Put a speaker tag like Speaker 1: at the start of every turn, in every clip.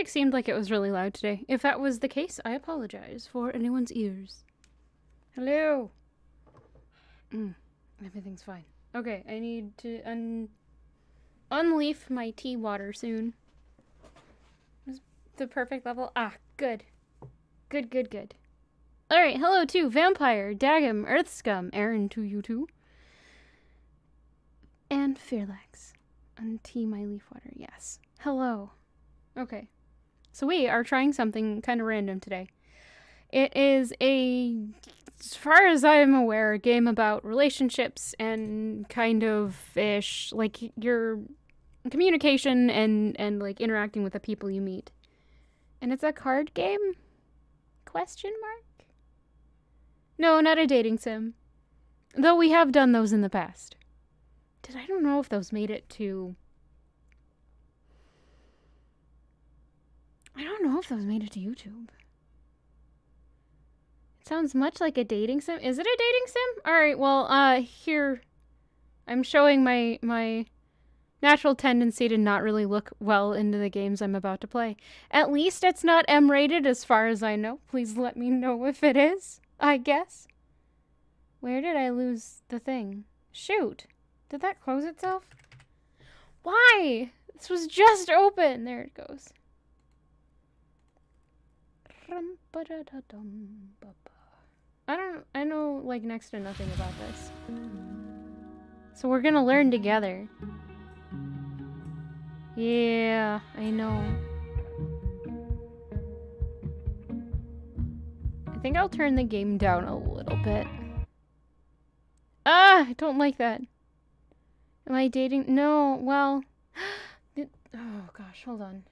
Speaker 1: music seemed like it was really loud today. If that was the case, I apologize for anyone's ears. Hello. Everything's fine. Okay, I need to unleaf my tea water soon. Is the perfect level? Ah, good. Good. Alright, hello to Vampire, Dagum, Earthscum, Aaron to you too. And Fearlax. Tea my leaf water, yes. Hello. Okay. So we are trying something kind of random today. It is as far as I'm aware, a game about relationships and kind of ish, like your communication and like interacting with the people you meet. And it's a card game? Question mark? No, not a dating sim. Though we have done those in the past. I don't know if those made it to... I don't know if those made it to YouTube. It sounds much like a dating sim. Is it a dating sim? Alright, well, here... I'm showing my natural tendency to not really look well into the games I'm about to play. At least it's not M-rated as far as I know. Please let me know if it is, I guess. Where did I lose the thing? Shoot. Did that close itself? Why? This was just open. There it goes. I know like next to nothing about this. So we're gonna learn together. Yeah, I know. I think I'll turn the game down a little bit. Ah, I don't like that. Am I dating? No, well... oh gosh, hold on.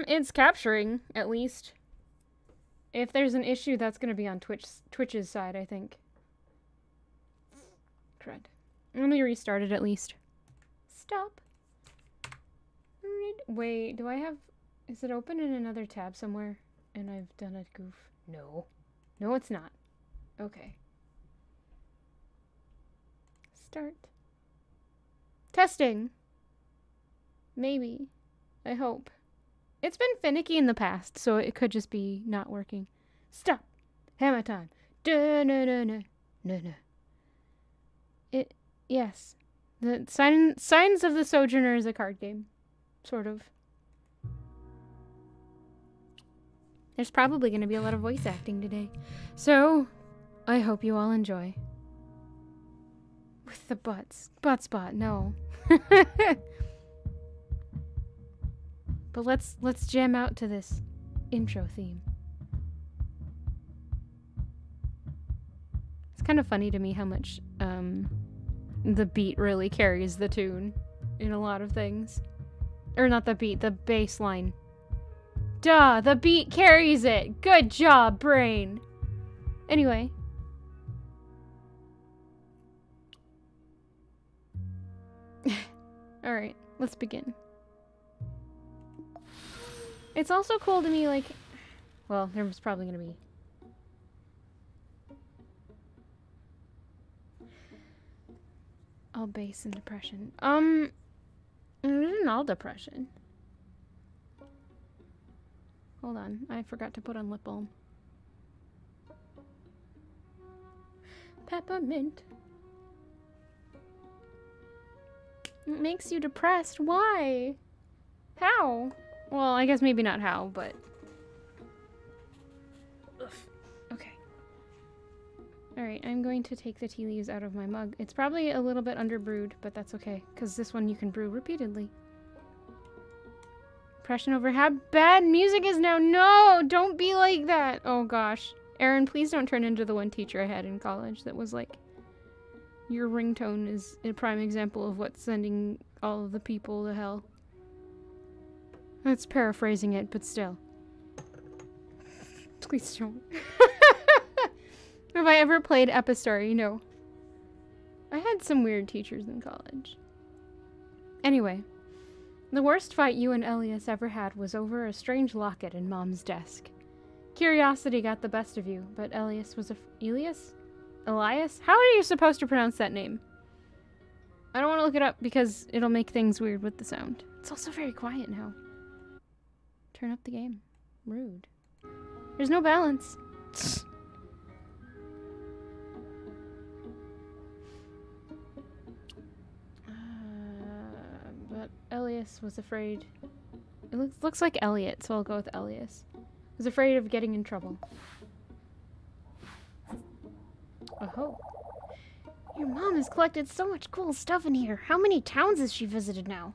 Speaker 1: It's capturing, at least. If there's an issue, that's gonna be on Twitch's side, I think. Crud. Let me restart it at least. Stop. Wait, do I have... Is it open in another tab somewhere? And I've done a goof? No. No, it's not. Okay. Start. Testing. Maybe. I hope. It's been finicky in the past, so it could just be not working. Stop. Hammer time. No. Yes. The Signs of the Sojourner is a card game. Sort of. There's probably going to be a lot of voice acting today. So, I hope you all enjoy. With the butts. Butt spot, no. But let's jam out to this intro theme. It's kind of funny to me how much the beat really carries the tune in a lot of things. Or not the beat, the bass line. Duh, the beat carries it. Good job, brain. Anyway. Alright, let's begin. It's also cool to me, like... Well, there's probably gonna be... All bass and depression. It isn't all depression. Hold on, I forgot to put on lip balm. Peppermint. It makes you depressed. Why? How? Well, I guess maybe not how, but... Ugh. Okay. Alright, I'm going to take the tea leaves out of my mug. It's probably a little bit underbrewed, but that's okay, because this one you can brew repeatedly. Depression over how bad music is now. No, don't be like that. Oh gosh. Aaron, please don't turn into the one teacher I had in college that was like, your ringtone is a prime example of what's sending all of the people to hell. That's paraphrasing it, but still. Please don't. Have I ever played Epistory? No. I had some weird teachers in college. Anyway. The worst fight you and Elias ever had was over a strange locket in Mom's desk. Curiosity got the best of you, but Elias was Elias? Elias? How are you supposed to pronounce that name? I don't want to look it up because it'll make things weird with the sound. It's also very quiet now. Turn up the game. Rude. There's no balance. But Elias was afraid. It looks like Elliot, so I'll go with Elias. Was afraid of getting in trouble. Oh. Your mom has collected so much cool stuff in here. How many towns has she visited now?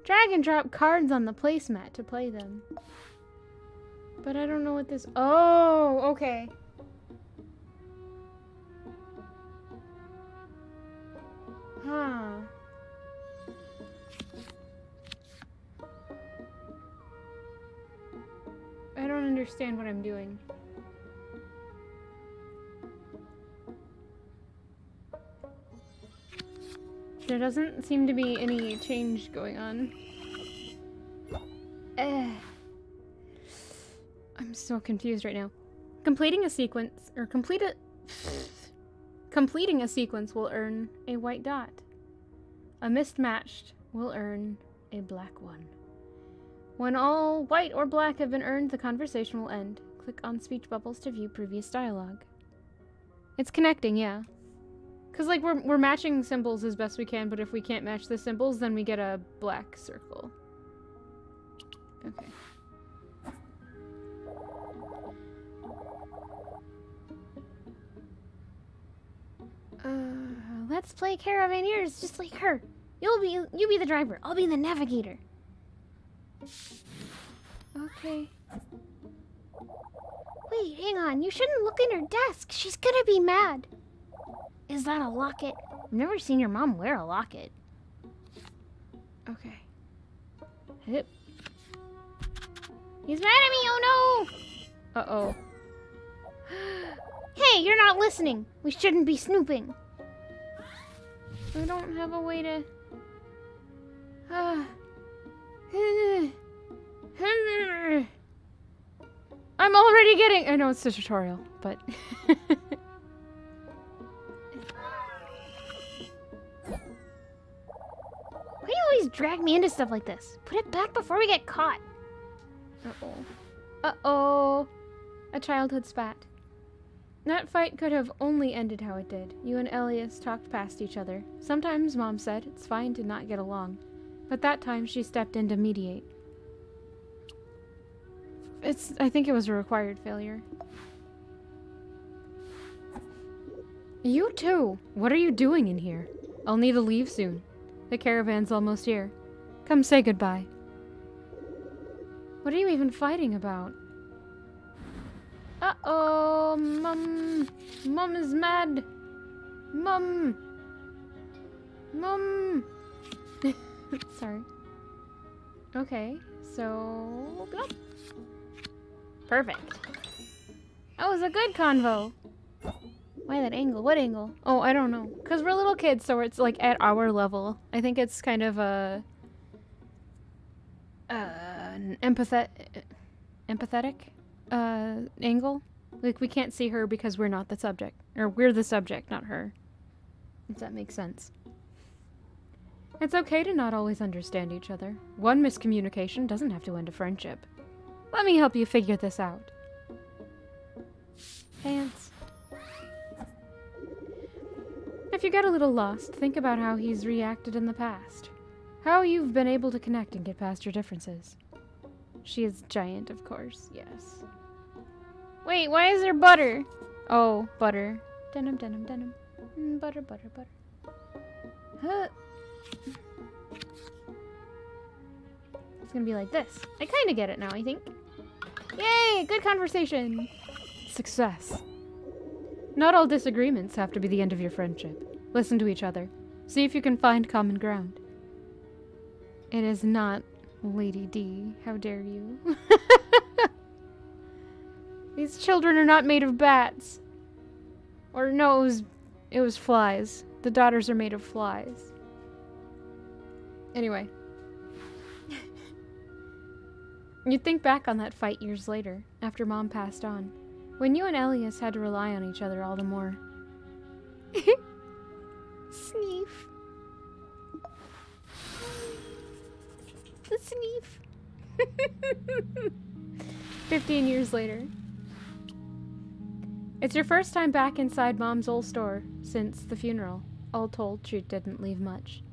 Speaker 1: Drag and drop cards on the placemat to play them. But I don't know what this... Oh, okay. Huh. I don't understand what I'm doing. There doesn't seem to be any change going on. I'm so confused right now. Completing a sequence, or completing a sequence will earn a white dot. A mismatched will earn a black one. When all white or black have been earned, the conversation will end. Click on speech bubbles to view previous dialogue. It's connecting, yeah. Because, like, we're matching symbols as best we can, but if we can't match the symbols, then we get a black circle. Okay. Let's play Caravaneers just like her. You be the driver. I'll be the navigator. Okay. Wait, hang on. You shouldn't look in her desk. She's gonna be mad. Is that a locket? I've never seen your mom wear a locket. Okay. Hip. He's mad at me, oh no! Uh-oh. Hey, you're not listening. We shouldn't be snooping. I don't have a way to... I'm already getting... I know it's a tutorial, but... Why do you always drag me into stuff like this? Put it back before we get caught. Uh-oh. Uh-oh. A childhood spat. That fight could have only ended how it did. You and Elias talked past each other. Sometimes, Mom said, it's fine to not get along. But that time, she stepped in to mediate. I think it was a required failure. You too! What are you doing in here? I'll need to leave soon. The caravan's almost here. Come say goodbye. What are you even fighting about? Uh-oh, Mom. Mom is mad. Mom. Mom. Sorry. Okay, so... Blop. Perfect. That was a good convo. Why that angle? What angle? Oh, I don't know. Because we're little kids, so it's like at our level. I think it's kind of a... an empathetic angle. Like, we can't see her because we're not the subject. Or we're the subject, not her. If that makes sense. It's okay to not always understand each other. One miscommunication doesn't have to end a friendship. Let me help you figure this out. Pants. If you get a little lost, think about how he's reacted in the past. How you've been able to connect and get past your differences. She is giant, of course. Yes. Wait, why is there butter? Oh, butter. Denim, denim, denim. Butter, butter, butter. Huh. It's gonna be like this. I kinda get it now, I think. Yay! Good conversation! Success. Not all disagreements have to be the end of your friendship. Listen to each other. See if you can find common ground. It is not Lady D. How dare you? These children are not made of bats. Or no, it was flies. The daughters are made of flies. Anyway. You think back on that fight years later, after Mom passed on, when you and Elias had to rely on each other all the more. Sneef. The Sneef. 15 years later. It's your first time back inside Mom's old store since the funeral. All told, she didn't leave much.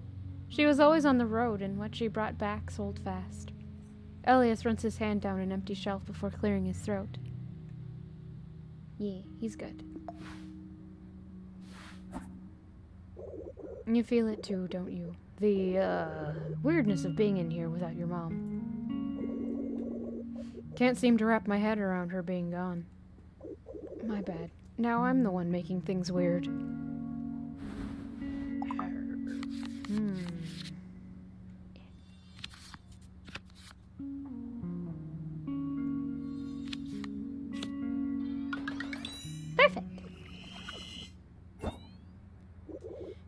Speaker 1: She was always on the road, and what she brought back sold fast. Elias runs his hand down an empty shelf before clearing his throat. Yeah, he's good. You feel it too, don't you? The, weirdness of being in here without your mom. Can't seem to wrap my head around her being gone. My bad. Now I'm the one making things weird. Perfect.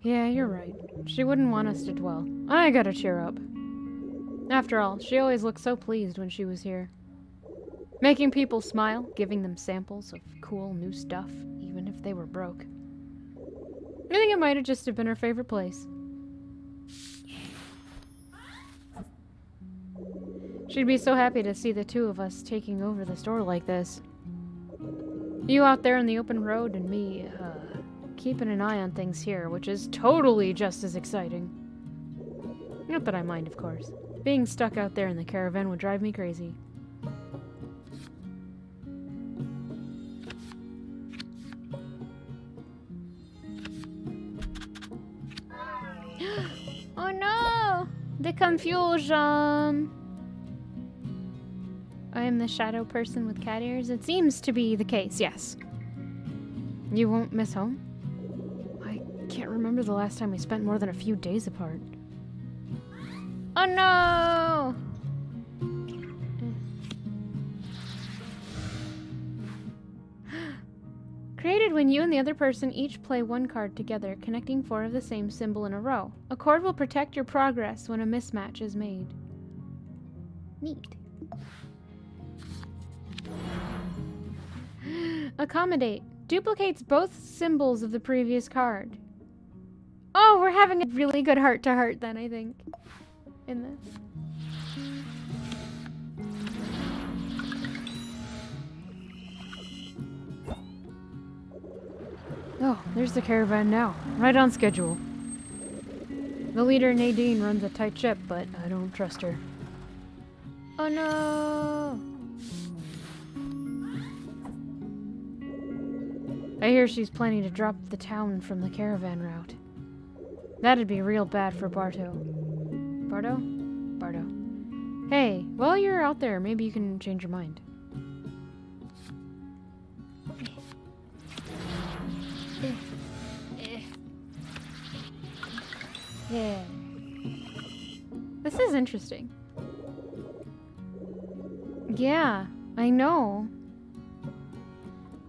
Speaker 1: Yeah, you're right. She wouldn't want us to dwell. I gotta cheer up. After all, she always looked so pleased when she was here. Making people smile, giving them samples of cool new stuff, even if they were broke. I think it might have just have been her favorite place. She'd be so happy to see the two of us taking over the store like this. You out there on the open road and me, keeping an eye on things here, which is totally just as exciting. Not that I mind, of course. Being stuck out there in the caravan would drive me crazy. Oh no! The confusion! I am the shadow person with cat ears? It seems to be the case, yes. You won't miss home? I can't remember the last time we spent more than a few days apart. Oh no! Created when you and the other person each play one card together, connecting 4 of the same symbol in a row. A cord will protect your progress when a mismatch is made. Neat. Accommodate. Duplicates both symbols of the previous card. Oh, we're having a really good heart-to-heart then, I think. In this. Oh, there's the caravan now. Right on schedule. The leader, Nadine, runs a tight ship, but I don't trust her. Oh no! I hear she's planning to drop the town from the caravan route. That'd be real bad for Barto. Barto? Barto. Hey, while you're out there, maybe you can change your mind. Yeah. This is interesting. Yeah, I know.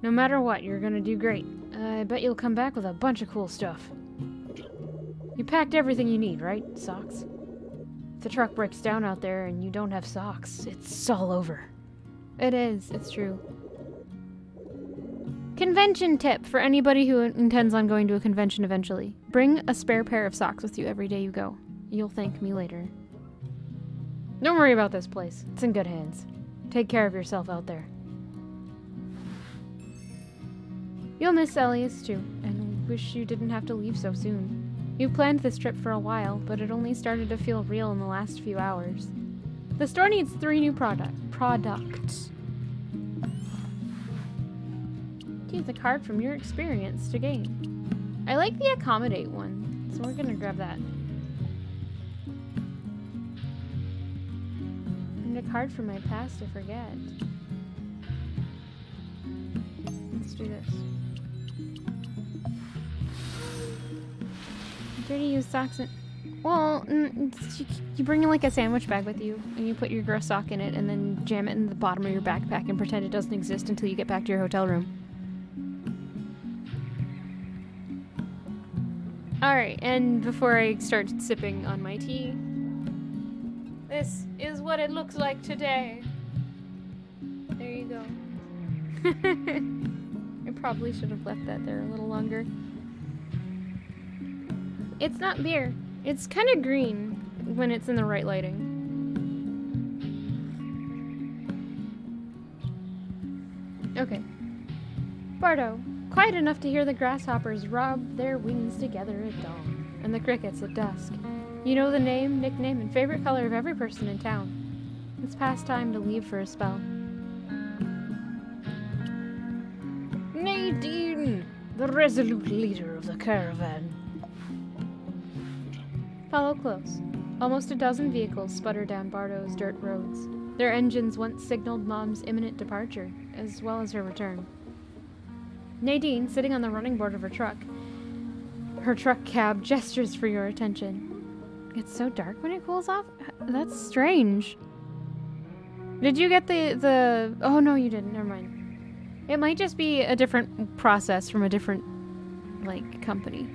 Speaker 1: No matter what, you're gonna do great. I bet you'll come back with a bunch of cool stuff. You packed everything you need, right? Socks? If the truck breaks down out there and you don't have socks, it's all over. It is, it's true. Convention tip for anybody who intends on going to a convention eventually. Bring a spare pair of socks with you every day you go. You'll thank me later. Don't worry about this place. It's in good hands. Take care of yourself out there. You'll miss Elias too, and wish you didn't have to leave so soon. You planned this trip for a while, but it only started to feel real in the last few hours. The store needs 3 new products. Use a card from your experience to gain. I like the accommodate one, so we're gonna grab that. And a card from my past to forget. Let's do this. Dirty used socks in. Well, you bring like a sandwich bag with you, and you put your gross sock in it, and then jam it in the bottom of your backpack and pretend it doesn't exist until you get back to your hotel room. Alright, and before I start sipping on my tea, this is what it looks like today. There you go. I probably should have left that there a little longer. It's not beer. It's kind of green when it's in the right lighting. Okay. Bardo, quiet enough to hear the grasshoppers rub their wings together at dawn, and the crickets at dusk. You know the name, nickname, and favorite color of every person in town. It's past time to leave for a spell. Nadine, the resolute leader of the caravan. Follow close. Almost a dozen vehicles sputter down Bardo's dirt roads. Their engines once signaled Mom's imminent departure, as well as her return. Nadine, sitting on the running board of her truck cab, gestures for your attention. It's so dark when it cools off? That's strange. Did you get the... Oh, no, you didn't. Never mind. It might just be a different process from a different, like, company.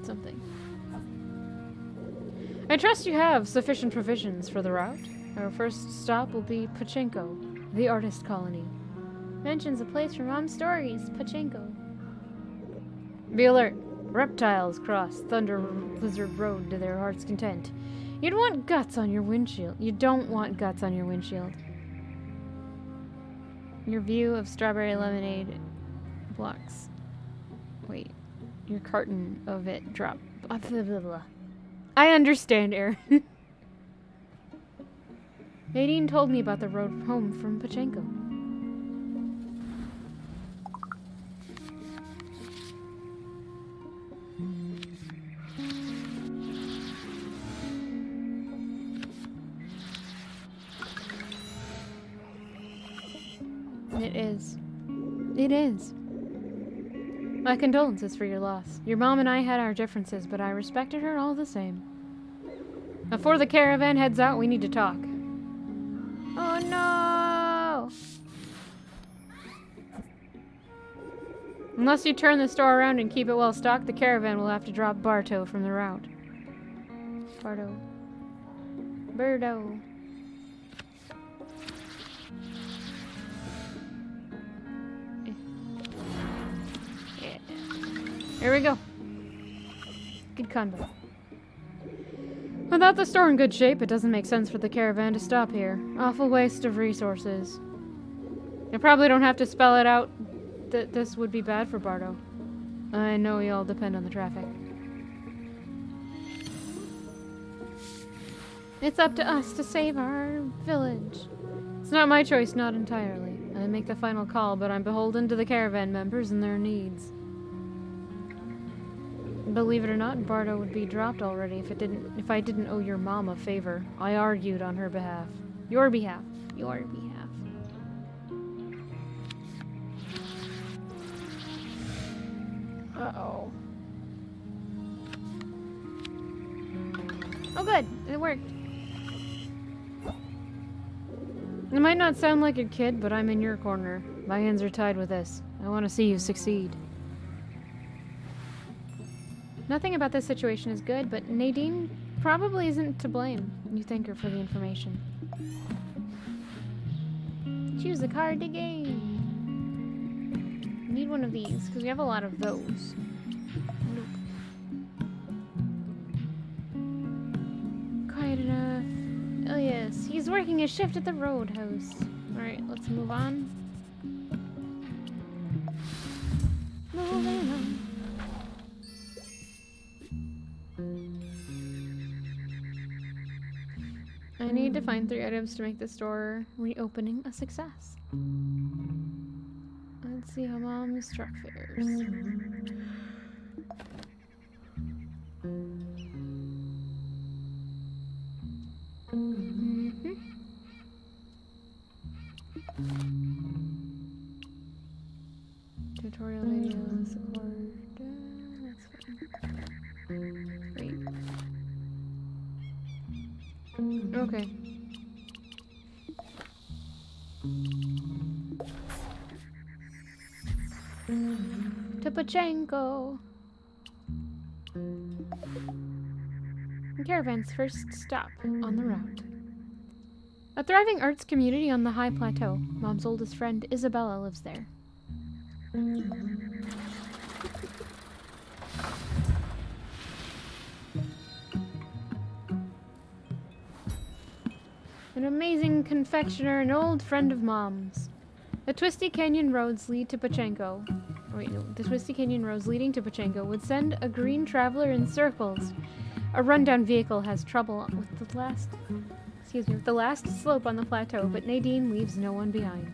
Speaker 1: Something. I trust you have sufficient provisions for the route. Our first stop will be Pachenko, the artist colony. Mentions a place from Mom's stories, Pachenko. Be alert. Reptiles cross Thunder Blizzard Road to their heart's content. You'd want guts on your windshield. You don't want guts on your windshield. Your view of strawberry lemonade blocks. Wait. Your carton of it drop. Blah, blah, blah, blah. I understand, Aaron. Nadine told me about the road home from Pachenko. It is. It is. My condolences for your loss. Your mom and I had our differences, but I respected her all the same. Before the caravan heads out, we need to talk. Oh no! Unless you turn the store around and keep it well stocked, the caravan will have to drop Barto from the route. Bardo. Birdo. Here we go. Good combo. Without the store in good shape, it doesn't make sense for the caravan to stop here. Awful waste of resources. I probably don't have to spell it out that this would be bad for Bardo. I know we all depend on the traffic. It's up to us to save our village. It's not my choice, not entirely. I make the final call, but I'm beholden to the caravan members and their needs. Believe it or not, Bardo would be dropped already if I didn't owe your mom a favor. I argued on her behalf. Your behalf. Your behalf. Uh-oh. Oh good, it worked. It might not sound like a kid, but I'm in your corner. My hands are tied with this. I want to see you succeed. Nothing about this situation is good, but Nadine probably isn't to blame. You thank her for the information. Choose a card to gain. Need one of these, because we have a lot of those. Nope. Quiet enough. Oh yes, he's working a shift at the roadhouse. Alright, let's move on. Moving on. I need to find 3 items to make the store reopening a success. Let's see how Mom's truck fares. Tutorial videos, support. That's fine. Great. Okay. To Pachenko. The caravan's first stop on the route. A thriving arts community on the high plateau. Mom's oldest friend, Isabella, lives there. An amazing confectioner, an old friend of Mom's. The twisty canyon roads lead to Pachenko. Wait, no. The twisty canyon roads leading to Pachenko would send a green traveler in circles. A rundown vehicle has trouble with the last slope on the plateau, but Nadine leaves no one behind.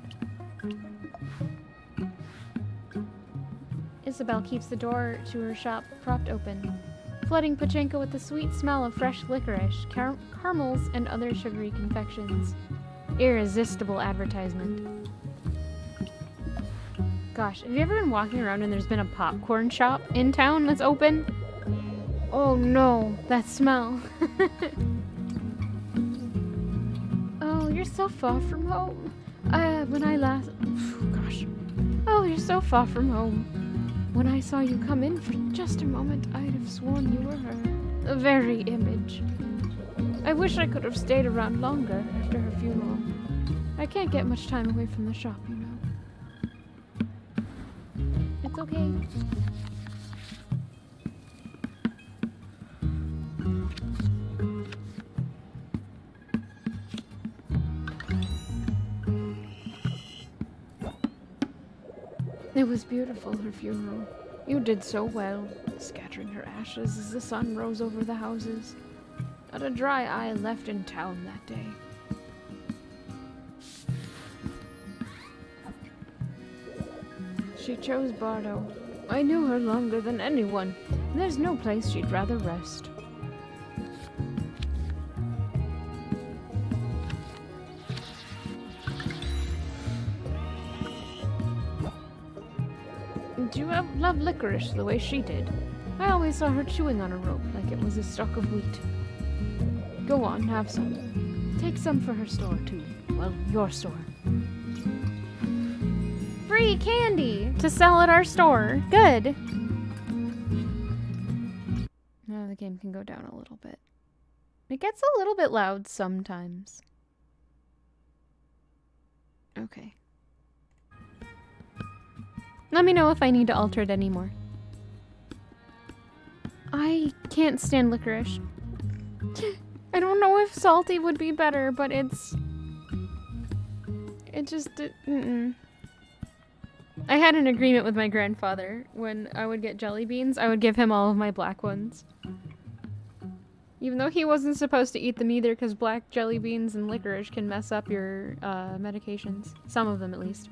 Speaker 1: Isabel keeps the door to her shop propped open, flooding Pachenko with the sweet smell of fresh licorice, caramels, and other sugary confections. Irresistible advertisement. Gosh, have you ever been walking around and there's been a popcorn shop in town that's open? Oh no, that smell. Oh, you're so far from home. Oh, you're so far from home. When I saw you come in for just a moment, I'd have sworn you were her. The very image. I wish I could have stayed around longer after her funeral. I can't get much time away from the shop, you know. It's okay. It was beautiful, her funeral. You did so well, scattering her ashes as the sun rose over the houses. Not a dry eye left in town that day. She chose Bardo. I knew her longer than anyone, and there's no place she'd rather rest. Do you love licorice the way she did? I always saw her chewing on a rope like it was a stalk of wheat. Go on, have some. Take some for her store, too. Well, your store. Free candy to sell at our store. Good. Now the game can go down a little bit. It gets a little bit loud sometimes. Okay. Let me know if I need to alter it anymore. I can't stand licorice. I don't know if salty would be better, but it just... I had an agreement with my grandfather. When I would get jelly beans, I would give him all of my black ones. Even though he wasn't supposed to eat them either, because black jelly beans and licorice can mess up your medications. Some of them, at least.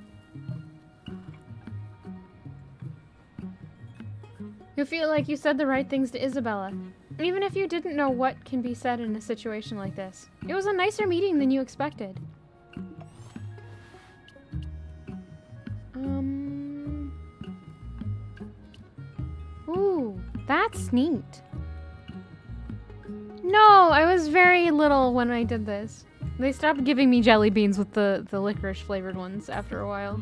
Speaker 1: You feel like you said the right things to Isabella, even if you didn't know what can be said in a situation like this. It was a nicer meeting than you expected. Ooh, that's neat. No, I was very little when I did this. They stopped giving me jelly beans with the licorice flavored ones after a while.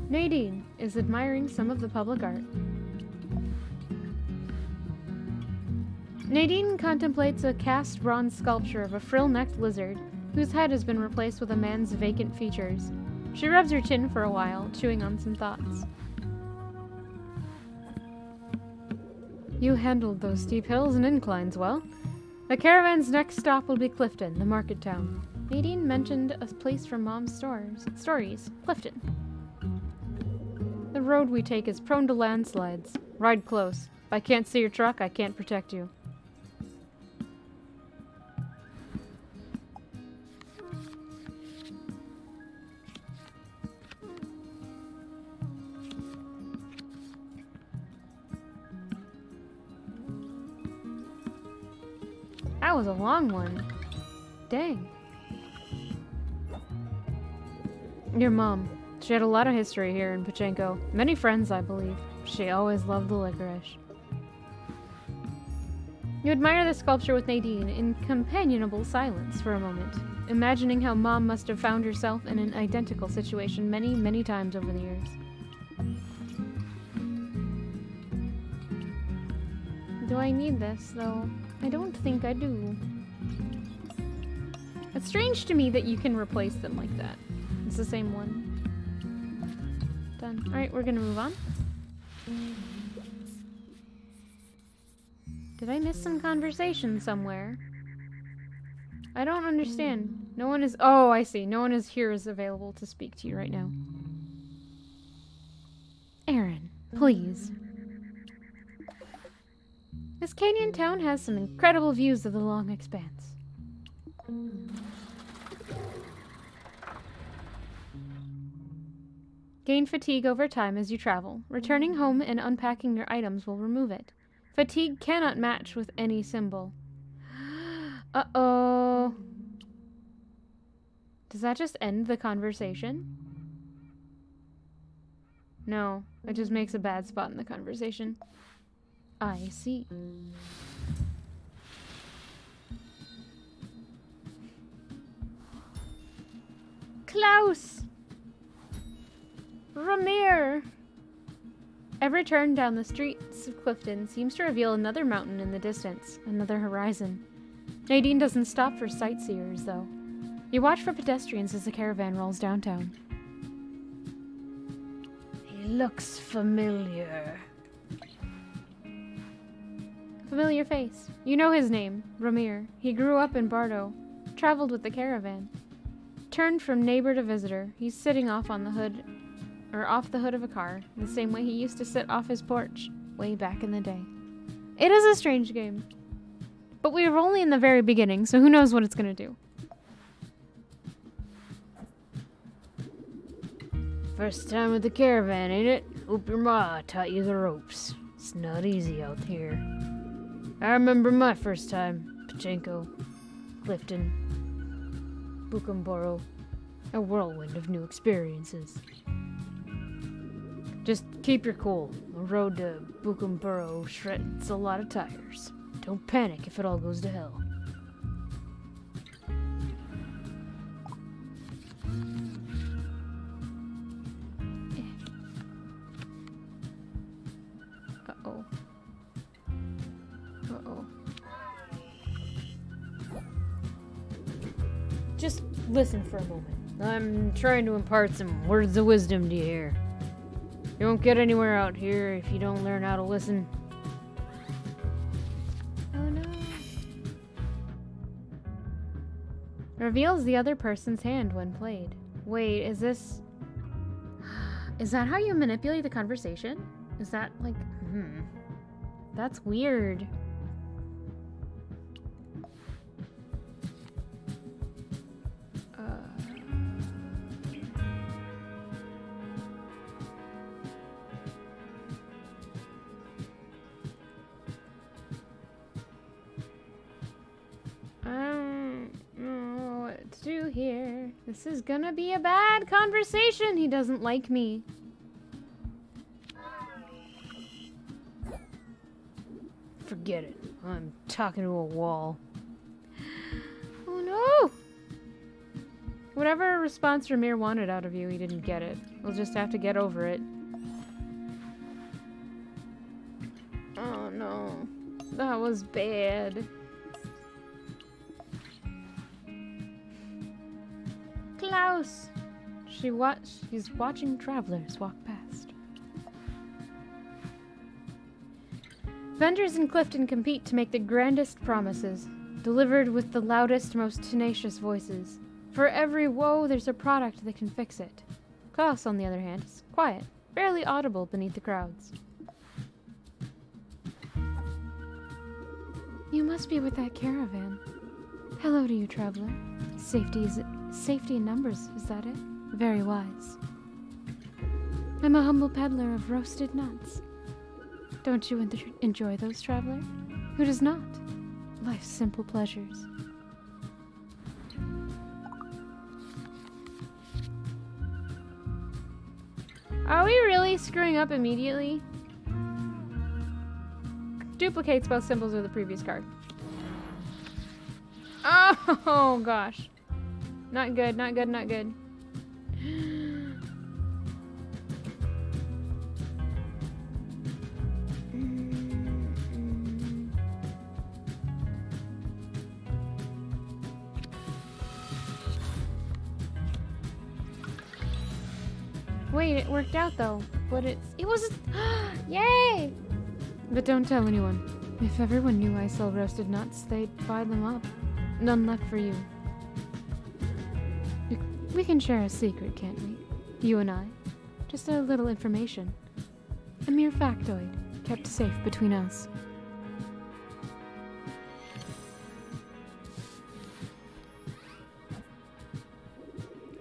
Speaker 1: Nadine is admiring some of the public art. Nadine contemplates a cast bronze sculpture of a frill-necked lizard whose head has been replaced with a man's vacant features. She rubs her chin for a while, chewing on some thoughts. You handled those steep hills and inclines well. The caravan's next stop will be Clifton, the market town. Nadine mentioned a place from Mom's stories, Clifton. The road we take is prone to landslides. Ride close. If I can't see your truck, I can't protect you. That was a long one. Dang. Your mom. She had a lot of history here in Pachenko. Many friends, I believe. She always loved the licorice. You admire the sculpture with Nadine in companionable silence for a moment. imagining how Mom must have found herself in an identical situation many, many times over the years. Do I need this, though? I don't think I do. It's strange to me that you can replace them like that. It's the same one. Done. Alright, we're gonna move on. Did I miss some conversation somewhere? I don't understand. No one is... Oh, I see. No one is here is available to speak to you right now. Aaron, please. This canyon town has some incredible views of the long expanse. Gain fatigue over time as you travel. Returning home and unpacking your items will remove it. Fatigue cannot match with any symbol. Uh-oh. Does that just end the conversation? No, it just makes a bad spot in the conversation. I see. Klaus! Ramir! Every turn down the streets of Clifton seems to reveal another mountain in the distance, another horizon. Nadine doesn't stop for sightseers, though. You watch for pedestrians as the caravan rolls downtown. He looks familiar. Familiar face. You know his name, Ramir. He grew up in Bardo, traveled with the caravan. Turned from neighbor to visitor, he's sitting off the hood of a car, the same way he used to sit off his porch, way back in the day. It is a strange game. But we are only in the very beginning, so who knows what it's gonna do. First time with the caravan, ain't it? Hope your ma taught you the ropes. It's not easy out here. I remember my first time. Pachenko, Clifton, Bukumboro. A whirlwind of new experiences. Just keep your cool. The road to Bukumboro shreds a lot of tires. Don't panic if it all goes to hell. Uh-oh. Uh-oh. Just listen for a moment. I'm trying to impart some words of wisdom to you here. You won't get anywhere out here if you don't learn how to listen. Oh no. Reveals the other person's hand when played. Wait, is this... Is that how you manipulate the conversation? Is that like... That's weird. What to do here? This is gonna be a bad conversation. He doesn't like me. Forget it. I'm talking to a wall. Oh no! Whatever response Ramir wanted out of you, he didn't get it. We'll just have to get over it. Oh no. That was bad. Klaus! She's watching travelers walk past. Vendors in Clifton compete to make the grandest promises, delivered with the loudest, most tenacious voices. For every woe, there's a product that can fix it. Klaus, on the other hand, is quiet, barely audible beneath the crowds. You must be with that caravan. Hello to you, traveler. Safety in numbers, is that it? Very wise. I'm a humble peddler of roasted nuts. Don't you enjoy those, traveler? Who does not? Life's simple pleasures. Are we really screwing up immediately? Duplicates both symbols of the previous card. Oh gosh. Not good, not good, not good. Wait, it worked out though. But it was yay! But don't tell anyone. If everyone knew I sell roasted nuts, they'd buy them up. None left for you. We can share a secret, can't we? You and I. Just a little information. A mere factoid, kept safe between us.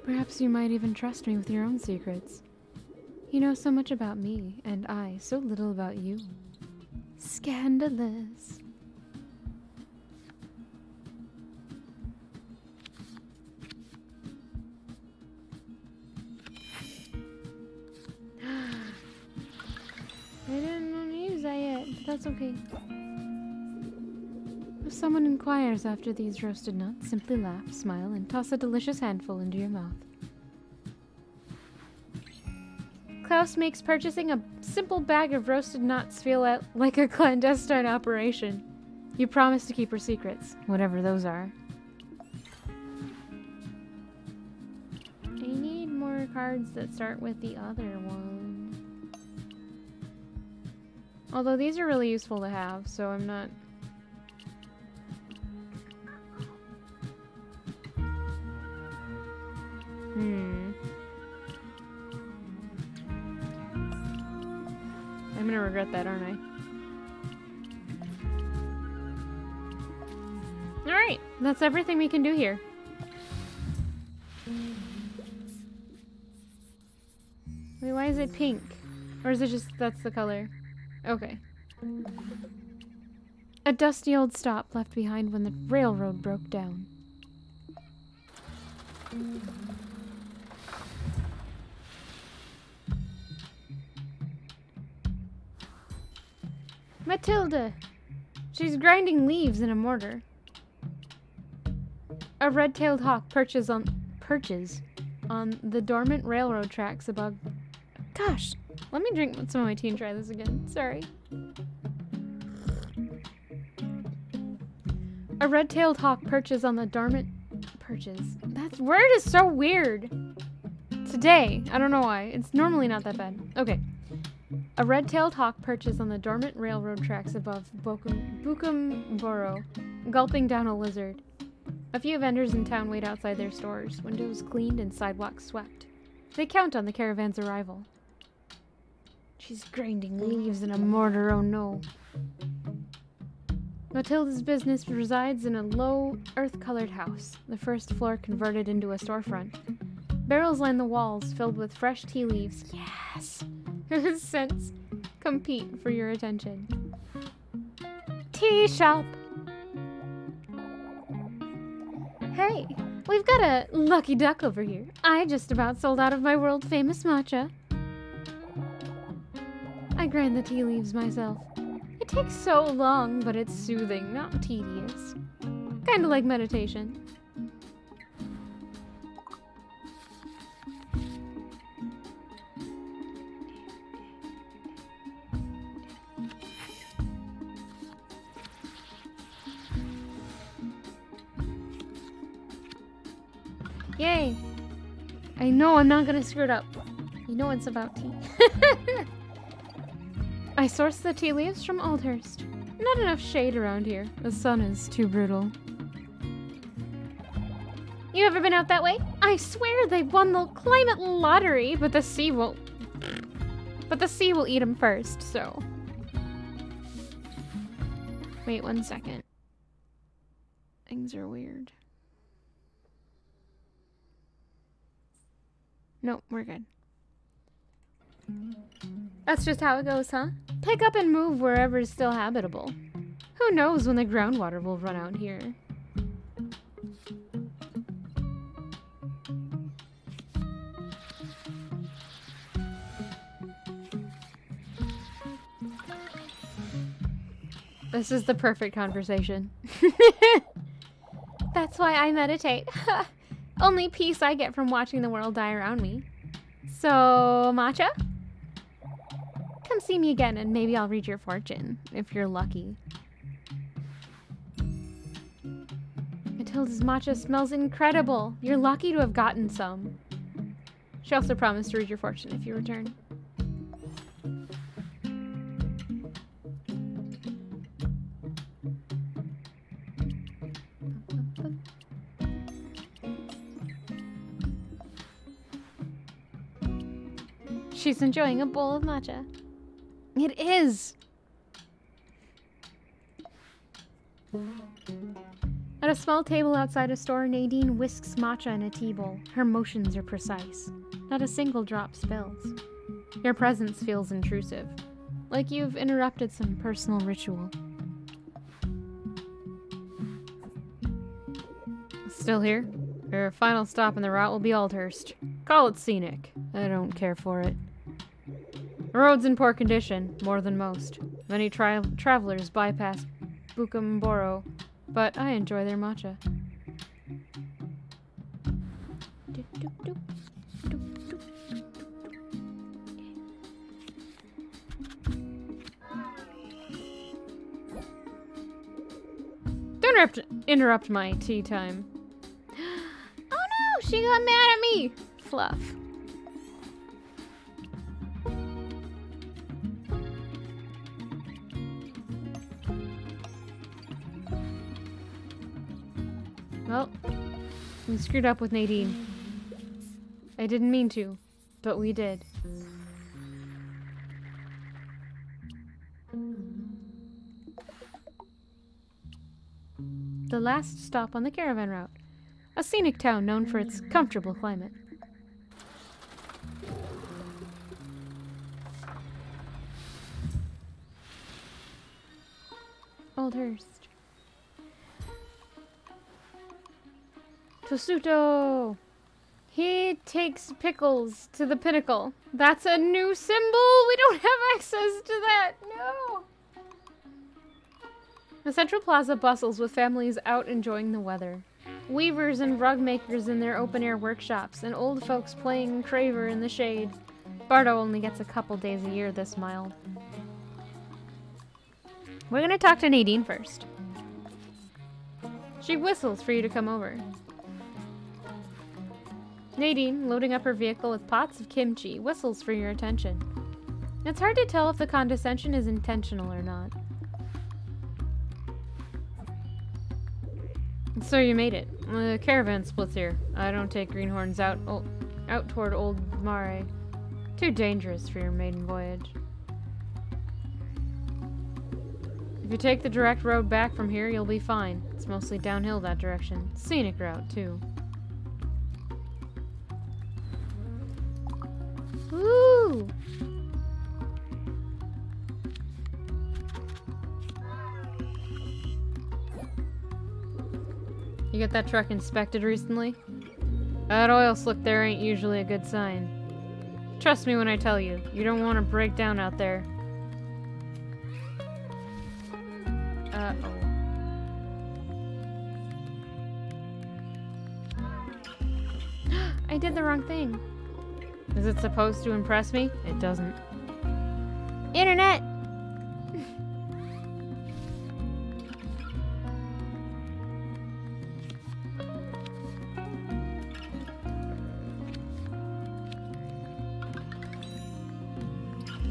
Speaker 1: Perhaps you might even trust me with your own secrets. You know so much about me, and I so little about you. Scandalous. I didn't use that yet, but that's okay. If someone inquires after these roasted nuts, simply laugh, smile, and toss a delicious handful into your mouth. Klaus makes purchasing a simple bag of roasted nuts feel like a clandestine operation. You promise to keep her secrets, whatever those are. I need more cards that start with the other one. Although these are really useful to have, so I'm not... I'm gonna regret that, aren't I? Alright, that's everything we can do here. Wait, why is it pink? Or is it just that's the color? Okay. A dusty old stop left behind when the railroad broke down. Matilda! She's grinding leaves in a mortar. A red-tailed hawk perches on the dormant railroad tracks above... Gosh! Let me drink some of my tea and try this again. Sorry. A red-tailed hawk perches on the dormant... That word is so weird! Today. I don't know why. It's normally not that bad. Okay. A red-tailed hawk perches on the dormant railroad tracks above Buckham-Borough, gulping down a lizard. A few vendors in town wait outside their stores, windows cleaned and sidewalks swept. They count on the caravan's arrival. She's grinding leaves in a mortar, oh no. Matilda's business resides in a low, earth-colored house, the first floor converted into a storefront. Barrels line the walls, filled with fresh tea leaves. Yes! Scents compete for your attention. Tea shop! Hey, we've got a lucky duck over here. I just about sold out of my world-famous matcha. I grind the tea leaves myself. It takes so long, but it's soothing, not tedious. Kinda like meditation. Yay! I know I'm not gonna screw it up. You know it's about tea. I sourced the tea leaves from Oldhurst. Not enough shade around here. The sun is too brutal. You ever been out that way? I swear they won the climate lottery, but the sea will... But the sea will eat them first, so... Wait 1 second. Things are weird. Nope, we're good. That's just how it goes, huh? Pick up and move wherever is still habitable. Who knows when the groundwater will run out here? This is the perfect conversation. That's why I meditate. Only peace I get from watching the world die around me. So, matcha? Come see me again and maybe I'll read your fortune, if you're lucky. Matilda's matcha smells incredible. You're lucky to have gotten some. She also promised to read your fortune if you return. She's enjoying a bowl of matcha. It is! At a small table outside a store, Nadine whisks matcha in a tea bowl. Her motions are precise. Not a single drop spills. Your presence feels intrusive, like you've interrupted some personal ritual. Still here? Your final stop on the route will be Aldhurst. Call it scenic. I don't care for it. The road's in poor condition, more than most. Many travelers bypass Bukumboro, but I enjoy their matcha. Don't interrupt my tea time. Oh no, she got mad at me! Fluff. Well, we screwed up with Nadine. I didn't mean to, but we did. The last stop on the caravan route. A scenic town known for its comfortable climate. Aldhurst. Tosuto! He takes pickles to the pinnacle. That's a new symbol! We don't have access to that! No! The central plaza bustles with families out enjoying the weather. Weavers and rug makers in their open-air workshops, and old folks playing Craver in the shade. Bardo only gets a couple days a year this mild. We're gonna talk to Nadine first. She whistles for you to come over. Nadine, loading up her vehicle with pots of kimchi, whistles for your attention. It's hard to tell if the condescension is intentional or not. So you made it. The caravan splits here. I don't take greenhorns out toward Old Mare. Too dangerous for your maiden voyage. If you take the direct road back from here, you'll be fine. It's mostly downhill that direction. Scenic route, too. Woo! You get that truck inspected recently? That oil slick there ain't usually a good sign. Trust me when I tell you, you don't want to break down out there. Uh-oh. I did the wrong thing. Is it supposed to impress me? It doesn't. Internet!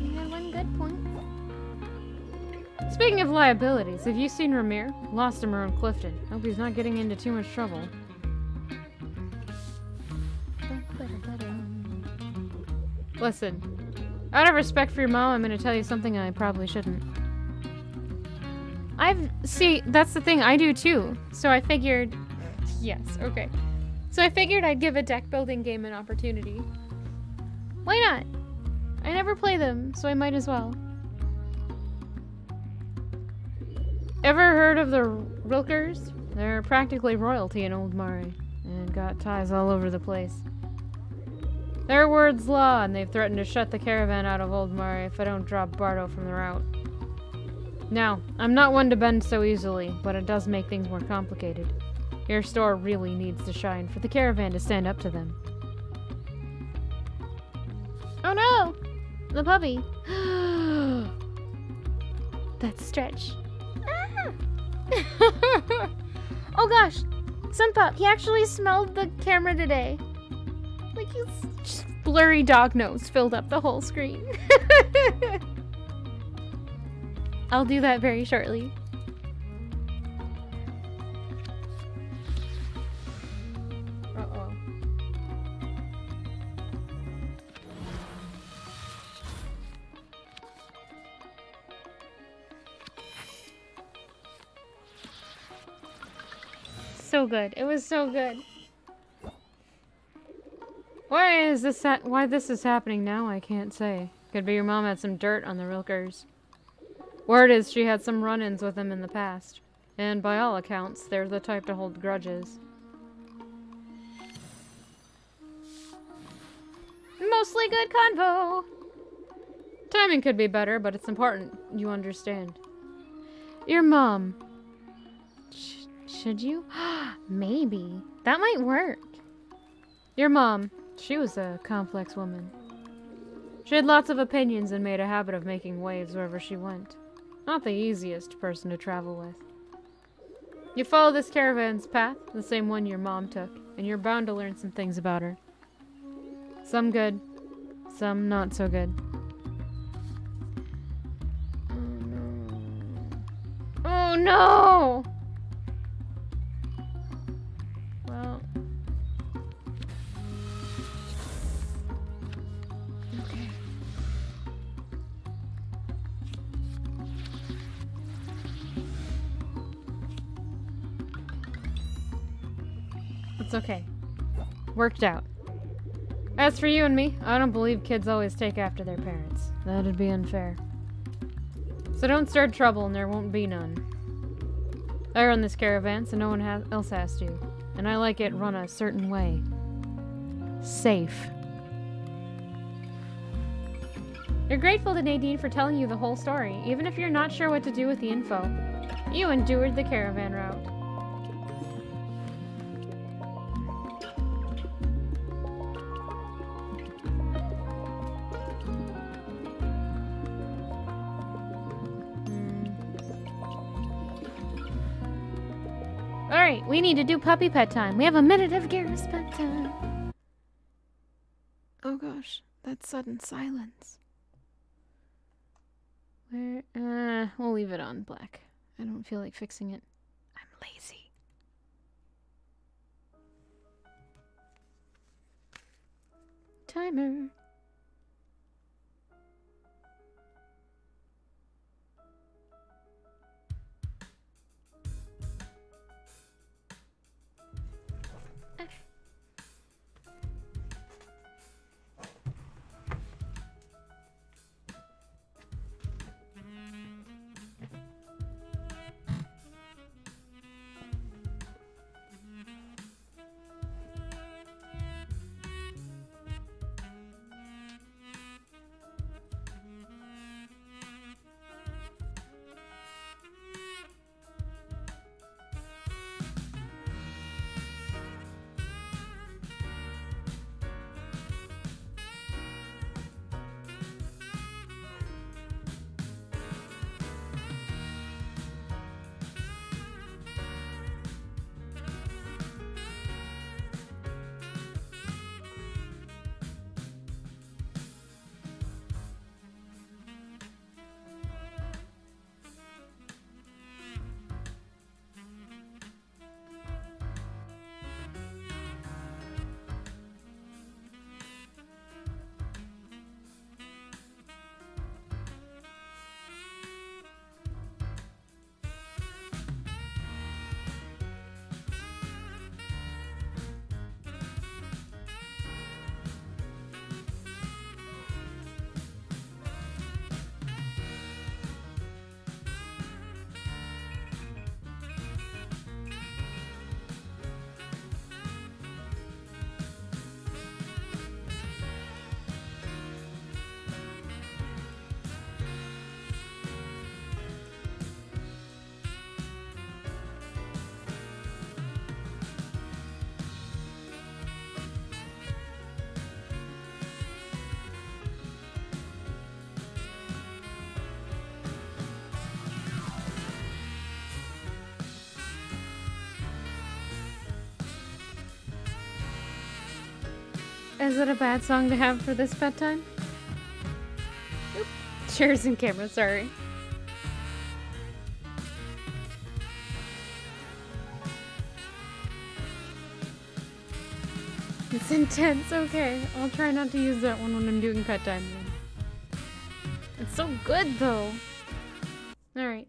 Speaker 1: You had one good point. Speaking of liabilities, have you seen Ramir? Lost him around Clifton. Hope he's not getting into too much trouble. Listen, out of respect for your mom, I'm gonna tell you something I probably shouldn't. See, that's the thing, I do too. So I figured, yes, okay. So I figured I'd give a deck building game an opportunity. Why not? I never play them, so I might as well. Ever heard of the Rilkers? They're practically royalty in Old Mare, and got ties all over the place. Their word's law, and they've threatened to shut the caravan out of Old Mare if I don't drop Bardo from the route. Now, I'm not one to bend so easily, but it does make things more complicated. Your store really needs to shine for the caravan to stand up to them. Oh no! The puppy. That stretch. Ah. Oh gosh! Sunpup, he actually smelled the camera today. Like his just blurry dog nose filled up the whole screen. I'll do that very shortly. Uh-oh. So good. It was so good. Why this is happening now, I can't say. Could be your mom had some dirt on the Rilkers. Word is she had some run-ins with them in the past. And by all accounts, they're the type to hold grudges. Mostly good convo! Timing could be better, but it's important you understand. Your mom. Should you? Maybe. That might work. Your mom. She was a complex woman. She had lots of opinions and made a habit of making waves wherever she went. Not the easiest person to travel with. You follow this caravan's path, the same one your mom took, and you're bound to learn some things about her. Some good, some not so good. Oh no! Well... okay. It's okay. Worked out. As for you and me, I don't believe kids always take after their parents. That'd be unfair. So don't start trouble and there won't be none. I run this caravan so no one else has to. And I like it run a certain way. Safe. You're grateful to Nadine for telling you the whole story, even if you're not sure what to do with the info. You endured the caravan route. Alright, we need to do puppy pet time. We have a minute of Garrus pet time. Oh gosh, that sudden silence. We'll leave it on black. I don't feel like fixing it. I'm lazy. Timer. Is it a bad song to have for this bedtime? Oop. Chairs and camera, sorry. It's intense, okay. I'll try not to use that one when I'm doing pet time. It's so good, though. Alright.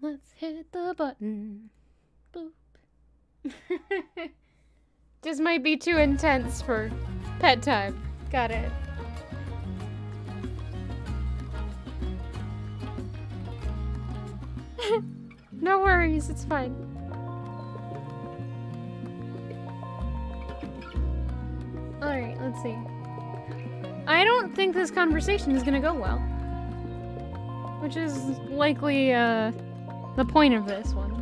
Speaker 1: Let's hit the button. Boop. Just might be too intense for pet time. Got it. No worries, it's fine. Alright, let's see. I don't think this conversation is gonna go well. Which is likely, the point of this one.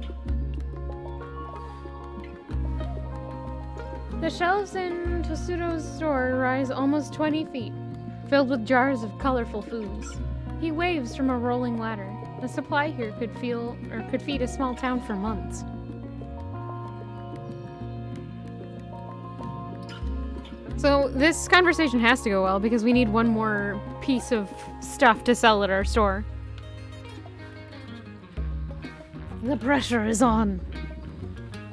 Speaker 1: The shelves in Tosuto's store rise almost 20 feet, filled with jars of colorful foods. He waves from a rolling ladder. The supply here could feed a small town for months. So this conversation has to go well because we need one more piece of stuff to sell at our store. The pressure is on.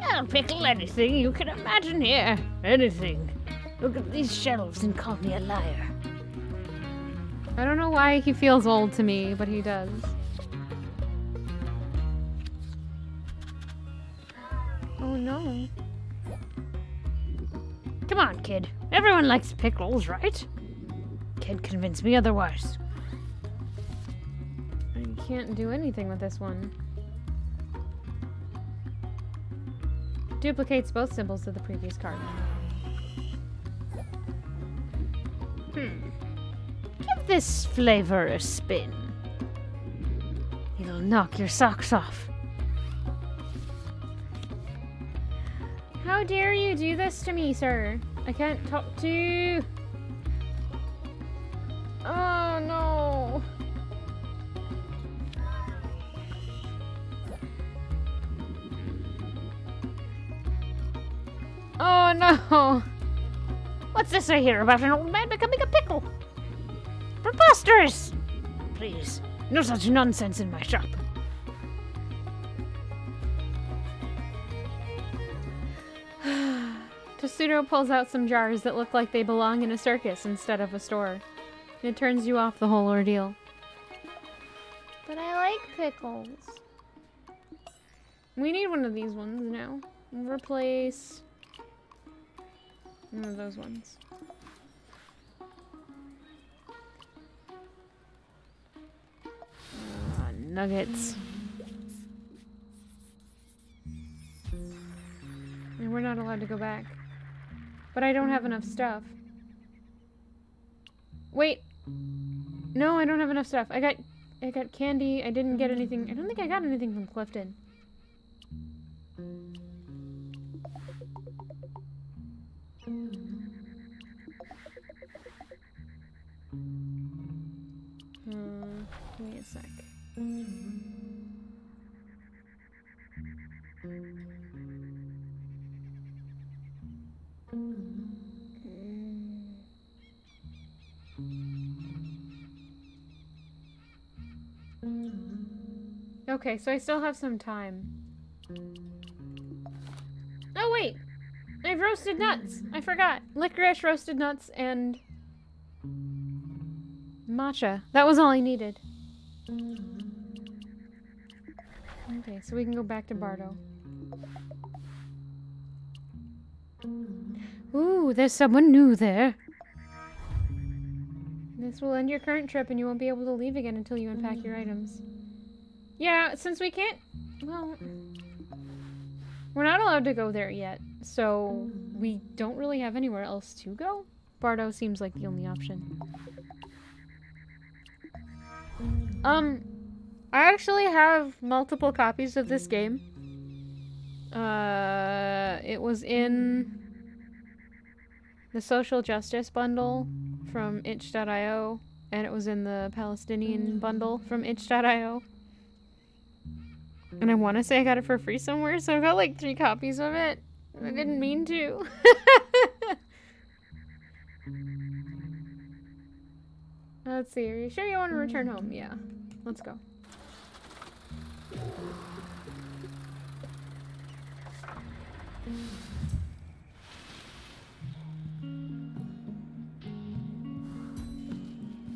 Speaker 1: I'll pickle anything you can imagine here. Anything. Look at these shelves and call me a liar. I don't know why he feels old to me, but he does. Oh no. Come on, kid. Everyone likes pickles, right? Can't convince me otherwise. I can't do anything with this one. Duplicates both symbols of the previous card. Give this flavor a spin. It'll knock your socks off. How dare you do this to me, sir? I can't talk to you. Oh no. Oh no! What's this I hear about an old man becoming a pickle? Preposterous! Please, no such nonsense in my shop. Tosuto pulls out some jars that look like they belong in a circus instead of a store. It turns you off the whole ordeal. But I like pickles. We need one of these ones now. We'll replace one of those ones. Nuggets. And we're not allowed to go back. But I don't have enough stuff. Wait. No, I don't have enough stuff. I got candy. I didn't get anything. I don't think I got anything from Clifton. Give me a sec. Okay, so I still have some time. Oh wait! I have roasted nuts! I forgot. Licorice, roasted nuts, and matcha. That was all I needed. Okay, so we can go back to Bardo. Ooh, there's someone new there. This will end your current trip and you won't be able to leave again until you unpack your items. Yeah, since we can't... Well... We're not allowed to go there yet, so we don't really have anywhere else to go. Bardo seems like the only option. I actually have multiple copies of this game. It was in the Social Justice bundle from itch.io, and it was in the Palestinian bundle from itch.io. And I want to say I got it for free somewhere, so I've got like 3 copies of it. I didn't mean to. Let's see, are you sure you want to return home? Yeah. Let's go.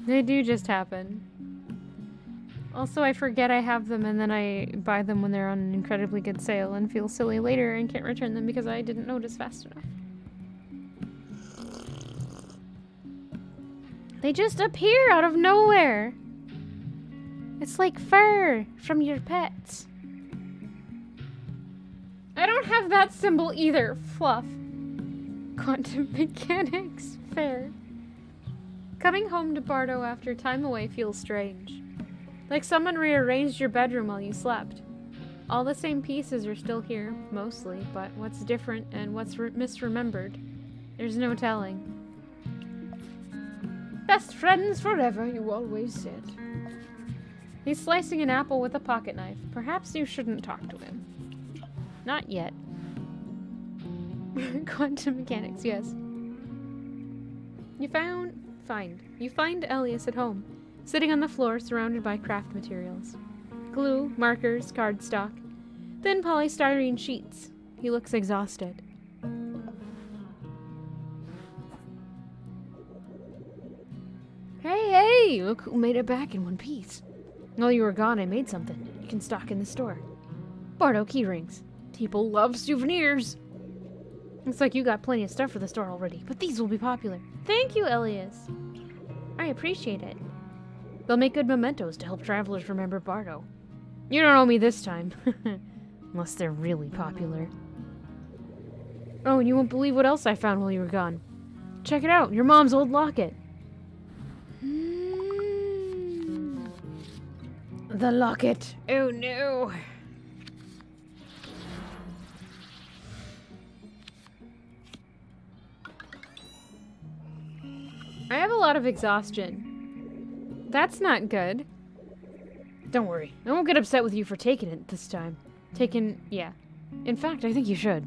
Speaker 1: They do just happen. Also, I forget I have them and then I buy them when they're on an incredibly good sale and feel silly later and can't return them because I didn't notice fast enough. They just appear out of nowhere. It's like fur from your pets. I don't have that symbol either. Fluff. Quantum mechanics. Fair. Coming home to Bardo after time away feels strange. Like someone rearranged your bedroom while you slept. All the same pieces are still here, mostly, but what's different and what's misremembered? There's no telling. Best friends forever, you always said. He's slicing an apple with a pocket knife. Perhaps you shouldn't talk to him. Not yet. Quantum mechanics, yes. You find Elias at home, sitting on the floor surrounded by craft materials. Glue, markers, cardstock, thin polystyrene sheets. He looks exhausted. Hey, look who made it back in one piece. While you were gone, I made something. You can stock in the store. Bardo keyrings. People love souvenirs. Looks like you got plenty of stuff for the store already, but these will be popular. Thank you, Elias. I appreciate it. They'll make good mementos to help travelers remember Bardo. You don't owe me this time. Unless they're really popular. Oh, and you won't believe what else I found while you were gone. Check it out, your mom's old locket. The locket. Oh no. I have a lot of exhaustion. That's not good. Don't worry. I won't get upset with you for taking it this time. Yeah. In fact, I think you should.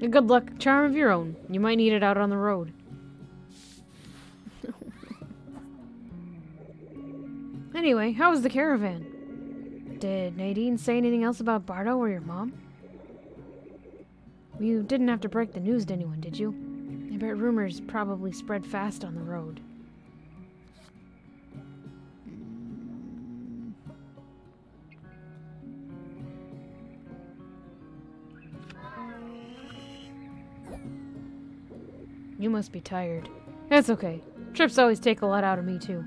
Speaker 1: A good luck charm of your own. You might need it out on the road. Anyway, how was the caravan? Did Nadine say anything else about Bardo or your mom? You didn't have to break the news to anyone, did you? I bet rumors probably spread fast on the road. You must be tired. That's okay. Trips always take a lot out of me, too.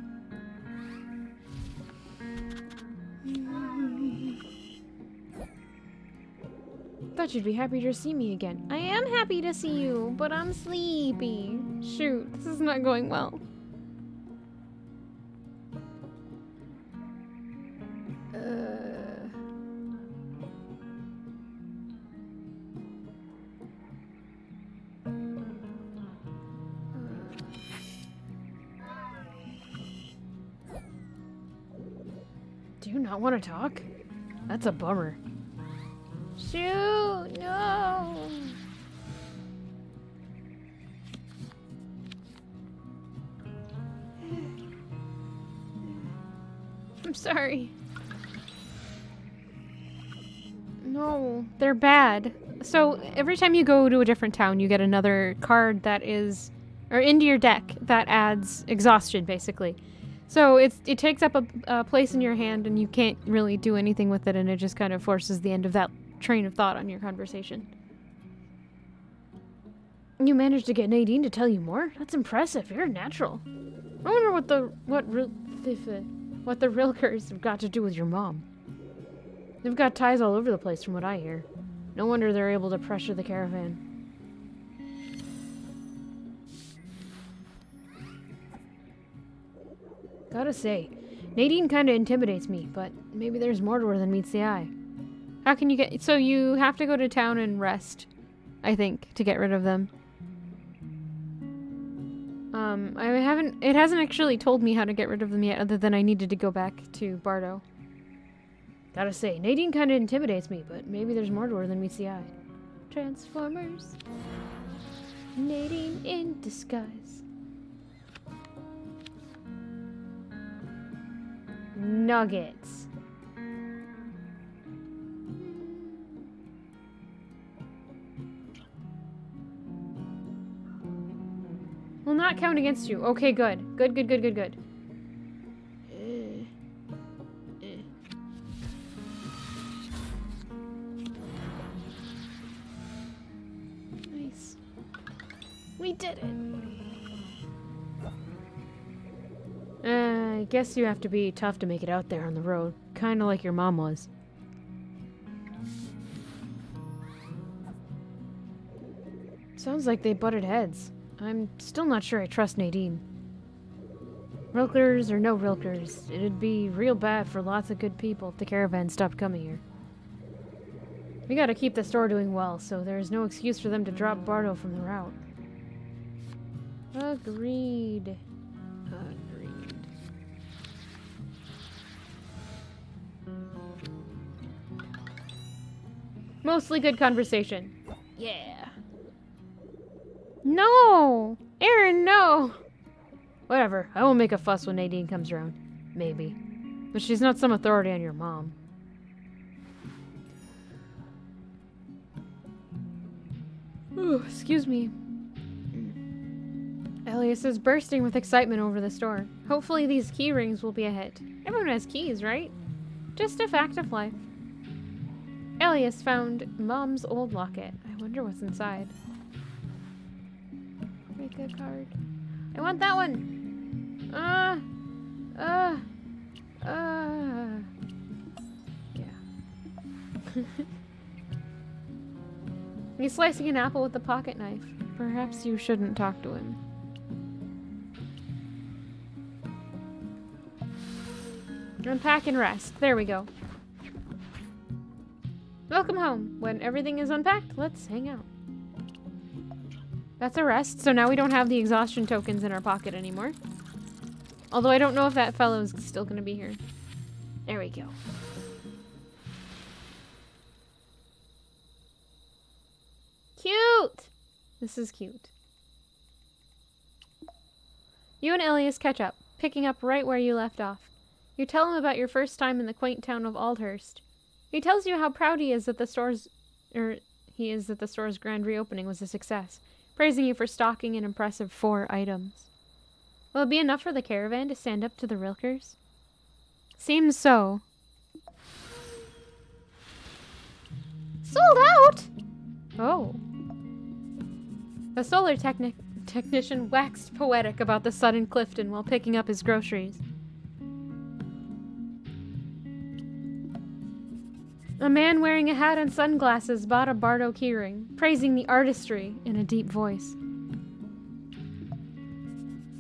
Speaker 1: Thought you'd be happy to see me again. I am happy to see you, but I'm sleepy. Shoot, this is not going well. Do you not want to talk? That's a bummer. Shoot, no. I'm sorry. No, they're bad. So every time you go to a different town, you get another card that is, or into your deck that adds exhaustion, basically. So it takes up a place in your hand and you can't really do anything with it, and it just kind of forces the end of that train of thought on your conversation. You managed to get Nadine to tell you more? That's impressive. You're a natural. I wonder what the Rilkers have got to do with your mom. They've got ties all over the place from what I hear. No wonder they're able to pressure the caravan. Gotta say, Nadine kinda intimidates me, but maybe there's more to her than meets the eye. How can you get... So you have to go to town and rest, I think, to get rid of them. It hasn't actually told me how to get rid of them yet, other than I needed to go back to Bardo. Gotta say, Nadine kinda intimidates me, but maybe there's more to her than meets the eye. Transformers. Nadine in disguise. Nuggets. Will not count against you. Okay, good. Good. Nice. We did it. I guess you have to be tough to make it out there on the road. Kinda like your mom was. Sounds like they butted heads. I'm still not sure I trust Nadine. Rilkers or no Rilkers, it'd be real bad for lots of good people if the caravan stopped coming here. We gotta keep the store doing well, so there's no excuse for them to drop Bardo from the route. Agreed. Mostly good conversation. Yeah. No! Aaron, no! Whatever. I won't make a fuss when Nadine comes around. Maybe. But she's not some authority on your mom. Ooh, excuse me. Elias is bursting with excitement over the store. Hopefully these key rings will be a hit. Everyone has keys, right? Just a fact of life. Elias found Mom's old locket. I wonder what's inside. Make a card. I want that one! Yeah. He's slicing an apple with a pocket knife. Perhaps you shouldn't talk to him. Unpack and rest. There we go. Welcome home. When everything is unpacked, let's hang out. That's a rest, so now we don't have the exhaustion tokens in our pocket anymore. Although I don't know if that fellow's still gonna be here. There we go. Cute! This is cute. You and Elias catch up, picking up right where you left off. You tell him about your first time in the quaint town of Aldhurst. He tells you how proud he is that the store's grand reopening was a success, praising you for stocking an impressive 4 items. Will it be enough for the caravan to stand up to the Rilkers? Seems so. Sold out? Oh. The solar technician waxed poetic about the sudden Clifton while picking up his groceries. A man wearing a hat and sunglasses bought a Bardo keyring, praising the artistry in a deep voice.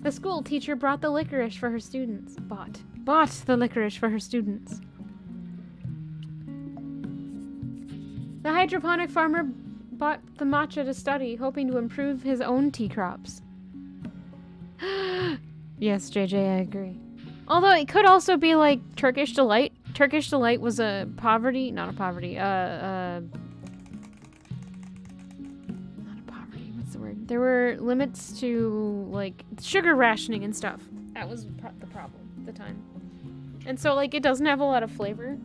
Speaker 1: The school teacher brought the licorice for her students. Bought the licorice for her students. The hydroponic farmer bought the matcha to study, hoping to improve his own tea crops. Yes, JJ, I agree. Although it could also be like Turkish Delight. Turkish Delight was not a poverty, not a poverty, what's the word? There were limits to, like, sugar rationing and stuff. That was the problem at the time. And so, like, it doesn't have a lot of flavor,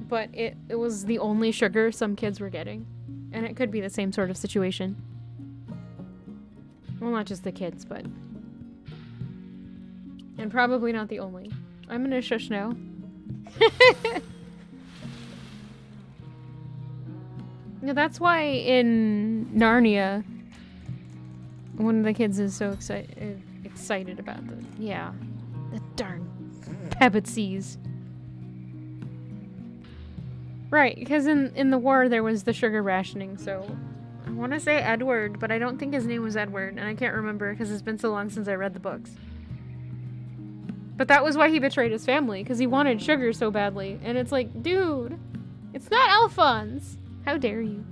Speaker 1: but it was the only sugar some kids were getting. And it could be the same sort of situation. Well, not just the kids, but... And probably not the only. I'm gonna shush now. Yeah, that's why in Narnia, one of the kids is so excited about the darn Pebbitsies. Right, because in the war there was the sugar rationing, so I want to say Edward, but I don't think his name was Edward, and I can't remember because it's been so long since I read the books. But that was why he betrayed his family, because he wanted sugar so badly. And it's like, dude, it's not Alphonse. How dare you?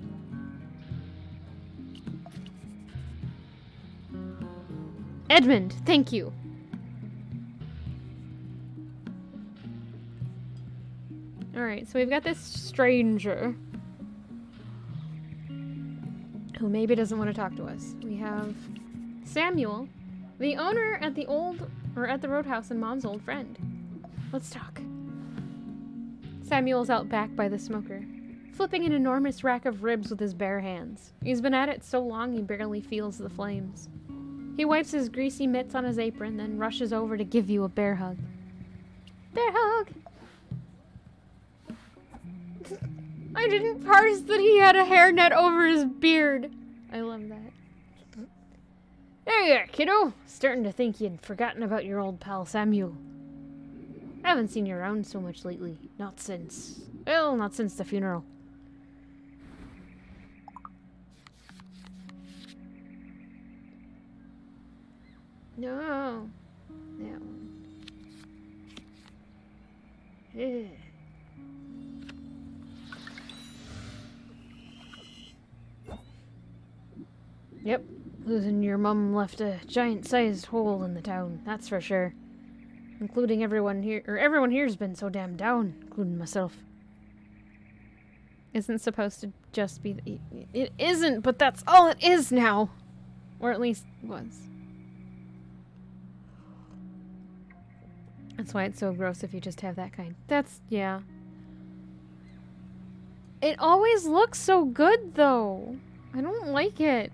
Speaker 1: Edmund, thank you. Alright. Alright, so we've got this stranger who maybe doesn't want to talk to us. We have Samuel, the owner at the roadhouse and Mom's old friend. Let's talk. Samuel's out back by the smoker, flipping an enormous rack of ribs with his bare hands. He's been at it so long he barely feels the flames. He wipes his greasy mitts on his apron, then rushes over to give you a bear hug. Bear hug! I didn't parse that he had a hairnet over his beard. I love that. There you are, kiddo. Starting to think you'd forgotten about your old pal Samuel. I haven't seen you around so much lately. Not since the funeral. No. That one. Ugh. Yep. Losing your mum left a giant-sized hole in the town, that's for sure. Including everyone here, or everyone here's been so damn down, including myself. Isn't supposed to just be... It isn't, but that's all it is now! Or at least was. That's why it's so gross if you just have that kind. That's... yeah. It always looks so good, though. I don't like it.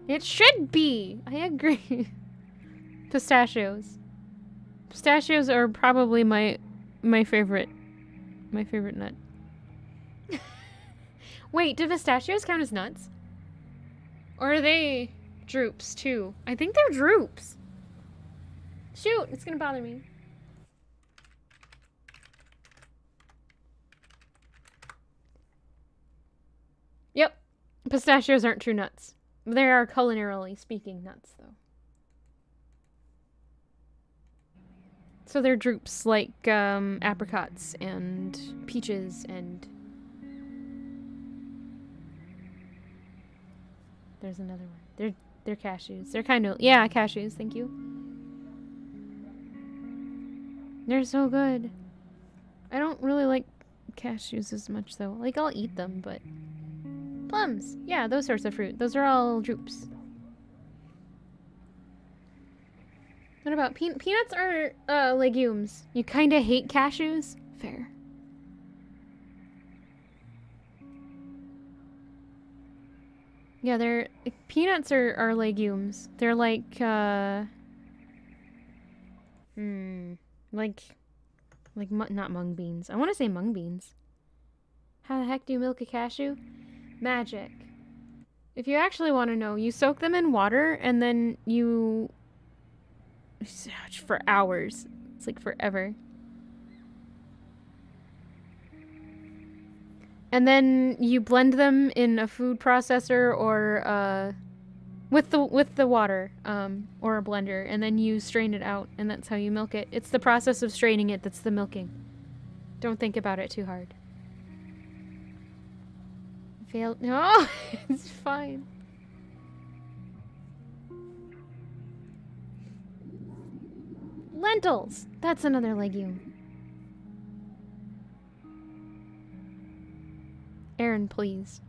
Speaker 1: It should be! I agree. Pistachios. Pistachios are probably my favorite nut. Wait, do pistachios count as nuts? Or are they drupes too? I think they're drupes. Shoot, it's gonna bother me. Yep. Pistachios aren't true nuts. They are culinarily speaking nuts, though. So they're drupes like apricots and peaches and... There's another one. They're cashews. They're kind of... Yeah, cashews. Thank you. They're so good. I don't really like cashews as much, though. Like, I'll eat them, but... Plums. Yeah, those sorts of fruit. Those are all drupes. What about peanuts are legumes? You kind of hate cashews? Fair. Yeah, peanuts are legumes. They're like not mung beans. I want to say mung beans. How the heck do you milk a cashew? Magic. If you actually want to know, you soak them in water and then you... for hours. It's like forever. And then you blend them in a food processor or with the water or a blender, and then you strain it out, and that's how you milk it. It's the process of straining it that's the milking. Don't think about it too hard. Failed. No, it's fine. Lentils. That's another legume. Aaron, please.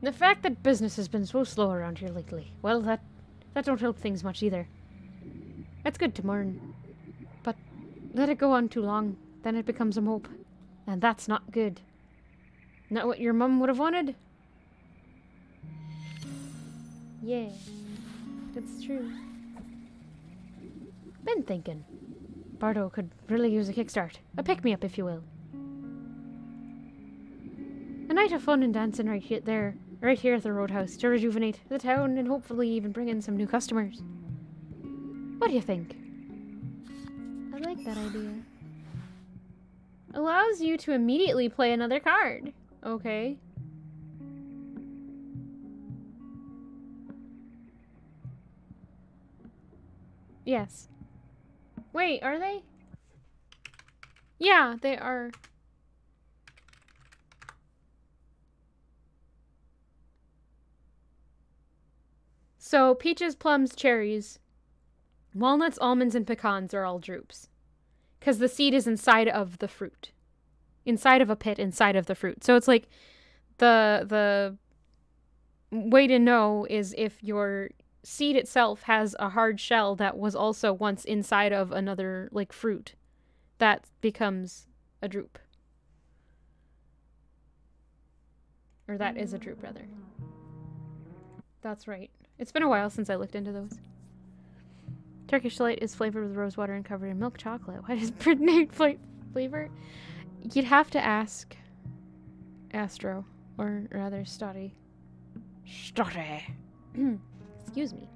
Speaker 1: The fact that business has been so slow around here lately, well, that don't help things much either. It's good to mourn, but let it go on too long, then it becomes a mope, and that's not good. Not what your mum would have wanted? Yeah, that's true. Been thinking. Bardo could really use a kickstart. A pick-me-up, if you will. A night of fun and dancing right here at the roadhouse to rejuvenate the town and hopefully even bring in some new customers. What do you think? I like that idea. Allows you to immediately play another card. Okay. Yes. Wait, are they? Yeah, they are. So, peaches, plums, cherries, walnuts, almonds, and pecans are all drupes. Because the seed is inside of the fruit. Inside of a pit, inside of the fruit. So it's like the way to know is if your seed itself has a hard shell that was also once inside of another, like, fruit. That becomes a drupe. Or that is a drupe, rather. That's right. It's been a while since I looked into those. Turkish delight is flavored with rose water and covered in milk chocolate. Why does Britney flavor? You'd have to ask Astro, or rather Stotty. Stotty. Excuse me.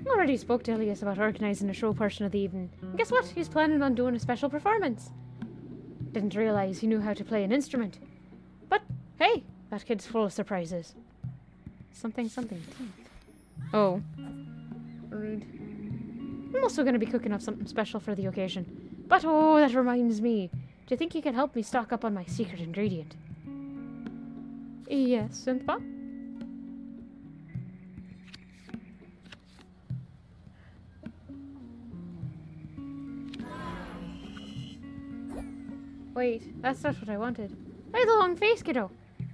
Speaker 1: Already spoke to Elias about organizing a show portion of the evening. And guess what? He's planning on doing a special performance. Didn't realize he knew how to play an instrument. But, hey, that kid's full of surprises. Something. Oh. Rude. I'm also going to be cooking up something special for the occasion. But, oh, that reminds me. Do you think you can help me stock up on my secret ingredient? Yes, Synthbot? Wait, that's not what I wanted. Hey, the long face, kiddo.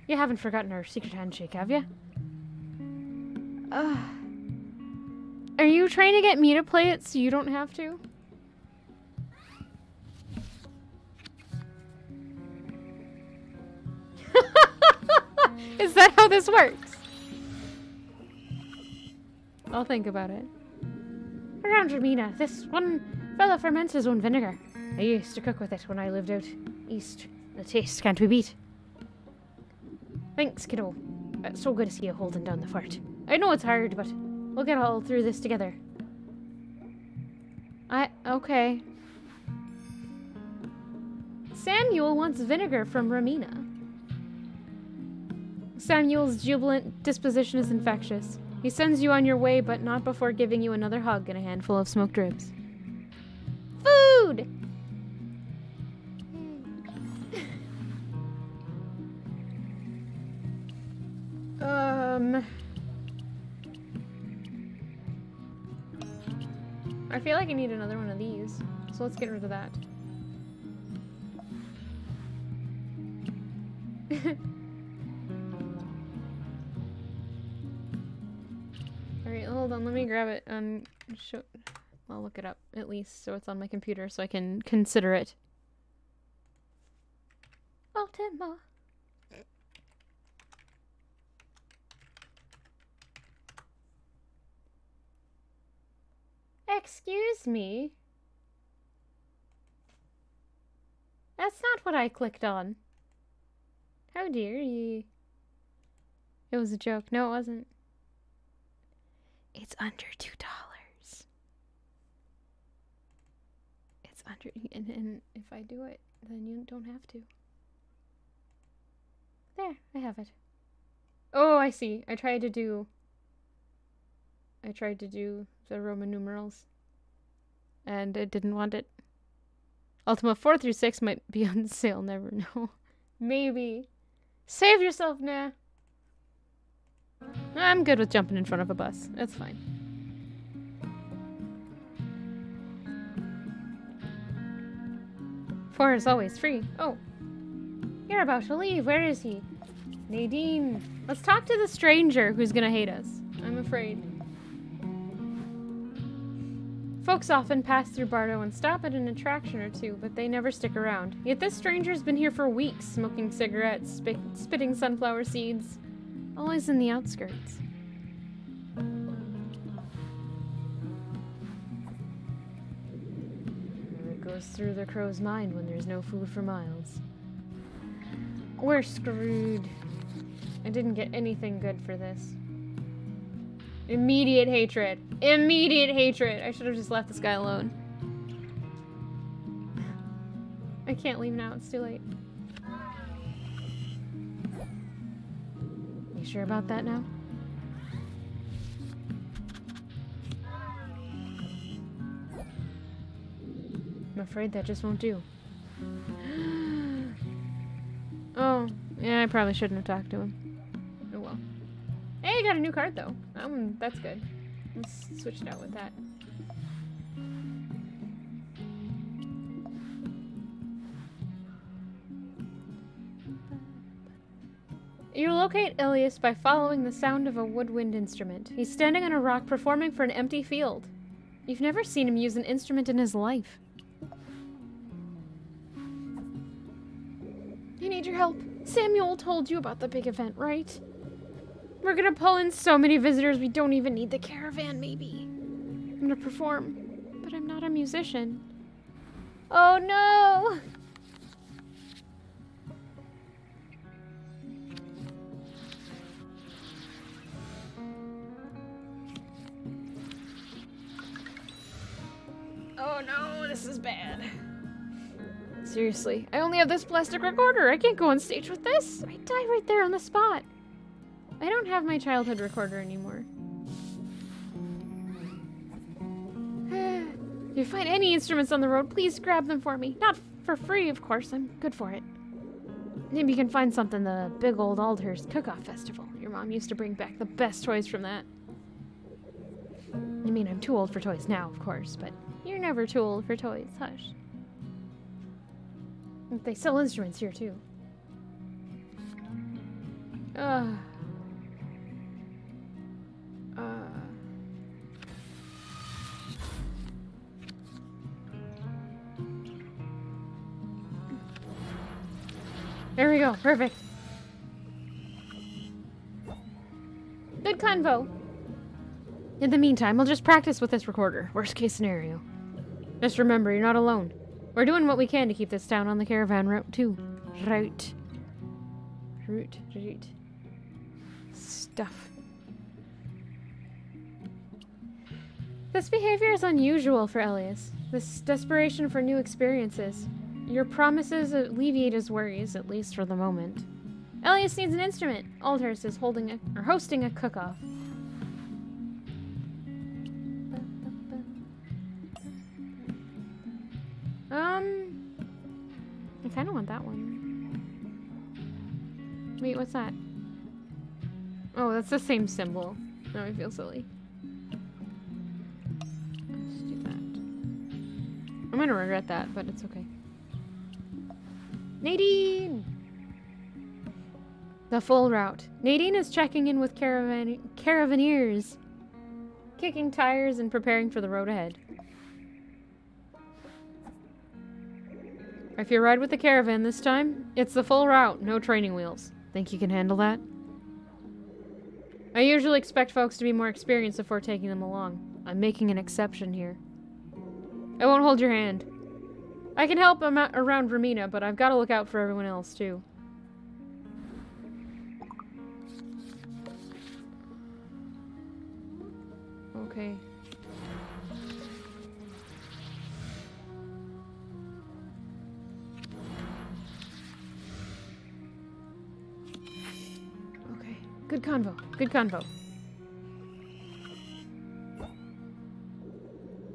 Speaker 1: You haven't forgotten our secret handshake, have you? Are you trying to get me to play it so you don't have to? Is that how this works? I'll think about it. Around Ramina, this one fella ferments his own vinegar. I used to cook with it when I lived out east. The taste can't be beat. Thanks, kiddo. It's so good to see you holding down the fort. I know it's hard, but we'll get all through this together. Okay. Samuel wants vinegar from Ramina. Samuel's jubilant disposition is infectious. He sends you on your way, but not before giving you another hug and a handful of smoked ribs. Food! I feel like I need another one of these, so let's get rid of that. Alright, hold on, let me grab it and show. I'll look it up, at least, so it's on my computer so I can consider it. Ultima. Excuse me? That's not what I clicked on. How dare you? It was a joke. No, it wasn't. It's under $2. It's under... And if I do it, then you don't have to. There, I have it. Oh, I see. I tried to do the Roman numerals. And it didn't want it. Ultima 4 through 6 might be on sale, never know. Maybe. Save yourself, nah. I'm good with jumping in front of a bus. It's fine. 4 is always free. Oh. You're about to leave. Where is he? Nadine. Let's talk to the stranger who's gonna hate us. I'm afraid. Folks often pass through Bardo and stop at an attraction or two, but they never stick around. Yet this stranger's been here for weeks, smoking cigarettes, spitting sunflower seeds. Always in the outskirts. It goes through the crow's mind when there's no food for miles. We're screwed. I didn't get anything good for this. Immediate hatred. Immediate hatred. I should have just left this guy alone. I can't leave now. It's too late. You sure about that now? I'm afraid that just won't do. Oh, yeah, I probably shouldn't have talked to him. Oh well. Hey, I got a new card though. That's good. Let's switch it out with that. You locate Ilias by following the sound of a woodwind instrument. He's standing on a rock performing for an empty field. You've never seen him use an instrument in his life. I need your help. Samuel told you about the big event, right? We're gonna pull in so many visitors we don't even need the caravan, maybe. I'm gonna perform, but I'm not a musician. Oh no! Oh no, this is bad. Seriously, I only have this plastic recorder. I can't go on stage with this. I'd die right there on the spot. I don't have my childhood recorder anymore. If you find any instruments on the road, please grab them for me. Not for free, of course. I'm good for it. Maybe you can find something the big old Aldhurst Cook-Off Festival. Your mom used to bring back the best toys from that. I mean, I'm too old for toys now, of course, but you're never too old for toys. Hush. They sell instruments here, too. There we go. Perfect. Good convo. In the meantime, we'll just practice with this recorder. Worst case scenario. Just remember, you're not alone. We're doing what we can to keep this town on the caravan route, too. Route. Stuff. This behavior is unusual for Elias. This desperation for new experiences. Your promises alleviate his worries, at least for the moment. Elias needs an instrument. Aldhurst is hosting a cook-off. I kind of want that one. Wait, what's that? Oh, that's the same symbol. Now I feel silly. Let's do that. I'm gonna regret that, but it's okay. Nadine! The full route. Nadine is checking in with caravaneers, kicking tires and preparing for the road ahead. If you ride with the caravan this time, it's the full route, no training wheels. Think you can handle that? I usually expect folks to be more experienced before taking them along. I'm making an exception here. I won't hold your hand. I can help around Romina, but I've got to look out for everyone else, too. Okay. Okay. Good convo. Good convo.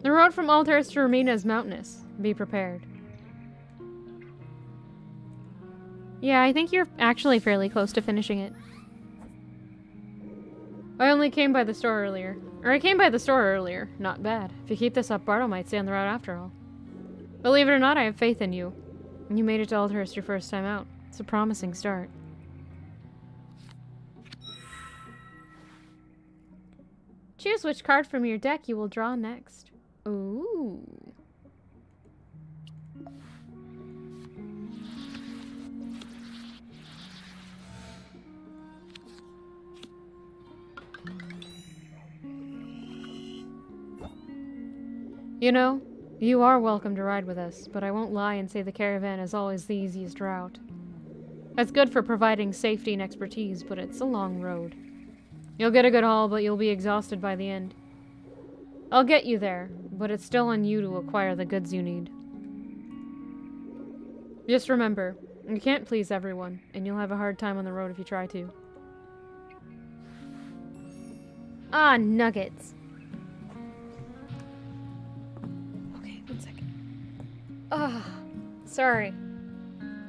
Speaker 1: The road from Aldhurst to Romina is mountainous. Be prepared. Yeah, I think you're actually fairly close to finishing it. I only came by the store earlier. I came by the store earlier. Not bad. If you keep this up, Bartle might stay on the route after all. Believe it or not, I have faith in you. You made it to Aldhurst your first time out. It's a promising start. Choose which card from your deck you will draw next. Ooh. You know, you are welcome to ride with us, but I won't lie and say the caravan is always the easiest route. That's good for providing safety and expertise, but it's a long road. You'll get a good haul, but you'll be exhausted by the end. I'll get you there, but it's still on you to acquire the goods you need. Just remember, you can't please everyone, and you'll have a hard time on the road if you try to. Ah, nuggets. Okay, 1 second. Ah, Sorry.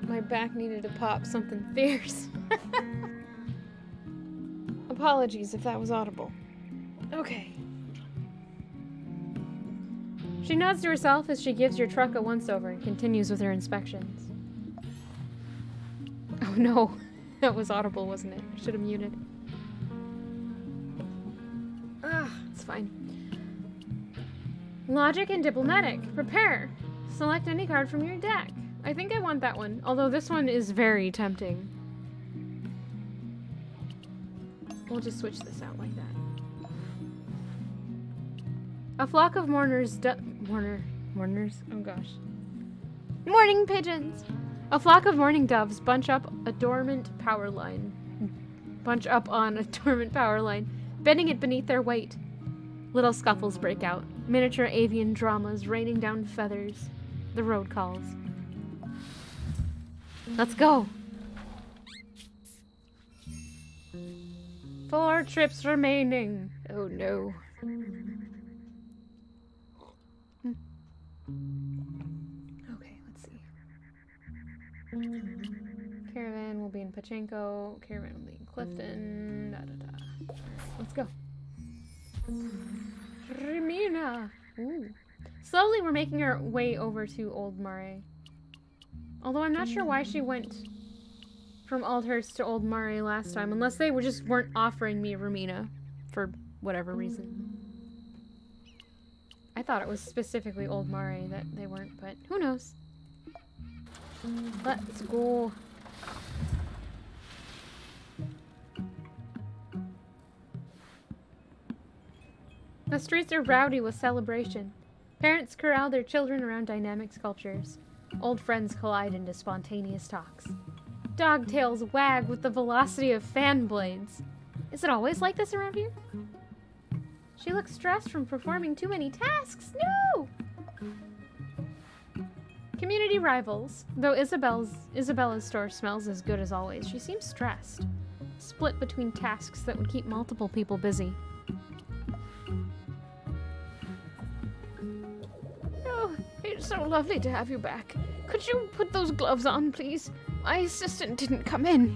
Speaker 1: My back needed to pop something fierce. Apologies if that was audible. Okay. She nods to herself as she gives your truck a once-over and continues with her inspections. Oh no, that was audible, wasn't it? I should have muted. It's fine. Logic and diplomatic. Prepare. Select any card from your deck. I think I want that one, although this one is very tempting. We'll just switch this out like that. A flock of mourners mourners? Oh gosh. Morning pigeons! A flock of mourning doves bunch up on a dormant power line, bending it beneath their weight. Little scuffles break out, miniature avian dramas raining down feathers. The road calls. Let's go! 4 trips remaining. Oh no. Okay, let's see. Caravan will be in Pachenko. Caravan will be in Clifton. Da, da, da. Let's go. Remina. Ooh. Slowly, we're making our way over to Old Mare. Although I'm not sure why she went from Aldhurst to Old Mare last time, unless they weren't offering me Remina for whatever reason. I thought it was specifically Old Mare that they weren't, but who knows? Let's go. The streets are rowdy with celebration. Parents corral their children around dynamic sculptures. Old friends collide into spontaneous talks. Dog tails wag with the velocity of fan blades. Is it always like this around here? She looks stressed from performing too many tasks. No! Community rivals. Though Isabella's store smells as good as always, she seems stressed. Split between tasks that would keep multiple people busy. Oh, it's so lovely to have you back. Could you put those gloves on, please? My assistant didn't come in.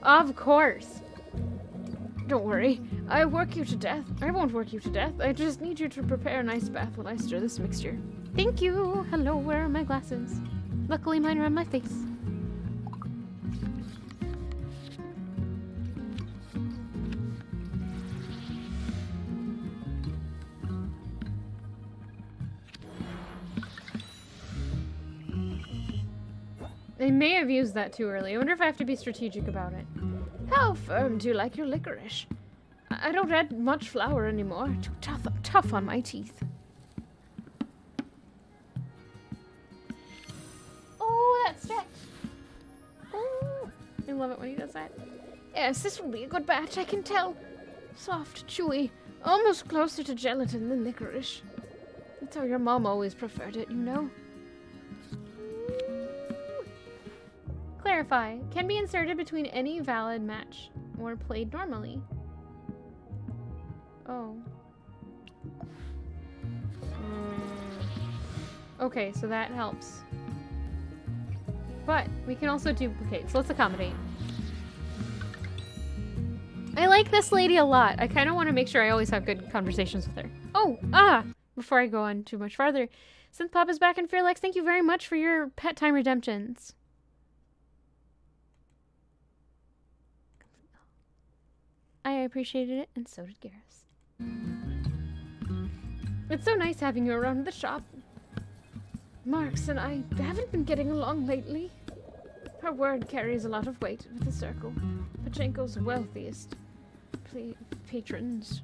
Speaker 1: Of course. Don't worry. I won't work you to death. I just need you to prepare a nice bath while I stir this mixture. Thank you. Hello, where are my glasses? Luckily mine are on my face. I may have used that too early. I wonder if I have to be strategic about it. How firm do you like your licorice? I don't add much flour anymore. Too tough on my teeth. Oh, that stretch. Oh, I love it when he does that. Yes, this will be a good batch, I can tell. Soft, chewy, almost closer to gelatin than licorice. That's how your mom always preferred it, you know. Clarify. Can be inserted between any valid match or played normally. Oh. Okay, so that helps. But we can also duplicate, so let's accommodate. I like this lady a lot. I kind of want to make sure I always have good conversations with her. Oh, before I go on too much farther. Synth Pop is back in Fearlex. Thank you very much for your pet time redemptions. I appreciated it, and so did Garrus. It's so nice having you around the shop. Marks and I haven't been getting along lately. Her word carries a lot of weight with the circle. Pachenko's wealthiest patrons.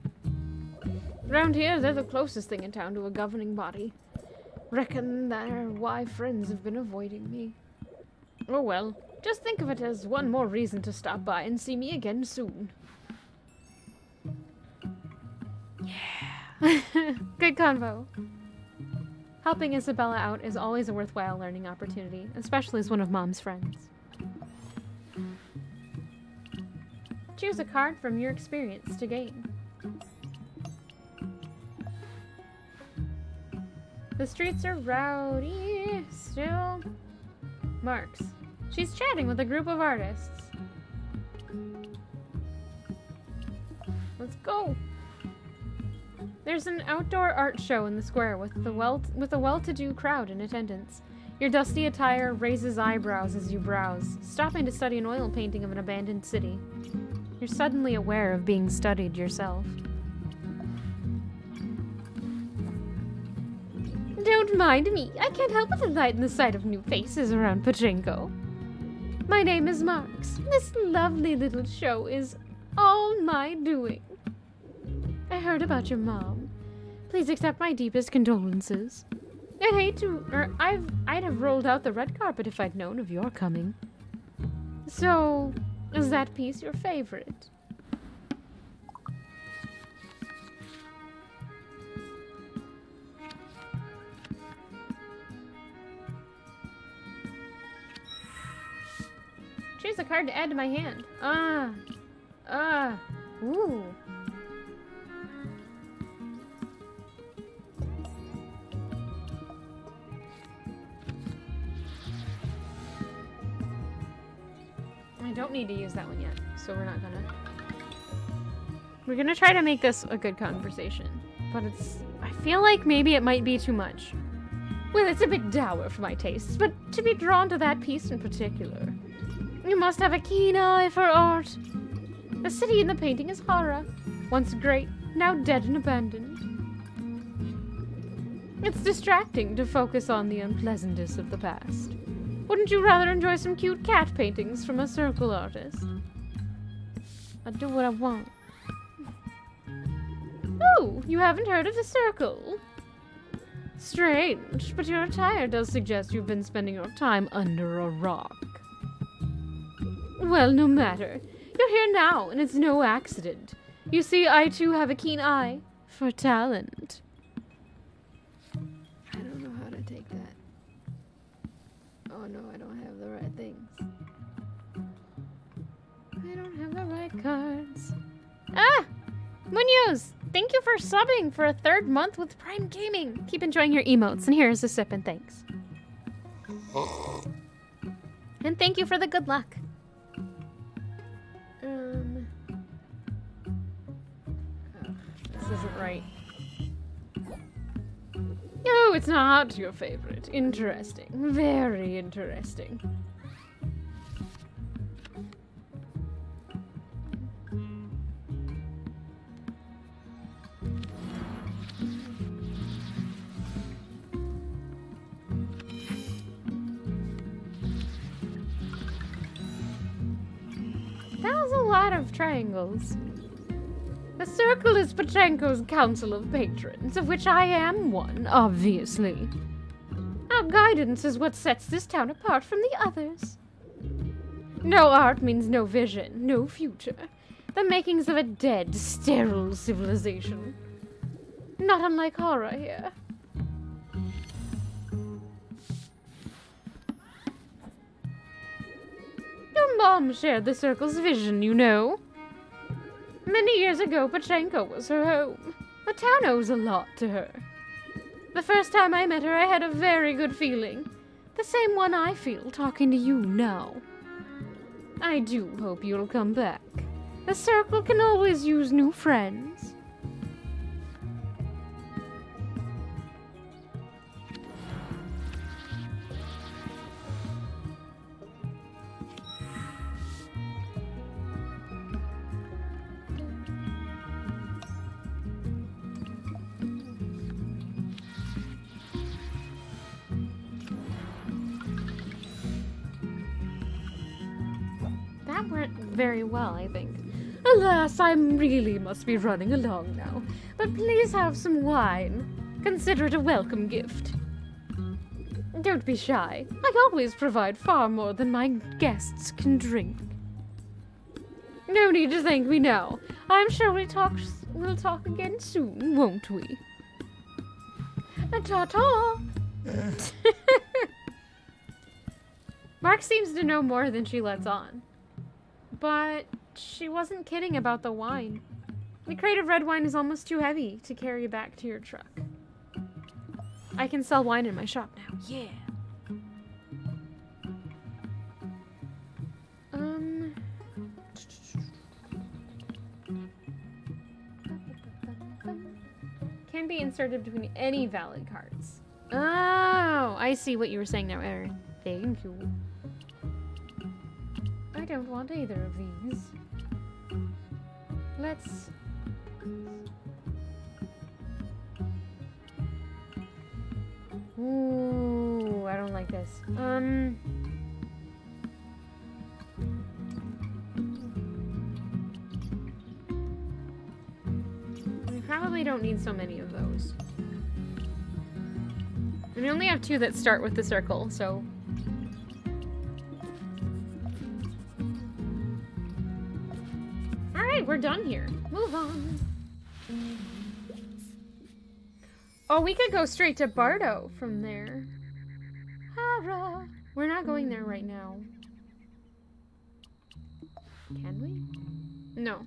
Speaker 1: Around here, they're the closest thing in town to a governing body. Reckon that are why friends have been avoiding me. Oh well, just think of it as one more reason to stop by and see me again soon. Yeah. Good convo. Helping Isabella out is always a worthwhile learning opportunity, especially as one of Mom's friends. Choose a card from your experience to gain. The streets are rowdy. Still. Marks. She's chatting with a group of artists. Let's go. There's an outdoor art show in the square with a well-to-do crowd in attendance. Your dusty attire raises eyebrows as you browse, stopping to study an oil painting of an abandoned city. You're suddenly aware of being studied yourself. Don't mind me. I can't help but delight in the sight of new faces around Pachinko. My name is Marks. This lovely little show is all my doing. I heard about your mom. Please accept my deepest condolences. I'd have rolled out the red carpet if I'd known of your coming. So, is that piece your favorite? Choose a card to add to my hand. Ooh. I don't need to use that one yet, so we're not gonna. We're gonna try to make this a good conversation, but I feel like maybe it might be too much. Well, it's a bit dour for my tastes, but to be drawn to that piece in particular, you must have a keen eye for art. The city in the painting is Hara, once great, now dead and abandoned. It's distracting to focus on the unpleasantness of the past. Wouldn't you rather enjoy some cute cat paintings from a circle artist? I do what I want. Oh, you haven't heard of the circle? Strange, but your attire does suggest you've been spending your time under a rock. Well, no matter. You're here now, and it's no accident. You see, I too have a keen eye for talent.
Speaker 2: I don't know how to take that. Oh no, I don't have the right things.
Speaker 1: I don't have the right cards. Ah! Munoz! Thank you for subbing for a 3rd month with Prime Gaming. Keep enjoying your emotes, and here's a sip and thanks. And thank you for the good luck. This isn't right. Oh, it's not your favorite. Interesting. Very interesting. That was a lot of triangles. The circle is Pachenko's council of patrons, of which I am one, obviously. Our guidance is what sets this town apart from the others. No art means no vision, no future. The makings of a dead, sterile civilization. Not unlike horror here. Your mom shared the circle's vision, you know. Many years ago, Pachenko was her home. The town owes a lot to her. The first time I met her, I had a very good feeling. The same one I feel talking to you now. I do hope you'll come back. The circle can always use new friends. That went very well, I think. Alas, I really must be running along now. But please have some wine. Consider it a welcome gift. Don't be shy. I always provide far more than my guests can drink. No need to thank me now. I'm sure we'll talk again soon, won't we? Ta-ta! Mark seems to know more than she lets on. But she wasn't kidding about the wine. The crate of red wine is almost too heavy to carry back to your truck. I can sell wine in my shop now. Yeah. Can be inserted between any valid cards. Oh, I see what you were saying now, Aaron. Thank you. I don't want either of these. Let's... Ooh, I don't like this. We probably don't need so many of those. And we only have 2 that start with the circle, so... Alright, we're done here. Move on. Oh, we could go straight to Bardo from there. Hara. We're not going there right now. Can we? No.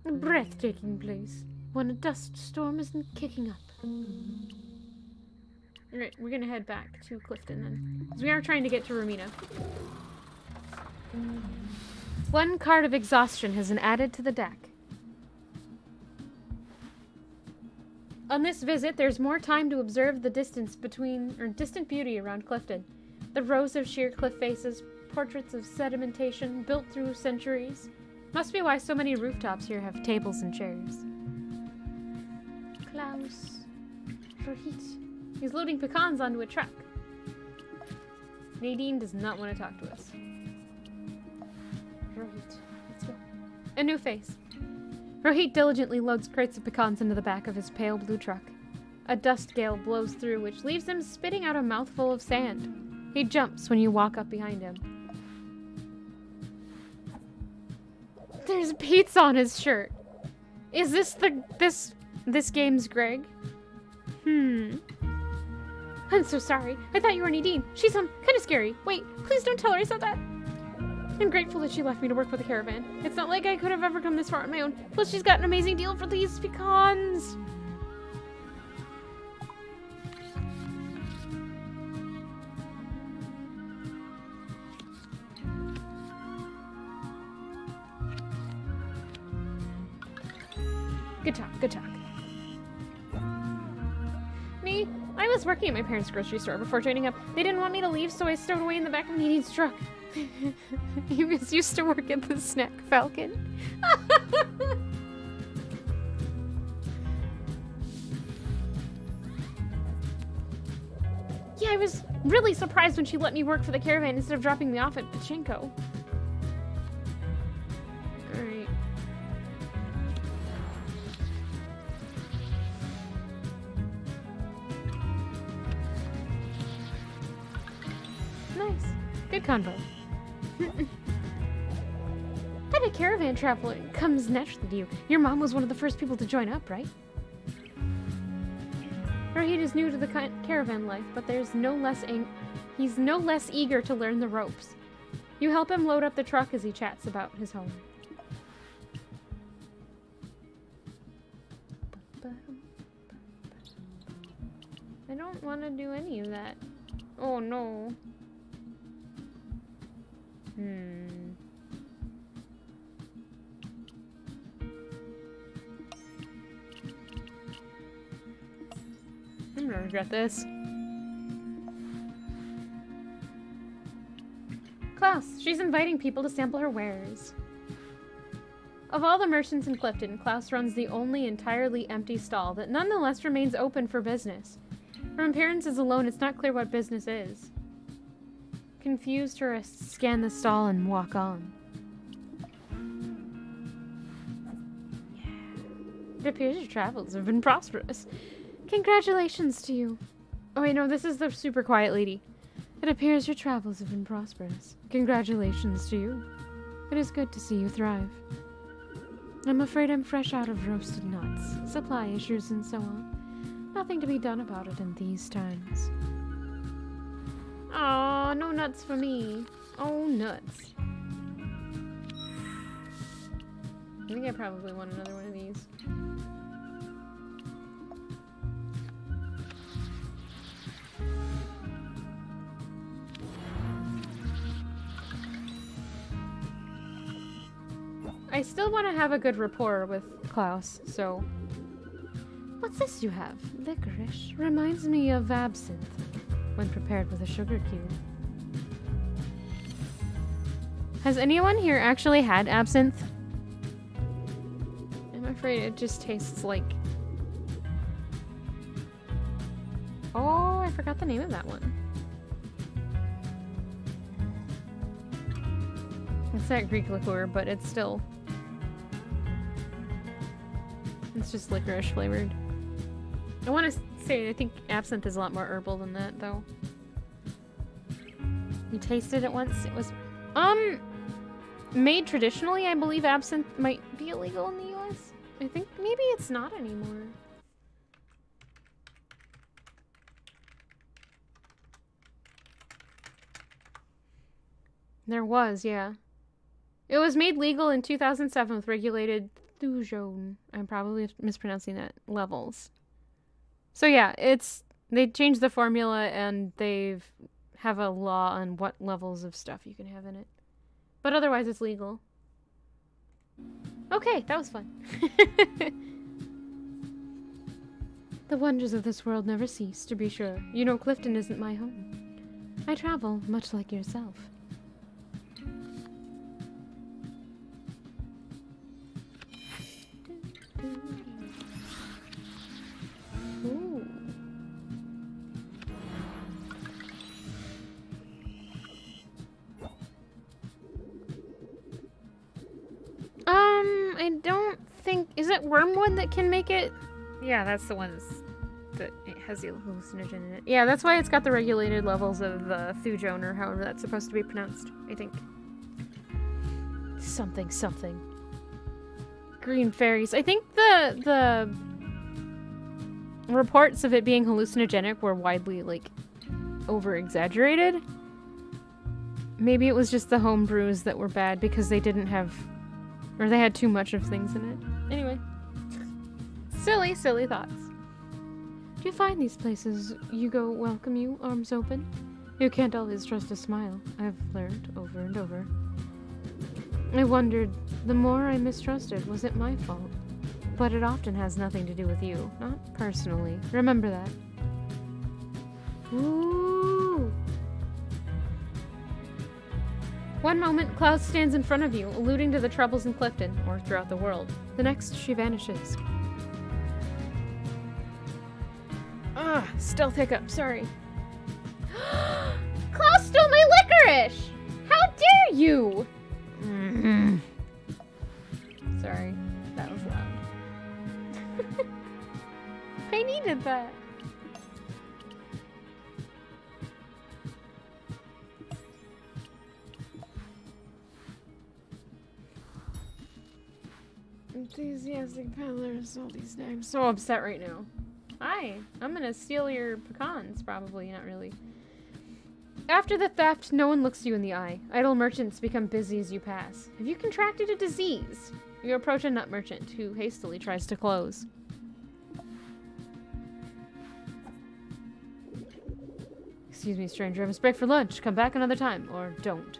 Speaker 1: A breathtaking place. When a dust storm isn't kicking up. Alright, we're gonna head back to Clifton then. Because we are trying to get to Romina. 1 card of exhaustion has been added to the deck. On this visit, there's more time to observe the distance between, or distant beauty around Clifton. The rows of sheer cliff faces, portraits of sedimentation built through centuries. Must be why so many rooftops here have tables and chairs. Klaus. Rohit. He's loading pecans onto a truck. Nadine does not want to talk to us. Rohit. Let's go. A new face. Rohit diligently loads crates of pecans into the back of his pale blue truck. A dust gale blows through, which leaves him spitting out a mouthful of sand. He jumps when you walk up behind him. There's pizza on his shirt. Is this this game's Greg? I'm so sorry. I thought you were Nadine. She's kind of scary. Wait, please don't tell her I said that. I'm grateful that she left me to work for the caravan. It's not like I could have ever come this far on my own. Plus, she's got an amazing deal for these pecans. Good talk, good talk. Me? I was working at my parents' grocery store before joining up. They didn't want me to leave, so I stowed away in the back of Nadine's truck. He was used to work at the Snack Falcon. Yeah, I was really surprised when she let me work for the caravan instead of dropping me off at Pachinko. Alright. Nice. Good convo. That a caravan traveler comes naturally to you. Your mom was one of the first people to join up, right? Rohit is new to the caravan life, but he's no less eager to learn the ropes. You help him load up the truck as he chats about his home. I don't want to do any of that. Oh no. I'm gonna regret this. Klaus, she's inviting people to sample her wares. Of all the merchants in Clifton, Klaus runs the only entirely empty stall that nonetheless remains open for business. From appearances alone, it's not clear what business is. Confused tourists scan the stall and walk on. Yeah. It appears your travels have been prosperous. Congratulations to you. Oh wait, no, this is the super quiet lady. It appears your travels have been prosperous. Congratulations to you. It is good to see you thrive. I'm afraid I'm fresh out of roasted nuts, supply issues and so on. Nothing to be done about it in these times. Aw, no nuts for me. Oh, nuts. I think I probably want another one of these. I still want to have a good rapport with Klaus, so... What's this you have? Licorice. Reminds me of absinthe, when prepared with a sugar cube. Has anyone here actually had absinthe? I'm afraid it just tastes like... Oh, I forgot the name of that one. It's that Greek liqueur, but it's still... It's just licorice flavored. I want to say, I think absinthe is a lot more herbal than that, though. You tasted it once? It was... Made traditionally, I believe absinthe might be illegal in the US. I think maybe it's not anymore. There was, yeah. It was made legal in 2007 with regulated Sojourner. I'm probably mispronouncing that. Levels. So yeah, they changed the formula and they've have a law on what levels of stuff you can have in it. But otherwise it's legal. Okay, that was fun. The wonders of this world never cease, to be sure. You know Clifton isn't my home. I travel, much like yourself. Ooh. I don't think... Is it wormwood that can make it? Yeah, that's the one that it has the hallucinogen in it. Yeah, that's why it's got the regulated levels of Thujon, or however that's supposed to be pronounced, I think. Something, something. Green fairies. I think the reports of it being hallucinogenic were widely, like, over-exaggerated. Maybe it was just the home brews that were bad because they didn't have... Or they had too much of things in it. Anyway. Silly, silly thoughts. Do you find these places you go welcome you, arms open? You can't always trust a smile, I've learned over and over. I wondered, the more I mistrusted, was it my fault? But it often has nothing to do with you, not personally. Remember that. Ooh. One moment, Klaus stands in front of you, alluding to the troubles in Clifton, or throughout the world. The next, she vanishes. Ah, stealth hiccup, sorry. Klaus stole my licorice! How dare you! Mm-hmm. Sorry, that was loud. I needed that. Enthusiastic peddlers, all these names. I'm so upset right now. Hi, I'm gonna steal your pecans, probably, not really. After the theft, no one looks you in the eye. Idle merchants become busy as you pass. Have you contracted a disease? You approach a nut merchant, who hastily tries to close. Excuse me, stranger, I must break for lunch. Come back another time, or don't.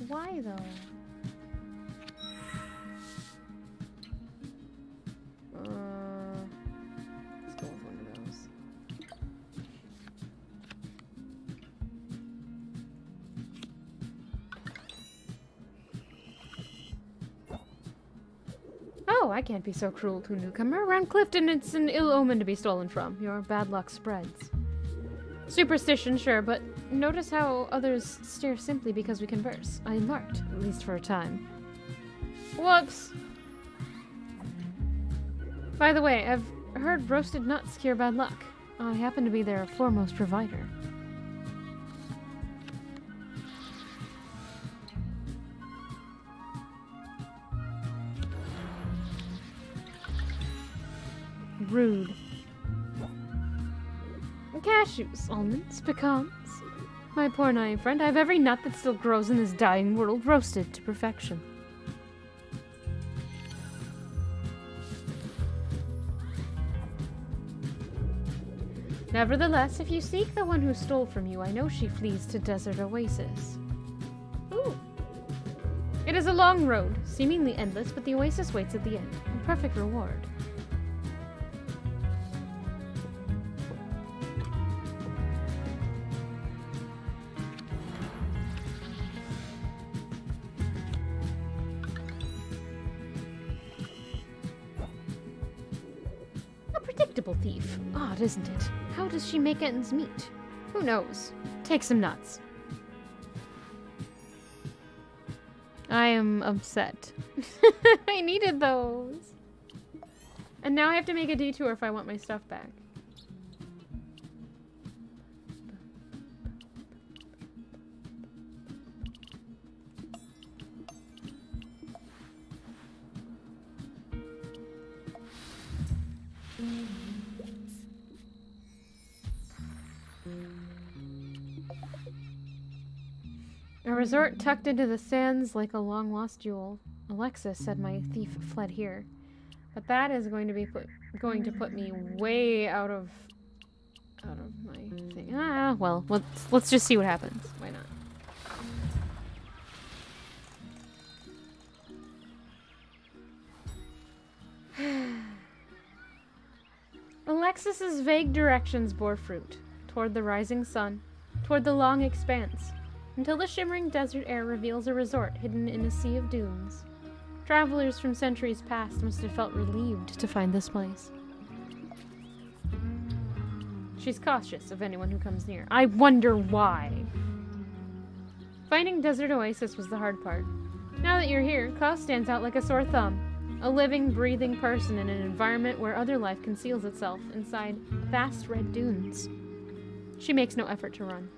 Speaker 1: Why, though? Let's go with one of those. Oh, I can't be so cruel to a newcomer. Around Clifton, it's an ill omen to be stolen from. Your bad luck spreads. Superstition, sure, but notice how others stare simply because we converse. I am marked, at least for a time. Whoops. By the way, I've heard roasted nuts cure bad luck. I happen to be their foremost provider. Rude. Cashews, almonds, pecans. My poor naive friend, I have every nut that still grows in this dying world roasted to perfection. Nevertheless, if you seek the one who stole from you, I know she flees to Desert Oasis. Ooh. It is a long road, seemingly endless, but the oasis waits at the end. A perfect reward. A predictable thief. Odd, isn't it? How does she make ends meet? Who knows? Take some nuts. I am upset. I needed those. And now I have to make a detour if I want my stuff back. A resort tucked into the sands like a long-lost jewel. Alexis said my thief fled here. But that is going to be put me way out of my thing. Ah, well, let's just see what happens. Why not? Alexis's vague directions bore fruit. Toward the rising sun. Toward the long expanse. Until the shimmering desert air reveals a resort hidden in a sea of dunes. Travelers from centuries past must have felt relieved to find this place. She's cautious of anyone who comes near. I wonder why. Finding Desert Oasis was the hard part. Now that you're here, Klaus stands out like a sore thumb. A living, breathing person in an environment where other life conceals itself inside vast red dunes. She makes no effort to run.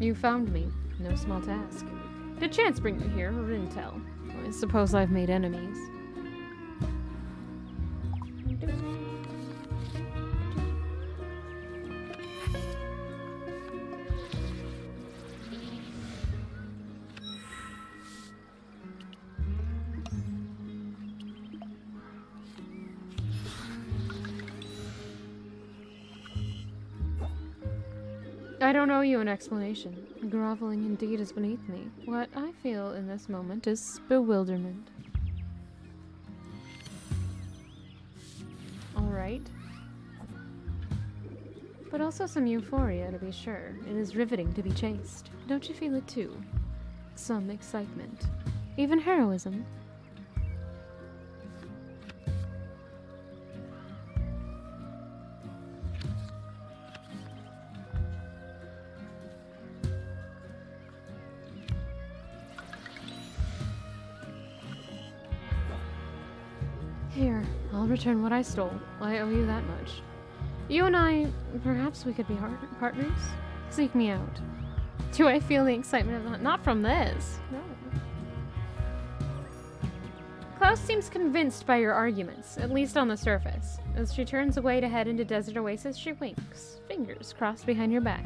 Speaker 1: You found me. No small task. Did chance bring you here, or intel? I suppose I've made enemies. I don't owe you an explanation. Groveling indeed is beneath me. What I feel in this moment is bewilderment. Alright. But also some euphoria, to be sure. It is riveting to be chased. Don't you feel it too? Some excitement. Even heroism. Here, I'll return what I stole. I owe you that much. You and I, perhaps we could be partners? Seek me out. Do I feel the excitement of that? Not from this. No. Klaus seems convinced by your arguments, at least on the surface. As she turns away to head into Desert Oasis, she winks, fingers crossed behind your back.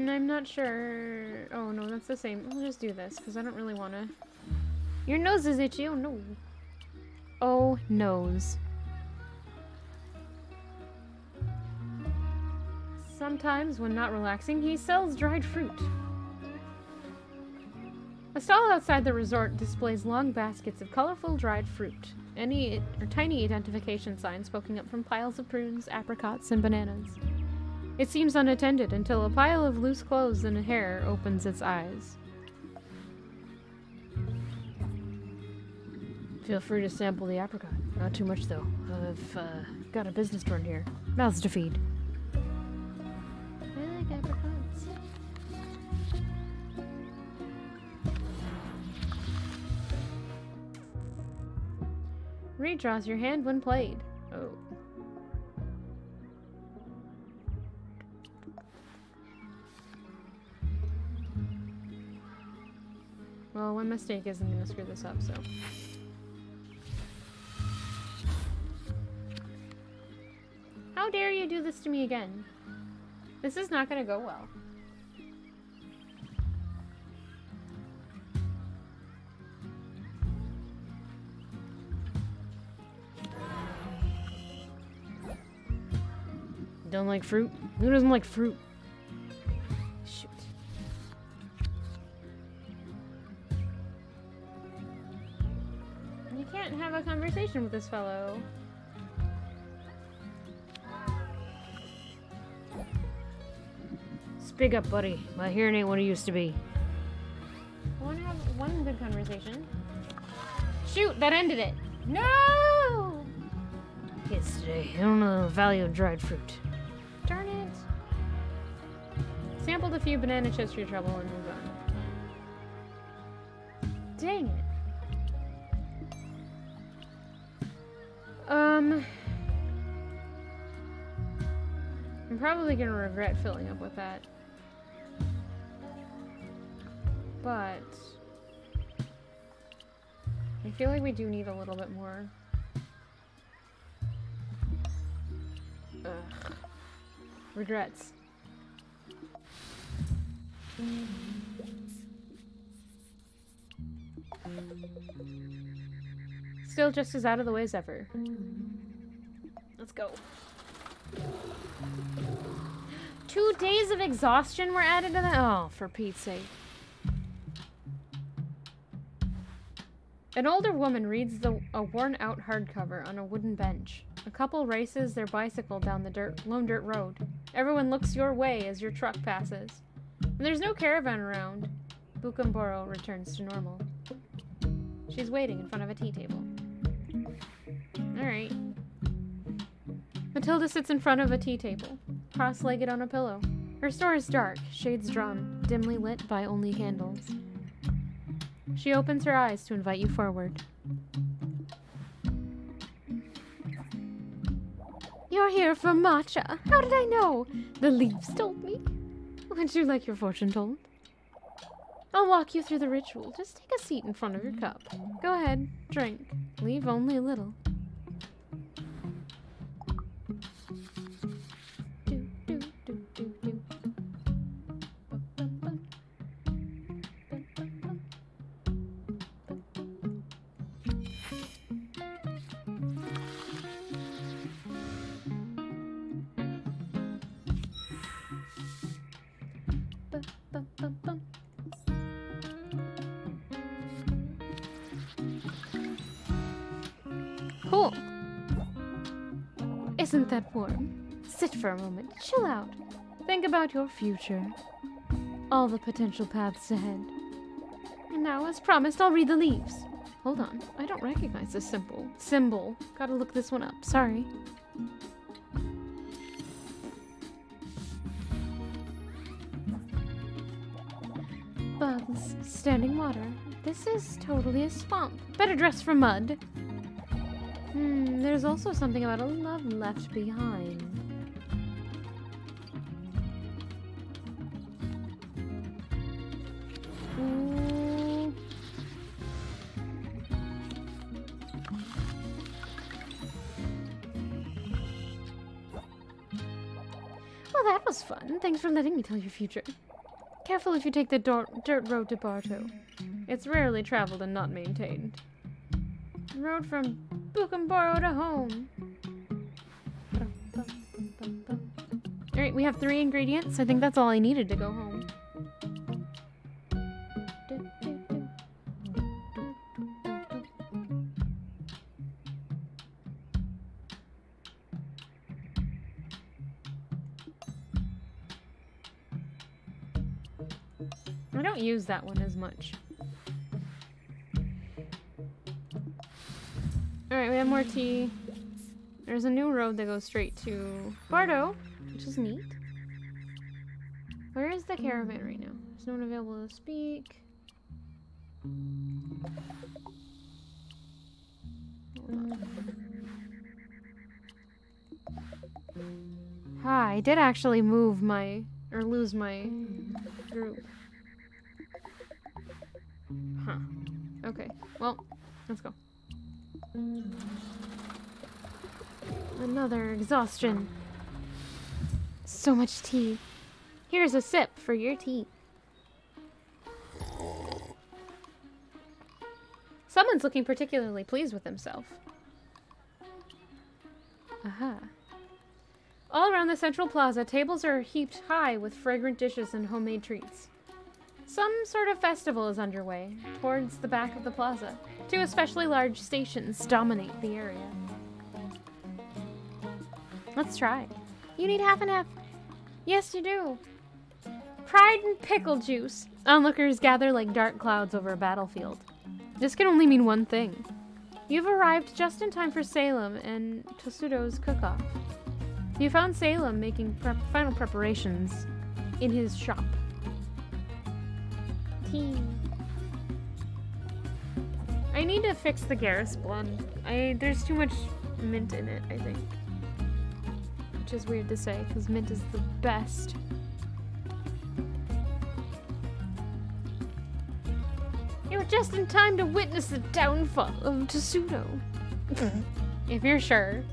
Speaker 1: I'm not sure. Oh no, that's the same. We'll just do this, because I don't really want to. Your nose is itchy. Oh no. Oh, nose. Sometimes, when not relaxing, he sells dried fruit. A stall outside the resort displays long baskets of colorful dried fruit. Tiny identification signs poking up from piles of prunes, apricots, and bananas. It seems unattended until a pile of loose clothes and hair opens its eyes. Feel free to sample the apricot. Not too much, though. I've got a business to run here. Mouths to feed. I like apricots. Redraws your hand when played. Oh. Well, one mistake isn't going to screw this up, so. you do this to me again? This is not gonna go well. Don't like fruit? Who doesn't like fruit? Shoot. You can't have a conversation with this fellow. Speak up, buddy. My hearing ain't what it used to be. I want to have one good conversation. Shoot, that ended it. No! Yesterday, I don't know the value of dried fruit. Darn it. Sampled a few banana chips for your trouble and moved on. Dang it. I'm probably gonna regret filling up with that. But I feel like we do need a little bit more. Ugh. Regrets. Still just as out of the way as ever. Let's go. 2 days of exhaustion were added to that? Oh, for Pete's sake. An older woman reads a worn-out hardcover on a wooden bench. A couple races their bicycle down the lone dirt road. Everyone looks your way as your truck passes. When there's no caravan around, Bukumboro returns to normal. She's waiting in front of a tea table. Alright. Matilda sits in front of a tea table, cross-legged on a pillow. Her store is dark, shades drawn, dimly lit by only candles. She opens her eyes to invite you forward. You're here for matcha. How did I know? The leaves told me. Would you like your fortune told? I'll walk you through the ritual. Just take a seat in front of your cup. Go ahead, drink. Leave only a little. Cool. Isn't that warm? Sit for a moment. Chill out. Think about your future. All the potential paths ahead. And now, as promised, I'll read the leaves. Hold on. I don't recognize this symbol. Gotta look this one up. Sorry. Bugs. Standing water. This is totally a swamp. Better dress for mud. There's also something about a love left behind. Well, that was fun. Thanks for letting me tell your future. Careful if you take the dirt road to Barto. It's rarely traveled and not maintained. Road from Bukumboro to home. Alright, we have 3 ingredients. I think that's all I needed to go home. I don't use that one as much. Alright, we have more tea. There's a new road that goes straight to Bardo, which is neat. Where is the caravan right now? There's no one available to speak. I did actually lose my group. Huh. Okay, well, let's go. Another exhaustion. So much tea. Here's a sip for your tea. Someone's looking particularly pleased with himself. Aha. All around the central plaza, tables are heaped high with fragrant dishes and homemade treats. Some sort of festival is underway. Towards the back of the plaza, two especially large stations dominate the area. Let's try. You need half and half. Yes, you do. Pride and pickle juice. Onlookers gather like dark clouds over a battlefield. This can only mean one thing. You've arrived just in time for Salem and Tosudo's cook-off. You found Salem making final preparations in his shop. Tea. I need to fix the Garrus blend. There's too much mint in it, I think. Which is weird to say, because mint is the best. You're just in time to witness the downfall of Tosudo. If you're sure.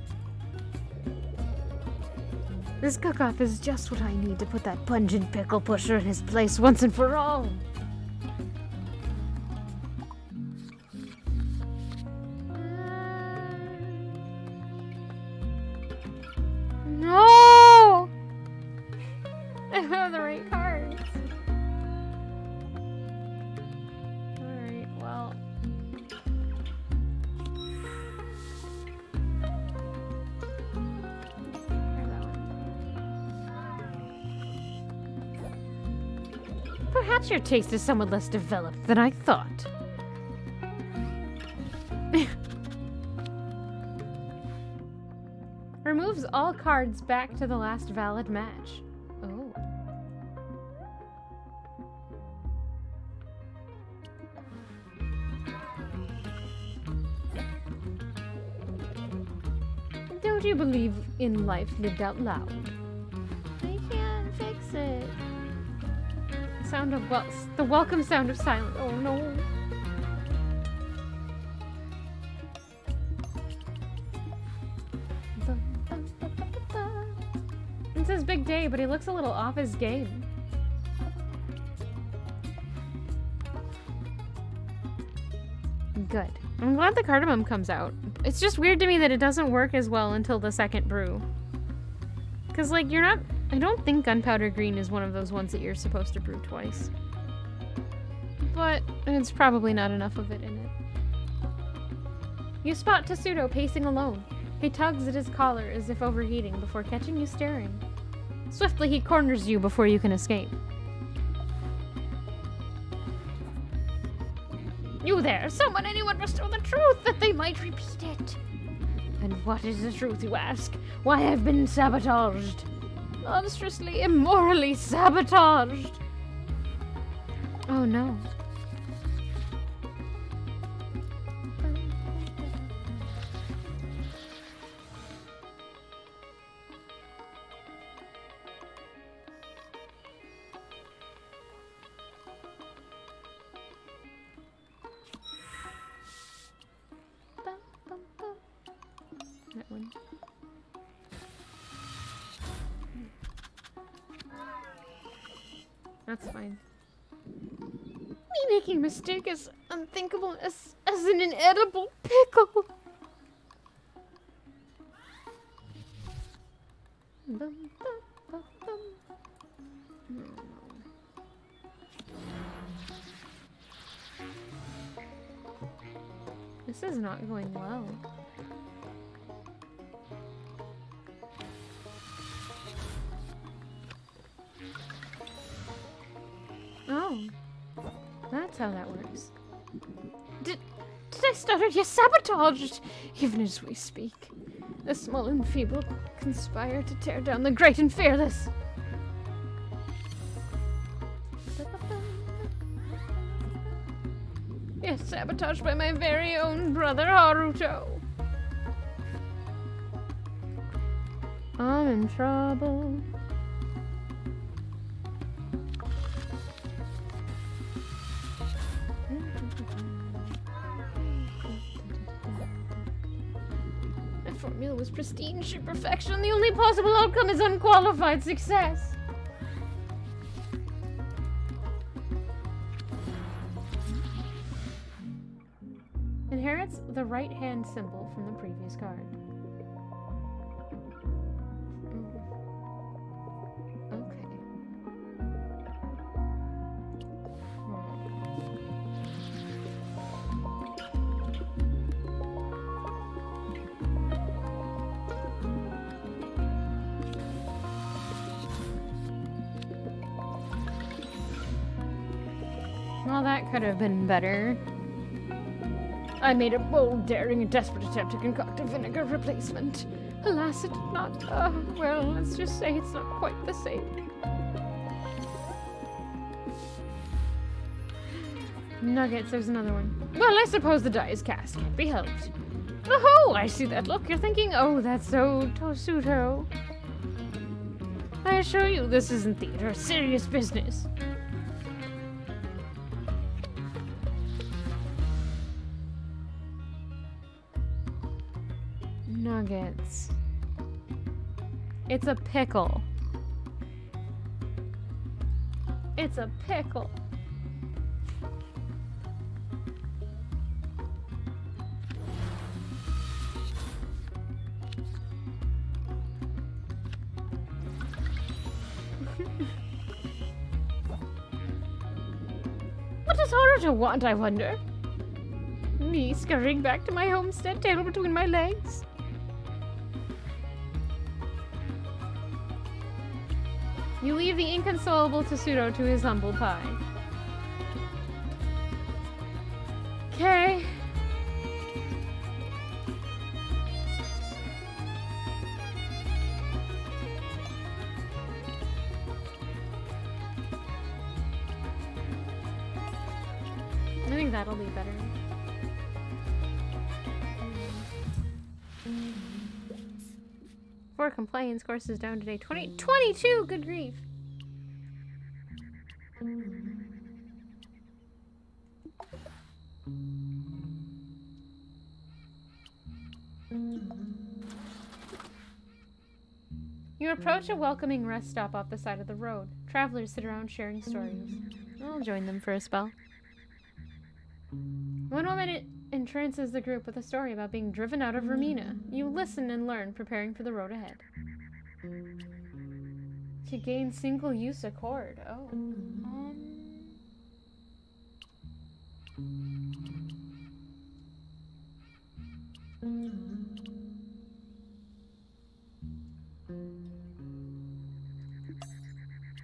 Speaker 1: This cook-off is just what I need to put that pungent pickle pusher in his place once and for all. No! I don't have the right cards. Alright, well. Perhaps your taste is somewhat less developed than I thought. Removes all cards back to the last valid match. Oh. Don't you believe in life lived out loud? I can't fix it. Sound of the welcome sound of silence. Oh no. It's his big day, but he looks a little off his game. Good. I'm glad the cardamom comes out. It's just weird to me that it doesn't work as well until the second brew. Because, like, you're not... I don't think gunpowder green is one of those ones that you're supposed to brew twice. But it's probably not enough of it in it. You spot Tosudo pacing alone. He tugs at his collar as if overheating before catching you staring. Swiftly he corners you before you can escape. You there! Anyone must know the truth, that they might repeat it! And what is the truth, you ask? Why, I've been sabotaged. Monstrously, immorally sabotaged! Oh no. That one. That's fine. Me making a mistake is unthinkable as an inedible pickle. This is not going well. Oh, that's how that works. Did I stutter? You sabotaged! Even as we speak, the small and feeble conspire to tear down the great and fearless. Yes, sabotaged by my very own brother Haruto. I'm in trouble. formula was pristine ship perfection. The only possible outcome is unqualified success. Inherits the right hand symbol from the previous card. Okay. Well, that could have been better. I made a bold, daring, and desperate attempt to concoct a vinegar replacement. Alas, it did not, well, let's just say it's not quite the same. Nuggets, there's another one. Well, I suppose the die is cast, can't be helped. Oh, I see that look. You're thinking, oh, that's so Tosuto. I assure you, this isn't theater, it's serious business. Nuggets. It's a pickle. It's a pickle. What does Haruto want, I wonder? Me scurrying back to my homestead, tail between my legs? You leave the inconsolable Tosuto to his humble pie. Okay. I think that'll be better. For complaints, course is down today. 22! Good grief. You approach a welcoming rest stop off the side of the road. Travelers sit around sharing stories. I'll join them for a spell. One woman entrances the group with a story about being driven out of Romina. You listen and learn, preparing for the road ahead. To gain single-use accord. Oh.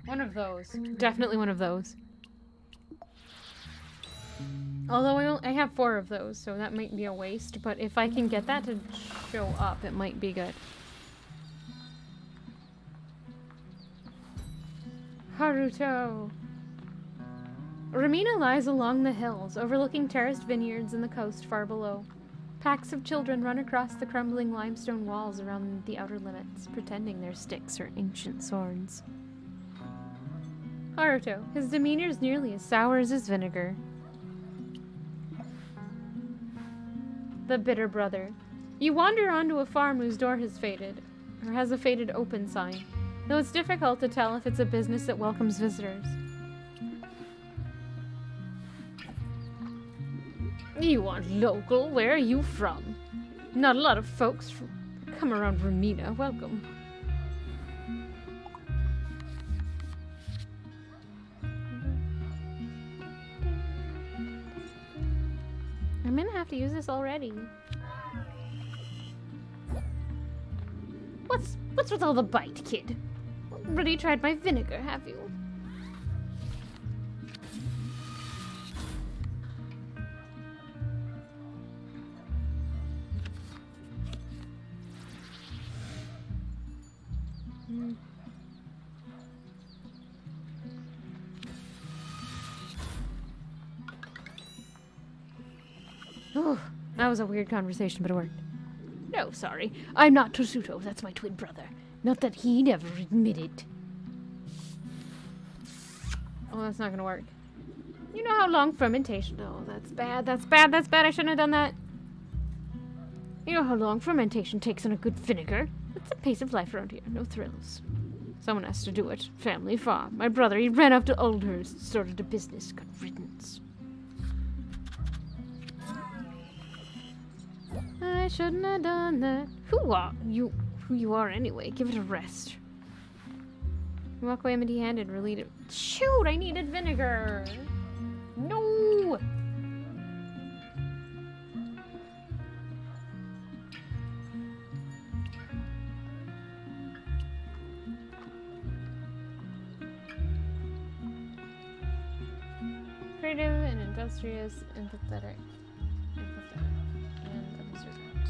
Speaker 1: One of those. Definitely one of those. Although I have 4 of those, so that might be a waste, but if I can get that to show up, it might be good. Haruto! Romina lies along the hills, overlooking terraced vineyards and the coast far below. Packs of children run across the crumbling limestone walls around the outer limits, pretending their sticks are ancient swords. Haruto, his demeanor's nearly as sour as his vinegar. The bitter brother. You wander onto a farm whose door has faded, or has a faded open sign, though it's difficult to tell if it's a business that welcomes visitors. You aren't local. Where are you from? Not a lot of folks come around Romina. Welcome. I'm gonna have to use this already. What's with all the bite, kid? Already tried my vinegar, have you? Oh, that was a weird conversation, but it worked. No, sorry. I'm not Tosuto. That's my twin brother. Not that he'd ever admit it. Oh, that's not gonna work. You know how long fermentation... Oh, that's bad. That's bad. That's bad. I shouldn't have done that. You know how long fermentation takes on a good vinegar? It's the pace of life around here. No thrills. Someone has to do it. Family farm. My brother, he ran up to Oldhurst, started a business, got riddance. I shouldn't have done that. Who are you? Who you are anyway? Give it a rest. You walk away empty-handed, relieved. Shoot! I needed vinegar. No. Creative and industrious, empathetic, and observant.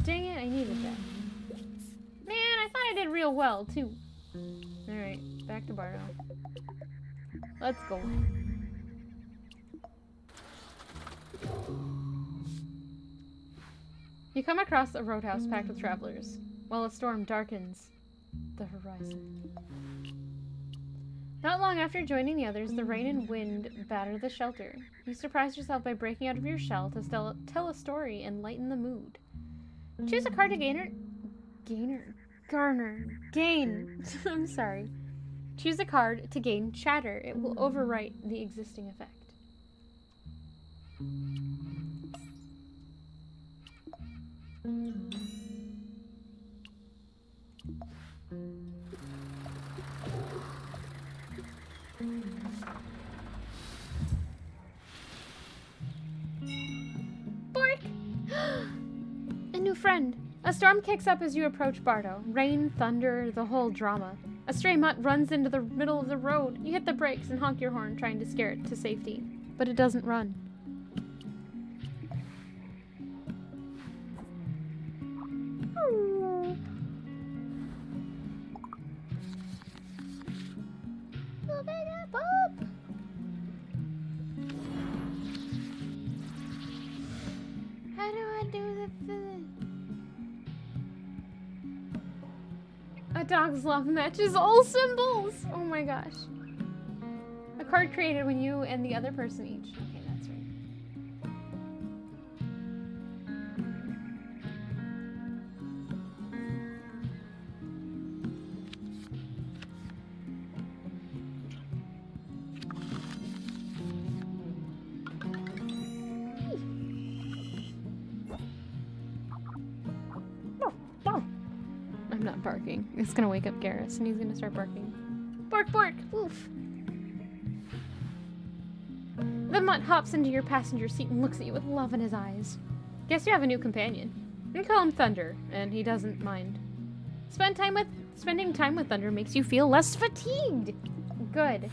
Speaker 1: Dang it, I needed that. Man, I thought I did real well, too. Alright, back to Bardo. Let's go. You come across a roadhouse packed with travelers, while a storm darkens the horizon. Not long after joining the others, the rain and wind batter the shelter. You surprise yourself by breaking out of your shell to tell a story and lighten the mood. Choose a card to gain. I'm sorry. Choose a card to gain chatter. It will overwrite the existing effect. Bork! A new friend. A storm kicks up as you approach Bardo. Rain, thunder, the whole drama. A stray mutt runs into the middle of the road. You hit the brakes and honk your horn, trying to scare it to safety. But it doesn't run. How do I do the... A dog's love matches all symbols! Oh my gosh. A card created when you and the other person each. Okay, that's right. I'm not barking. It's gonna wake up Garrus and he's gonna start barking. Bark, bark! Woof! The mutt hops into your passenger seat and looks at you with love in his eyes. Guess you have a new companion. You can call him Thunder, and he doesn't mind. Spending time with Thunder makes you feel less fatigued. Good.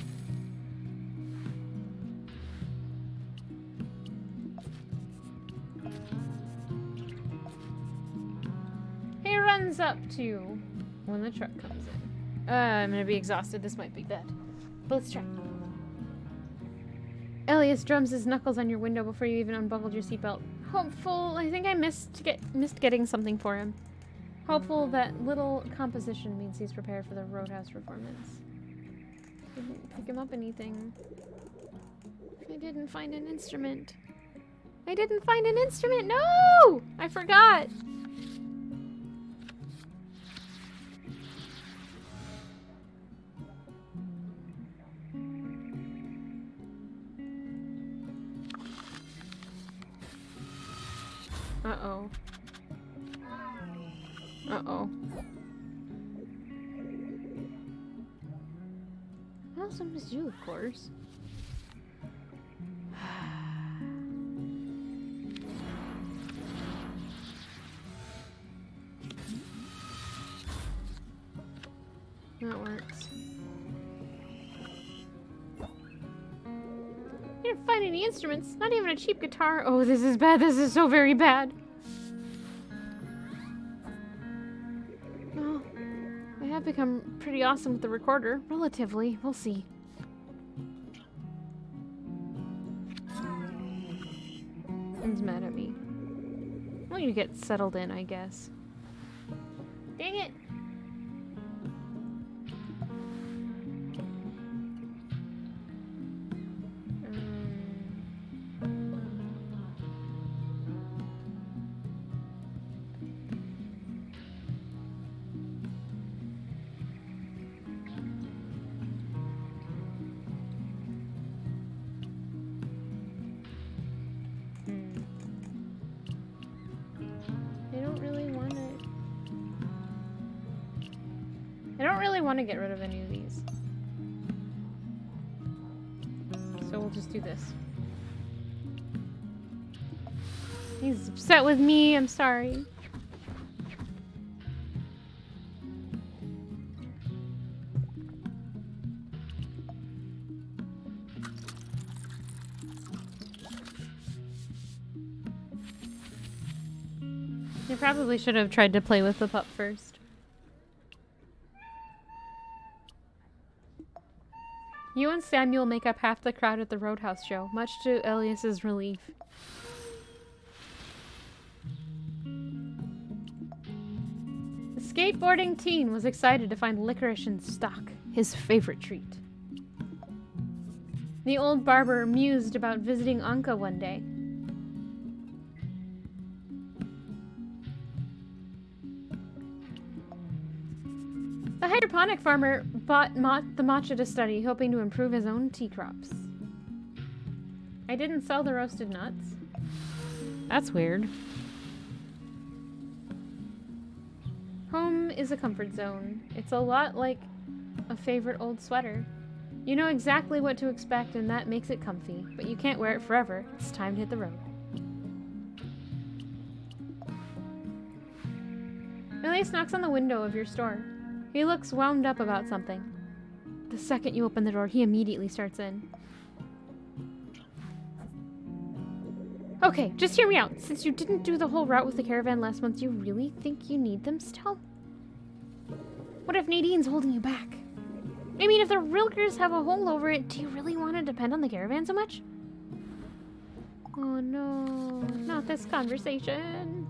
Speaker 1: He runs up to you when the truck comes in. I'm gonna be exhausted. This might be bad. But let's try. Elias drums his knuckles on your window before you even unbuckled your seatbelt. Hopeful. I think I missed getting something for him. Hopeful that little composition means he's prepared for the roadhouse performance. Didn't pick him up anything. I didn't find an instrument. I didn't find an instrument. No! I forgot. Uh-oh. Uh-oh. Well, so was you, of course. That works. You didn't find any instruments, not even a cheap guitar. Oh, this is bad. This is so very bad. Well, I have become pretty awesome with the recorder. Relatively. We'll see. Someone's mad at me. Well, want you to get settled in, I guess. Dang it! I don't really want to get rid of any of these. So we'll just do this. He's upset with me, I'm sorry. You probably should have tried to play with the pup first. You and Samuel make up half the crowd at the Roadhouse show, much to Elias's relief. The skateboarding teen was excited to find licorice in stock, his favorite treat. The old barber mused about visiting Anka one day. The hydroponic farmer bought the matcha to study, hoping to improve his own tea crops. I didn't sell the roasted nuts. That's weird. Home is a comfort zone. It's a lot like a favorite old sweater. You know exactly what to expect, and that makes it comfy, but you can't wear it forever. It's time to hit the road. Elias knocks on the window of your store. He looks wound up about something. The second you open the door, he immediately starts in. Okay, just hear me out. Since you didn't do the whole route with the caravan last month, do you really think you need them still? What if Nadine's holding you back? I mean, if the Rilkers have a hole over it, do you really want to depend on the caravan so much? Oh no, not this conversation.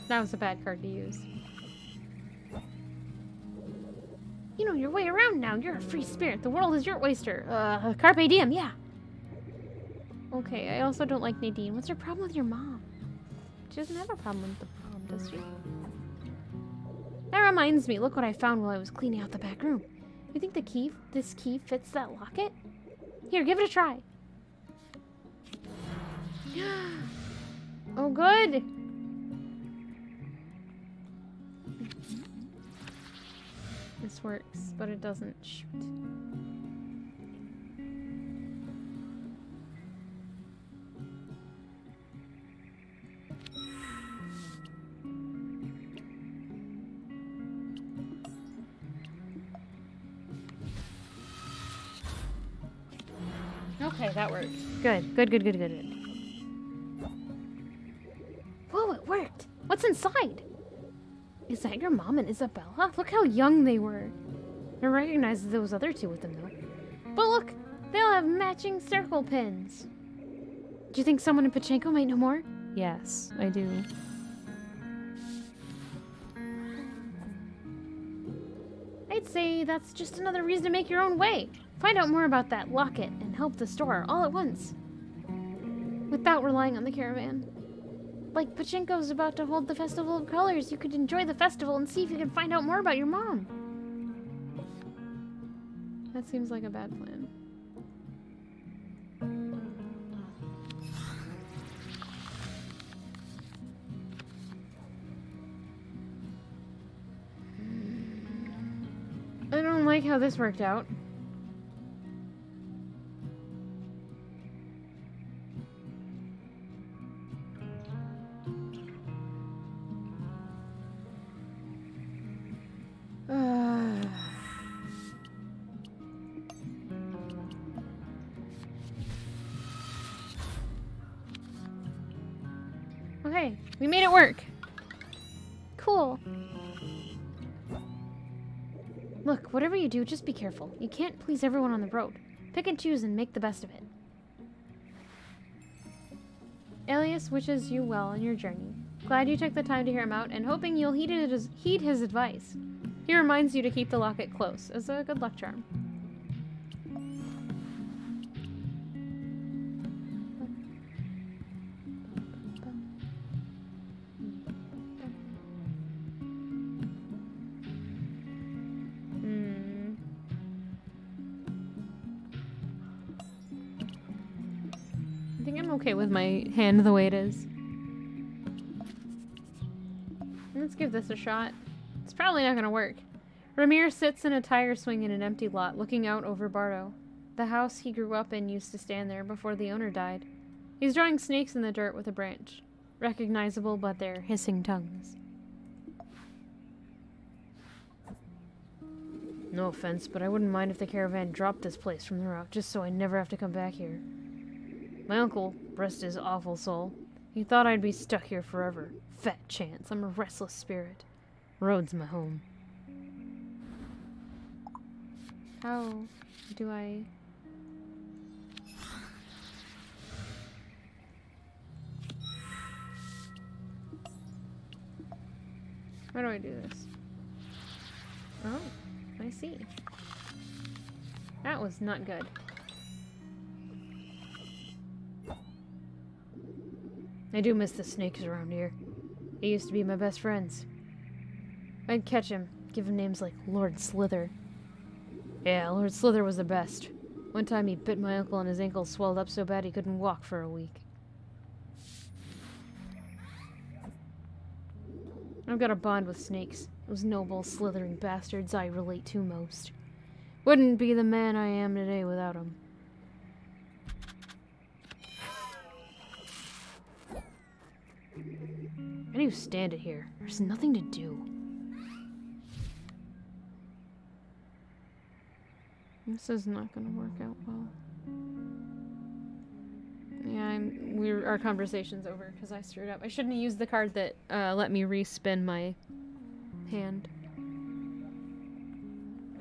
Speaker 1: That was a bad card to use. You know your way around now. You're a free spirit. The world is your oyster. Carpe diem, yeah. Okay, I also don't like Nadine. What's her problem with your mom? She doesn't have a problem with the mom, does she? That reminds me. Look what I found while I was cleaning out the back room. You think this key fits that locket? Here, give it a try. Oh, good. This works, but it doesn't shoot. Okay, that worked. Good. Whoa, it worked! What's inside? Is that your mom and Isabella? Look how young they were. I recognize those other two with them, though. But look, they all have matching circle pins. Do you think someone in Pachenko might know more? Yes, I do. I'd say that's just another reason to make your own way. Find out more about that locket and help the store all at once. Without relying on the caravan. Like Pachenko's about to hold the Festival of Colors, you could enjoy the festival and see if you can find out more about your mom. That seems like a bad plan. I don't like how this worked out. We made it work. Cool. Look, whatever you do, just be careful. You can't please everyone on the road. Pick and choose and make the best of it. Elias wishes you well on your journey. Glad you took the time to hear him out, and hoping you'll heed his advice. He reminds you to keep the locket close as a good luck charm. I think I'm okay with my hand the way it is. Let's give this a shot. It's probably not gonna work. Ramir sits in a tire swing in an empty lot, looking out over Bardo. The house he grew up in used to stand there before the owner died. He's drawing snakes in the dirt with a branch. Recognizable but their hissing tongues. No offense, but I wouldn't mind if the caravan dropped this place from the route, just so I never have to come back here. My uncle, rest his awful soul, he thought I'd be stuck here forever. Fat chance, I'm a restless spirit. Road's my home. How do I... How do I do this? Oh, I see. That was not good. I do miss the snakes around here. They used to be my best friends. I'd catch him, give him names like Lord Slither. Yeah, Lord Slither was the best. One time he bit my uncle and his ankle swelled up so bad he couldn't walk for a week. I've got a bond with snakes. Those noble, slithering bastards I relate to most. Wouldn't be the man I am today without them. Why do you stand it here? There's nothing to do. This is not going to work out well. Yeah, our conversation's over because I screwed up. I shouldn't have used the card that let me respin my hand.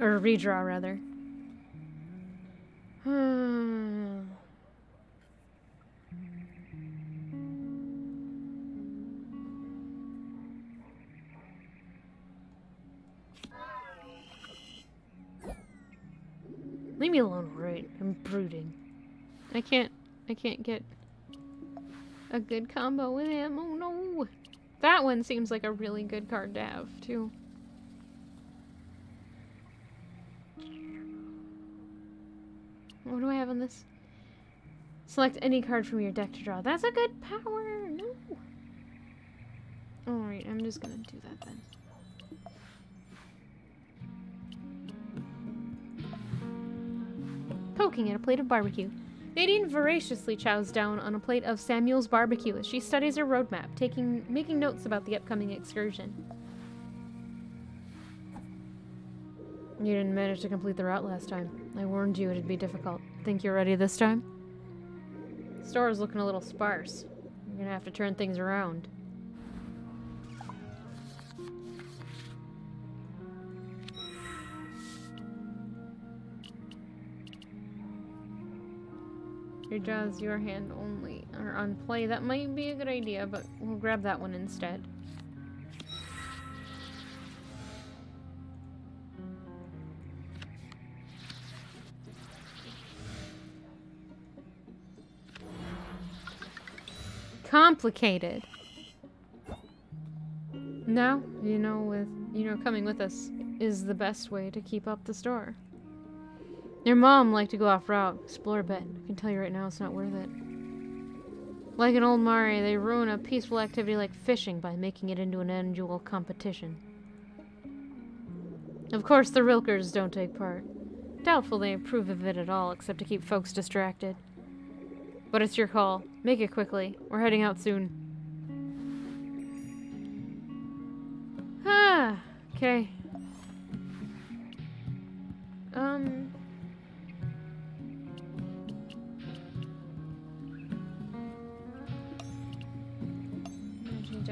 Speaker 1: Or redraw, rather. Leave me alone, alright? I'm brooding. I can't get a good combo with him. Oh no! That one seems like a really good card to have, too. What do I have on this? Select any card from your deck to draw. That's a good power! No! Alright, I'm just gonna do that then. Poking at a plate of barbecue. Nadine voraciously chows down on a plate of Samuel's barbecue as she studies her roadmap, making notes about the upcoming excursion. You didn't manage to complete the route last time. I warned you it'd be difficult. Think you're ready this time? The store is looking a little sparse. You're gonna have to turn things around. Your jaws, your hand only are on play. That might be a good idea, but we'll grab that one instead. Complicated. Now, coming with us is the best way to keep up the store. Your mom liked to go off-route, explore a bit. I can tell you right now it's not worth it. Like an old Mari, they ruin a peaceful activity like fishing by making it into an annual competition. Of course, the Rilkers don't take part. Doubtful they approve of it at all, except to keep folks distracted. But it's your call. Make it quickly. We're heading out soon. Okay. Energy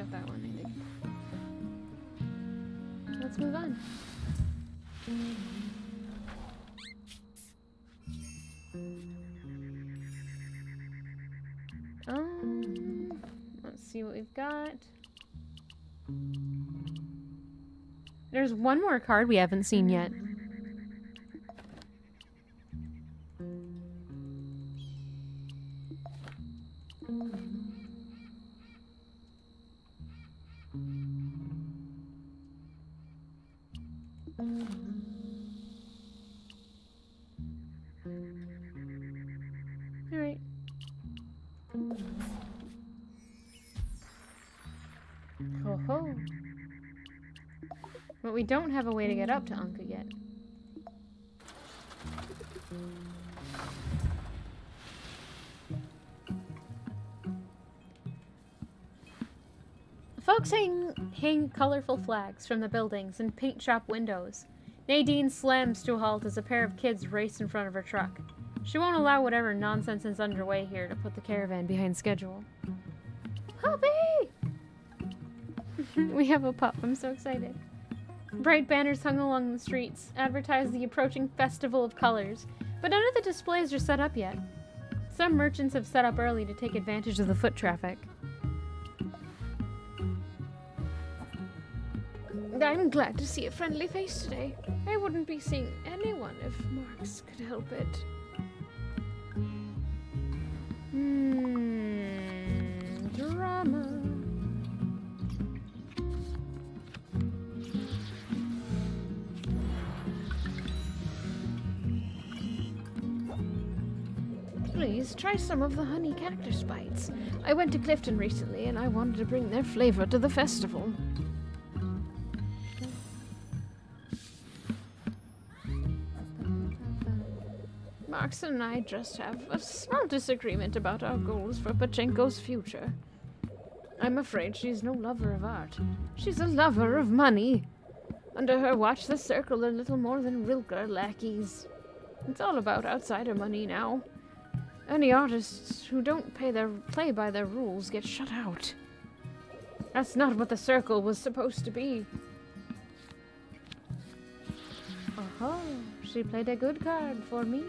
Speaker 1: on. Let's see what we've got. There's one more card we haven't seen yet. Alright. Ho ho. But we don't have a way to get up to Anka yet. Folks hang colorful flags from the buildings and paint shop windows. Nadine slams to a halt as a pair of kids race in front of her truck. She won't allow whatever nonsense is underway here to put the caravan behind schedule. Puppy! We have a pup. I'm so excited. Bright banners hung along the streets advertise the approaching festival of colors, but none of the displays are set up yet. Some merchants have set up early to take advantage of the foot traffic. I'm glad to see a friendly face today. I wouldn't be seeing anyone if Marks could help it. Drama. Please try some of the honey cactus bites. I went to Clifton recently and I wanted to bring their flavor to the festival. Marks and I just have a small disagreement about our goals for Pachenko's future. I'm afraid she's no lover of art. She's a lover of money. Under her watch, the circle are little more than Rilke lackeys. It's all about outsider money now. Any artists who don't play by their rules get shut out. That's not what the circle was supposed to be. Oh, she played a good card for me.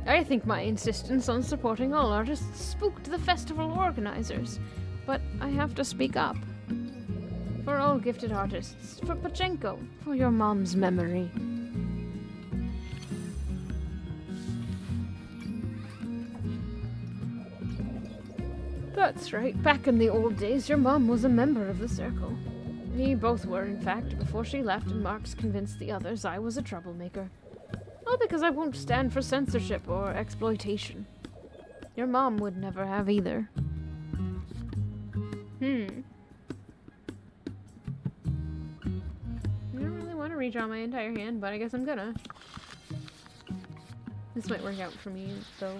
Speaker 1: I think my insistence on supporting all artists spooked the festival organizers, but I have to speak up. For all gifted artists, for Pachenko, for your mom's memory. That's right. Back in the old days, your mom was a member of the circle. We both were, in fact, before she left and Marks convinced the others I was a troublemaker. All because I won't stand for censorship or exploitation. Your mom would never have either. I don't really want to redraw my entire hand, but I guess I'm gonna. This might work out for me, though.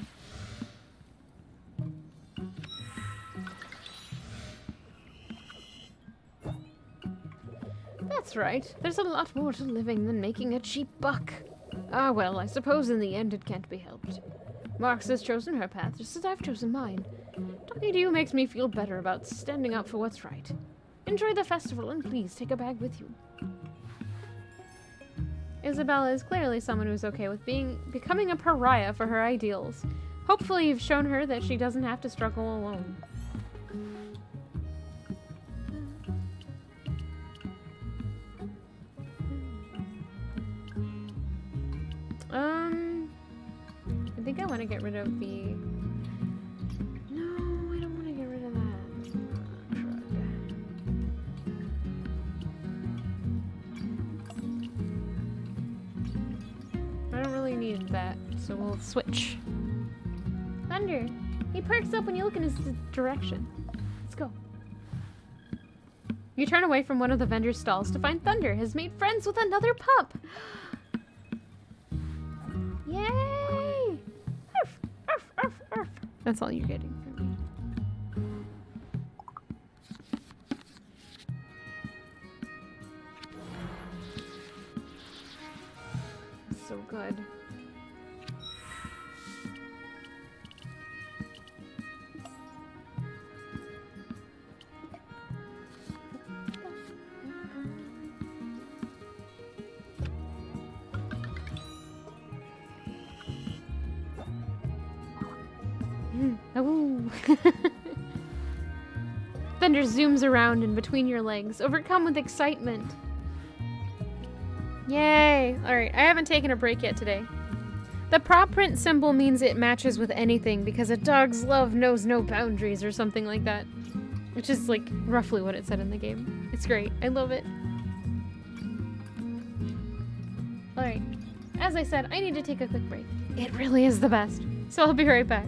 Speaker 1: That's right. There's a lot more to living than making a cheap buck. Ah, well, I suppose in the end it can't be helped. Marks has chosen her path just as I've chosen mine. Talking to you makes me feel better about standing up for what's right. Enjoy the festival and please take a bag with you. Isabella is clearly someone who's okay with becoming a pariah for her ideals. Hopefully you've shown her that she doesn't have to struggle alone. I think I want to get rid of the... No, I don't want to get rid of that. I don't really need that, so we'll switch. Thunder! He perks up when you look in his direction. Let's go. You turn away from one of the vendor's stalls to find Thunder has made friends with another pup. Yay! Arf, arf, arf, arf. That's all you're getting from me. Oh. Thunder zooms around in between your legs, overcome with excitement. Yay! Alright, I haven't taken a break yet today. The paw print symbol means it matches with anything because a dog's love knows no boundaries or something like that. Which is like roughly what it said in the game. It's great. I love it. Alright. As I said, I need to take a quick break. It really is the best. So I'll be right back.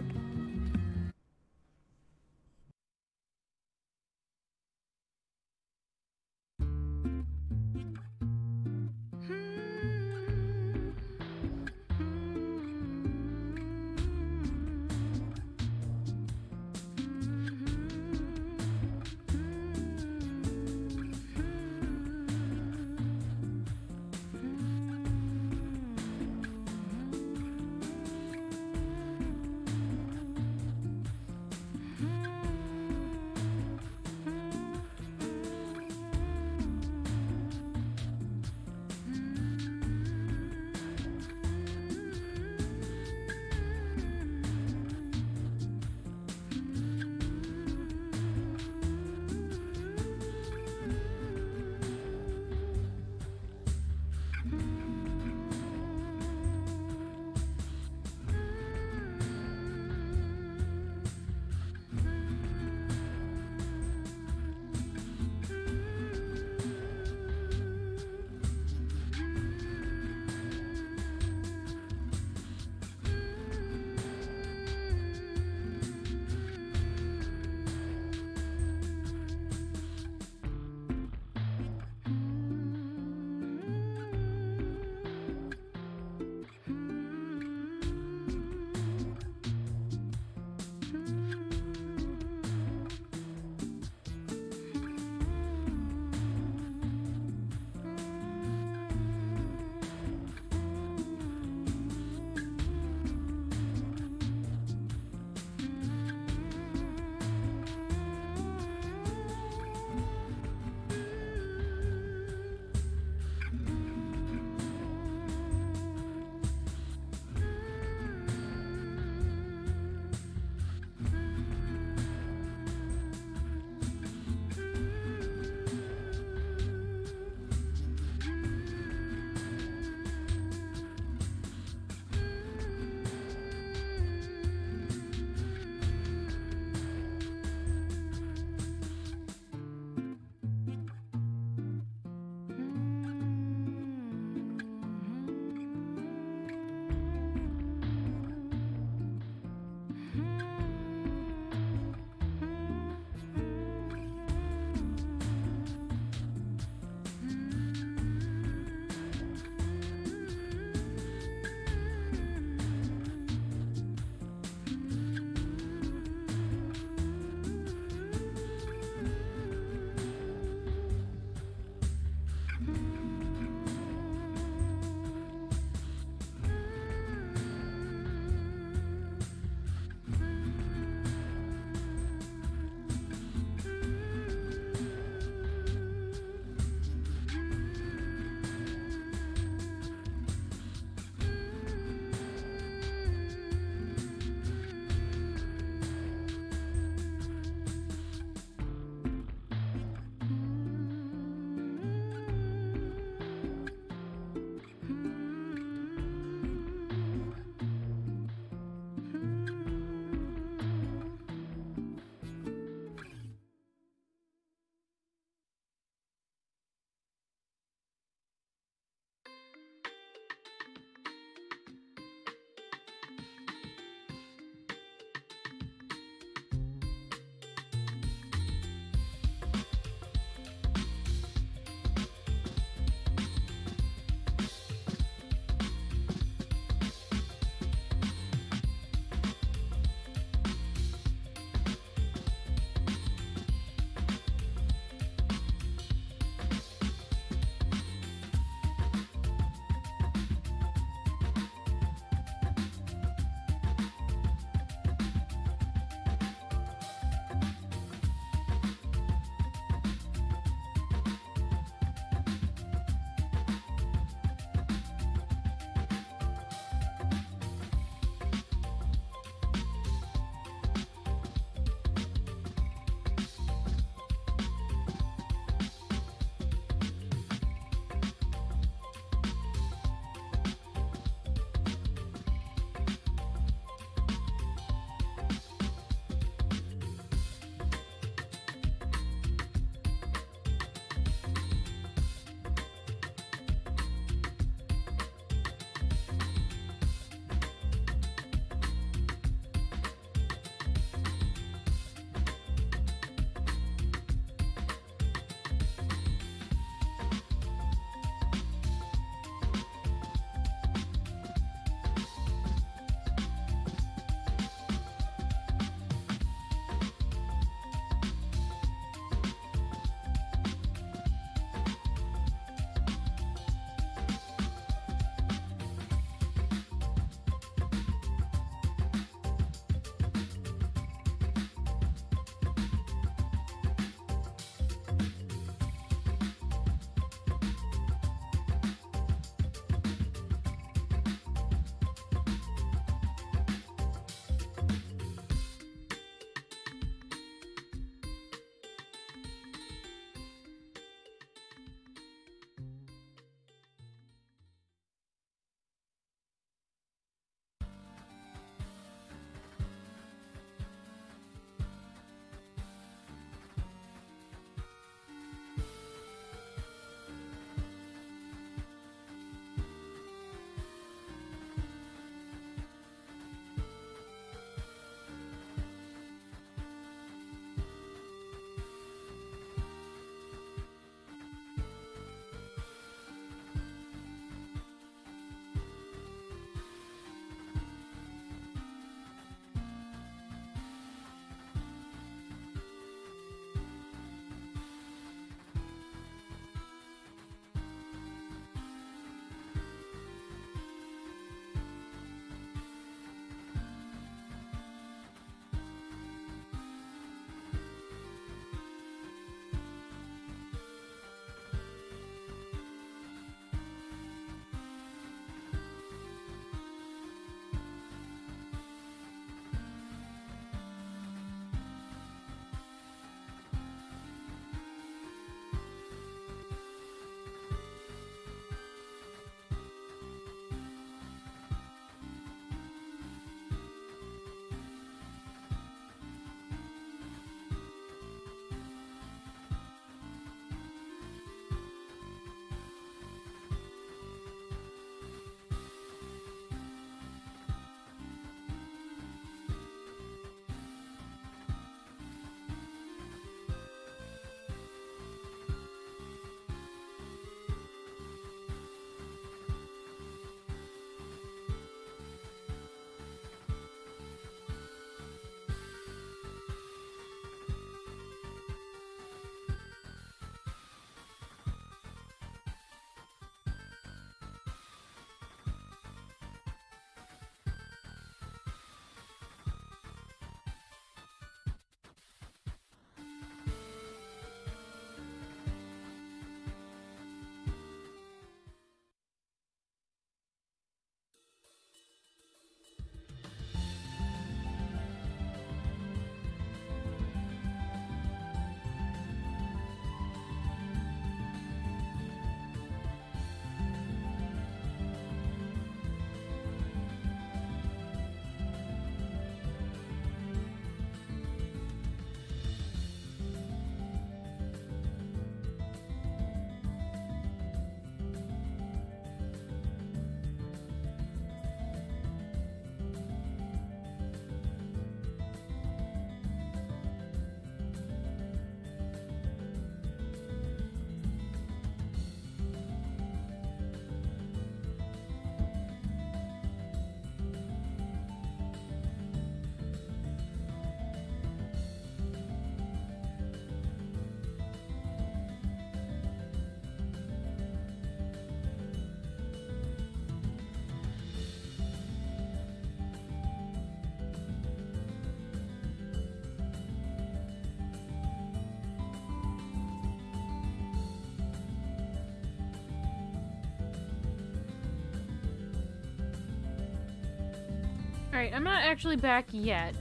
Speaker 1: Alright, I'm not actually back yet,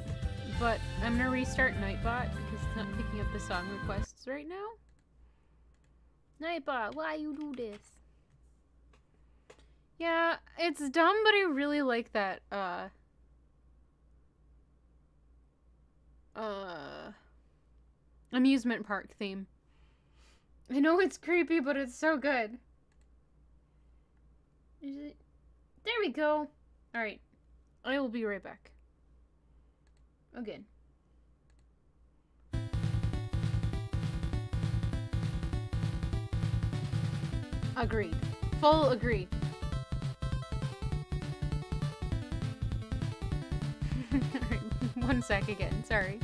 Speaker 1: but I'm gonna restart Nightbot because it's not picking up the song requests right now. Nightbot, why you do this? Yeah, it's dumb, but I really like that, amusement park theme. I know it's creepy, but it's so good. There we go. Alright. I will be right back. Again. Agreed. Full agree. Alright, 1 sec again, sorry.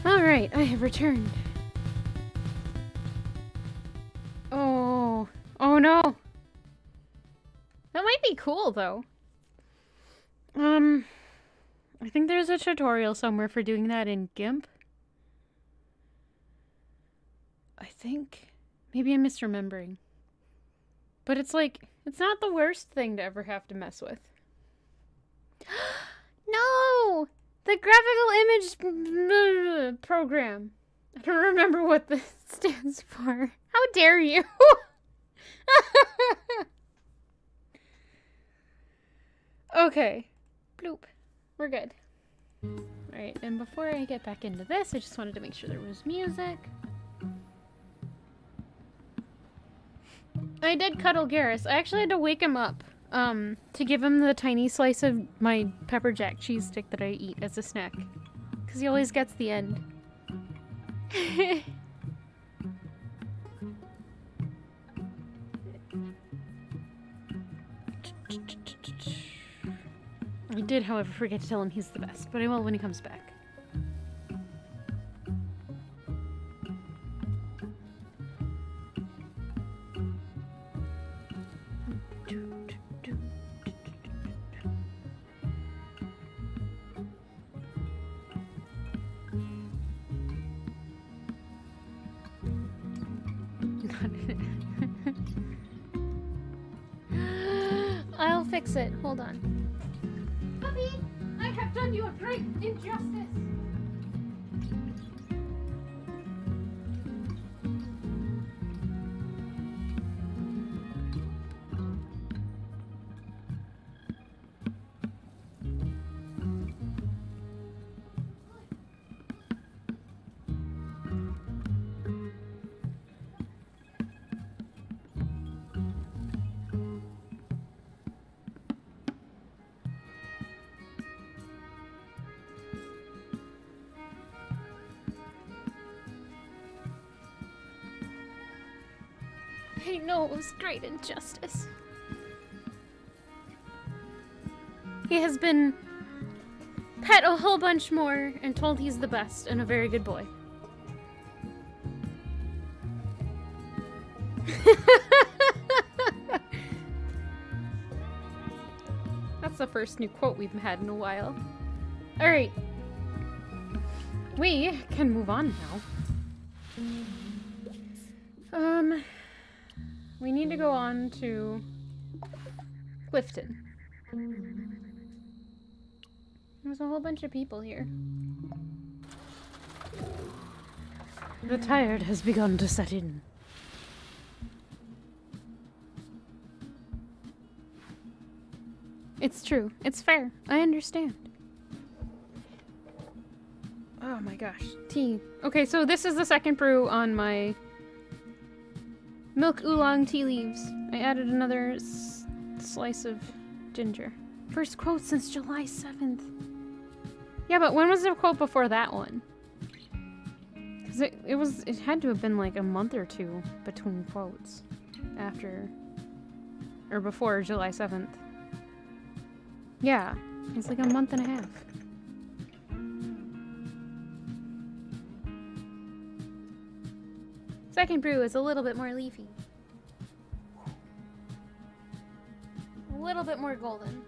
Speaker 1: Alright, I have returned. Oh. Oh no! That might be cool, though. I think there's a tutorial somewhere for doing that in GIMP. I think. Maybe I'm misremembering. But it's like, it's not the worst thing to ever have to mess with. No! The graphical image program. I don't remember what this stands for. How dare you? Okay. Bloop. We're good. Alright, and before I get back into this, I just wanted to make sure there was music. I did cuddle Garrus. I actually had to wake him up. To give him the tiny slice of my pepper jack cheese stick that I eat as a snack. Because he always gets the end. I did, however, forget to tell him he's the best, but I will when he comes back. I'll fix it. Hold on. Puppy, I have done you a great injustice. I know it was great injustice. He has been pet a whole bunch more and told he's the best and a very good boy. That's the first new quote we've had in a while. Alright. We can move on now. We need to go on to Clifton. There's a whole bunch of people here. The tired has begun to set in. It's true. It's fair. I understand. Oh my gosh. Tea. Okay, so this is the second brew on my milk oolong tea leaves. I added another slice of ginger. First quote since July 7th. Yeah, but when was the quote before that one? Because it had to have been like a month or two between quotes. After, or before July 7th. Yeah, it's like a month and a half. Second brew is a little bit more leafy. A little bit more golden.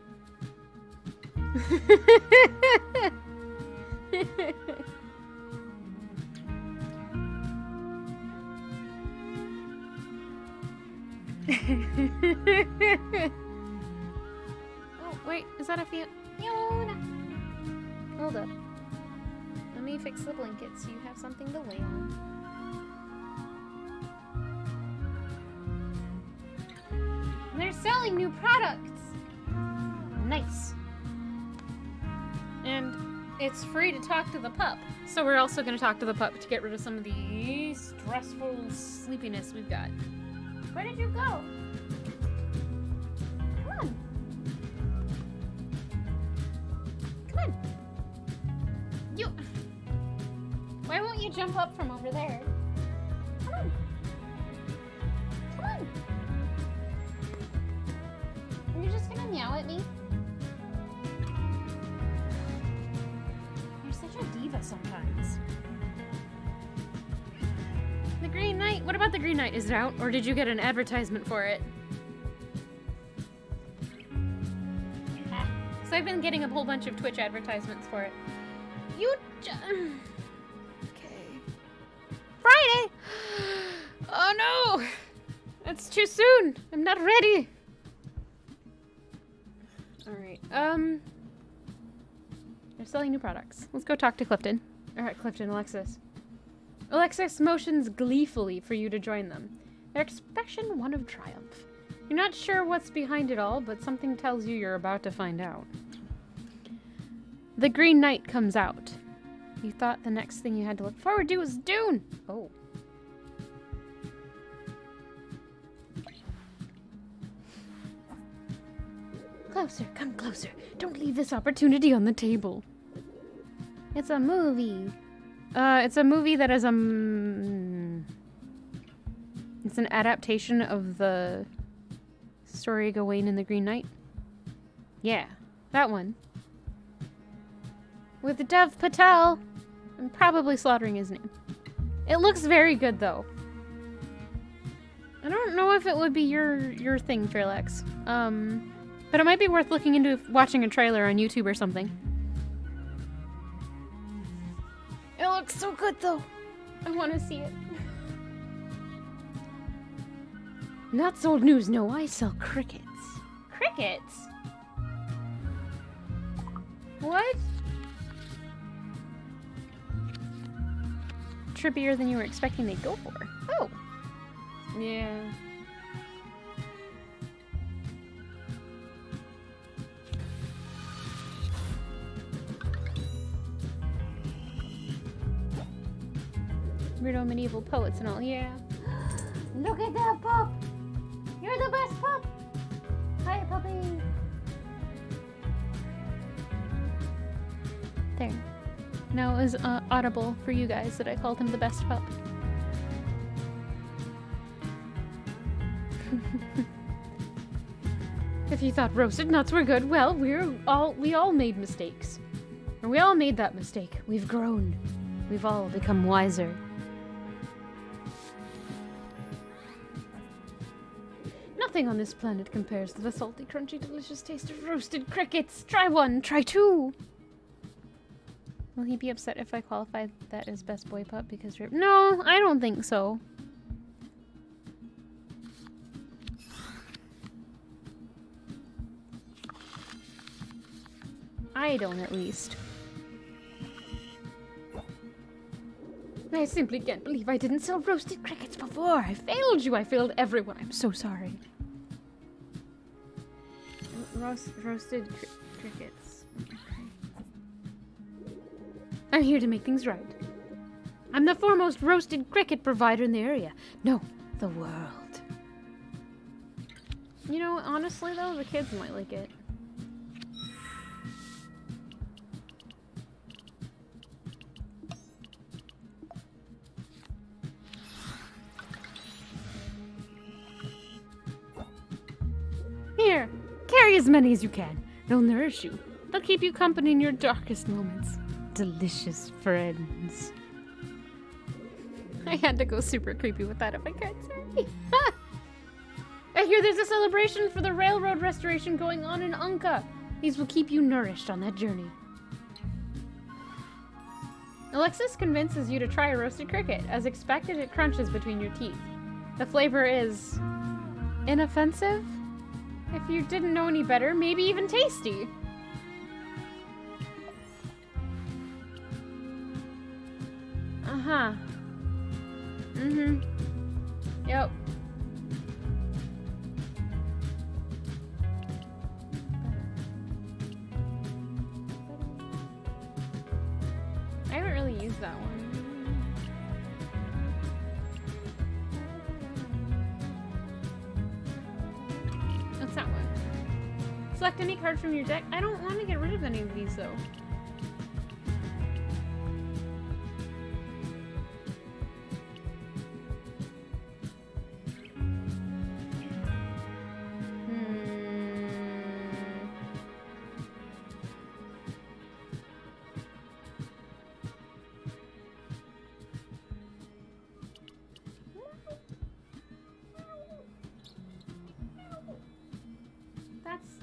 Speaker 1: Oh, wait, is that a Fiona? Hold up. Let me fix the blankets so you have something to lay on. They're selling new products! Nice. And it's free to talk to the pup. So we're also going to talk to the pup to get rid of some of the stressful sleepiness we've got. Where did you go? Come on. Come on. You... Why won't you jump up from over there? Come on. Come on. Are you just gonna meow at me? You're such a diva sometimes. The Green Knight? What about the Green Knight? Is it out? Or did you get an advertisement for it? So I've been getting a whole bunch of Twitch advertisements for it. Okay. Friday! Oh no! That's too soon! I'm not ready! Alright, they're selling new products. Let's go talk to Clifton. Alright, Clifton, Alexis. Alexis motions gleefully for you to join them. Their expression one of triumph. You're not sure what's behind it all, but something tells you you're about to find out. The Green Knight comes out. You thought the next thing you had to look forward to was Dune! Oh. Closer, come closer. Don't leave this opportunity on the table. It's a movie. It's a movie that is it's an adaptation of the story Gawain and the Green Knight. Yeah, that one. With Dev Patel. I'm probably slaughtering his name. It looks very good though. I don't know if it would be your thing, Fairlex. But it might be worth looking into watching a trailer on YouTube or something. It looks so good though. I want to see it. Not old news, no. I sell crickets. Crickets? What? Trippier than you were expecting they'd go for. Oh. Yeah. Weirdo medieval poets and all, yeah.
Speaker 2: Look at that pup! You're the best pup! Hi, puppy!
Speaker 1: There. Now it was audible for you guys that I called him the best pup. If you thought roasted nuts were good, well, we all made mistakes. And we all made that mistake. We've grown. We've all become wiser. Nothing on this planet compares to the salty, crunchy, delicious taste of roasted crickets. Try one, try two. Will he be upset if I qualify that as best boy pup because you're... No, I don't think so. I don't, at least. I simply can't believe I didn't sell roasted crickets before. I failed you. I failed everyone. I'm so sorry. Roasted crickets. I'm here to make things right. I'm the foremost roasted cricket provider in the area. No, the world. You know, honestly though, the kids might like it. Here, carry as many as you can. They'll nourish you. They'll keep you company in your darkest moments. Delicious friends. I had to go super creepy with that if I could say. I hear there's a celebration for the railroad restoration going on in Unka. These will keep you nourished on that journey. Alexis convinces you to try a roasted cricket. As expected, it crunches between your teeth. The flavor is inoffensive? If you didn't know any better, maybe even tasty. Uh-huh. Mm-hmm. Yep. I haven't really used that one. What's that one? Select any card from your deck. I don't want to get rid of any of these, though.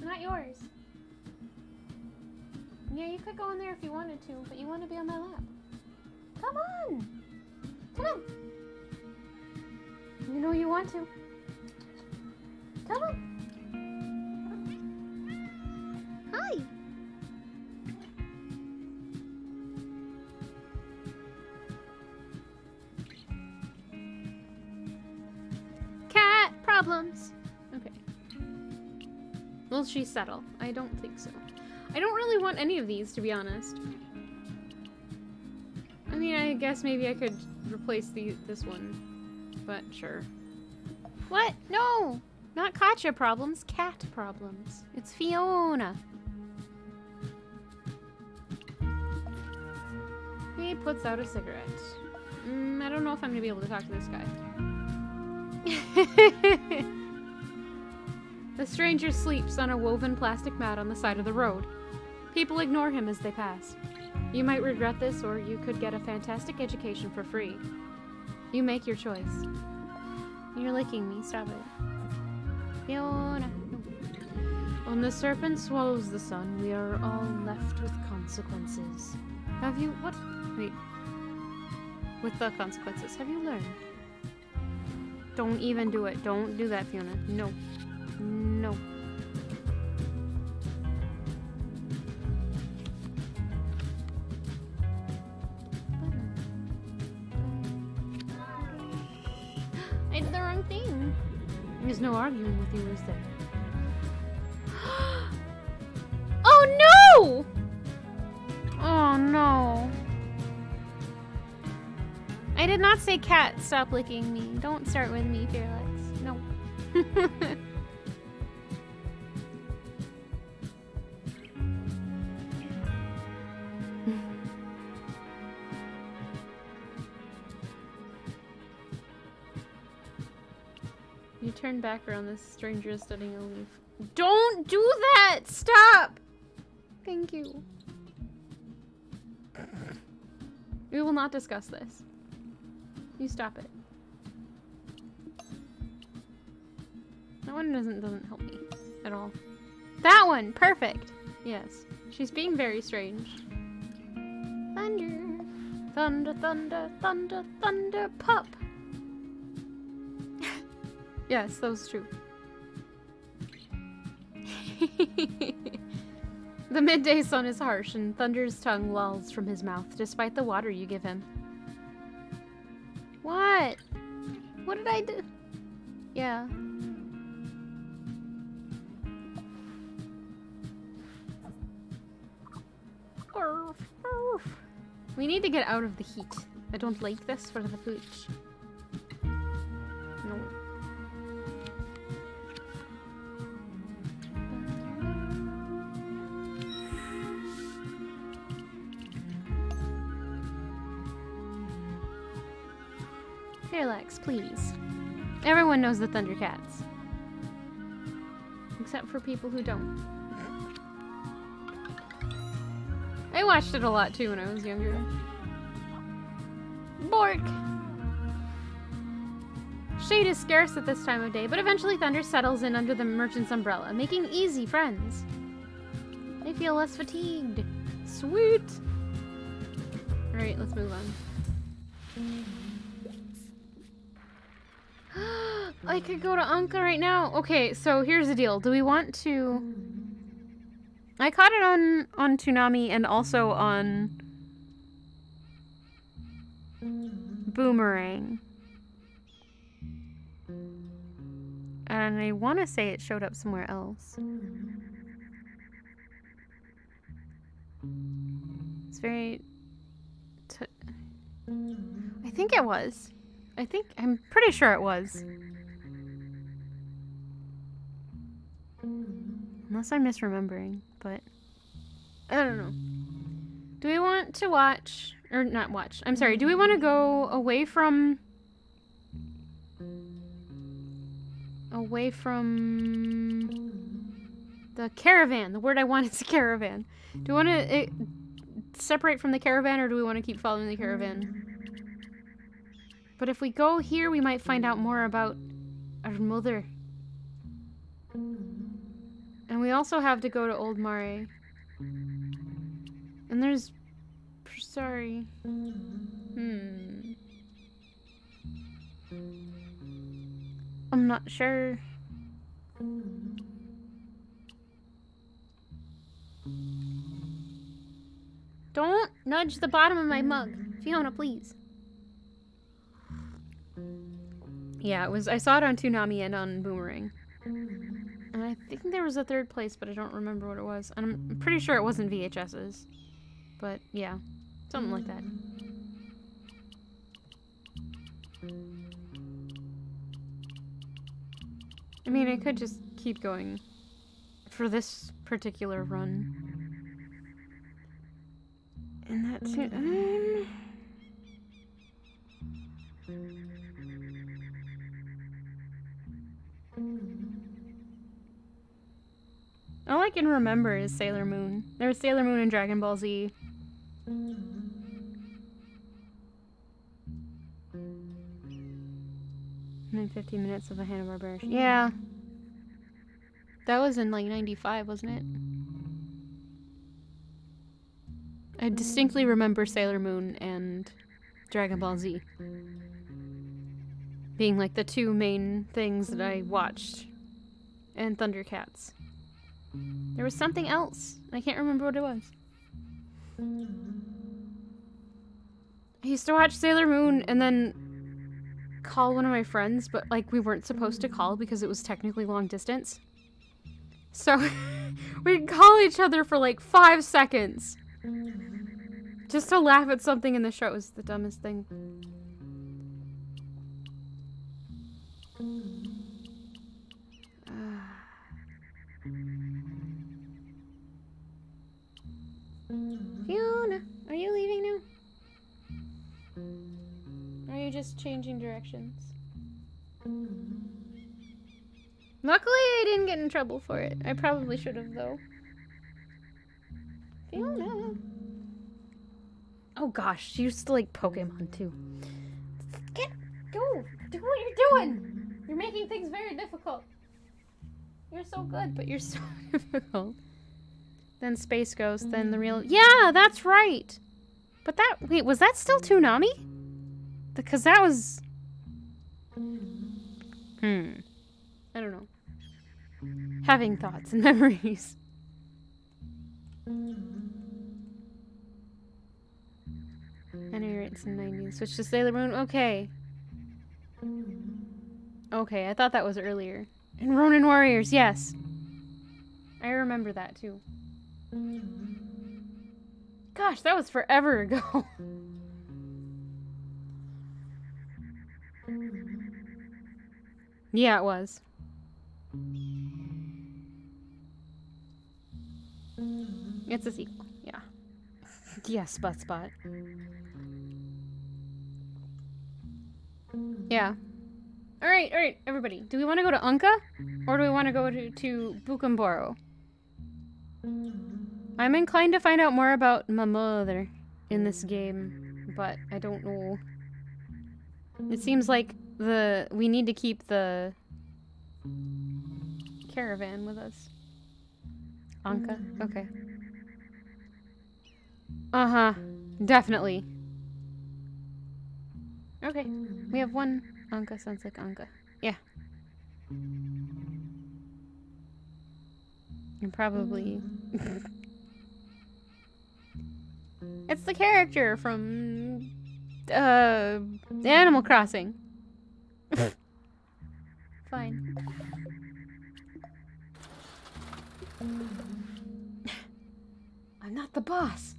Speaker 1: Not yours. Yeah, you could go in there if you wanted to, but you want to be on my lap. Come on! Come on! You know you want to. Come on! Hi! Cat problems! Okay. Will she settle? I don't think so. I don't really want any of these, to be honest. I mean, I guess maybe I could replace this one. But sure. What? No! Not Katya problems, cat problems. It's Fiona. He puts out a cigarette. I don't know if I'm gonna be able to talk to this guy. The stranger sleeps on a woven plastic mat on the side of the road. People ignore him as they pass. You might regret this, or you could get a fantastic education for free. You make your choice. You're licking me. Stop it. Fiona. When the serpent swallows the sun, we are all left with consequences. Have you... what? Wait. With the consequences. Have you learned? Don't even do it. Don't do that, Fiona. No. No. I did the wrong thing. There's no arguing with you, is there? Oh no! Oh no. I did not say cat, stop licking me. Don't start with me, Fearlex. No. You turn back around, this stranger is studying a leaf. Don't do that! Stop! Thank you. We will not discuss this. You stop it. That one doesn't help me at all. That one! Perfect! Yes. She's being very strange. Thunder. Thunder, thunder, thunder, thunder, pup! Yes, that was true. The midday sun is harsh, and Thunder's tongue lolls from his mouth, despite the water you give him. What? What did I do? Yeah. Arf, arf. We need to get out of the heat. I don't like this for the pooch. No. Fearlex, please. Everyone knows the Thundercats. Except for people who don't. I watched it a lot too when I was younger. Bork! Shade is scarce at this time of day, but eventually Thunder settles in under the merchant's umbrella, making easy friends. They feel less fatigued. Sweet! Alright, let's move on. I could go to Anka right now. Okay, so here's the deal. Do we want to... I caught it on Toonami and also on Boomerang. And I want to say it showed up somewhere else. It's very... I think it was. I'm pretty sure it was. Unless I'm misremembering, but I don't know. Do we want to watch, or not watch, I'm sorry, do we want to go away from the caravan? The word I want is caravan. Do we want to separate from the caravan, or do we want to keep following the caravan? But if we go here, we might find out more about our mother. And we also have to go to Old Mare. And there's... Sorry. I'm not sure. Don't nudge the bottom of my mug. Fiona, please. Yeah, it was. I saw it on Toonami and on Boomerang. And I think there was a third place, but I don't remember what it was. And I'm pretty sure it wasn't VHS's. But yeah, something like that. I mean, I could just keep going for this particular run. And that's it. All I can remember is Sailor Moon. There was Sailor Moon and Dragon Ball Z. And then 15 minutes of a Hanna-Barbera. Yeah. That was in like 95, wasn't it? I distinctly remember Sailor Moon and Dragon Ball Z being like the two main things that I watched. And Thundercats. There was something else. I can't remember what it was. I used to watch Sailor Moon, and then call one of my friends, but like we weren't supposed to call because it was technically long distance. So we'd call each other for like 5 seconds. Just to laugh at something in the show. It was the dumbest thing. Fiona, are you leaving now? Are you just changing directions? Luckily, I didn't get in trouble for it. I probably should have, though. Fiona. Oh gosh, she used to like Pokemon too.
Speaker 2: Go! Do what you're doing! You're making things very difficult.
Speaker 1: You're so good, but you're so difficult. Then Space Ghost, then the real... Yeah, that's right! But that... Wait, was that still Toonami? Because that was... I don't know. Having thoughts and memories. Anyway, it's in the 90s. Switch to Sailor Moon. Okay. Okay, I thought that was earlier. And Ronin Warriors, yes. I remember that too. Gosh, that was forever ago. Yeah, it was. It's a sequel, yeah. Yes, Spot. Yeah. Alright, everybody. Do we want to go to Unka? Or do we want to go to Bukumboro? I'm inclined to find out more about my mother in this game, but I don't know. It seems like we need to keep the caravan with us. Anka? Okay. Uh-huh. Definitely. Okay. We have one Anka. Sounds like Anka. Yeah. And probably... It's the character from... Animal Crossing. Fine. I'm not the boss.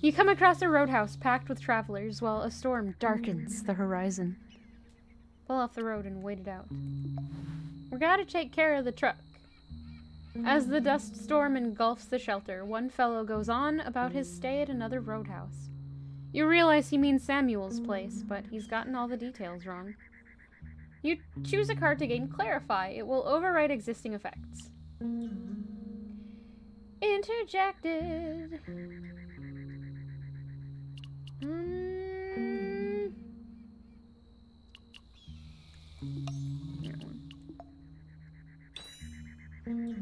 Speaker 1: You come across a roadhouse packed with travelers while a storm darkens the horizon. Pull off the road and wait it out. We gotta take care of the truck. As the dust storm engulfs the shelter, one fellow goes on about his stay at another roadhouse. You realize he means Samuel's place, but he's gotten all the details wrong. You choose a card to gain Clarify. It will override existing effects. Interjected.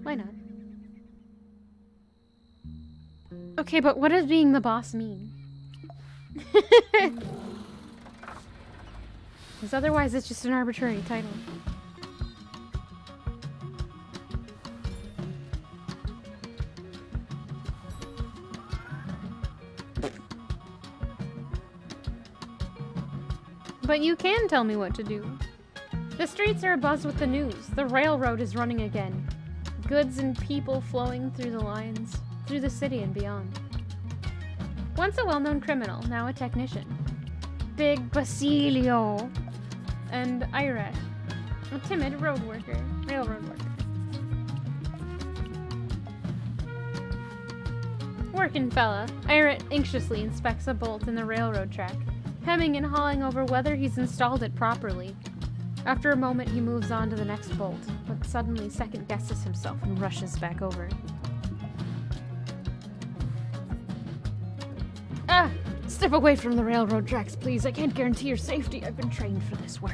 Speaker 1: Why not? Okay, but what does being the boss mean? Because otherwise it's just an arbitrary title. But you can tell me what to do. The streets are abuzz with the news. The railroad is running again. Goods and people flowing through the lines, through the city and beyond. Once a well-known criminal, now a technician. Big Basilio and Ira, a timid railroad worker. Workin' fella, Ira anxiously inspects a bolt in the railroad track, hemming and hawing over whether he's installed it properly. After a moment, he moves on to the next bolt, but suddenly second-guesses himself and rushes back over. Ah! Step away from the railroad tracks, please. I can't guarantee your safety. I've been trained for this work.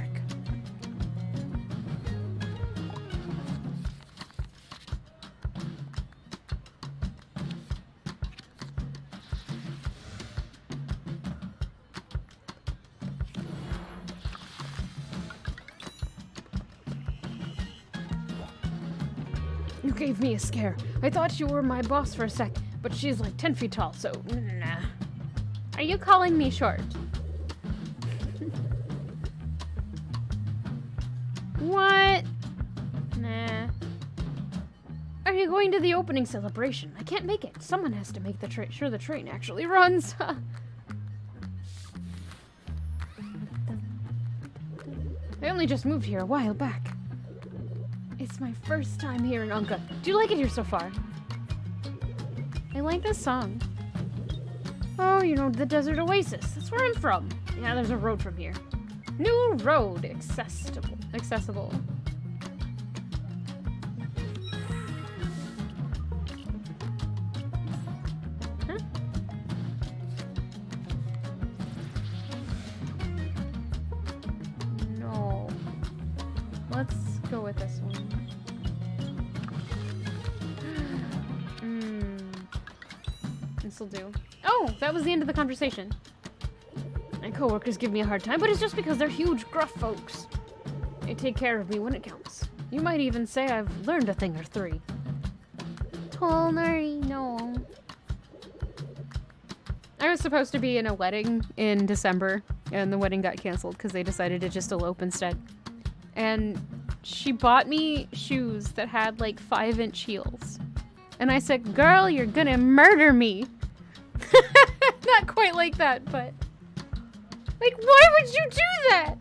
Speaker 1: You gave me a scare. I thought you were my boss for a sec, but she's like 10 feet tall, so nah. Are you calling me short? What? Nah. Are you going to the opening celebration? I can't make it. Someone has to make sure the train actually runs. I only just moved here a while back. It's my first time here in Unka. Do you like it here so far? I like this song. Oh, you know, the desert oasis. That's where I'm from. Yeah, there's a road from here. New road. Accessible. Huh? No. Let's go with this one. This'll do. Oh, that was the end of the conversation. My coworkers give me a hard time, but it's just because they're huge, gruff folks. They take care of me when it counts. You might even say I've learned a thing or three. Totally, no. I was supposed to be in a wedding in December, and the wedding got canceled because they decided to just elope instead. And she bought me shoes that had like 5-inch heels. And I said, girl, you're gonna murder me. Not quite like that, but... Like, why would you do that?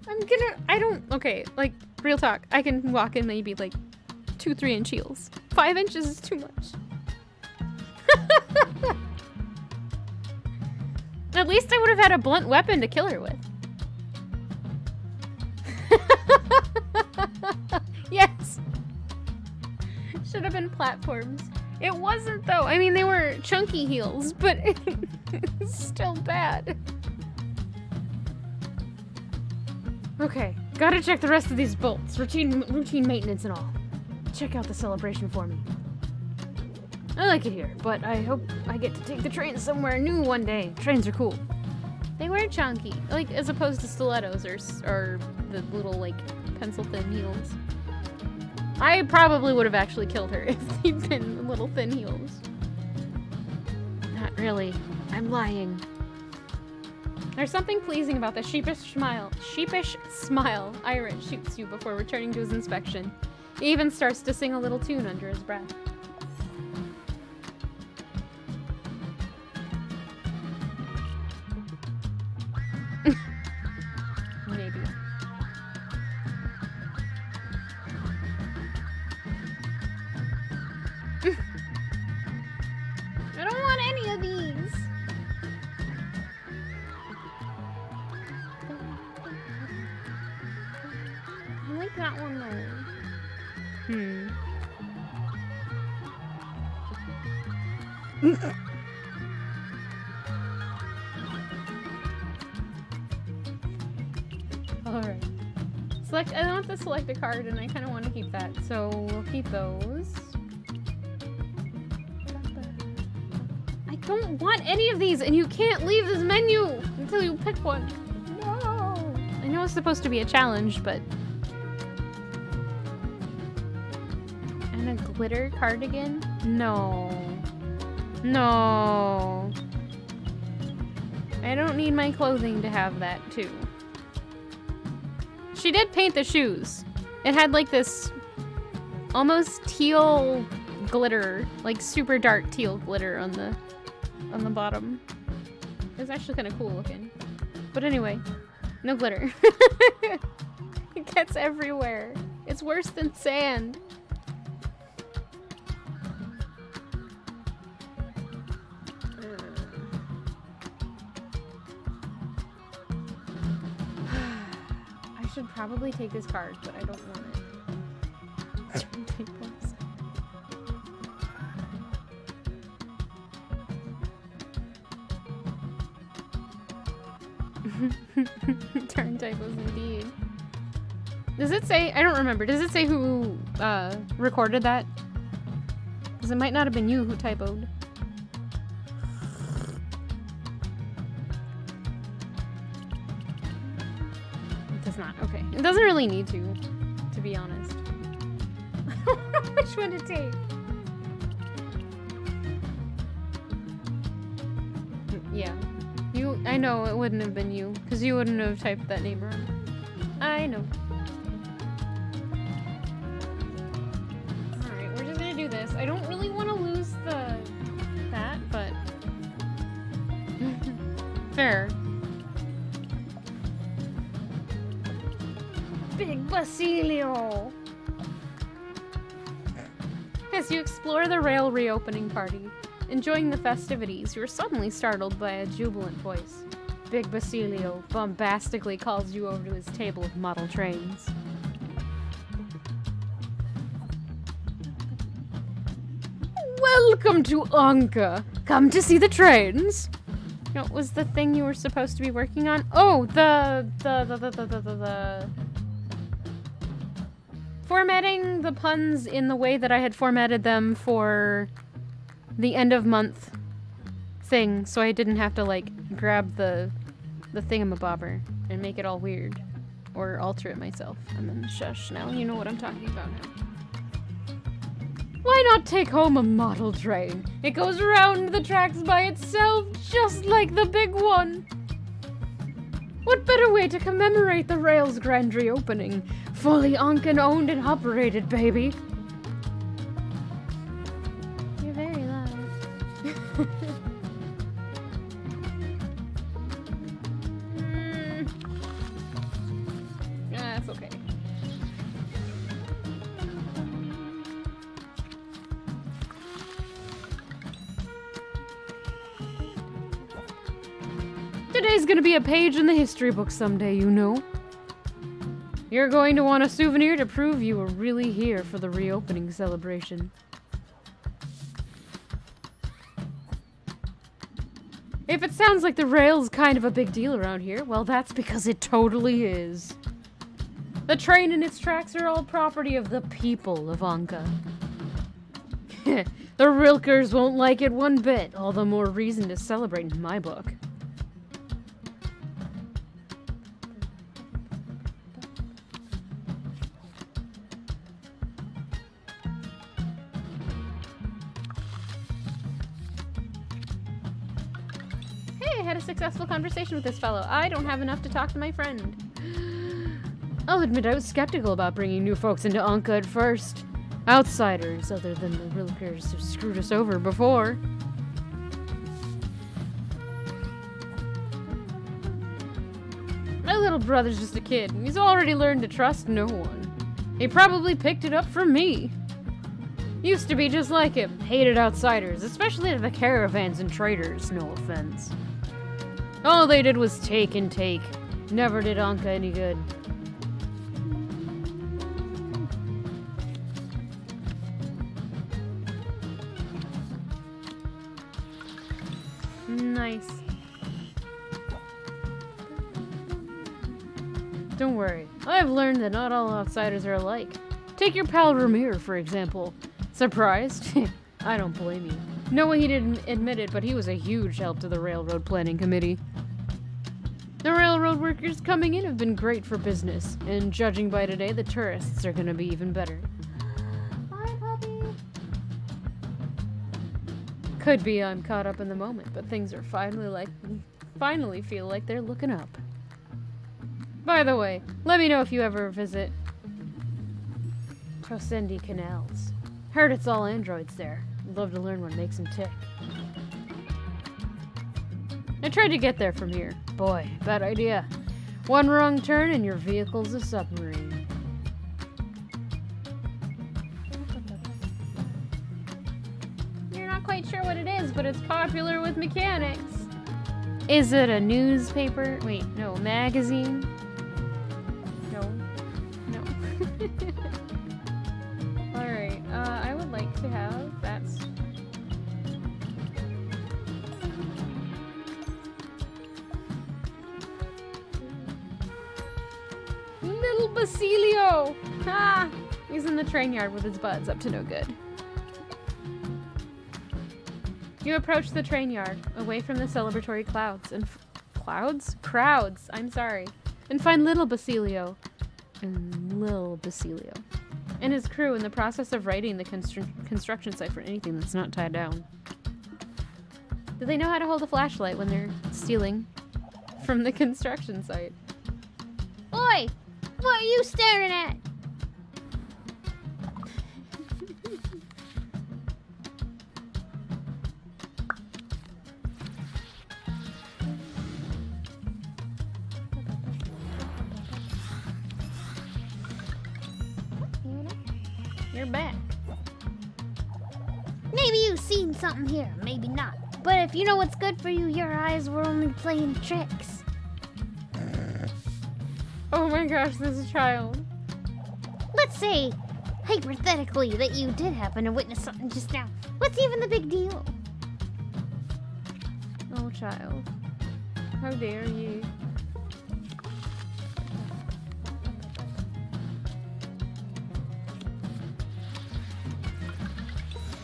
Speaker 1: Okay, like, real talk. I can walk in maybe like 2-3-inch heels. 5 inches is too much. At least I would have had a blunt weapon to kill her with. Yes. Should have been platforms. It wasn't though. I mean, they were chunky heels, but it's still bad. Okay, gotta check the rest of these bolts. Routine maintenance and all. Check out the celebration for me. I like it here, but I hope I get to take the train somewhere new one day. Trains are cool. They were chunky, like as opposed to stilettos or the little like pencil-thin heels. I probably would have actually killed her if they'd been little thin heels. Not really. I'm lying. There's something pleasing about the sheepish smile Iron shoots you before returning to his inspection. He even starts to sing a little tune under his breath. Maybe. I don't want any of these. I like that one though. Alright. I want to select a card and I kind of want to keep that, so we'll keep those. I don't want any of these, and you can't leave this menu until you pick one. No! I know it's supposed to be a challenge, but... And a glitter cardigan? No. No. I don't need my clothing to have that, too. She did paint the shoes. It had like this almost teal glitter, like super dark teal glitter on the bottom. It's actually kind of cool looking. But anyway, no glitter. It gets everywhere. It's worse than sand. I should probably take this card, but I don't want it. Turn typos indeed. Does it say, I don't remember, does it say who recorded that? Because it might not have been you who typoed. It does not, okay. It doesn't really need to be honest. I don't know which one to take. Yeah. I know it wouldn't have been you, because you wouldn't have typed that name wrong. I know. Fair. Big Basilio! As you explore the rail reopening party, enjoying the festivities, you are suddenly startled by a jubilant voice. Big Basilio bombastically calls you over to his table of model trains. Welcome to Anka! Come to see the trains! What was the thing you were supposed to be working on? Oh, the formatting the puns in the way that I had formatted them for the end of month thing, so I didn't have to, like, grab the thingamabobber and make it all weird. Or alter it myself. And then shush now, you know what I'm talking about now. Why not take home a model train? It goes around the tracks by itself, just like the big one. What better way to commemorate the rail's grand reopening? Fully Ankan owned and operated, baby. You're very loud. That's okay. Today's gonna be a page in the history book someday, you know. You're going to want a souvenir to prove you were really here for the reopening celebration. If it sounds like the rail's kind of a big deal around here, well, that's because it totally is. The train and its tracks are all property of the people of Anka. The Rilkers won't like it one bit, all the more reason to celebrate in my book. Hey, I had a successful conversation with this fellow. I don't have enough to talk to my friend. I'll admit I was skeptical about bringing new folks into Anka at first. Outsiders, other than the Rilkers who screwed us over before. My little brother's just a kid, and he's already learned to trust no one. He probably picked it up from me. Used to be just like him, hated outsiders, especially the caravans and traders, no offense. All they did was take and take. Never did Anka any good. Nice. Don't worry, I've learned that not all outsiders are alike. Take your pal Ramir, for example. Surprised? I don't blame you. No way he didn't admit it, but he was a huge help to the Railroad Planning Committee. The railroad workers coming in have been great for business, and judging by today, the tourists are gonna be even better.
Speaker 2: Bye, puppy.
Speaker 1: Could be I'm caught up in the moment, but things are finally feel like they're looking up. By the way, let me know if you ever visit Tosendi Canals. Heard it's all androids there. I'd love to learn what makes them tick. I tried to get there from here. Boy, bad idea. One wrong turn and your vehicle's a submarine. You're not quite sure what it is, but it's popular with mechanics. Is it a newspaper? Wait, no, magazine? No. No. Alright, I would like to have that. Little Basilio! Ha! He's in the train yard with his buds, up to no good. You approach the train yard, away from the celebratory clouds, and crowds, I'm sorry. And find little Basilio. And his crew in the process of righting the construction site for anything that's not tied down. Do they know how to hold a flashlight when they're stealing from the construction site?
Speaker 2: Oi! What are you staring at?
Speaker 1: you're back.
Speaker 2: Maybe you've seen something here, maybe not. But if you know what's good for you, your eyes were only playing tricks.
Speaker 1: Oh my gosh, this child.
Speaker 2: Let's say, hypothetically, that you did happen to witness something just now. What's even the big deal?
Speaker 1: Oh, child. How dare you?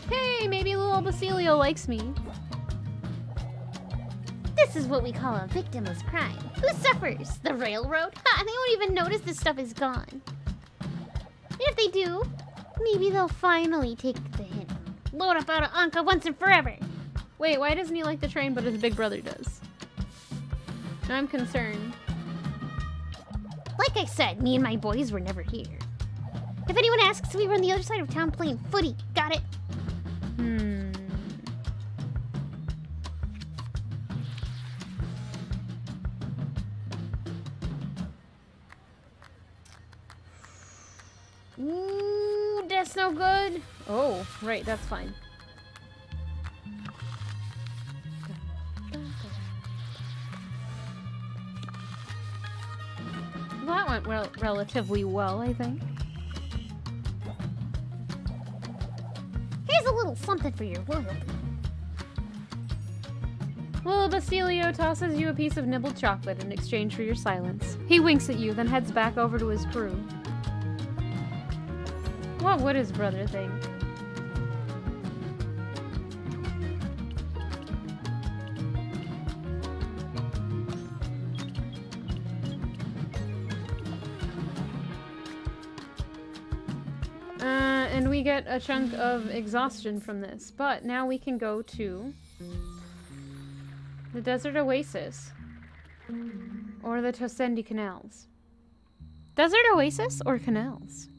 Speaker 1: Hey, maybe little Basilio likes me.
Speaker 2: This is what we call a victimless crime. Who suffers? The railroad? Ha! They won't even notice this stuff is gone. And if they do, maybe they'll finally take the hint. Load up out of Anka once and forever.
Speaker 1: Wait, why doesn't he like the train but his big brother does? I'm concerned.
Speaker 2: Like I said, me and my boys were never here. If anyone asks, we were on the other side of town playing footy. Got it?
Speaker 1: Ooh, that's no good. Oh, right, that's fine. Well, that went relatively well, I think.
Speaker 2: Here's a little something for your loyalty.
Speaker 1: Little Basilio tosses you a piece of nibbled chocolate in exchange for your silence. He winks at you, then heads back over to his crew. What would his brother think? And we get a chunk of exhaustion from this, but now we can go to the Desert Oasis or the Tosendi Canals. Desert Oasis or canals?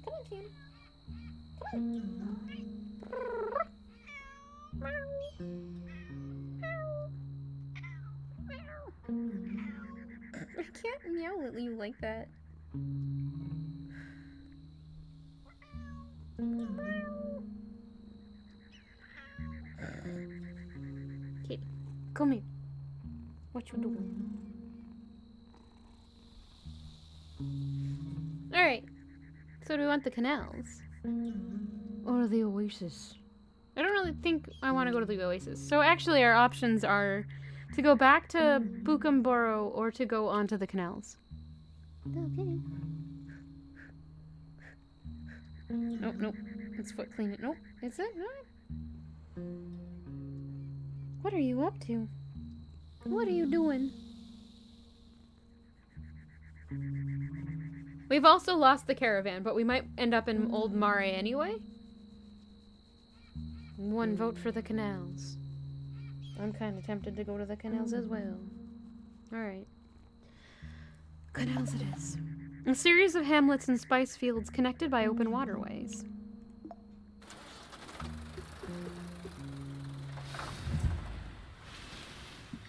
Speaker 2: Come on, Kim.
Speaker 1: I can't meow at you like that. Kitty, come here. What you doing? Alright. So do we want the canals? Or the oasis? I don't really think I want to go to the oasis. So actually our options are to go back to Bukumboro or to go onto the canals.
Speaker 2: Okay.
Speaker 1: Nope, nope. Let's foot clean it. Nope. Is it? No. What are you up to? What are you doing? We've also lost the caravan, but we might end up in Old Mare anyway. One vote for the canals. I'm kind of tempted to go to the canals as well. Alright. Canals it is. A series of hamlets and spice fields connected by open waterways.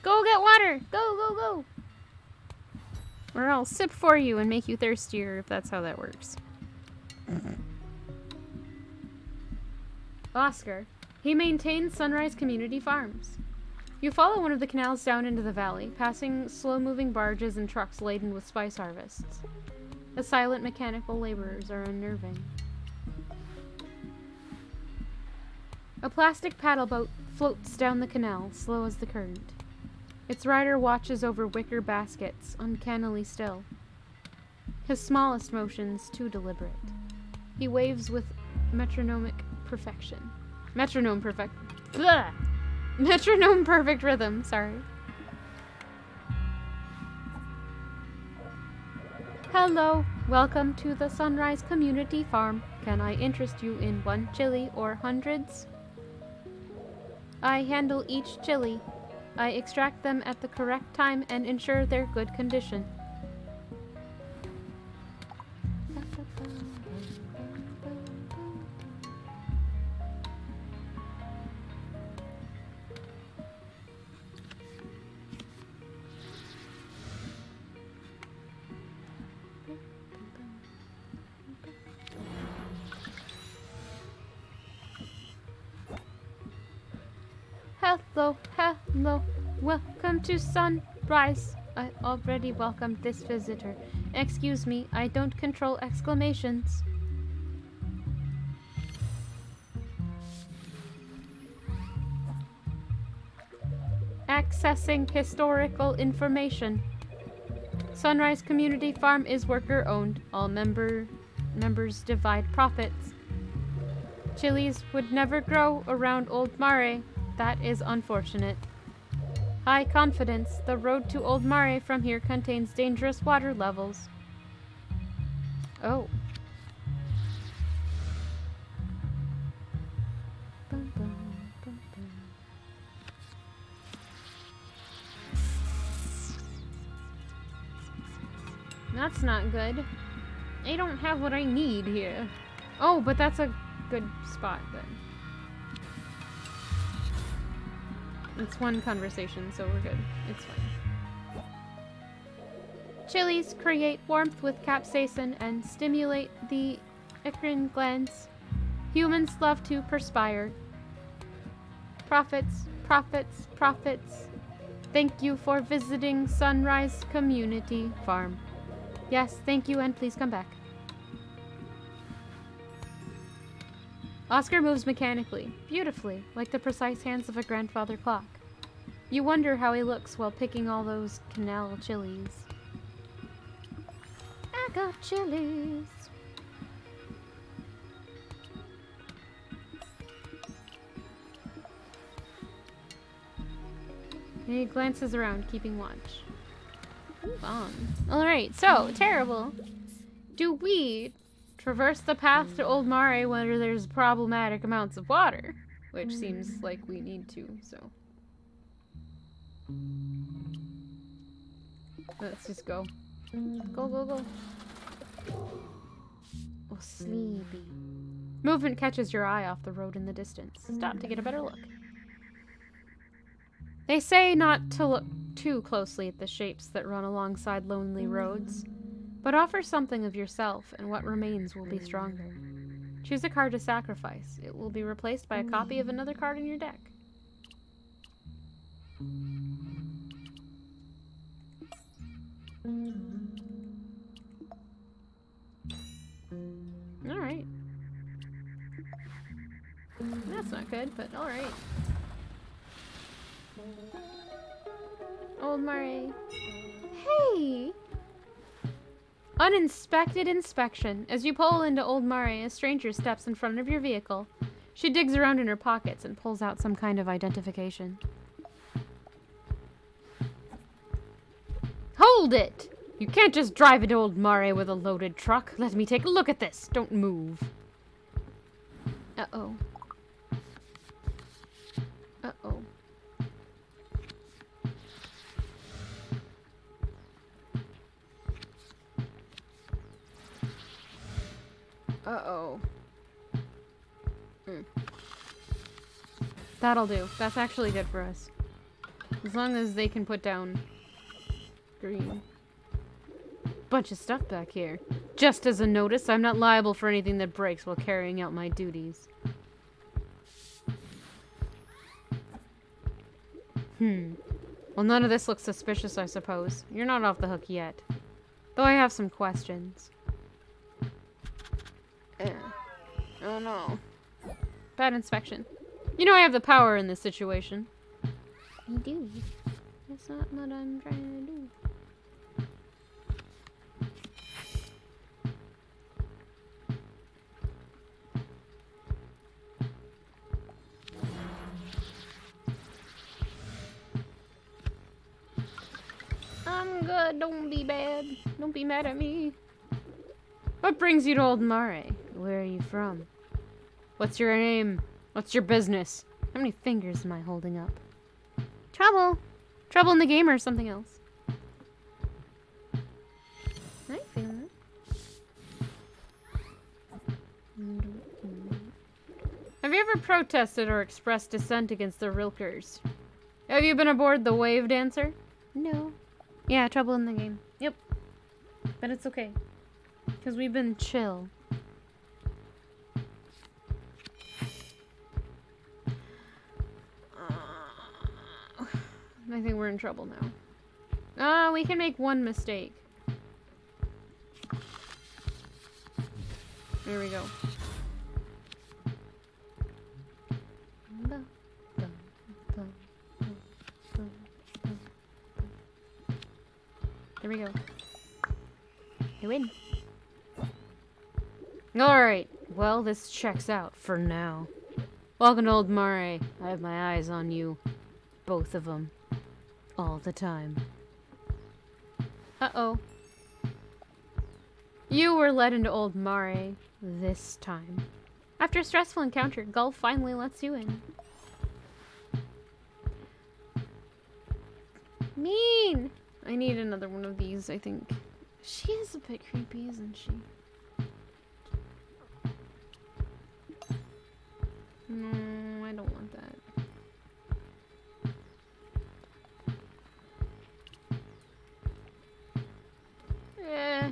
Speaker 1: Go get water! Go, go, go! Or I'll sip for you and make you thirstier if that's how that works. Oscar. He maintains Sunrise Community Farms. You follow one of the canals down into the valley, passing slow-moving barges and trucks laden with spice harvests. The silent mechanical laborers are unnerving. A plastic paddle boat floats down the canal, slow as the current. Its rider watches over wicker baskets, uncannily still. His smallest motions too deliberate. He waves with metronomic perfection. Metronome perfect rhythm, sorry. Hello, welcome to the Sunrise Community Farm. Can I interest you in one chili or hundreds? I handle each chili. I extract them at the correct time and ensure their good condition. hello, hello. Welcome to Sunrise. I already welcomed this visitor. Excuse me, I don't control exclamations. Accessing historical information. Sunrise Community Farm is worker-owned. All members divide profits. Chilies would never grow around Old Mare. That is unfortunate. High confidence. The road to Old Mare from here contains dangerous water levels. Oh. Bum, bum, bum, bum. That's not good. I don't have what I need here. Oh, but that's a good spot then. It's one conversation, so we're good. It's fine. Chilies create warmth with capsaicin and stimulate the eccrine glands. Humans love to perspire. Profits, profits, profits. Thank you for visiting Sunrise Community Farm. Yes, thank you, and please come back. Oscar moves mechanically, beautifully, like the precise hands of a grandfather clock. You wonder how he looks while picking all those canal chilies. I got chilies. He glances around, keeping watch. Move on. Alright, so, terrible. Do we traverse the path to Old Mare where there's problematic amounts of water? Which seems like we need to, so. Let's just go. Go, go, go. Oh, sleepy. Movement catches your eye off the road in the distance. Stop to get a better look. They say not to look too closely at the shapes that run alongside lonely roads, but offer something of yourself, and what remains will be stronger. Choose a card to sacrifice. It will be replaced by a copy of another card in your deck. Alright. That's not good, but alright. Old Mare. Hey! Uninspected inspection. As you pull into Old Mare, a stranger steps in front of your vehicle. She digs around in her pockets and pulls out some kind of identification. Hold it! You can't just drive into Old Mare with a loaded truck. Let me take a look at this. Don't move. Uh-oh. Uh-oh. Uh-oh. That'll do. That's actually good for us. As long as they can put down green. Bunch of stuff back here. Just as a notice, I'm not liable for anything that breaks while carrying out my duties. Well, none of this looks suspicious, I suppose. You're not off the hook yet. Though I have some questions. Oh no. Bad inspection. You know I have the power in this situation.
Speaker 2: You do.
Speaker 1: That's not what I'm trying to do. I'm good. Don't be bad. Don't be mad at me. What brings you to Old Mare? Where are you from? What's your name? What's your business? How many fingers am I holding up? Trouble. Trouble in the game or something else? I feel it. Have you ever protested or expressed dissent against the Rilkers? Have you been aboard the Wave Dancer?
Speaker 2: No.
Speaker 1: Yeah, trouble in the game. Yep. But it's okay. Because we've been chill. I think we're in trouble now. Ah, we can make one mistake. There we go. There we go. I win. Alright. Well, this checks out for now. Welcome to Old Mare. I have my eyes on you. Both of them. All the time. Uh-oh. You were led into Old Mare this time. After a stressful encounter, Gull finally lets you in. Mean! I need another one of these, I think. She is a bit creepy, isn't she? No, I don't want that. Eh.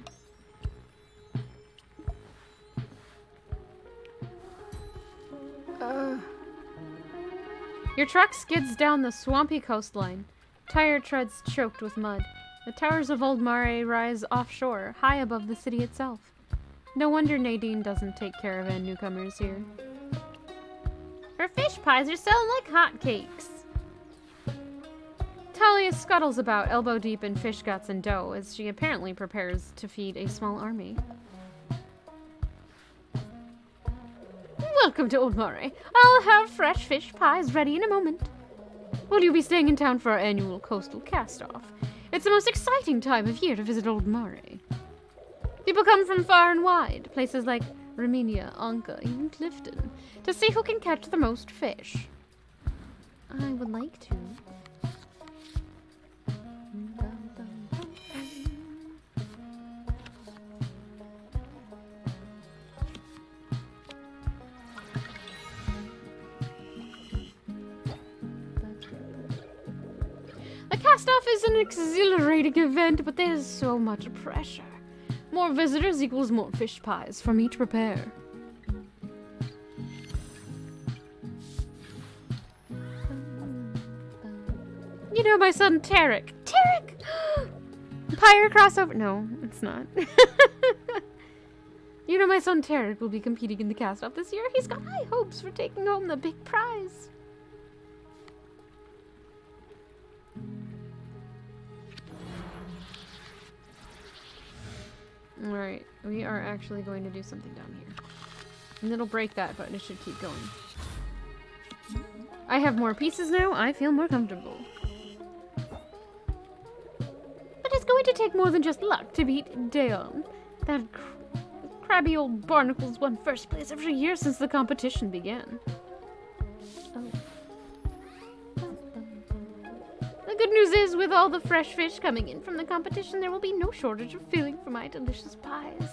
Speaker 1: Your truck skids down the swampy coastline. Tire treads choked with mud. The towers of Old Mare rise offshore, high above the city itself. No wonder Nadine doesn't take caravan newcomers here. Her fish pies are selling like hotcakes. Talia scuttles about, elbow deep in fish guts and dough, as she apparently prepares to feed a small army. Welcome to Old Mare. I'll have fresh fish pies ready in a moment. Will you be staying in town for our annual coastal cast-off? It's the most exciting time of year to visit Old Mare. People come from far and wide, places like Romania, Anka, even Clifton, to see who can catch the most fish. I would like to. The cast-off is an exhilarating event, but there's so much pressure. More visitors equals more fish pies for me to prepare. You know my son Tarek. Tarek! Pyre crossover? No, it's not. You know my son Tarek will be competing in the cast-off this year. He's got high hopes for taking home the big prize. Alright, we are actually going to do something down here. And it'll break that, but it should keep going. I have more pieces now. I feel more comfortable. But it's going to take more than just luck to beat Dayon. That crabby old barnacle's won first place every year since the competition began. Oh. The good news is, with all the fresh fish coming in from the competition, there will be no shortage of filling for my delicious pies.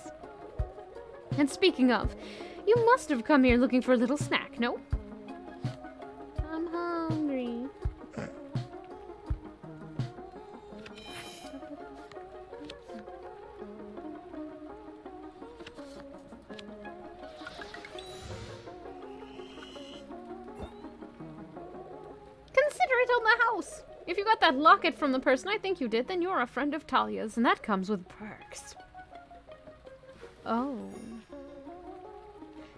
Speaker 1: And speaking of, you must have come here looking for a little snack, no? I'm hungry. Consider it on the house. If you got that locket from the person I think you did, then you're a friend of Talia's, and that comes with perks. Oh.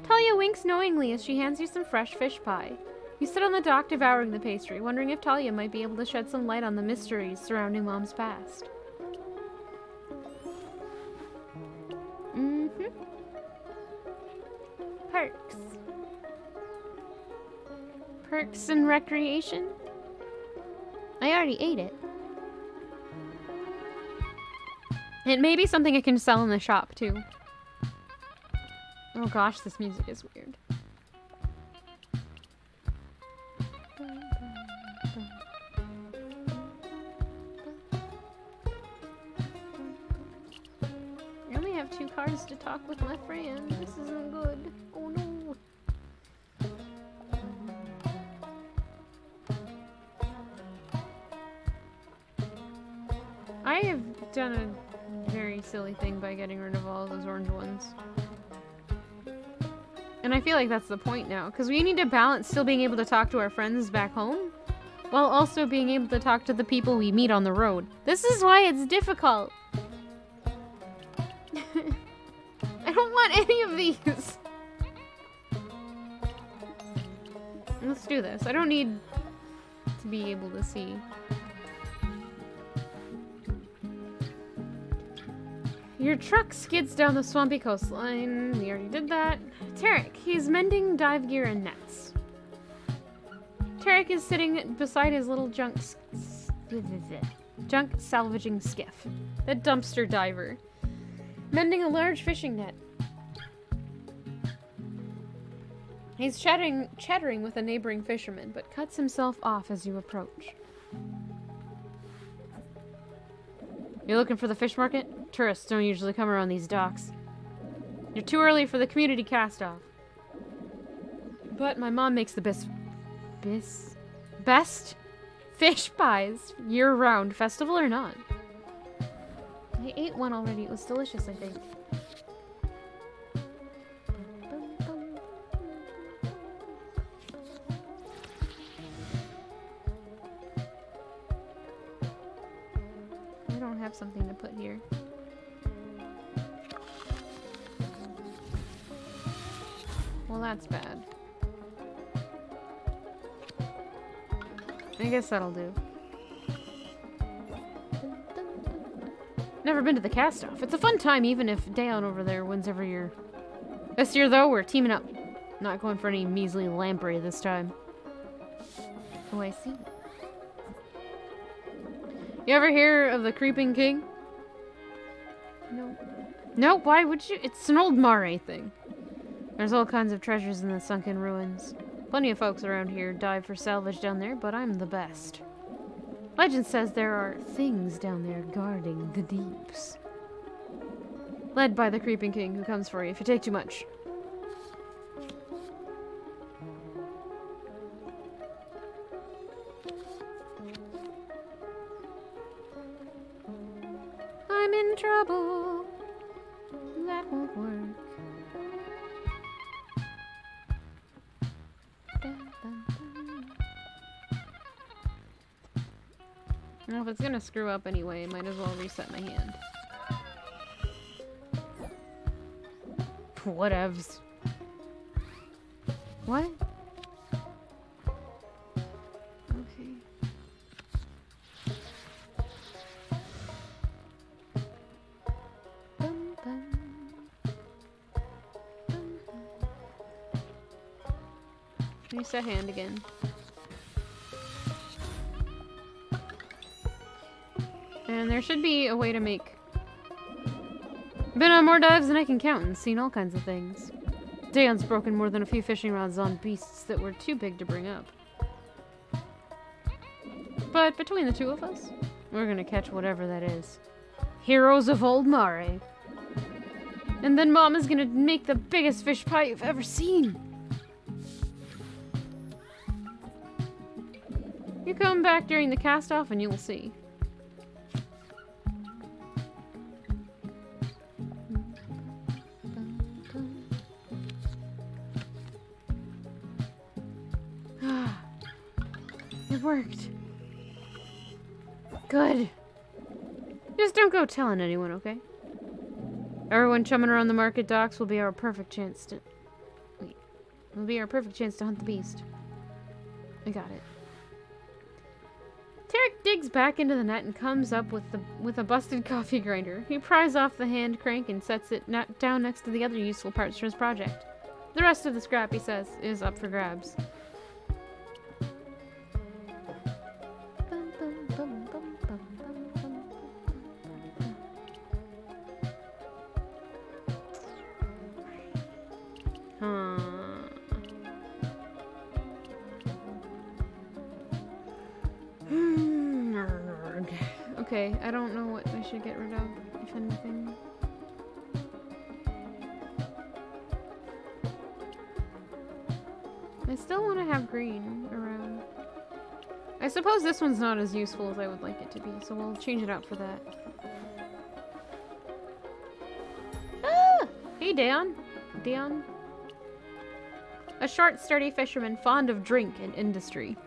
Speaker 1: Talia winks knowingly as she hands you some fresh fish pie. You sit on the dock devouring the pastry, wondering if Talia might be able to shed some light on the mysteries surrounding Mom's past. Mm-hmm. Perks. Perks and recreation? I already ate it. It may be something I can sell in the shop, too. Oh gosh, this music is weird. I only have 2 cards to talk with my friend. This isn't good. Oh no. I have done a very silly thing by getting rid of all of those orange ones. And I feel like that's the point now, because we need to balance still being able to talk to our friends back home while also being able to talk to the people we meet on the road. This is why it's difficult. I don't want any of these. Let's do this. I don't need to be able to see. Your truck skids down the swampy coastline. We already did that. Tarek, he's mending dive gear and nets. Tarek is sitting beside his little junk salvaging skiff. The dumpster diver. Mending a large fishing net. He's chattering with a neighboring fisherman, but cuts himself off as you approach. You're looking for the fish market? Tourists don't usually come around these docks. You're too early for the community cast-off. But my mom makes the best fish pies year-round, festival or not. I ate one already. It was delicious, I think. I don't have something to put here. Well, that's bad. I guess that'll do. Never been to the cast-off. It's a fun time, even if Dayon over there wins every year. This year, though, we're teaming up. Not going for any measly lamprey this time. Oh, I see. You ever hear of the Creeping King? No. No? Why would you? It's an old Mare thing. There's all kinds of treasures in the sunken ruins. Plenty of folks around here dive for salvage down there, but I'm the best. Legend says there are things down there guarding the deeps. Led by the Creeping King, who comes for you if you take too much. I'm in trouble. That won't work. Well, if it's gonna screw up anyway, might as well reset my hand. Whatevs. What? Okay. Reset hand again. And there should be a way to make... Been on more dives than I can count and seen all kinds of things. Dayon's broken more than a few fishing rods on beasts that were too big to bring up. But between the two of us, we're gonna catch whatever that is. Heroes of Old Mare. And then Mom is gonna make the biggest fish pie you've ever seen. You come back during the cast-off and you'll see. It worked. Good. Just don't go telling anyone, okay? Everyone chumming around the market docks will be our perfect chance to... Wait. Will be our perfect chance to hunt the beast. I got it. Tarek digs back into the net and comes up with a busted coffee grinder. He pries off the hand crank and sets it down next to the other useful parts for his project. The rest of the scrap, he says, is up for grabs. Okay, I don't know what I should get rid of, if anything. I still want to have green around. I suppose this one's not as useful as I would like it to be, so we'll change it out for that. Ah! Hey, Dayon. Dayon. A short, sturdy fisherman fond of drink and industry.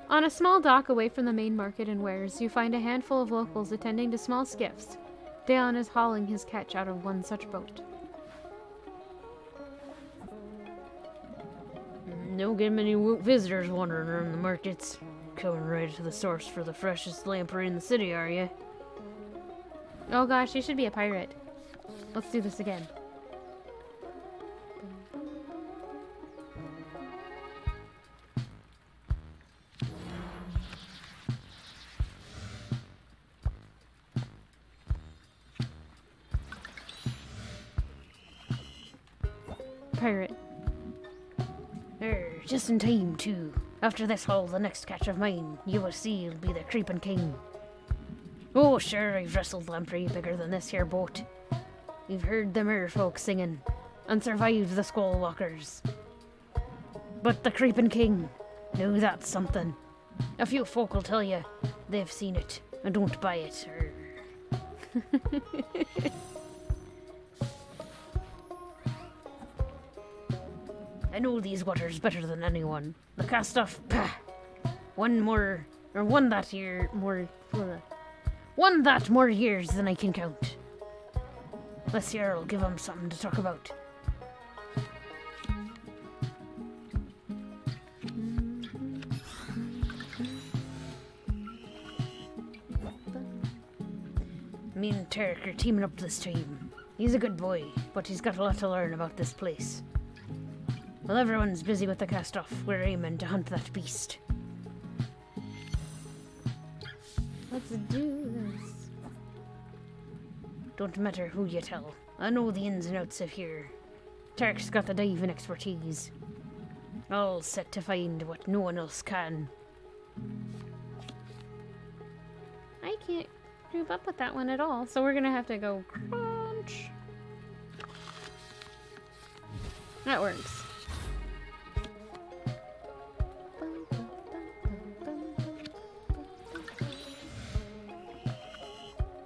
Speaker 1: On a small dock away from the main market and wares, you find a handful of locals attending to small skiffs. Daon is hauling his catch out of one such boat.
Speaker 3: Don't get many visitors wandering around the markets. Coming right to the source for the freshest lamprey in the city, are you?
Speaker 1: Oh gosh, you should be a pirate. Let's do this again. Pirate.
Speaker 3: Just in time, too. After this haul, the next catch of mine, you will see will be the Creeping King. Oh, sure, I've wrestled lamprey bigger than this here boat. You've heard the merfolk singing, and survived the Skull Walkers. But the Creeping King, now that's something. A few folk will tell you they've seen it, and don't buy it, or... I know these waters better than anyone. The cast-off, pah! One that more years than I can count. This year will give 'em something to talk about. Me and Turk are teaming up this time. He's a good boy, but he's got a lot to learn about this place. While everyone's busy with the cast-off, we're aiming to hunt that beast.
Speaker 1: Let's do this.
Speaker 3: Don't matter who you tell. I know the ins and outs of here. Turk's got the diving expertise. All set to find what no one else can.
Speaker 1: I can't group up with that one at all, so we're gonna have to go crunch. That works.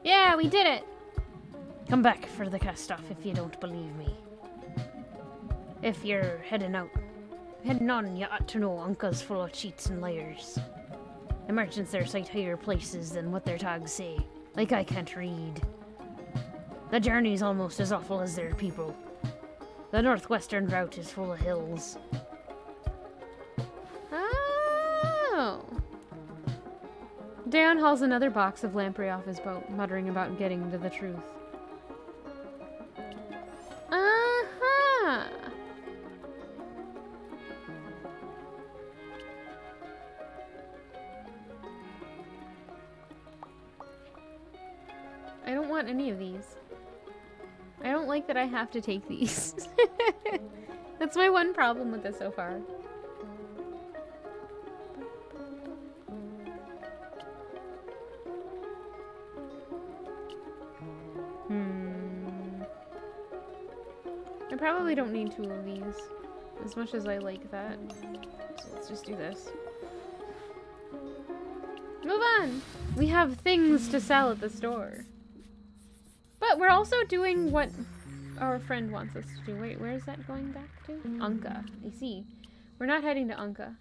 Speaker 1: Yeah, we did it!
Speaker 3: Come back for the cast-off if you don't believe me. If you're heading on, you ought to know Unca's full of cheats and liars. The merchants there cite higher places than what their tags say. Like I can't read. The journey's almost as awful as their people. The northwestern route is full of hills.
Speaker 1: Oh! Daon hauls another box of lamprey off his boat, muttering about getting to the truth. Uh-huh! I don't want any of these. I don't like that I have to take these. That's my one problem with this so far. I probably don't need 2 of these, as much as I like that. So let's just do this. Move on! We have things to sell at the store. But we're also doing what our friend wants us to do. Wait, where is that going back to? Unca. I see. We're not heading to Unca.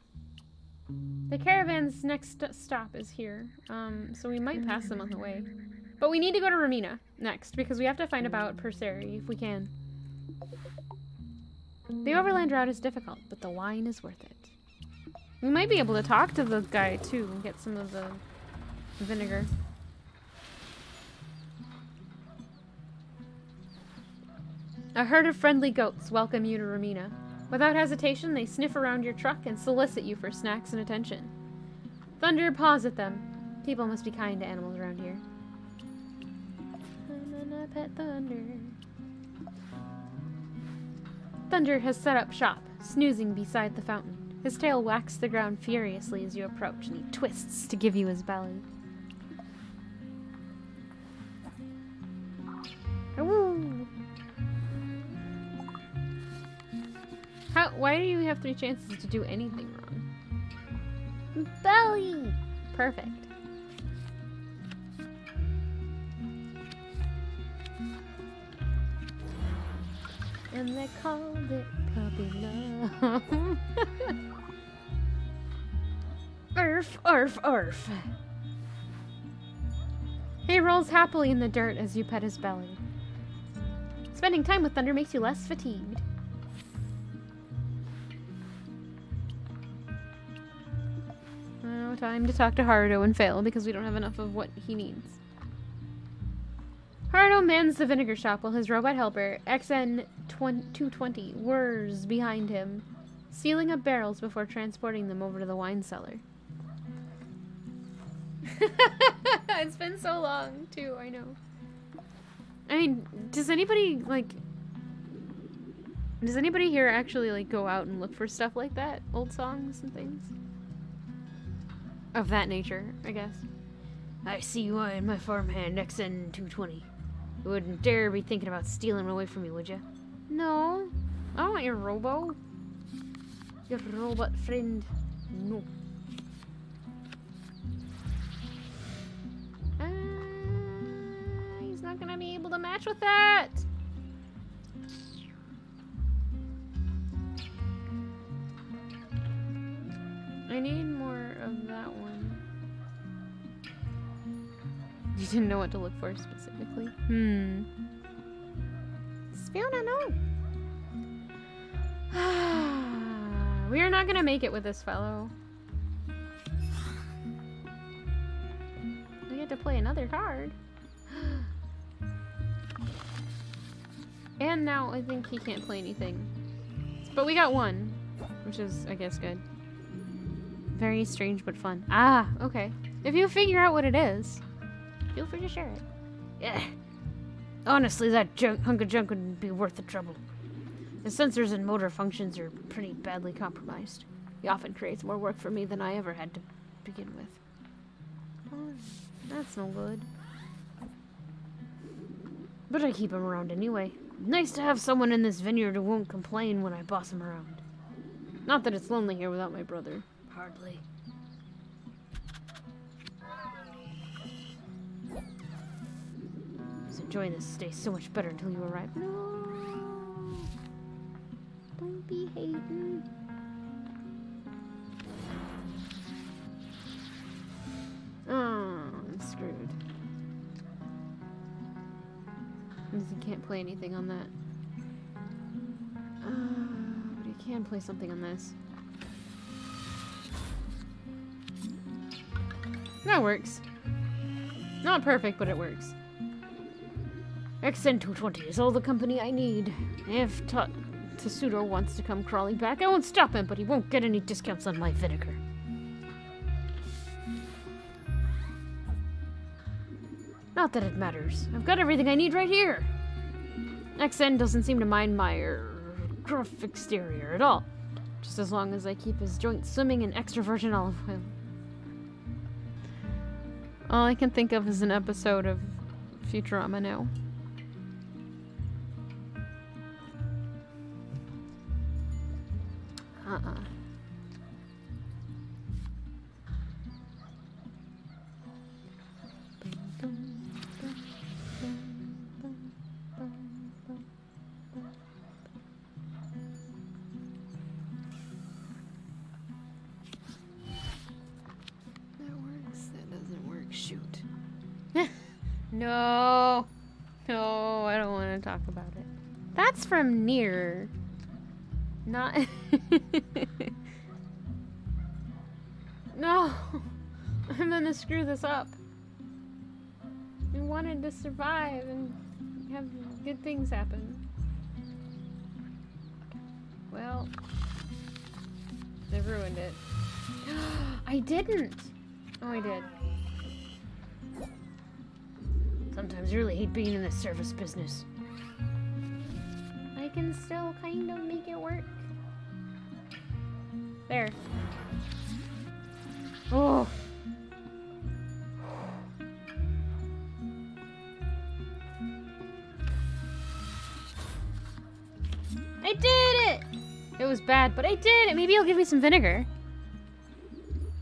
Speaker 1: The caravan's next stop is here, so we might pass them on the way. But we need to go to Ramina next, because we have to find about Perseri if we can. The overland route is difficult, but the wine is worth it. We might be able to talk to the guy, too, and get some of the vinegar. A herd of friendly goats welcome you to Ramina. Without hesitation, they sniff around your truck and solicit you for snacks and attention. Thunder paws at them. People must be kind to animals around here. Pet Thunder. Thunder has set up shop, snoozing beside the fountain. His tail whacks the ground furiously as you approach, and he twists to give you his belly. Ooh. Why do you have 3 chances to do anything wrong?
Speaker 2: Belly!
Speaker 1: Perfect. And they called it puppy love.
Speaker 3: Earth, Arf, arf.
Speaker 1: He rolls happily in the dirt as you pet his belly. Spending time with Thunder makes you less fatigued. Now, time to talk to Haruto and fail because we don't have enough of what he needs. Haruto mans the vinegar shop while his robot helper, XN220, whirs behind him, sealing up barrels before transporting them over to the wine cellar. It's been so long, too, I know. I mean, does anybody here actually, like, go out and look for stuff like that? Old songs and things? Of that nature, I guess.
Speaker 3: I see you eyeing my farmhand XN220. You wouldn't dare be thinking about stealing away from me, would you?
Speaker 1: No. I don't want your robo. Your robot friend. No. He's not gonna be able to match with that. I need more of that one. You didn't know what to look for specifically? Still don't know. We are not gonna make it with this fellow. We get to play another card. And now I think he can't play anything. But we got one, which is, I guess, good. Very strange but fun. Ah, okay. If you figure out what it is, feel free to share it.
Speaker 3: Yeah. Honestly, that hunk of junk wouldn't be worth the trouble. The sensors and motor functions are pretty badly compromised. He often creates more work for me than I ever had to begin with.
Speaker 1: Oh, that's no good.
Speaker 3: But I keep him around anyway. Nice to have someone in this vineyard who won't complain when I boss him around.
Speaker 1: Not that it's lonely here without my brother.
Speaker 3: Hardly. I was enjoying this stay so much better until you arrived.
Speaker 1: No. Don't be hating. Oh, I'm screwed. Because he can't play anything on that. But he can play something on this. That works. Not perfect, but it works.
Speaker 3: XN220 is all the company I need. If Tatsudo wants to come crawling back, I won't stop him, but he won't get any discounts on my vinegar. Not that it matters. I've got everything I need right here. XN doesn't seem to mind my gruff exterior at all. Just as long as I keep his joints swimming in extra virgin olive oil.
Speaker 1: All I can think of is an episode of Futurama now. No. No, I don't want to talk about it. That's from Nier. Not... No. I'm gonna screw this up. I wanted to survive and have good things happen. Well... I've ruined it. I didn't! Oh, I did.
Speaker 3: Sometimes I really hate being in the service business.
Speaker 1: I can still kind of make it work. There. Oh. I did it! It was bad, but I did it! Maybe you'll give me some vinegar.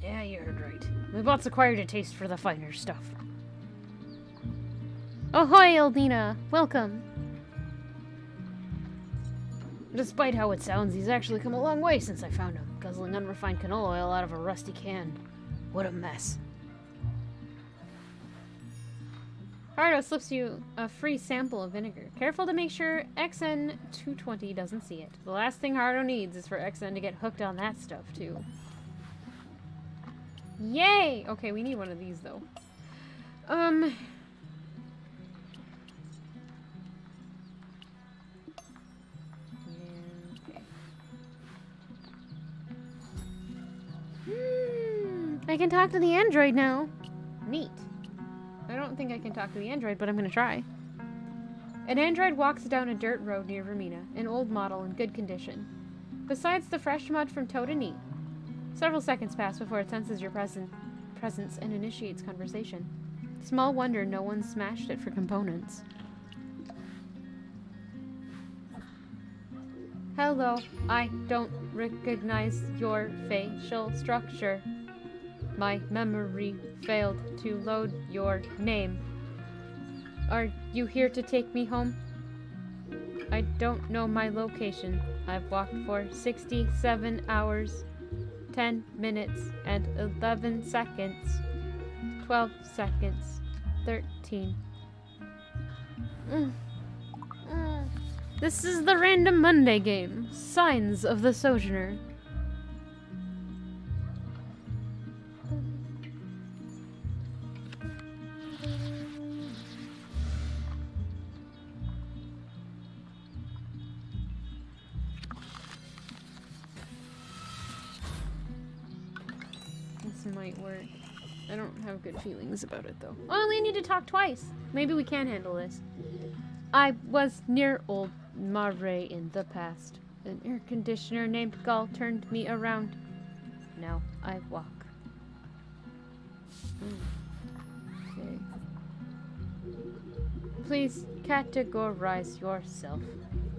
Speaker 3: Yeah, you heard right. My bots acquired a taste for the finer stuff.
Speaker 1: Ahoy, Eldina! Welcome!
Speaker 3: Despite how it sounds, he's actually come a long way since I found him, guzzling unrefined canola oil out of a rusty can. What a mess.
Speaker 1: Hardo slips you a free sample of vinegar. Careful to make sure XN220 doesn't see it. The last thing Hardo needs is for XN to get hooked on that stuff, too. Yay! Okay, we need one of these, though. I can talk to the android now. Neat. I don't think I can talk to the android, but I'm gonna try. An android walks down a dirt road near Vermina, an old model in good condition. Besides the fresh mud from toe to knee. Several seconds pass before it senses your presence and initiates conversation. Small wonder no one smashed it for components. Hello, I don't recognize your facial structure. My memory failed to load your name. Are you here to take me home? I don't know my location. I've walked for 67 hours, 10 minutes, and 11 seconds. 12 seconds. 13. This is the Random Monday game. Signs of the Sojourner. This might work. I don't have good feelings about it, though. I only need to talk twice. Maybe we can handle this. I was near old Mare in the past. An air conditioner named Gull turned me around. Now I walk. Okay. Please categorize yourself.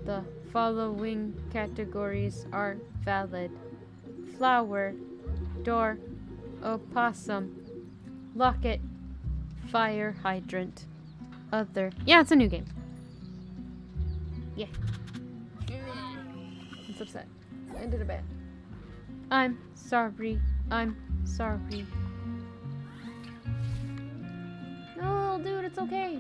Speaker 1: The following categories are valid. Flower, door, opossum, locket, fire hydrant, other. Yeah, it's a new game. Yeah. It's upset. I did it bad. I'm sorry. I'm sorry. No, dude, it's okay.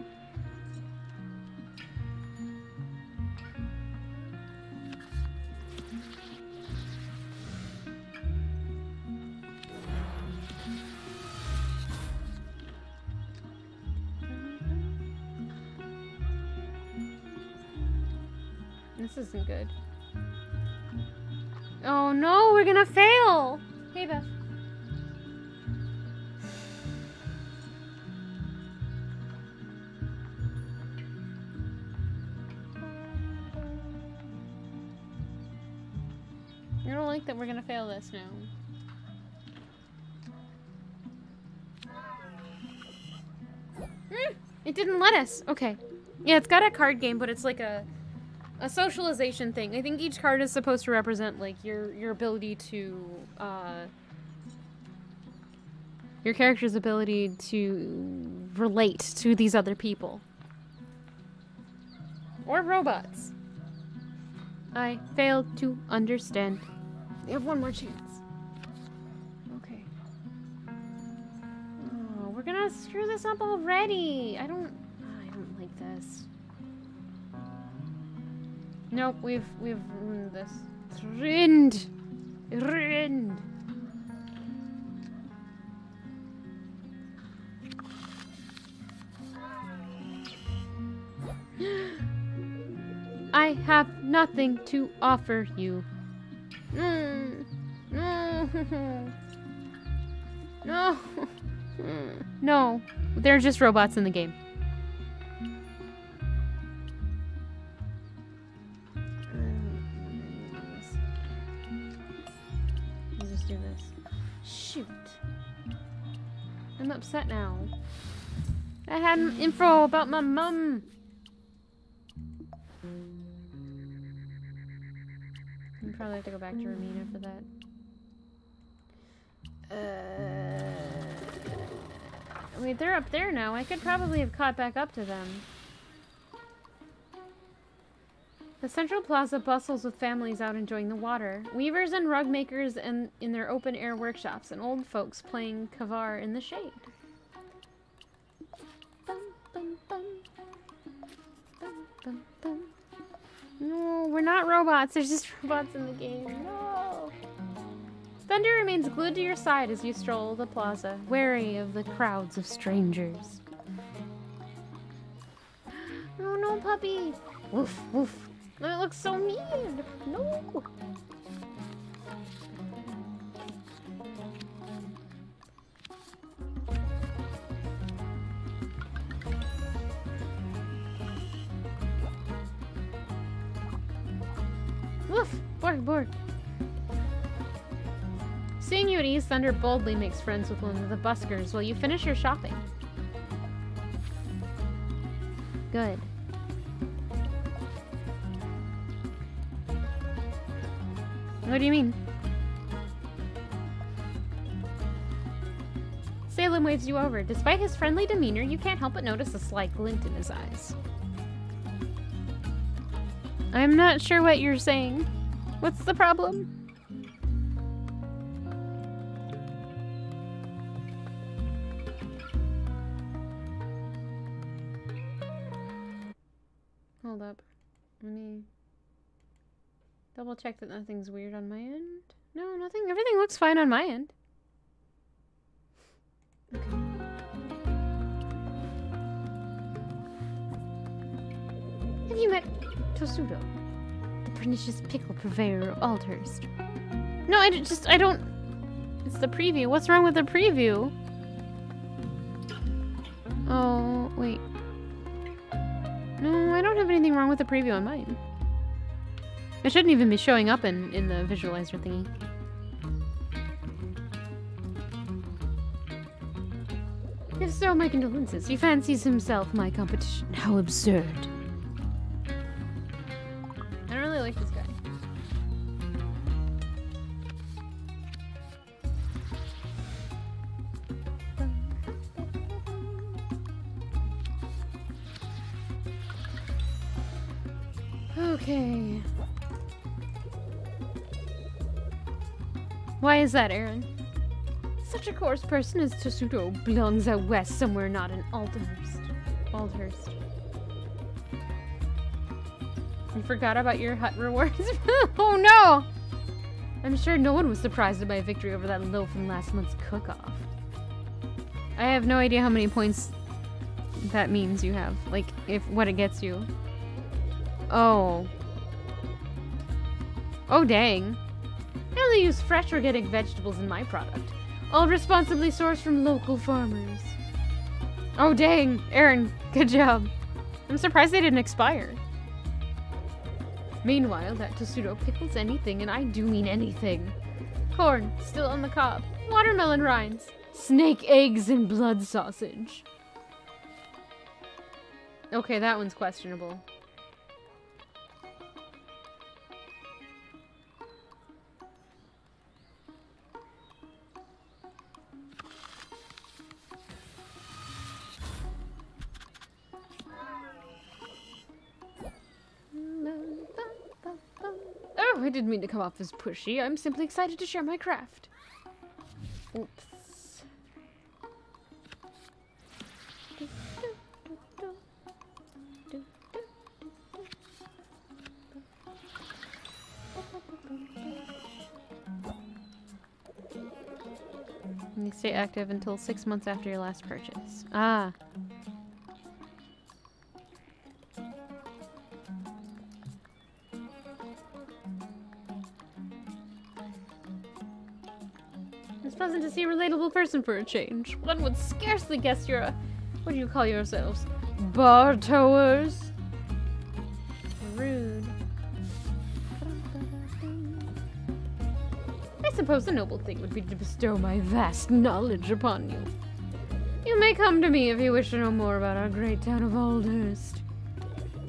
Speaker 1: This isn't good. Oh no, we're gonna fail! Hey, Beth. I don't like that we're gonna fail this now. It didn't let us. Okay. Yeah, it's got a card game, but it's like a socialization thing. I think each card is supposed to represent like your ability to your character's ability to relate to these other people or robots. I failed to understand. You have one more chance. Okay. Oh, we're gonna screw this up already. I don't like this. Nope, we've ruined this. It's ruined. Ruined. I have nothing to offer you. No. No. No. They're just robots in the game. Do this. Shoot. I'm upset now. I had info about my mum. I probably have to go back to Romina for that. Wait, they're up there now. I could probably have caught back up to them. The central plaza bustles with families out enjoying the water. Weavers and rug makers in their open-air workshops, and old folks playing cavar in the shade. Bum, bum, bum. Bum, bum, bum. No, we're not robots. There's just robots in the game. No. Thunder remains glued to your side as you stroll the plaza, wary of the crowds of strangers.
Speaker 2: Oh no, puppy.
Speaker 1: Woof, woof. It looks so mean. No. Woof. Borg, borg. Seeing you at ease, Thunder boldly makes friends with one of the buskers while you finish your shopping. Good. What do you mean? Salem waves you over. Despite his friendly demeanor, you can't help but notice a slight glint in his eyes. I'm not sure what you're saying. What's the problem? Hold up. Let me double check that nothing's weird on my end. No, nothing. Everything looks fine on my end. Okay. Have you met Tosudo, the pernicious pickle purveyor of Aldhurst? No, I don't. It's the preview. What's wrong with the preview? Oh, wait. No, I don't have anything wrong with the preview on mine. It shouldn't even be showing up in the visualizer thingy. If so, my condolences. He fancies himself my competition. How absurd. I don't really like this guy. Okay. Why is that, Aaron? Such a coarse person as Tosudo belongs out west somewhere not in Aldhurst. You forgot about your hut rewards? Oh no! I'm sure no one was surprised at my victory over that loaf from last month's cook-off. I have no idea how many points that means you have. Like, what it gets you. Oh. Oh, dang. I only use fresh organic vegetables in my product. All responsibly sourced from local farmers. Oh, dang. Aaron, good job. I'm surprised they didn't expire. Meanwhile, that Tosudo pickles anything, and I do mean anything. Corn, still on the cob. Watermelon rinds. Snake eggs and blood sausage. Okay, that one's questionable. Oh, I didn't mean to come off as pushy. I'm simply excited to share my craft. Oops. You stay active until 6 months after your last purchase. Ah. It's pleasant to see a relatable person for a change. One would scarcely guess you're a... What do you call yourselves? Bar towers? Rude. I suppose the noble thing would be to bestow my vast knowledge upon you. You may come to me if you wish to know more about our great town of Aldhurst.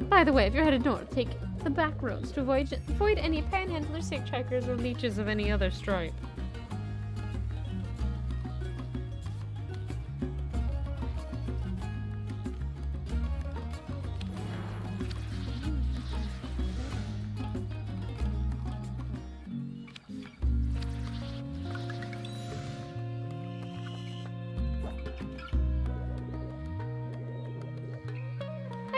Speaker 1: By the way, if you're headed north, take the back roads to avoid any panhandlers, hitchhikers, or leeches of any other stripe.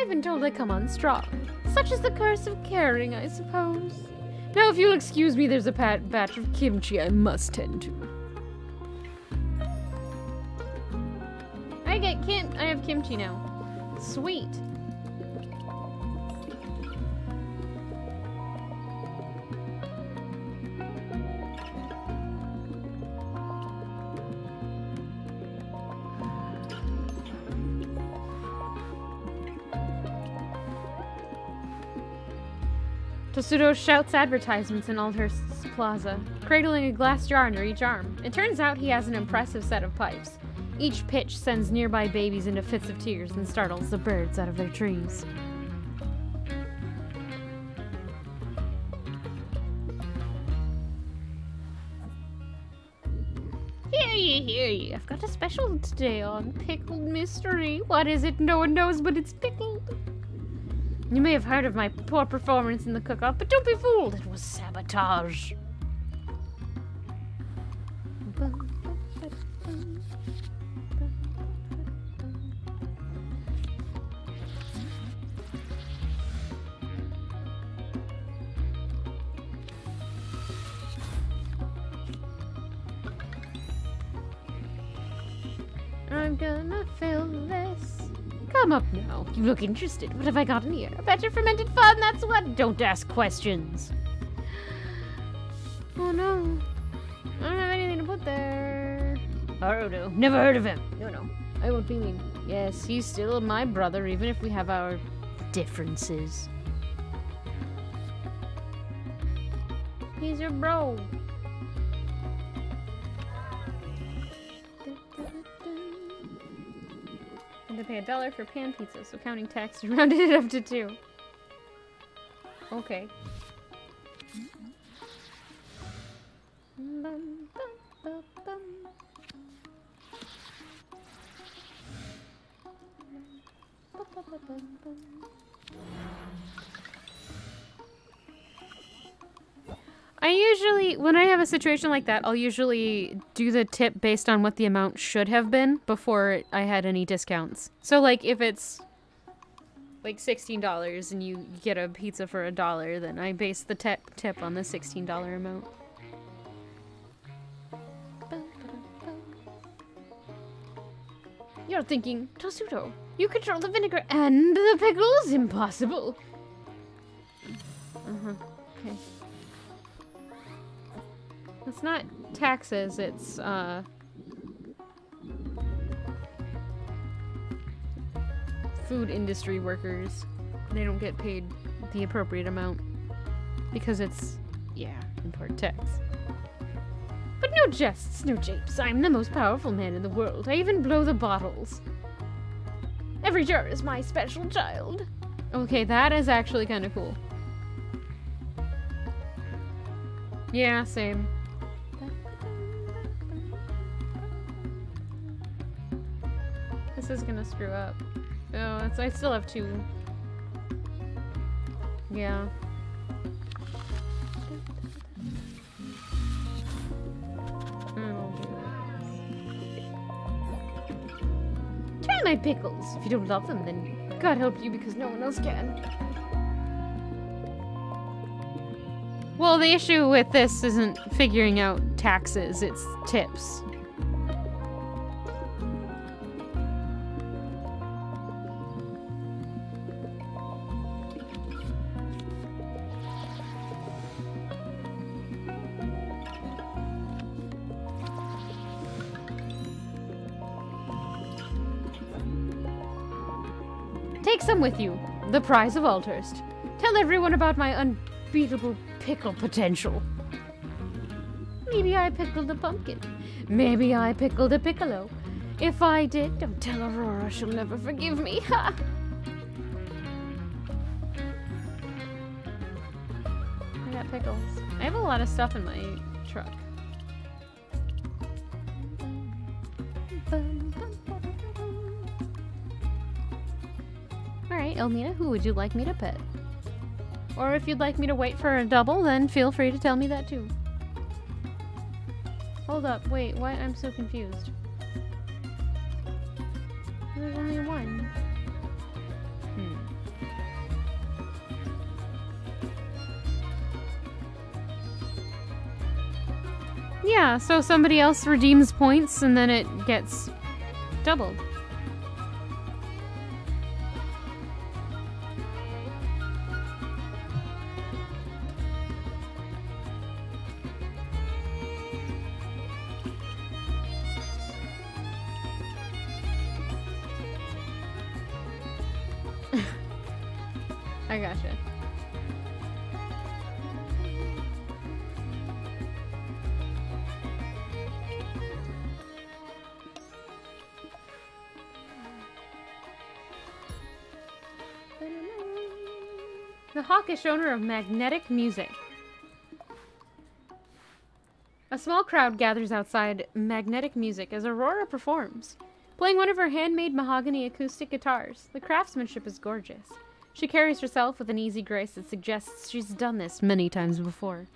Speaker 1: I've been told I come on strong. Such is the curse of caring, I suppose. Now, if you'll excuse me, there's a batch of kimchi I must tend to. I have kimchi now. Sweet. Tosudo shouts advertisements in Aldhurst's plaza, cradling a glass jar under each arm. It turns out he has an impressive set of pipes. Each pitch sends nearby babies into fits of tears and startles the birds out of their trees. Hear ye. I've got a special today on Pickled Mystery. What is it? No one knows, but it's pickled. You may have heard of my poor performance in the cook-off, but don't be fooled. It was sabotage. I'm gonna fill this. Come up now. You look interested. What have I got in here? A batch of fermented fun, that's what. Don't ask questions. Oh no. I don't have anything to put there. Haruto. Never heard of him. No. I won't be mean. Yes, he's still my brother, even if we have our differences. He's your bro. And to pay $1 for pan pizza, so counting tax, rounded it up to 2. Okay. I usually, when I have a situation like that, I'll usually do the tip based on what the amount should have been before I had any discounts. So like if it's like $16 and you get a pizza for $1, then I base the tip on the $16 amount. You're thinking, Tosuto, you control the vinegar and the pickles? Impossible. Okay. It's not taxes, it's, food industry workers. They don't get paid the appropriate amount. Because it's, yeah, import tax. But no jests, no japes. I'm the most powerful man in the world. I even blow the bottles. Every jar is my special child. Okay, that is actually kind of cool. Yeah, same. This is gonna screw up. Oh, I still have 2. Yeah. Try my pickles. If you don't love them, then God help you because no one else can. Well, the issue with this isn't figuring out taxes, it's tips. Take some with you. The prize of Aldhurst. Tell everyone about my unbeatable pickle potential. Maybe I pickled a pumpkin. Maybe I pickled a piccolo. If I did, don't tell Aurora. She'll never forgive me. Ha! I got pickles. I have a lot of stuff in my truck. Alright, Elmina, who would you like me to pet? Or if you'd like me to wait for a double, then feel free to tell me that too. Hold up, wait, what? I'm so confused. There's only one. Yeah, so somebody else redeems points and then it gets doubled. I gotcha. The hawkish owner of magnetic music. A small crowd gathers outside magnetic music as Aurora performs, playing one of her handmade mahogany acoustic guitars. The craftsmanship is gorgeous. She carries herself with an easy grace that suggests she's done this many times before.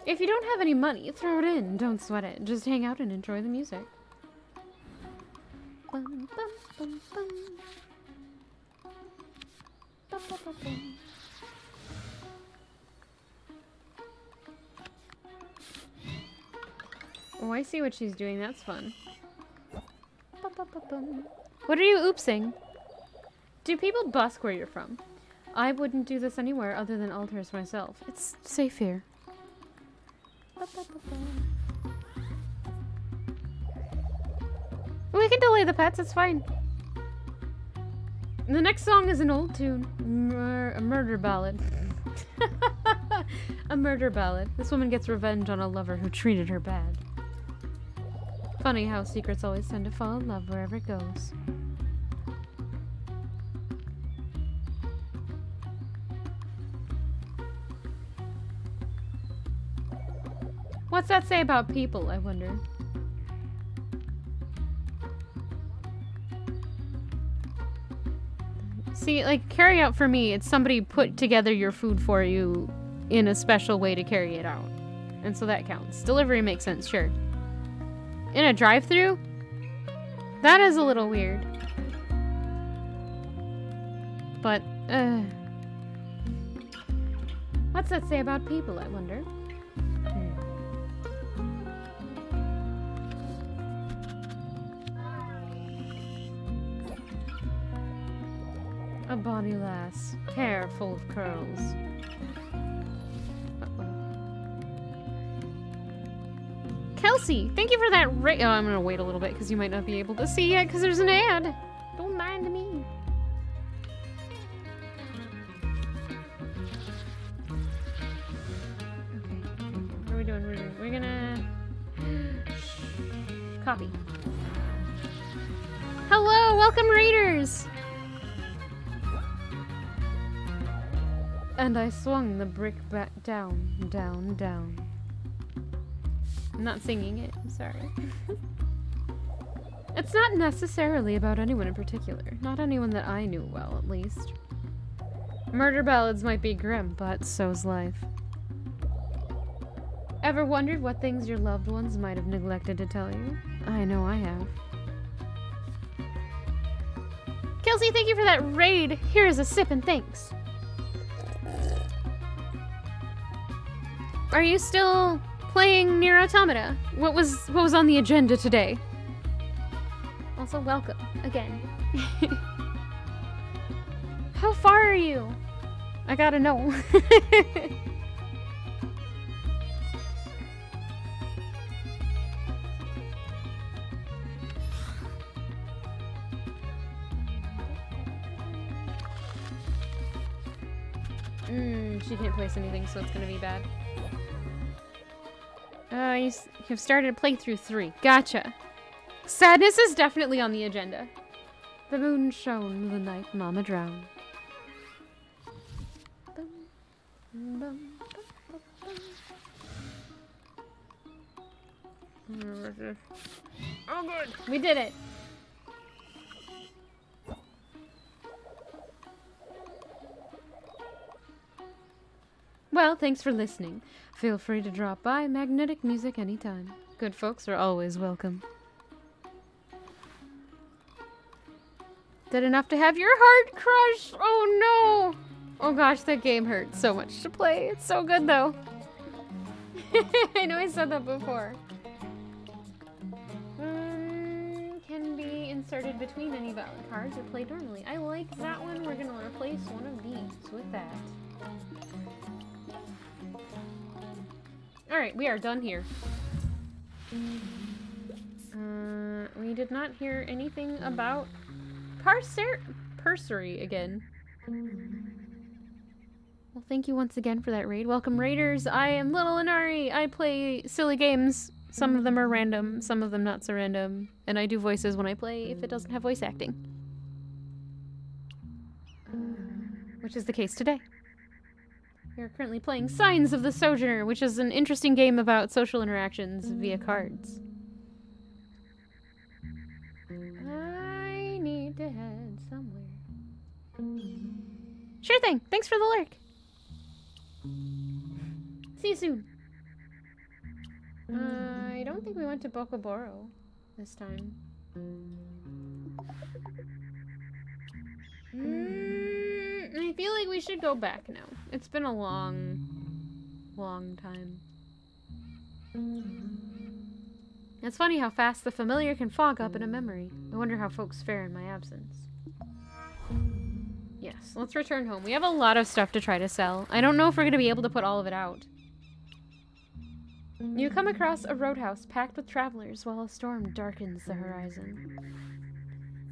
Speaker 1: If you don't have any money, throw it in. Don't sweat it. Just hang out and enjoy the music. Bum, bum, bum, bum. Bum, bum, bum, bum. Oh, I see what she's doing. That's fun. Bum, bum, bum, bum. What are you oopsing? Do people busk where you're from? I wouldn't do this anywhere other than Altarus myself. It's safe here. Bum, bum, bum, bum. We can delay the pets, it's fine. The next song is an old tune. A murder ballad. A murder ballad. This woman gets revenge on a lover who treated her bad. Funny how secrets always tend to fall in love wherever it goes. What's that say about people, I wonder? See, like, carry out for me, it's somebody put together your food for you in a special way to carry it out. And so that counts. Delivery makes sense, sure. In a drive-thru? That is a little weird. But, what's that say about people, I wonder? A bonny lass, hair full of curls. Kelsey, thank you for that oh, I'm gonna wait a little bit because you might not be able to see it because there's an ad. Don't mind me. Okay, what are we doing? We're gonna... Copy. Hello, welcome raiders! And I swung the brick back down, down, down. I'm not singing it, I'm sorry. It's not necessarily about anyone in particular. Not anyone that I knew well, at least. Murder ballads might be grim, but so's life. Ever wondered what things your loved ones might have neglected to tell you? I know I have. Kelsey, thank you for that raid! Here is a sip and thanks. Are you still playing Nier Automata? What was on the agenda today? Also, welcome again. How far are you? I gotta know. She can't place anything, so it's gonna be bad. You've started playthrough 3. Gotcha. Sadness is definitely on the agenda. The moon shone, the night mama drowned. Oh, good. We did it. Well, thanks for listening. Feel free to drop by Magnetic Music anytime. Good folks are always welcome. Did enough to have your heart crushed? Oh no! Oh gosh, that game hurts so much to play. It's so good though. I know I said that before. Can be inserted between any valid cards or played normally. I like that one. We're gonna replace one of these with that. Alright, we are done here. We did not hear anything about Pursery again. Well, thank you once again for that raid. Welcome, raiders. I am Little Inari. I play silly games. Some of them are random, some of them not so random. And I do voices when I play if it doesn't have voice acting. Which is the case today. We are currently playing Signs of the Sojourner, which is an interesting game about social interactions via cards. I need to head somewhere. Sure thing. Thanks for the lurk. See you soon. I don't think we went to Bokoboro this time. I feel like we should go back now. It's been a long time. It's funny how fast the familiar can fog up in a memory. I wonder how folks fare in my absence. Yes, let's return home. We have a lot of stuff to try to sell. I don't know if we're going to be able to put all of it out. You come across a roadhouse packed with travelers while a storm darkens the horizon.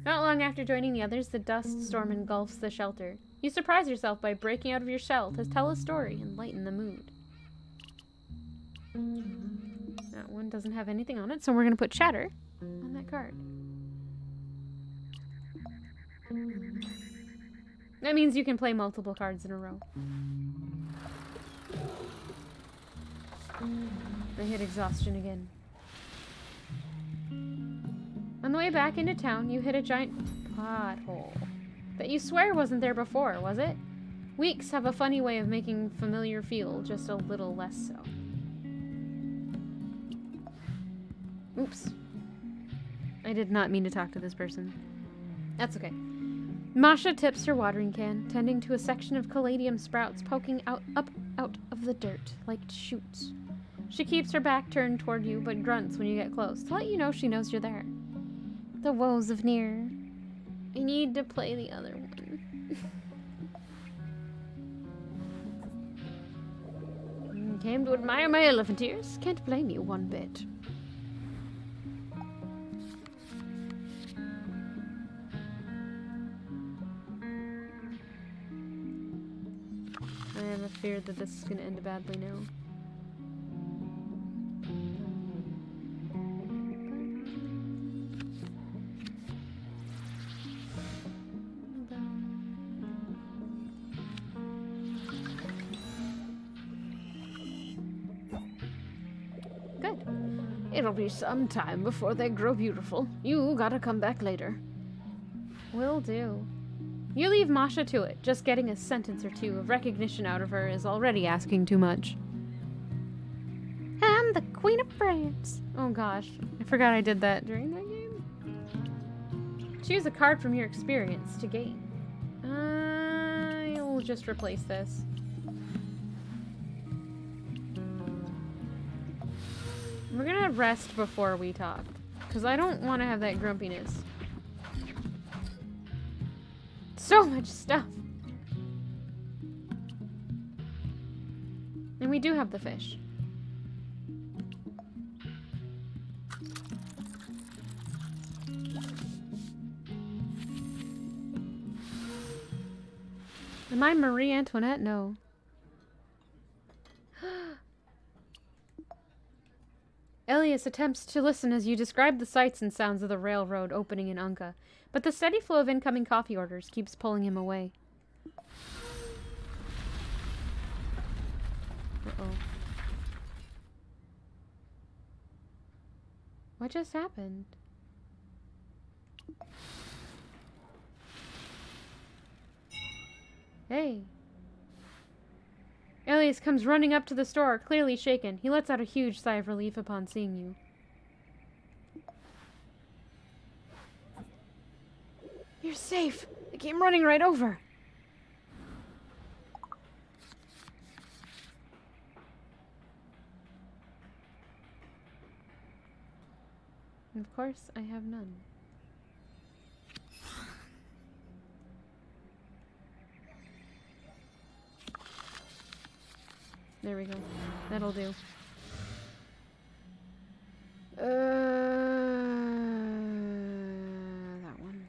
Speaker 1: Not long after joining the others, the dust storm engulfs the shelter. You surprise yourself by breaking out of your shell to tell a story and lighten the mood. That one doesn't have anything on it, so we're going to put chatter on that card. That means you can play multiple cards in a row. I hit exhaustion again. On the way back into town, you hit a giant pothole that you swear wasn't there before, was it? Weeks have a funny way of making familiar feel just a little less so. Oops. I did not mean to talk to this person. That's okay. Masha tips her watering can, tending to a section of caladium sprouts poking up out of the dirt like shoots. She keeps her back turned toward you, but grunts when you get close to let you know she knows you're there. The woes of Nier. I need to play the other one. Came to admire my elephant ears. Can't blame you one bit. I have a fear that this is going to end badly now. Good. It'll be some time before they grow beautiful. You gotta come back later. Will do. You leave Masha to it. Just getting a sentence or two of recognition out of her is already asking too much. I'm the Queen of France. Oh gosh, I forgot I did that during that game. Choose a card from your experience to gain. I'll just replace this. We're gonna rest before we talk, because I don't want to have that grumpiness. So much stuff. And we do have the fish. Am I Marie Antoinette? No. Elias attempts to listen as you describe the sights and sounds of the railroad opening in Unka, but the steady flow of incoming coffee orders keeps pulling him away. Uh-oh. What just happened? Hey. Elias comes running up to the store, clearly shaken. He lets out a huge sigh of relief upon seeing you. You're safe. They came running right over. And of course, I have none. There we go. That'll do. That one.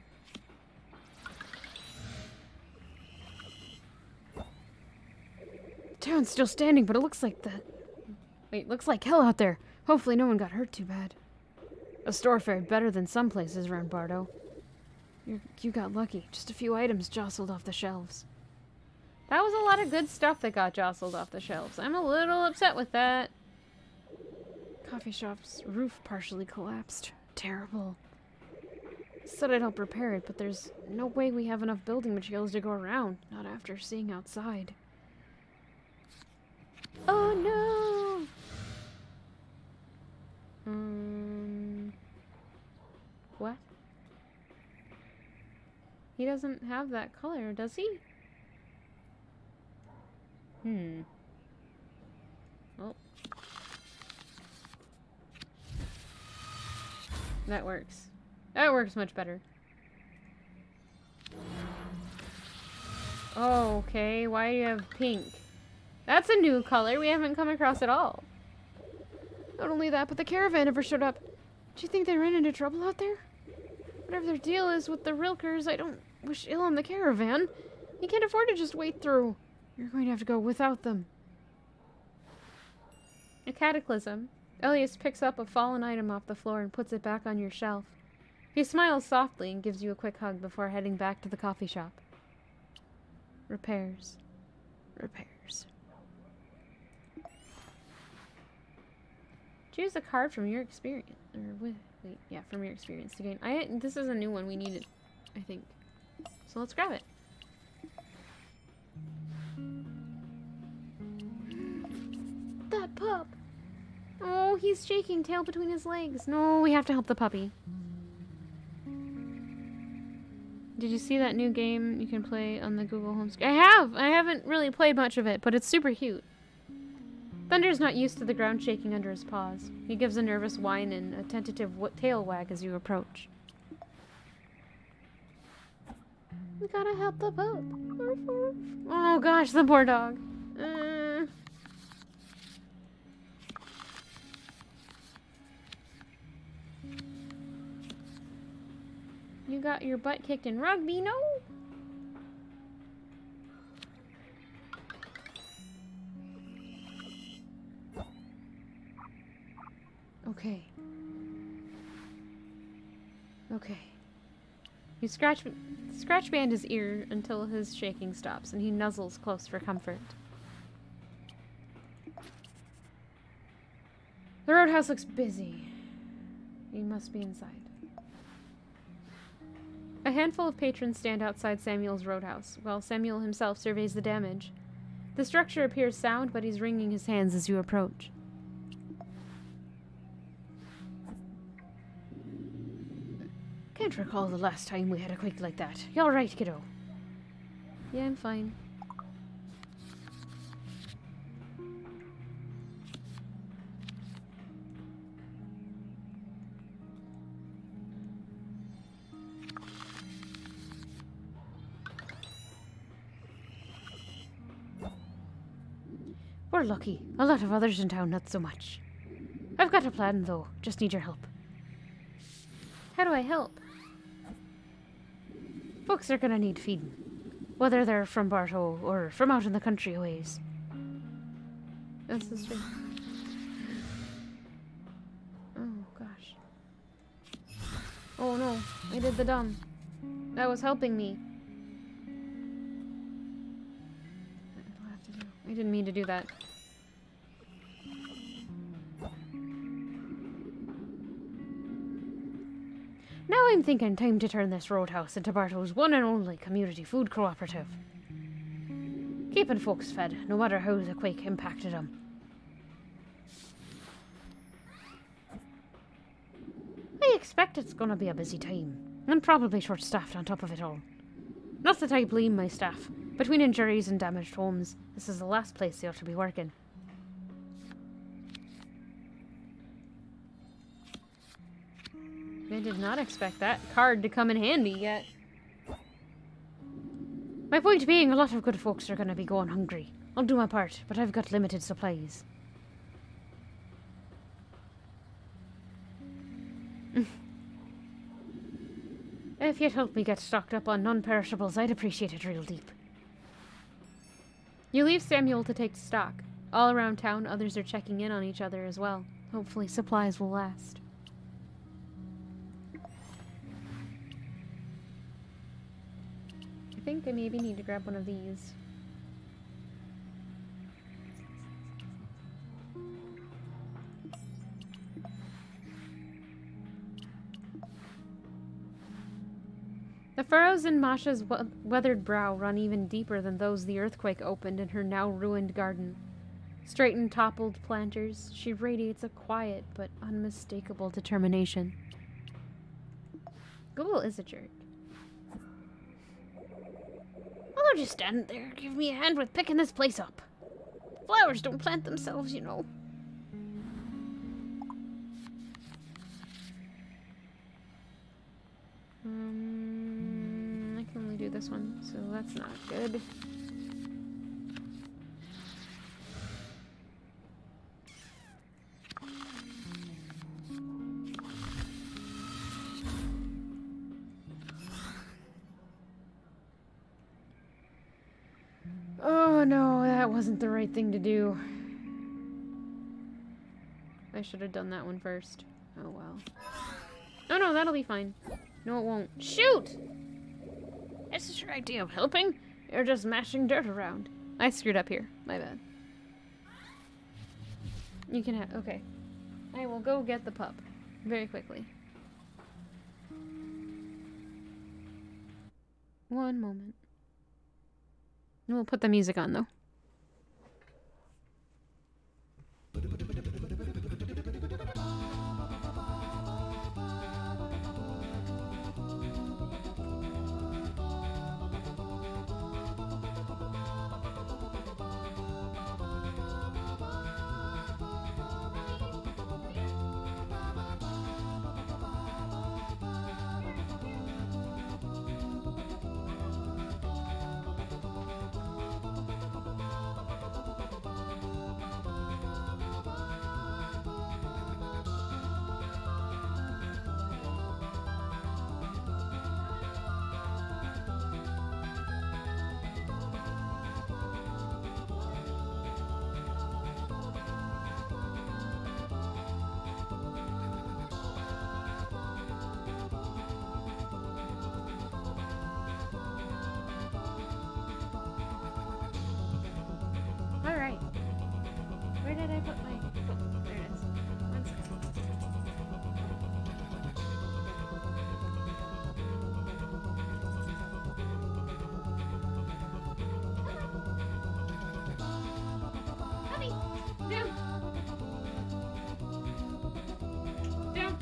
Speaker 1: The town's still standing, but it looks like looks like hell out there. Hopefully no one got hurt too bad. A store fared better than some places around Bardo. You got lucky. Just a few items jostled off the shelves. That was a lot of good stuff that got jostled off the shelves. I'm a little upset with that. Coffee shop's roof partially collapsed. Terrible. Said I'd help repair it, but there's no way we have enough building materials to go around. Not after seeing outside. Oh no! What? He doesn't have that color, does he? Oh. That works. That works much better. Oh, okay. Why do you have pink? That's a new color we haven't come across at all. Not only that, but the caravan never showed up. Do you think they ran into trouble out there? Whatever their deal is with the Rilkers, I don't wish ill on the caravan. You can't afford to just wait through. You're going to have to go without them. A cataclysm. Elias picks up a fallen item off the floor and puts it back on your shelf. He smiles softly and gives you a quick hug before heading back to the coffee shop. Repairs. Repairs. Choose a card from your experience. From your experience to gain. This is a new one we needed, I think. So let's grab it.
Speaker 2: That pup.
Speaker 1: Oh, he's shaking, tail between his legs. No, we have to help the puppy. Did you see that new game you can play on the Google home screen? I have! I haven't really played much of it, but it's super cute. Thunder's not used to the ground shaking under his paws. He gives a nervous whine and a tentative tail wag as you approach.
Speaker 2: We gotta help the pup.
Speaker 1: Oh gosh, the poor dog. You got your butt kicked in rugby, no? Okay. Okay. You scratch band his ear until his shaking stops, and he nuzzles close for comfort. The roadhouse looks busy. You must be inside. A handful of patrons stand outside Samuel's roadhouse, while Samuel himself surveys the damage. The structure appears sound, but he's wringing his hands as you approach.
Speaker 3: Can't recall the last time we had a quake like that. You alright, kiddo?
Speaker 1: Yeah, I'm fine.
Speaker 3: We're lucky. A lot of others in town, not so much. I've got a plan, though. Just need your help.
Speaker 1: How do I help?
Speaker 3: Folks are gonna need feeding. Whether they're from Barto or from out in the country ways.
Speaker 1: This is true. Oh, gosh. Oh, no. I did the dumb. That was helping me. I'll have to do. I didn't mean to do that.
Speaker 3: Now I'm thinking time to turn this roadhouse into Barto's one and only community food cooperative. Keeping folks fed, no matter how the quake impacted them. I expect it's gonna be a busy time, and probably short-staffed on top of it all. Not that I blame my staff. Between injuries and damaged homes, this is the last place they ought to be working.
Speaker 1: did not expect that card to come in handy yet.
Speaker 3: My point being, a lot of good folks are gonna be going hungry. I'll do my part, but I've got limited supplies. If you'd help me get stocked up on non-perishables, I'd appreciate it real deep.
Speaker 1: You leave Samuel to take stock. All around town, others are checking in on each other as well. Hopefully supplies will last. I think I maybe need to grab one of these. The furrows in Masha's weathered brow run even deeper than those the earthquake opened in her now ruined garden. Straightened, toppled planters, she radiates a quiet but unmistakable determination. Google is a jerk.
Speaker 3: Well, they're just standing there. Give me a hand with picking this place up. Flowers don't plant themselves, you know.
Speaker 1: I can only do this one, so that's not good. Oh no, that wasn't the right thing to do. I should have done that one first. Oh well. Oh no, that'll be fine. No, it won't. Shoot!
Speaker 3: Is this your idea of helping? You're just mashing dirt around.
Speaker 1: I screwed up here. My bad. You can have... Okay. I will go get the pup. Very quickly. One moment. We'll put the music on, though. Alright. Where did I put my... Oh, there it is. One second.
Speaker 2: Puppy!
Speaker 1: Down! Down!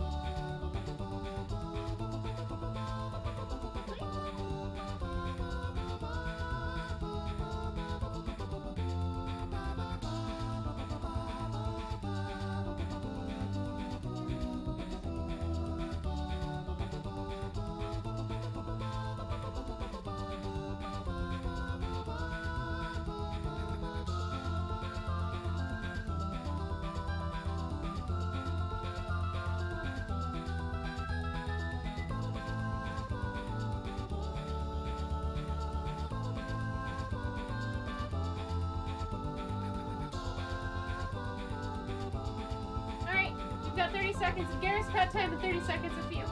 Speaker 1: Alright, you've got 30 seconds of Garrett's pet time and 30 seconds of you.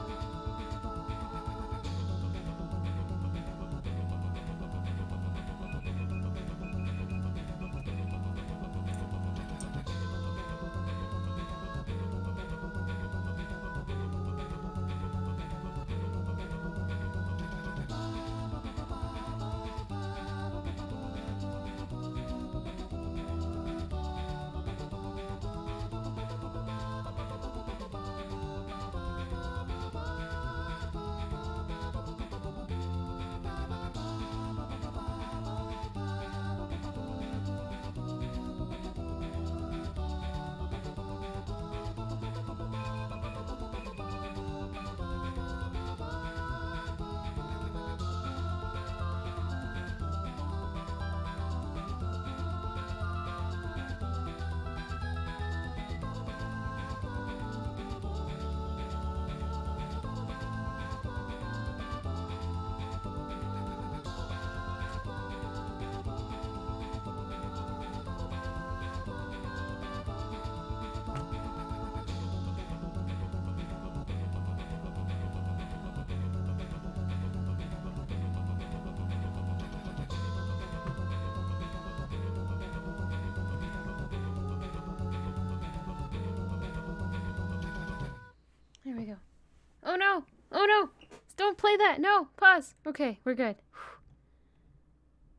Speaker 1: no! Oh no! Don't play that! No! Pause! Okay, we're good.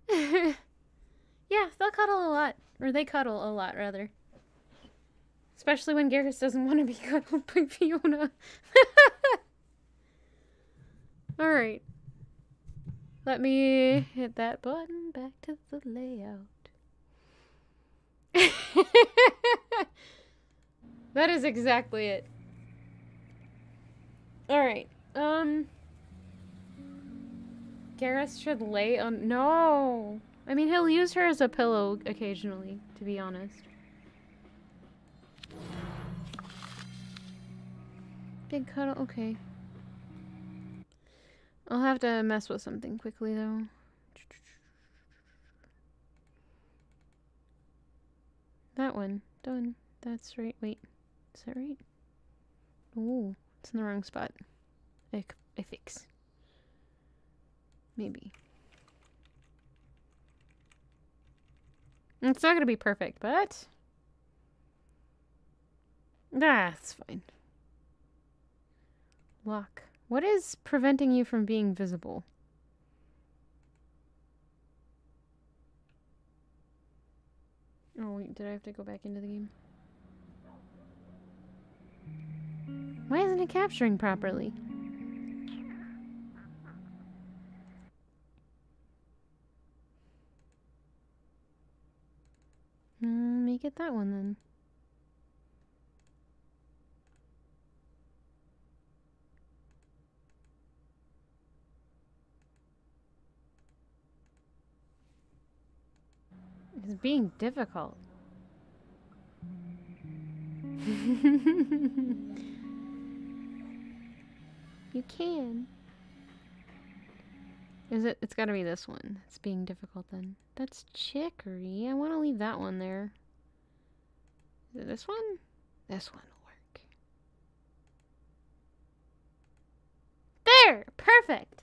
Speaker 1: Yeah, they'll cuddle a lot. Or they cuddle a lot, rather. Especially when Garrus doesn't want to be cuddled by Fiona. Alright. Let me hit that button. Back to the layout. That is exactly it. Alright. Garrus should lay on... No! I mean, he'll use her as a pillow occasionally, to be honest. Big cuddle, okay. I'll have to mess with something quickly, though. That one. Done. That's right. Wait. Is that right? Oh, it's in the wrong spot. I fix. Maybe. It's not gonna be perfect, but... That's fine. Lock. What is preventing you from being visible? Oh wait, did I have to go back into the game? Why isn't it capturing properly? Make it that one then. It's being difficult. You can. Is it? It's gotta be this one. It's being difficult then. That's chicory. I want to leave that one there. Is it this one? This one will work. There! Perfect!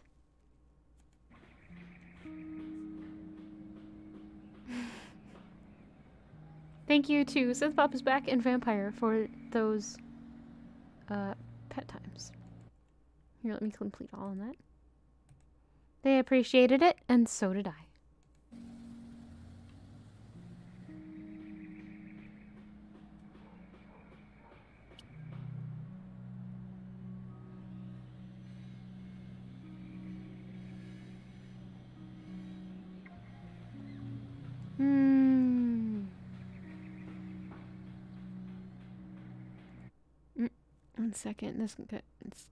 Speaker 1: Thank you to Sith Pop is Back and Vampire for those pet times. Here, let me complete all of that. They appreciated it, and so did I. One second. Let's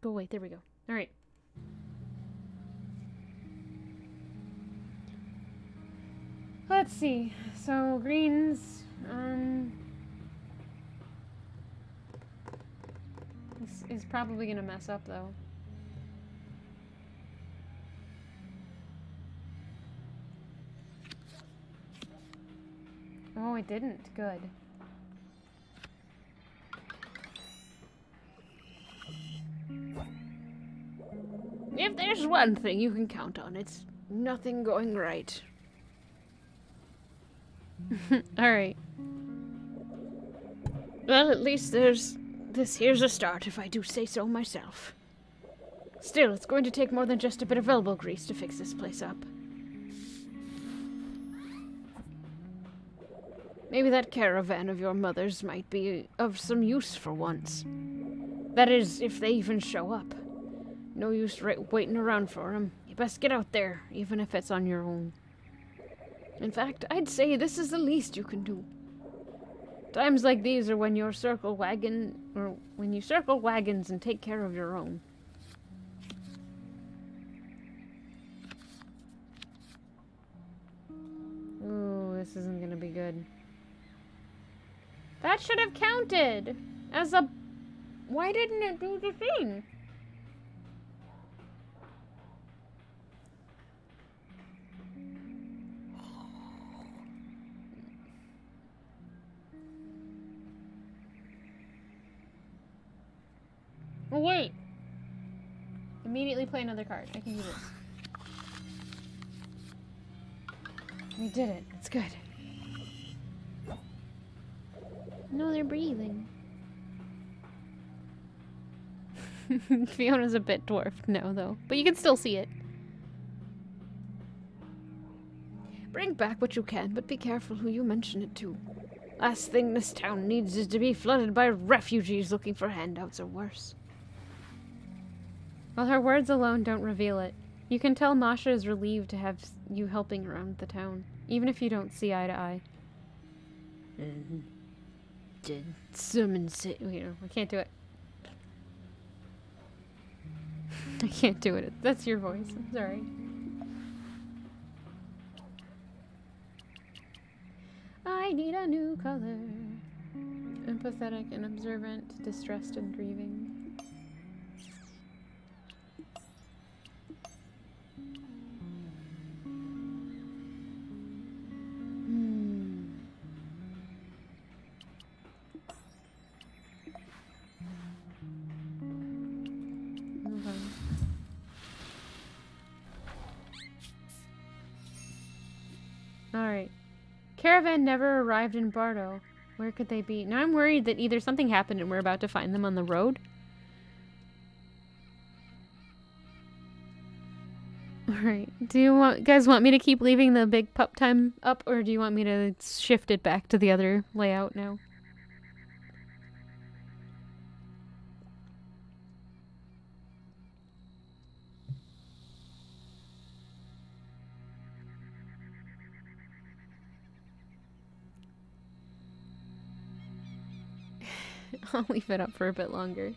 Speaker 1: go away. There we go. All right. Let's see. So greens. This is probably gonna mess up though. Oh, it didn't. Good. If there's one thing you can count on, it's nothing going right. Alright. Well, at least this here's a start, if I do say so myself. Still, it's going to take more than just a bit of elbow grease to fix this place up. Maybe that caravan of your mother's might be of some use for once. That is, if they even show up. No use waiting around for them. You best get out there, even if it's on your own. In fact, I'd say this is the least you can do. Times like these are when you circle wagons and take care of your own. Ooh, this isn't gonna be good. That should have counted as a... Why didn't it do the thing? Oh, wait. Immediately play another card. I can do this. We did it. It's good. No, they're breathing. Fiona's a bit dwarfed now, though. But you can still see it.
Speaker 3: Bring back what you can, but be careful who you mention it to. Last thing this town needs is to be flooded by refugees looking for handouts or worse.
Speaker 1: Well, her words alone don't reveal it. You can tell Masha is relieved to have you helping around the town, even if you don't see eye to eye.
Speaker 3: Did someone say...
Speaker 1: Wait, I can't do it. I can't do it. That's your voice. I'm sorry. I need a new color. Empathetic and observant, distressed and grieving. Move on. Alright. Caravan never arrived in Bardo. Where could they be? Now I'm worried that either something happened and we're about to find them on the road. Alright. Do you guys want me to keep leaving the big pup time up, or do you want me to shift it back to the other layout now? I'll leave it up for a bit longer.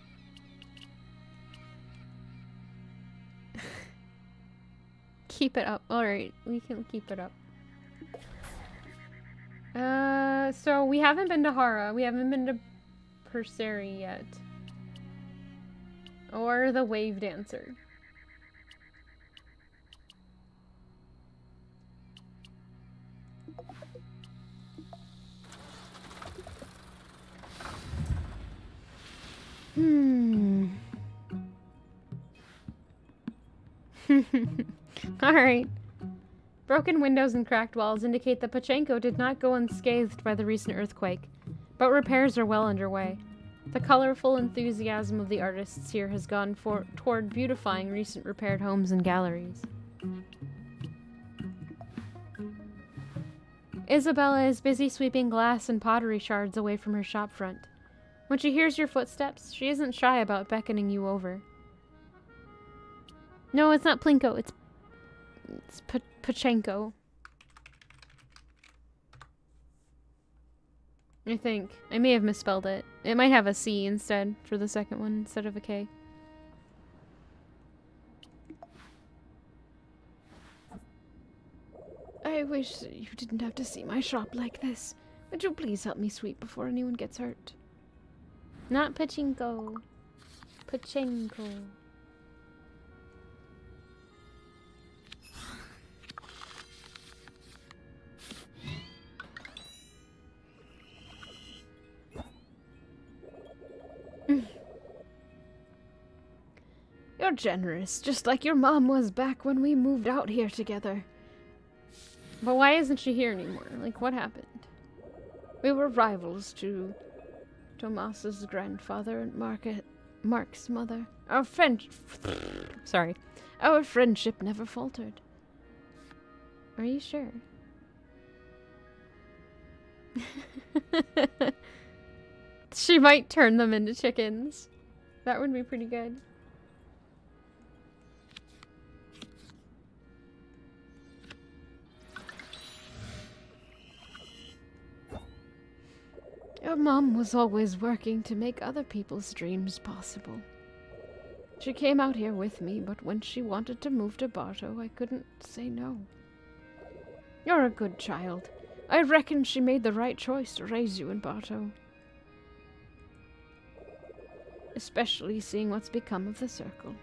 Speaker 1: Keep it up. Alright, we can keep it up. So we haven't been to Hara. We haven't been to Perseri yet. Or the Wave Dancer. Alright. Broken windows and cracked walls indicate that Pachenko did not go unscathed by the recent earthquake, but repairs are well underway. The colorful enthusiasm of the artists here has gone toward beautifying recent repaired homes and galleries. Isabella is busy sweeping glass and pottery shards away from her shop front. When she hears your footsteps, she isn't shy about beckoning you over. No, it's not Plinko, it's Pachenko. I think. I may have misspelled it. It might have a C instead for the second one instead of a K.
Speaker 3: I wish that you didn't have to see my shop like this. Would you please help me sweep before anyone gets hurt?
Speaker 1: Not Pachenko. Pachenko.
Speaker 3: You're generous, just like your mom was back when we moved out here together.
Speaker 1: But why isn't she here anymore? Like, what happened?
Speaker 3: We were rivals to Tomas's grandfather and Mark's mother. Our friendship never faltered.
Speaker 1: Are you sure? She might turn them into chickens. That would be pretty good.
Speaker 3: Your mom was always working to make other people's dreams possible. She came out here with me, but when she wanted to move to Bardo, I couldn't say no. You're a good child. I reckon she made the right choice to raise you in Bardo. Especially seeing what's become of the circle.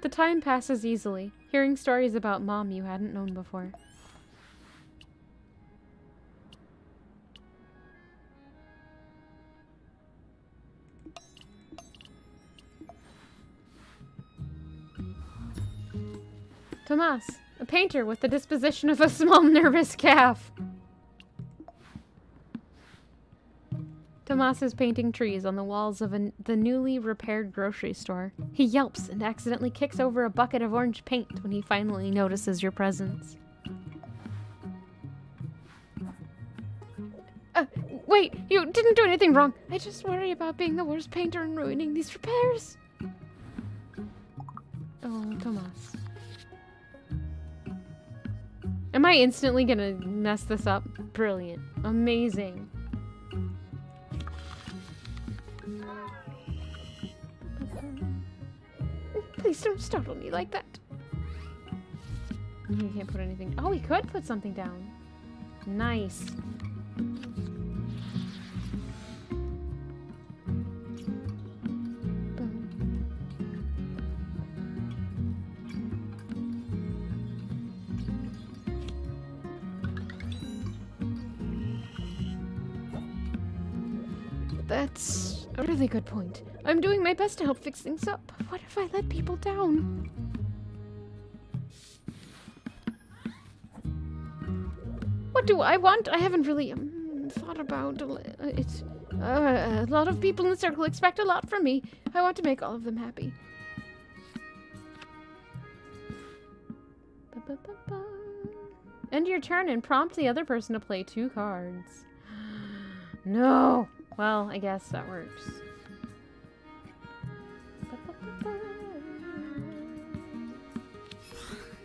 Speaker 1: The time passes easily, hearing stories about Mom you hadn't known before. Tomas, a painter with the disposition of a small nervous calf. Tomas is painting trees on the walls of the newly repaired grocery store. He yelps and accidentally kicks over a bucket of orange paint when he finally notices your presence. Wait, you didn't do anything wrong. I just worry about being the worst painter and ruining these repairs. Oh, Tomas. Am I instantly gonna mess this up? Brilliant. Amazing. Please don't startle me like that. You can't put anything. Oh, we could put something down. Nice. That's a really good point. I'm doing my best to help fix things up. What if I let people down? What do I want? I haven't really thought about it. A lot of people in the circle expect a lot from me. I want to make all of them happy. End your turn and prompt the other person to play 2 cards. No! Well, I guess that works.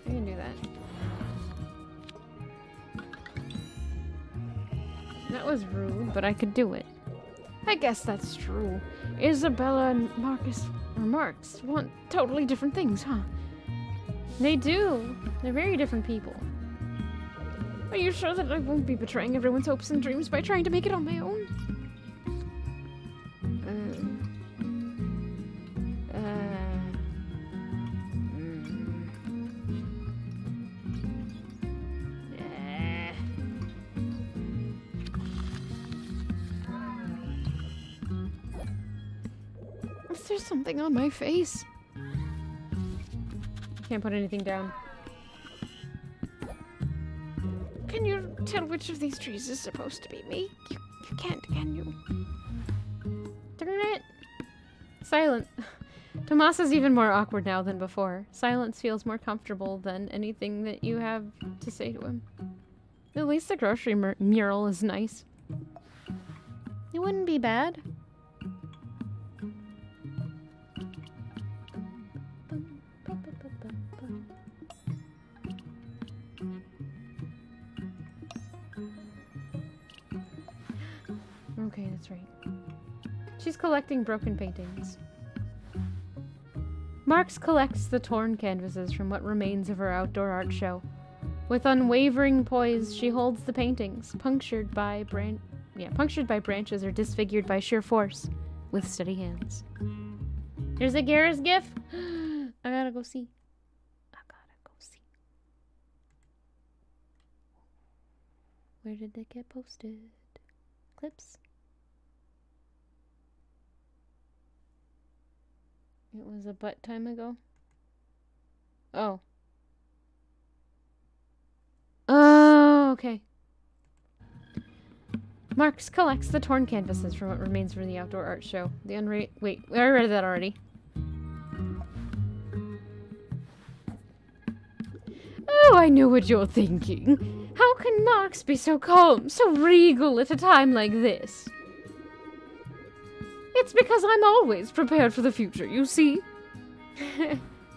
Speaker 1: I can do that. That was rude, but I could do it. I guess that's true. Isabella and Marks want totally different things, huh? They do. They're very different people. Are you sure that I won't be betraying everyone's hopes and dreams by trying to make it on my own? Is there something on my face? Can't put anything down. Can you tell which of these trees is supposed to be me? You can't, can you? Darn it! Silent. Tomas is even more awkward now than before. Silence feels more comfortable than anything that you have to say to him. At least the grocery mural is nice. It wouldn't be bad. Okay, that's right. She's collecting broken paintings. Marks collects the torn canvases from what remains of her outdoor art show. With unwavering poise, she holds the paintings, punctured by branches or disfigured by sheer force, with steady hands. There's a Garrus gif. I gotta go see. Where did they get posted? Clips? It was a butt time ago. Oh. Oh, okay. Marks collects the torn canvases from what remains from the outdoor art show. Wait, I read that already. Oh, I know what you're thinking. How can Marks be so calm, so regal at a time like this? It's because I'm always prepared for the future, you see?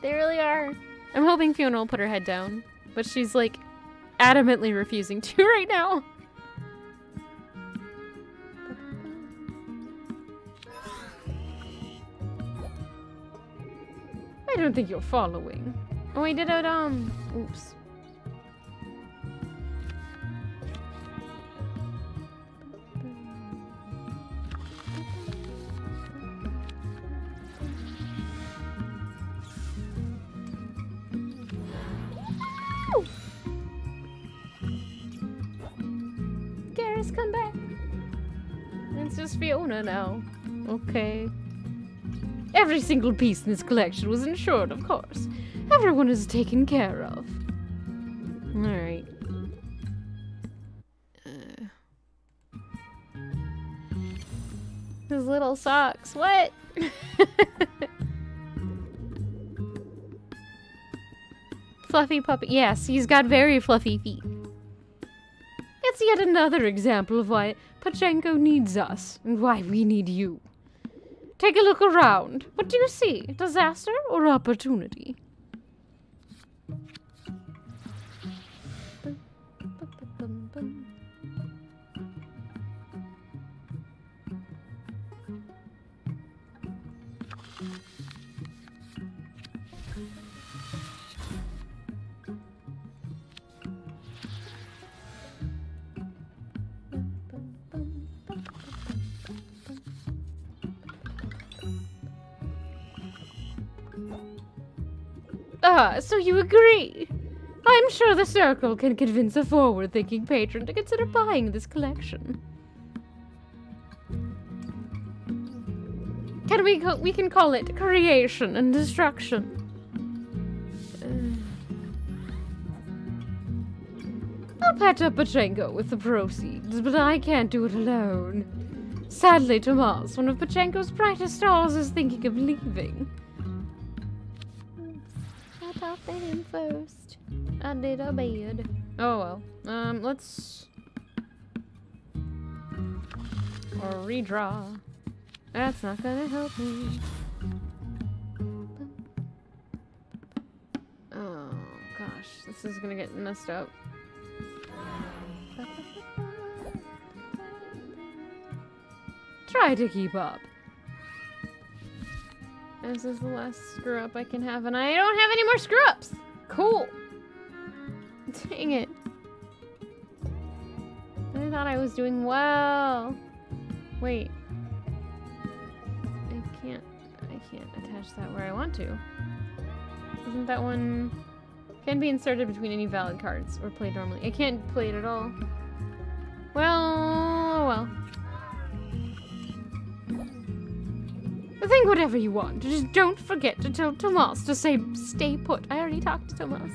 Speaker 1: They really are. I'm hoping Fiona will put her head down, but she's like adamantly refusing to right now. I don't think you're following. Oh, I did it, oops. Garrus, come back. It's just Fiona now. Okay. Every single piece in this collection was insured, of course. Everyone is taken care of. Alright. His little socks. What? Fluffy puppy. Yes, he's got very fluffy feet. It's yet another example of why Pachenko needs us and why we need you. Take a look around. What do you see? Disaster or opportunity? Ah, so you agree? I'm sure the Circle can convince a forward-thinking patron to consider buying this collection. We can call it creation and destruction. I'll patch up Pachenko with the proceeds, but I can't do it alone. Sadly, Tomas, one of Pachenko's brightest stars, is thinking of leaving.
Speaker 2: I talked to him first.
Speaker 1: I did a bad. Oh well. Let's... Or redraw. That's not gonna help me. Oh gosh, this is gonna get messed up. Try to keep up. This is the last screw up I can have, and I don't have any more screw ups. Cool. Dang it. I thought I was doing well. Wait. I can't attach that where I want to. Isn't that one... Can be inserted between any valid cards or played normally. I can't play it at all. Well. Think whatever you want. Just don't forget to tell Tomas to say stay put. I already talked to Tomas.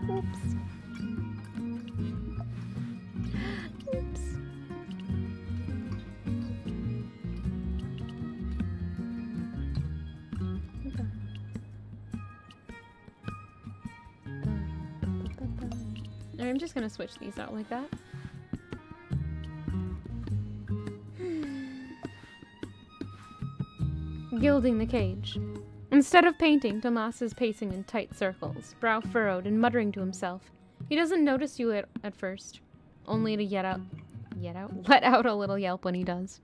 Speaker 1: Oops. Oops. I'm just gonna switch these out like that. Gilding the cage. Instead of painting, Tomas is pacing in tight circles, brow furrowed and muttering to himself. He doesn't notice you at first, only to let out a little yelp when he does.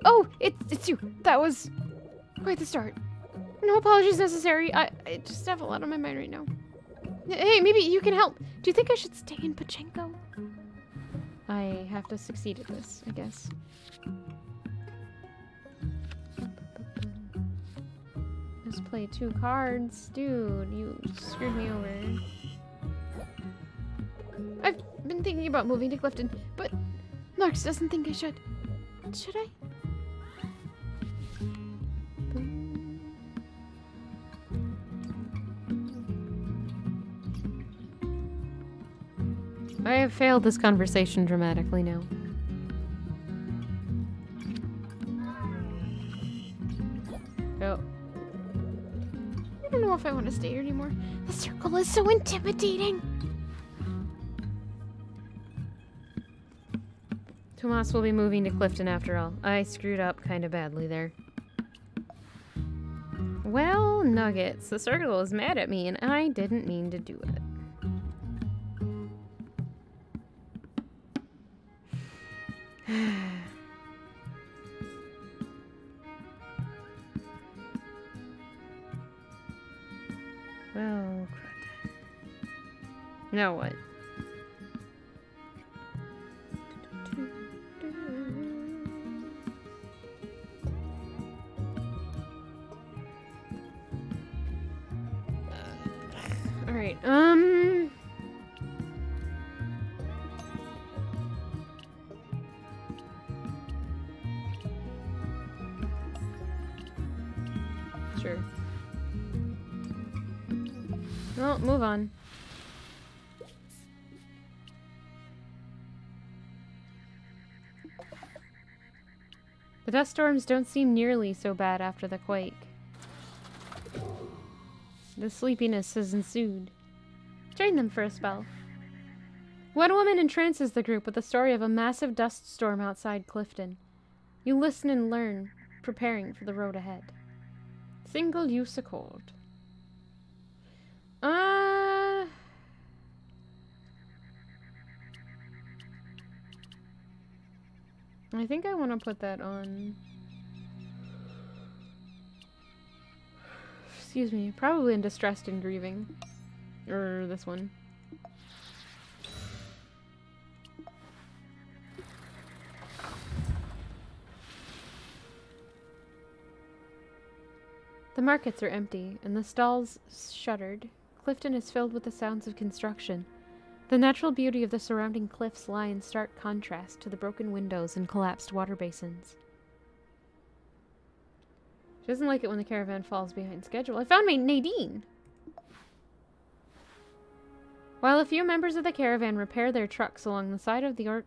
Speaker 1: Oh, it's you. That was quite the start. No apologies necessary. I just have a lot on my mind right now. Hey, maybe you can help. Do you think I should stay in Pachenko? I have to succeed at this, I guess. Just play 2 cards. Dude, you screwed me over. I've been thinking about moving to Clifton, but Marks doesn't think I should. Should I? I have failed this conversation dramatically now. Oh. I don't know if I want to stay here anymore. The circle is so intimidating. Tomas will be moving to Clifton after all. I screwed up kind of badly there. Well, Nuggets, the circle is mad at me and I didn't mean to do it. Well, crud. Now what? All right. Sure. Well, move on. The dust storms don't seem nearly so bad after the quake. The sleepiness has ensued.
Speaker 2: Join them for a spell.
Speaker 1: One woman entrances the group with the story of a massive dust storm outside Clifton. You listen and learn, preparing for the road ahead. Single-use accord. I think I want to put that on... Excuse me, probably in Distressed and Grieving. Or this one. The markets are empty, and the stalls shuttered. Clifton is filled with the sounds of construction. The natural beauty of the surrounding cliffs lie in stark contrast to the broken windows and collapsed water basins. She doesn't like it when the caravan falls behind schedule. I found my Nadine! While a few members of the caravan repair their trucks along the side of the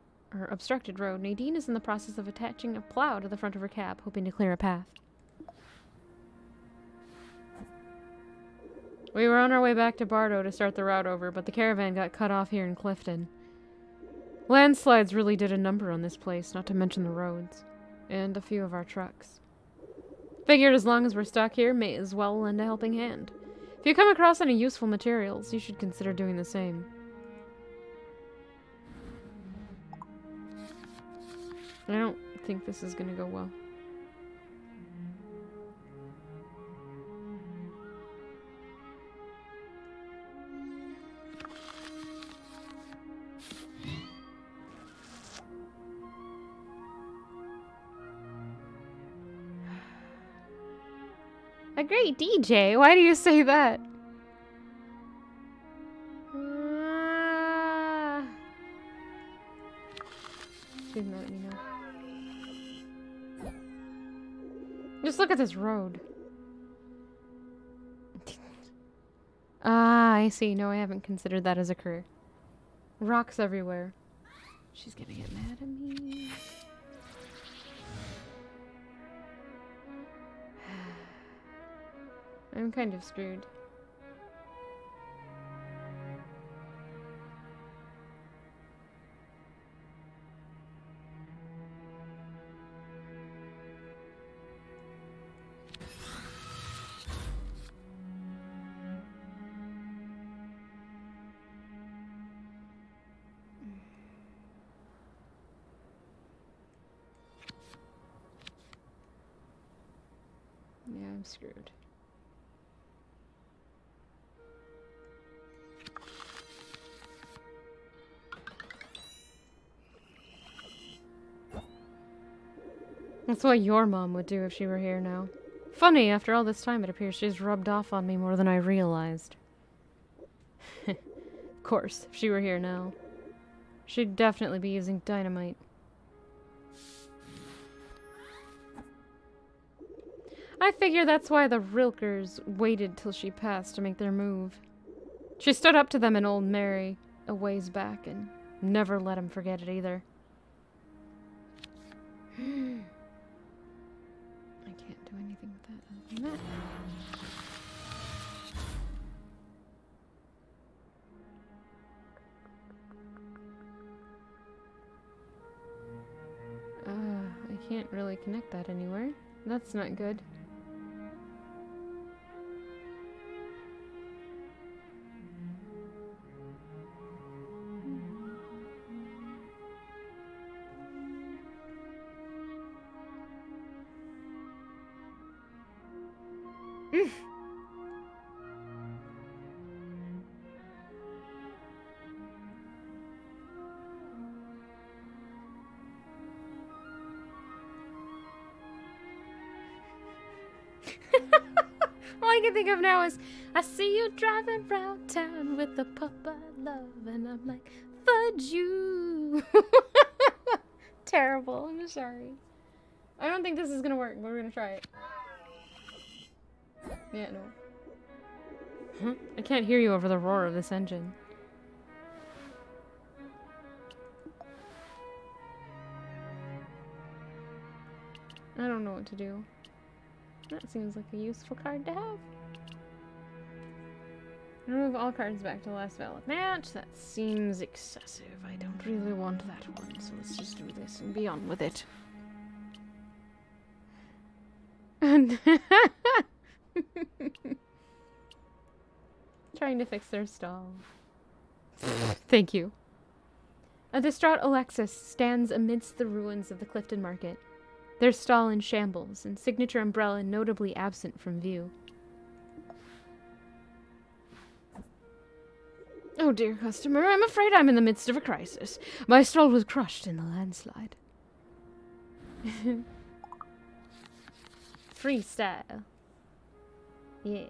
Speaker 1: obstructed road, Nadine is in the process of attaching a plow to the front of her cab, hoping to clear a path. We were on our way back to Bardo to start the route over, but the caravan got cut off here in Clifton. Landslides really did a number on this place, not to mention the roads. And a few of our trucks. Figured as long as we're stuck here, may as well lend a helping hand. If you come across any useful materials, you should consider doing the same. I don't think this is gonna go well.
Speaker 2: A great DJ. Why do you say that?
Speaker 1: She's mad at me now. Just look at this road. Ah, I see. No, I haven't considered that as a career. Rocks everywhere. She's gonna get mad at me. I'm kind of screwed. Yeah, I'm screwed. That's what your mom would do if she were here now. Funny, after all this time it appears she's rubbed off on me more than I realized. Of course, if she were here now. She'd definitely be using dynamite. I figure that's why the Rilkers waited till she passed to make their move. She stood up to them and old Mary a ways back and never let him forget it either. I can't do anything with that other than that. I can't really connect that anywhere. That's not good. All I can think of now is, I see you driving round town with the pup I love, and I'm like, fudge you. Terrible, I'm sorry. I don't think this is gonna work, but we're gonna try it. Yeah, no. Huh? I can't hear you over the roar of this engine. I don't know what to do. That seems like a useful card to have. Remove all cards back to the last valid match. That seems excessive. I don't really want that one, so let's just do this and be on with it. Trying to fix their stall. Thank you. A distraught Alexis stands amidst the ruins of the Clifton Market, their stall in shambles and signature umbrella notably absent from view. Oh dear customer, I'm afraid I'm in the midst of a crisis. My stall was crushed in the landslide. Freestyle. Yeah.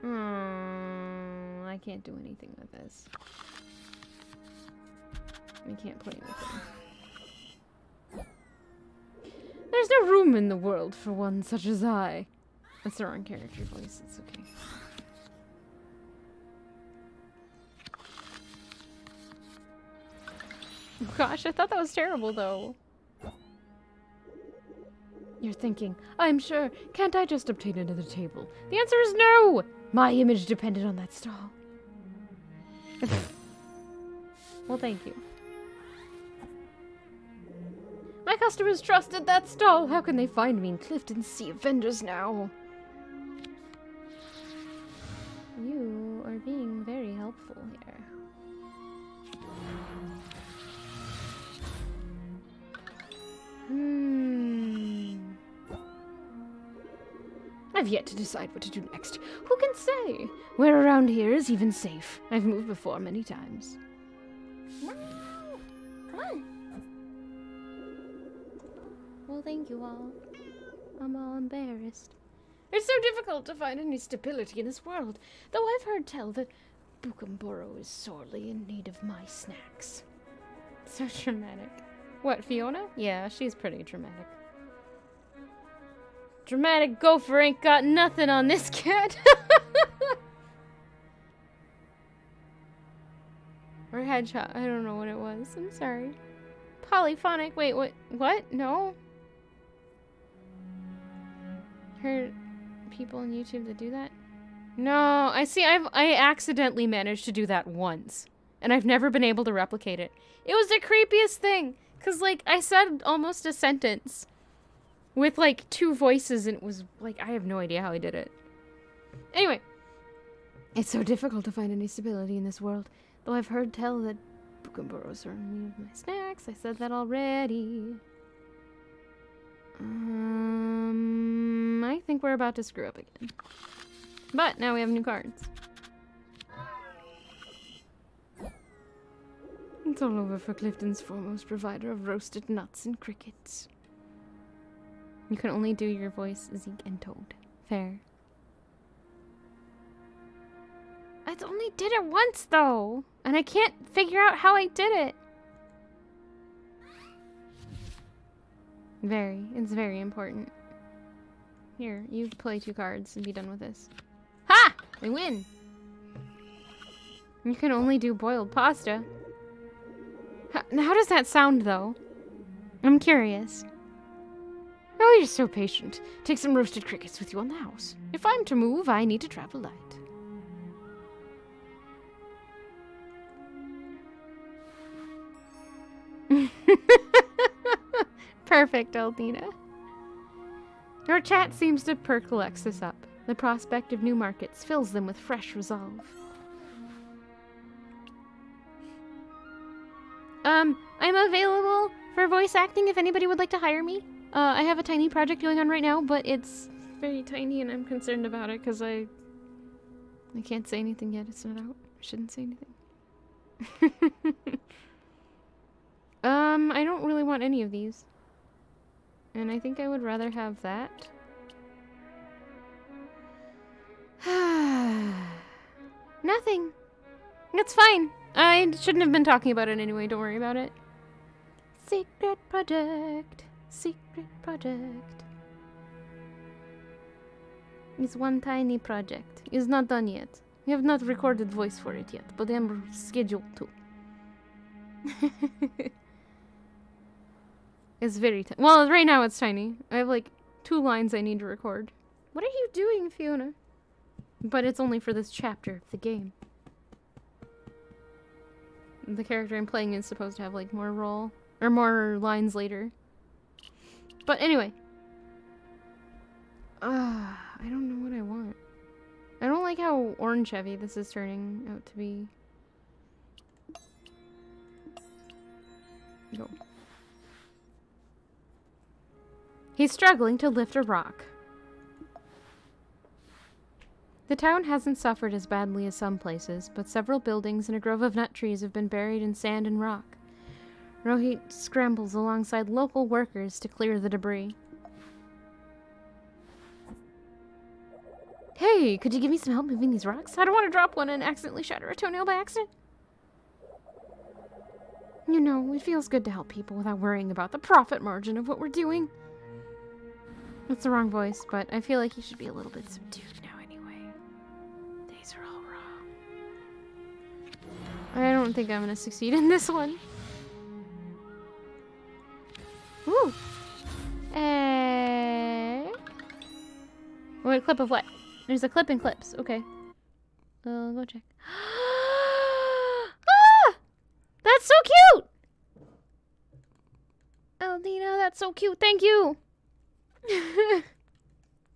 Speaker 1: I can't do anything with this. I can't play with him. There's no room in the world for one such as I. That's the wrong character voice, it's okay. Gosh, I thought that was terrible though. You're thinking, I'm sure, can't I just obtain another table? The answer is no! My image depended on that stall. Well, thank you. My customers trusted that stall. How can they find me in Clifton Sea of Vendors now? You are being very helpful here. I've yet to decide what to do next. Who can say? Where around here is even safe? I've moved before many times.
Speaker 2: Come on.
Speaker 1: Well, thank you all. I'm all embarrassed. It's so difficult to find any stability in this world, though I've heard tell that Bucamboro is sorely in need of my snacks. So dramatic. What, Fiona? Yeah, she's pretty dramatic. Dramatic gopher ain't got nothing on this cat. Or hedgehog. I don't know what it was. I'm sorry. Polyphonic. Wait, what? What? No? Heard people on YouTube that do that? No, I see. I accidentally managed to do that once, and I've never been able to replicate it. It was the creepiest thing, cause like I said almost a sentence with like 2 voices, and it was like I have no idea how I did it. Anyway, it's so difficult to find any stability in this world, though I've heard tell that Bucamboros are in need of my snacks. I said that already. I think we're about to screw up again. But now we have new cards. It's all over for Clifton's foremost provider of roasted nuts and crickets. You can only do your voice, Zeke and Toad. Fair. I only did it once, though. And I can't figure out how I did it. It's very important. Here, you play 2 cards and be done with this. Ha! I win! You can only do boiled pasta. How does that sound, though? I'm curious. Oh, you're so patient. Take some roasted crickets with you on the house. If I'm to move, I need to travel light. Perfect, Aldina. Your chat seems to perk Alexis up. The prospect of new markets fills them with fresh resolve. I'm available for voice acting if anybody would like to hire me. I have a tiny project going on right now, but it's very tiny and I'm concerned about it because I can't say anything yet. It's not out. I shouldn't say anything. I don't really want any of these. And I think I would rather have that. Nothing. That's fine. I shouldn't have been talking about it anyway. Don't worry about it. Secret project. Secret project. It's one tiny project. It's not done yet. We have not recorded voice for it yet, but I'm scheduled to. It's very tiny. Well, right now it's tiny. I have like 2 lines I need to record. What are you doing, Fiona? But it's only for this chapter of the game. The character I'm playing is supposed to have like more role or more lines later. But anyway. I don't know what I want. I don't like how orange heavy this is turning out to be. Go. He's struggling to lift a rock. The town hasn't suffered as badly as some places, but several buildings and a grove of nut trees have been buried in sand and rock. Rohit scrambles alongside local workers to clear the debris. Hey, could you give me some help moving these rocks? I don't want to drop one and accidentally shatter a toenail by accident. You know, it feels good to help people without worrying about the profit margin of what we're doing. That's the wrong voice, but I feel like you should be a little bit subdued now anyway. These are all wrong. I don't think I'm gonna succeed in this one. Woo! Wait, clip of what? There's a clip in clips. Okay. I'll go check. Ah! That's so cute! Aldina, that's so cute. Thank you! I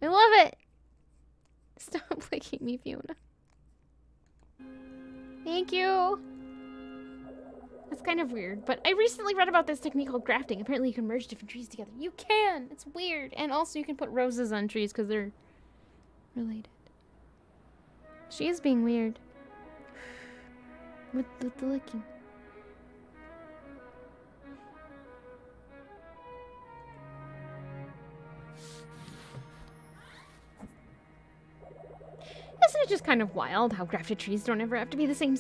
Speaker 1: love it! Stop licking me, Fiona. Thank you! That's kind of weird, but I recently read about this technique called grafting. Apparently you can merge different trees together. You can! It's weird. And also you can put roses on trees because they're related. She is being weird. With the licking. Isn't it just kind of wild how grafted trees don't even have to be the same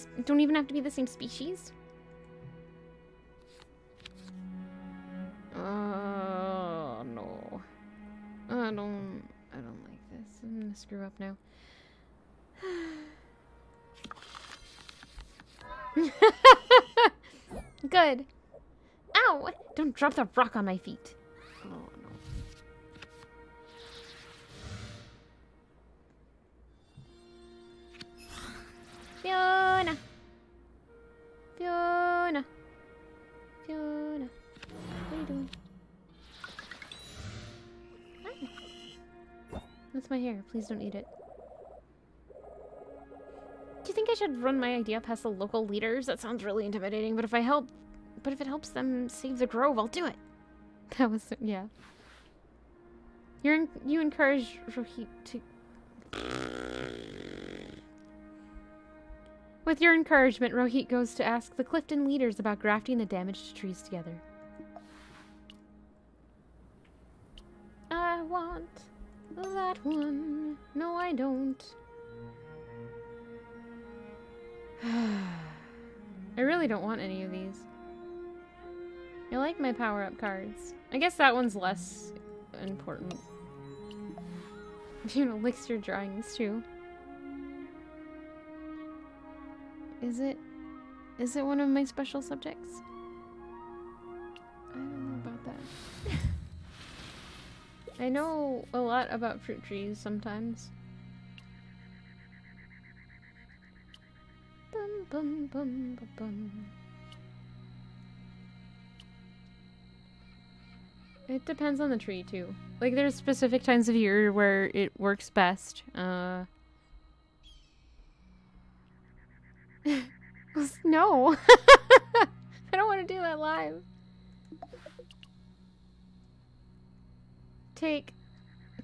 Speaker 1: species? Oh no. I don't like this. I'm gonna screw up now. Good. Ow! Don't drop the rock on my feet. Oh no. Fiona! Fiona! Fiona! What are you doing? Hi. That's my hair. Please don't eat it. Do you think I should run my idea past the local leaders? That sounds really intimidating, but if it helps them save the grove, I'll do it. That was, yeah. You encourage Rohit to... With your encouragement, Rohit goes to ask the Clifton leaders about grafting the damaged trees together. I want that one. No, I don't. I really don't want any of these. I like my power-up cards. I guess that one's less important. You know, elixir drawings too. Is it one of my special subjects? I don't know about that. I know a lot about fruit trees sometimes. Bum, bum, bum, bum, bum. It depends on the tree too. Like there's specific times of year where it works best. No. I don't want to do that live.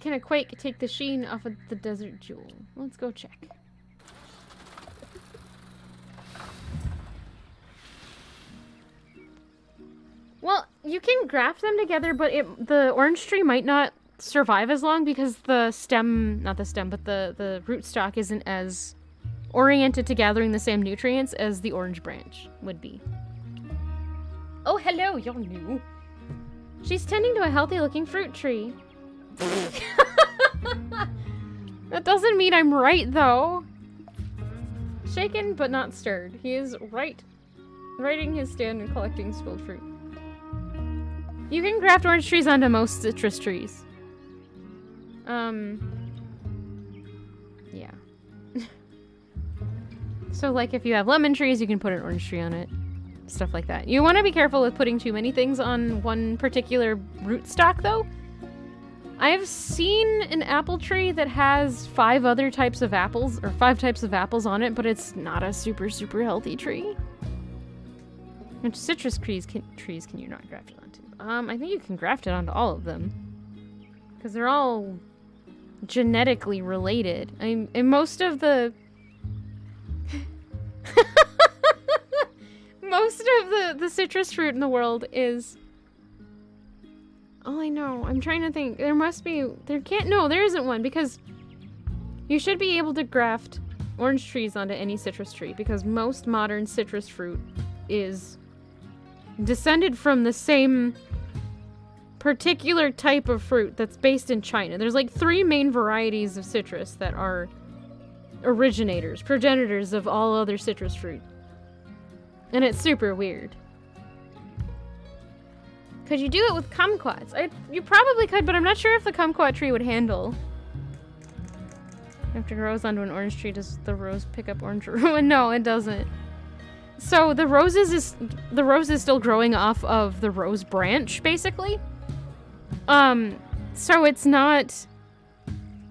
Speaker 1: Can a quake take the sheen off of the desert jewel? Let's go check. Well, you can graft them together, but the orange tree might not survive as long because the stem, not the stem, but the rootstock isn't as oriented to gathering the same nutrients as the orange branch would be. Oh, hello, you're new. She's tending to a healthy-looking fruit tree. That doesn't mean I'm right, though. Shaken but not stirred. He is righting his stand and collecting spilled fruit. You can graft orange trees onto most citrus trees. Yeah. So, like, if you have lemon trees, you can put an orange tree on it. Stuff like that. You want to be careful with putting too many things on one particular rootstock, though. I've seen an apple tree that has 5 other types of apples, or 5 types of apples on it, but it's not a super healthy tree. Which citrus trees can you not graft it onto? I think you can graft it onto all of them. Because they're all genetically related. And most of the... most of the citrus fruit in the world is... Oh, I know. I'm trying to think. There must be... There isn't one, because you should be able to graft orange trees onto any citrus tree, because most modern citrus fruit is descended from the same particular type of fruit that's based in China. There's like 3 main varieties of citrus that are originators, progenitors of all other citrus fruit. And it's super weird. Could you do it with kumquats? You probably could, but I'm not sure if the kumquat tree would handle. After it grows onto an orange tree, does the rose pick up orange? No, it doesn't. So the rose is still growing off of the rose branch, basically. So it's not.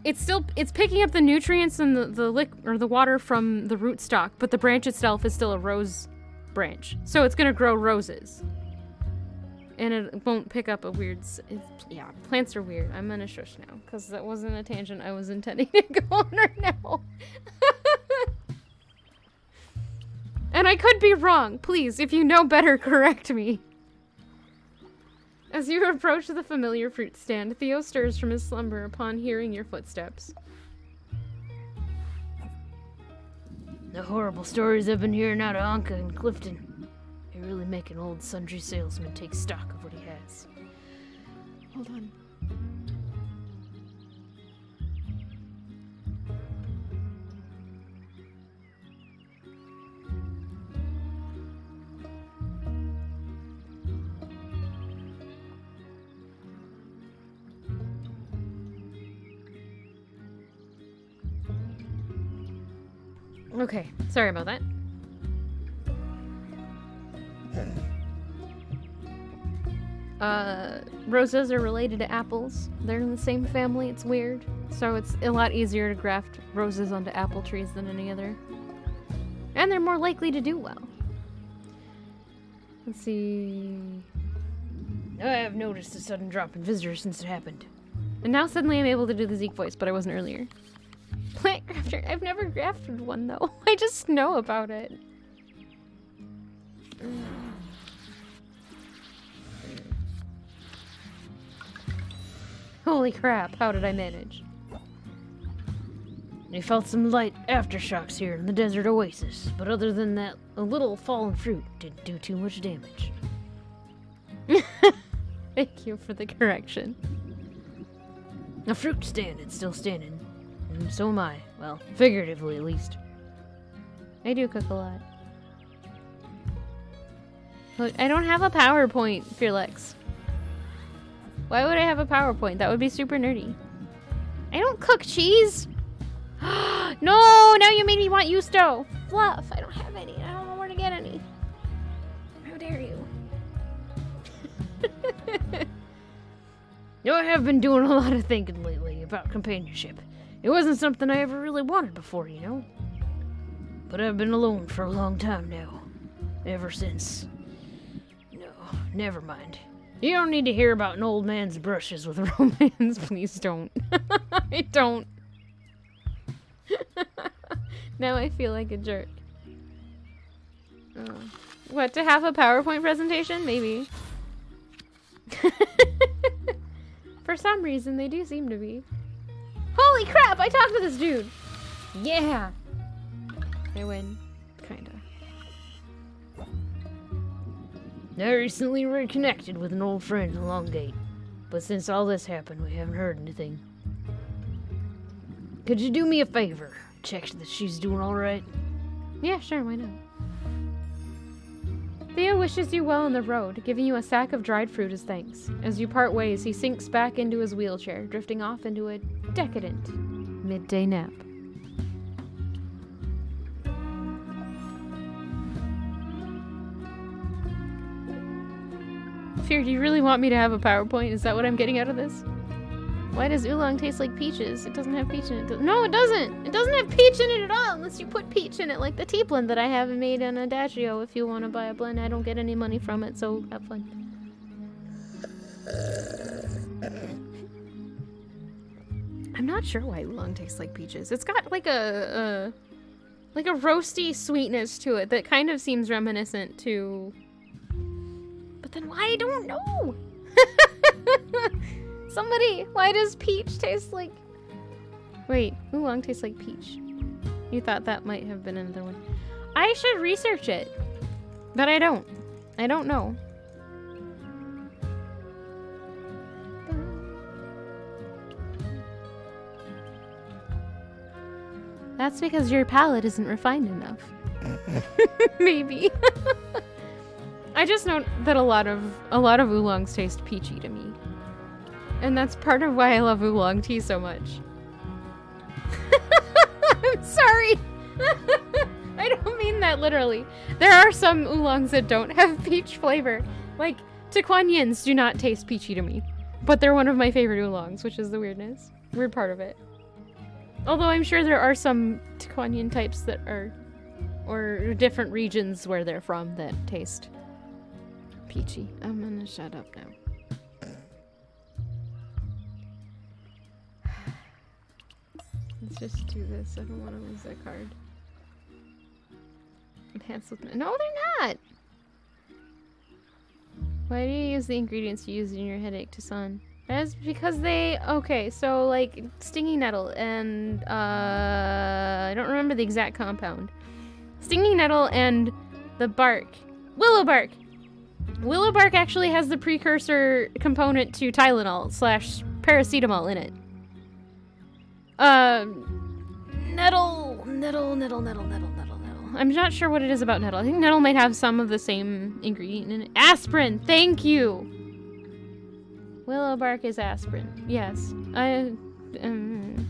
Speaker 1: It's picking up the nutrients and the water from the rootstock, but the branch itself is still a rose branch. So it's gonna grow roses. And it won't pick up a weird... yeah, plants are weird. I'm gonna shush now, because that wasn't a tangent I was intending to go on right now. And I could be wrong. Please, if you know better, correct me. As you approach the familiar fruit stand, Theo stirs from his slumber upon hearing your footsteps.
Speaker 3: The horrible stories I've been hearing out of Anka and Clifton. They really make an old sundry salesman take stock of what he has.
Speaker 1: Hold on. Okay, sorry about that. Roses are related to apples. They're in the same family. It's weird. So it's a lot easier to graft roses onto apple trees than any other. And they're more likely to do well. Let's see...
Speaker 3: I have noticed a sudden drop in visitors since it happened.
Speaker 1: And now suddenly I'm able to do the Zeke voice, but I wasn't earlier. Plant grafter. I've never grafted one, though. I just know about it. Holy crap, how did I manage?
Speaker 3: I felt some light aftershocks here in the desert oasis, but other than that, a little fallen fruit didn't do too much damage.
Speaker 1: Thank you for the correction.
Speaker 3: A fruit stand is still standing, and so am I. Well, figuratively at least.
Speaker 1: I do cook a lot. Look, I don't have a PowerPoint, Felix. Why would I have a PowerPoint? That would be super nerdy. I don't cook cheese! No! Now you made me want Yusto! Fluff! I don't have any. I don't know where to get any. How dare you?
Speaker 3: I have been doing a lot of thinking lately about companionship. It wasn't something I ever really wanted before, you know? But I've been alone for a long time now. Ever since... No, never mind. You don't need to hear about an old man's brushes with
Speaker 1: Romance, please don't. I don't. Now I feel like a jerk. Oh. What, to have a PowerPoint presentation? Maybe. For some reason, they do seem to be. Holy crap, I talked to this dude! Yeah! I win. Kinda.
Speaker 3: I recently reconnected with an old friend in Longgate, but since all this happened, we haven't heard anything. Could you do me a favor? Check that she's doing alright?
Speaker 1: Yeah, sure, why not? Theo wishes you well on the road, giving you a sack of dried fruit as thanks. As you part ways, he sinks back into his wheelchair, drifting off into a decadent midday nap. Fear, do you really want me to have a PowerPoint? Is that what I'm getting out of this? Why does oolong taste like peaches? It doesn't have peach in it. No, it doesn't! It doesn't have peach in it at all, unless you put peach in it, like the tea blend that I have made in Adagio. If you want to buy a blend, I don't get any money from it, so have fun. I'm not sure why oolong tastes like peaches. It's got like a roasty sweetness to it that kind of seems reminiscent to... But then why? I don't know! Somebody, why does peach taste like... Wait, oolong tastes like peach. You thought that might have been another one. I should research it. But I don't. I don't know. That's because your palate isn't refined enough. Maybe. I just know that a lot of oolongs taste peachy to me. And that's part of why I love oolong tea so much. I'm sorry. I don't mean that literally. There are some oolongs that don't have peach flavor. Like, Tequanyans do not taste peachy to me. But they're one of my favorite oolongs, which is the weird part of it. Although I'm sure there are some Tequanyan types that are, or different regions where they're from that taste peachy. I'm gonna shut up now. Let's just do this. I don't want to lose that card. Enhanced with... No, they're not! Why do you use the ingredients you use in your headache to sun? That's because they... Okay, so like stinging nettle and... I don't remember the exact compound. Stinging nettle and the bark. Willow bark! Willow bark actually has the precursor component to Tylenol / paracetamol in it. Nettle. I'm not sure what it is about nettle. I think nettle might have some of the same ingredient in it. Aspirin! Thank you! Willow bark is aspirin. Yes. I don't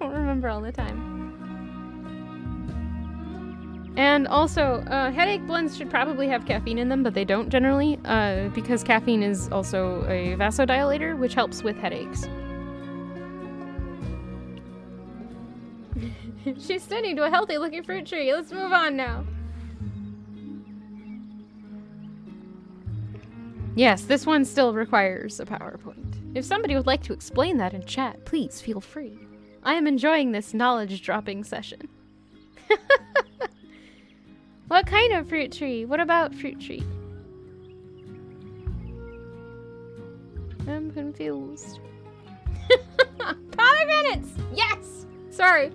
Speaker 1: remember all the time. And also, headache blends should probably have caffeine in them, but they don't generally, because caffeine is also a vasodilator, which helps with headaches. She's standing to a healthy-looking fruit tree. Let's move on now. Yes, this one still requires a PowerPoint. If somebody would like to explain that in chat, please feel free. I am enjoying this knowledge-dropping session. What kind of fruit tree? What about fruit tree? I'm confused. Pomegranates! Yes! Sorry.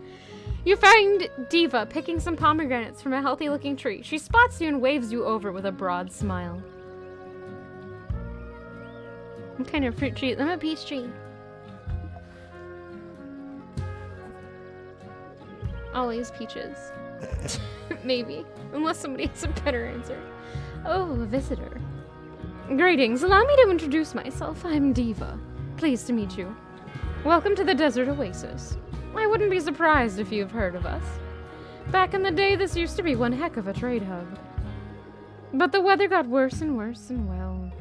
Speaker 1: You find Diva picking some pomegranates from a healthy-looking tree. She spots you and waves you over with a broad smile. What kind of fruit tree? I'm a peach tree. Always peaches. Maybe. Unless somebody has a better answer. Oh, a visitor. Greetings. Allow me to introduce myself. I'm Diva. Pleased to meet you. Welcome to the Desert Oasis. I wouldn't be surprised if you've heard of us. Back in the day, this used to be one heck of a trade hub. But the weather got worse and worse, and well,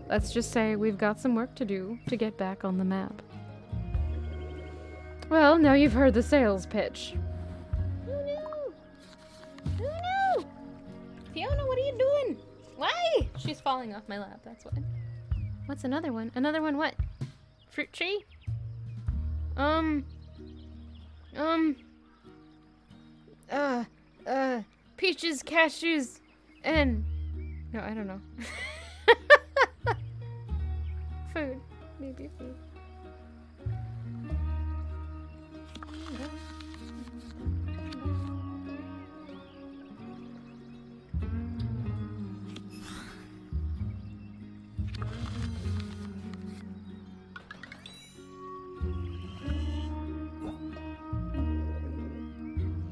Speaker 1: let's just say we've got some work to do to get back on the map. Well, now you've heard the sales pitch.
Speaker 2: Who knew?
Speaker 1: Fiona, what are you doing? Why? She's falling off my lap, that's why. What's another one? Another one what? Fruit tree? Peaches, cashews, and... No, I don't know. Food. Maybe food.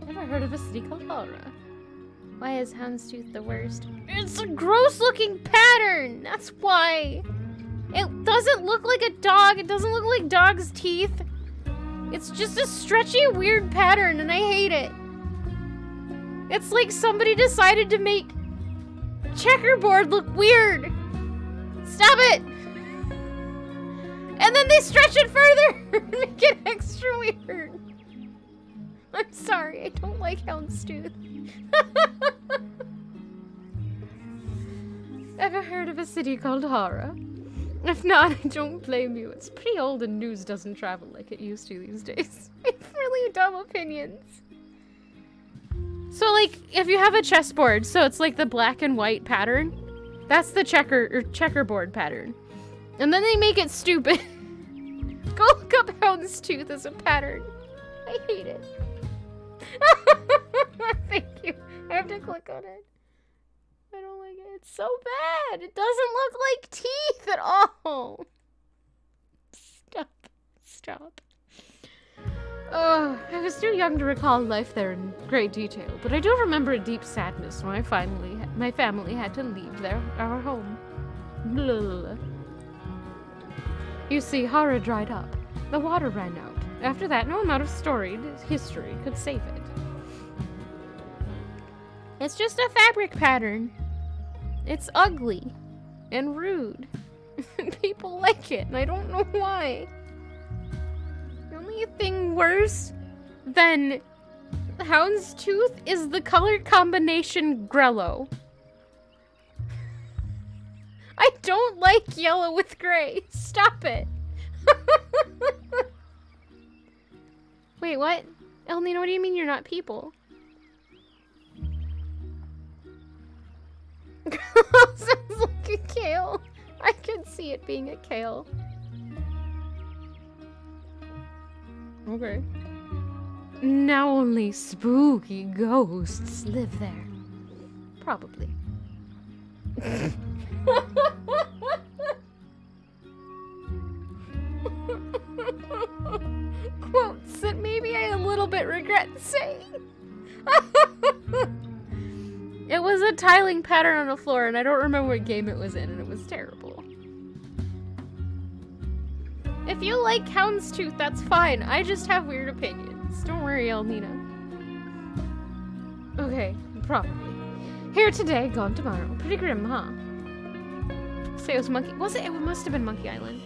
Speaker 1: Never heard of a city called Laura. Why is houndstooth the worst? It's a gross looking pattern! That's why! It doesn't look like a dog. It doesn't look like dog's teeth. It's just a stretchy, weird pattern, and I hate it. It's like somebody decided to make checkerboard look weird. Stop it! And then they stretch it further and make it extra weird. I'm sorry, I don't like houndstooth. Ever heard of a city called Hara? If not, I don't blame you. It's pretty old and news doesn't travel like it used to these days. I have really dumb opinions. So, like, if you have a chessboard, so it's like the black and white pattern, that's the checkerboard pattern. And then they make it stupid. Go look up houndstooth as a pattern. I hate it. Thank you. I have to click on it. I don't like it. It's so bad. It doesn't look like teeth at all. Stop. Stop. Oh, I was too young to recall life there in great detail, but I do remember a deep sadness when my family had to leave our home. Blah. You see, Hara dried up. The water ran out. After that, no amount of storied history could save it. It's just a fabric pattern. It's ugly and rude. People like it, and I don't know why. The only thing worse than houndstooth is the color combination Grello. I don't like yellow with gray. Stop it. Wait, what? Elnina, what do you mean you're not people? Sounds like a kale. I can see it being a kale. Okay. Now only spooky ghosts live there. Probably. Quotes that maybe I a little bit regret saying. It was a tiling pattern on the floor, and I don't remember what game it was in, and it was terrible. If you like houndstooth, that's fine. I just have weird opinions. Don't worry, Elnina. Okay, probably. Here today, gone tomorrow. Pretty grim, huh? Say it was Monkey... Was it? It must have been Monkey Island.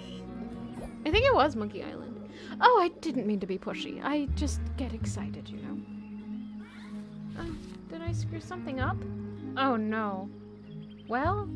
Speaker 1: I think it was Monkey Island. Oh, I didn't mean to be pushy. I just get excited, you know. Did I screw something up? Oh, no. Well...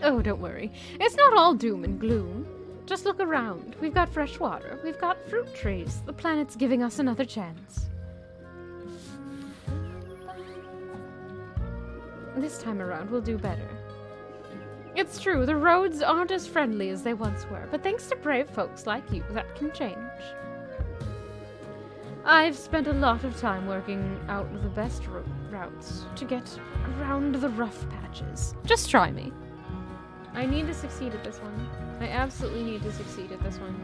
Speaker 1: Oh, don't worry. It's not all doom and gloom. Just look around. We've got fresh water. We've got fruit trees. The planet's giving us another chance. This time around, we'll do better. It's true, the roads aren't as friendly as they once were, but thanks to brave folks like you, that can change. I've spent a lot of time working out the best routes to get around the rough patches. Just try me. I need to succeed at this one. I absolutely need to succeed at this one.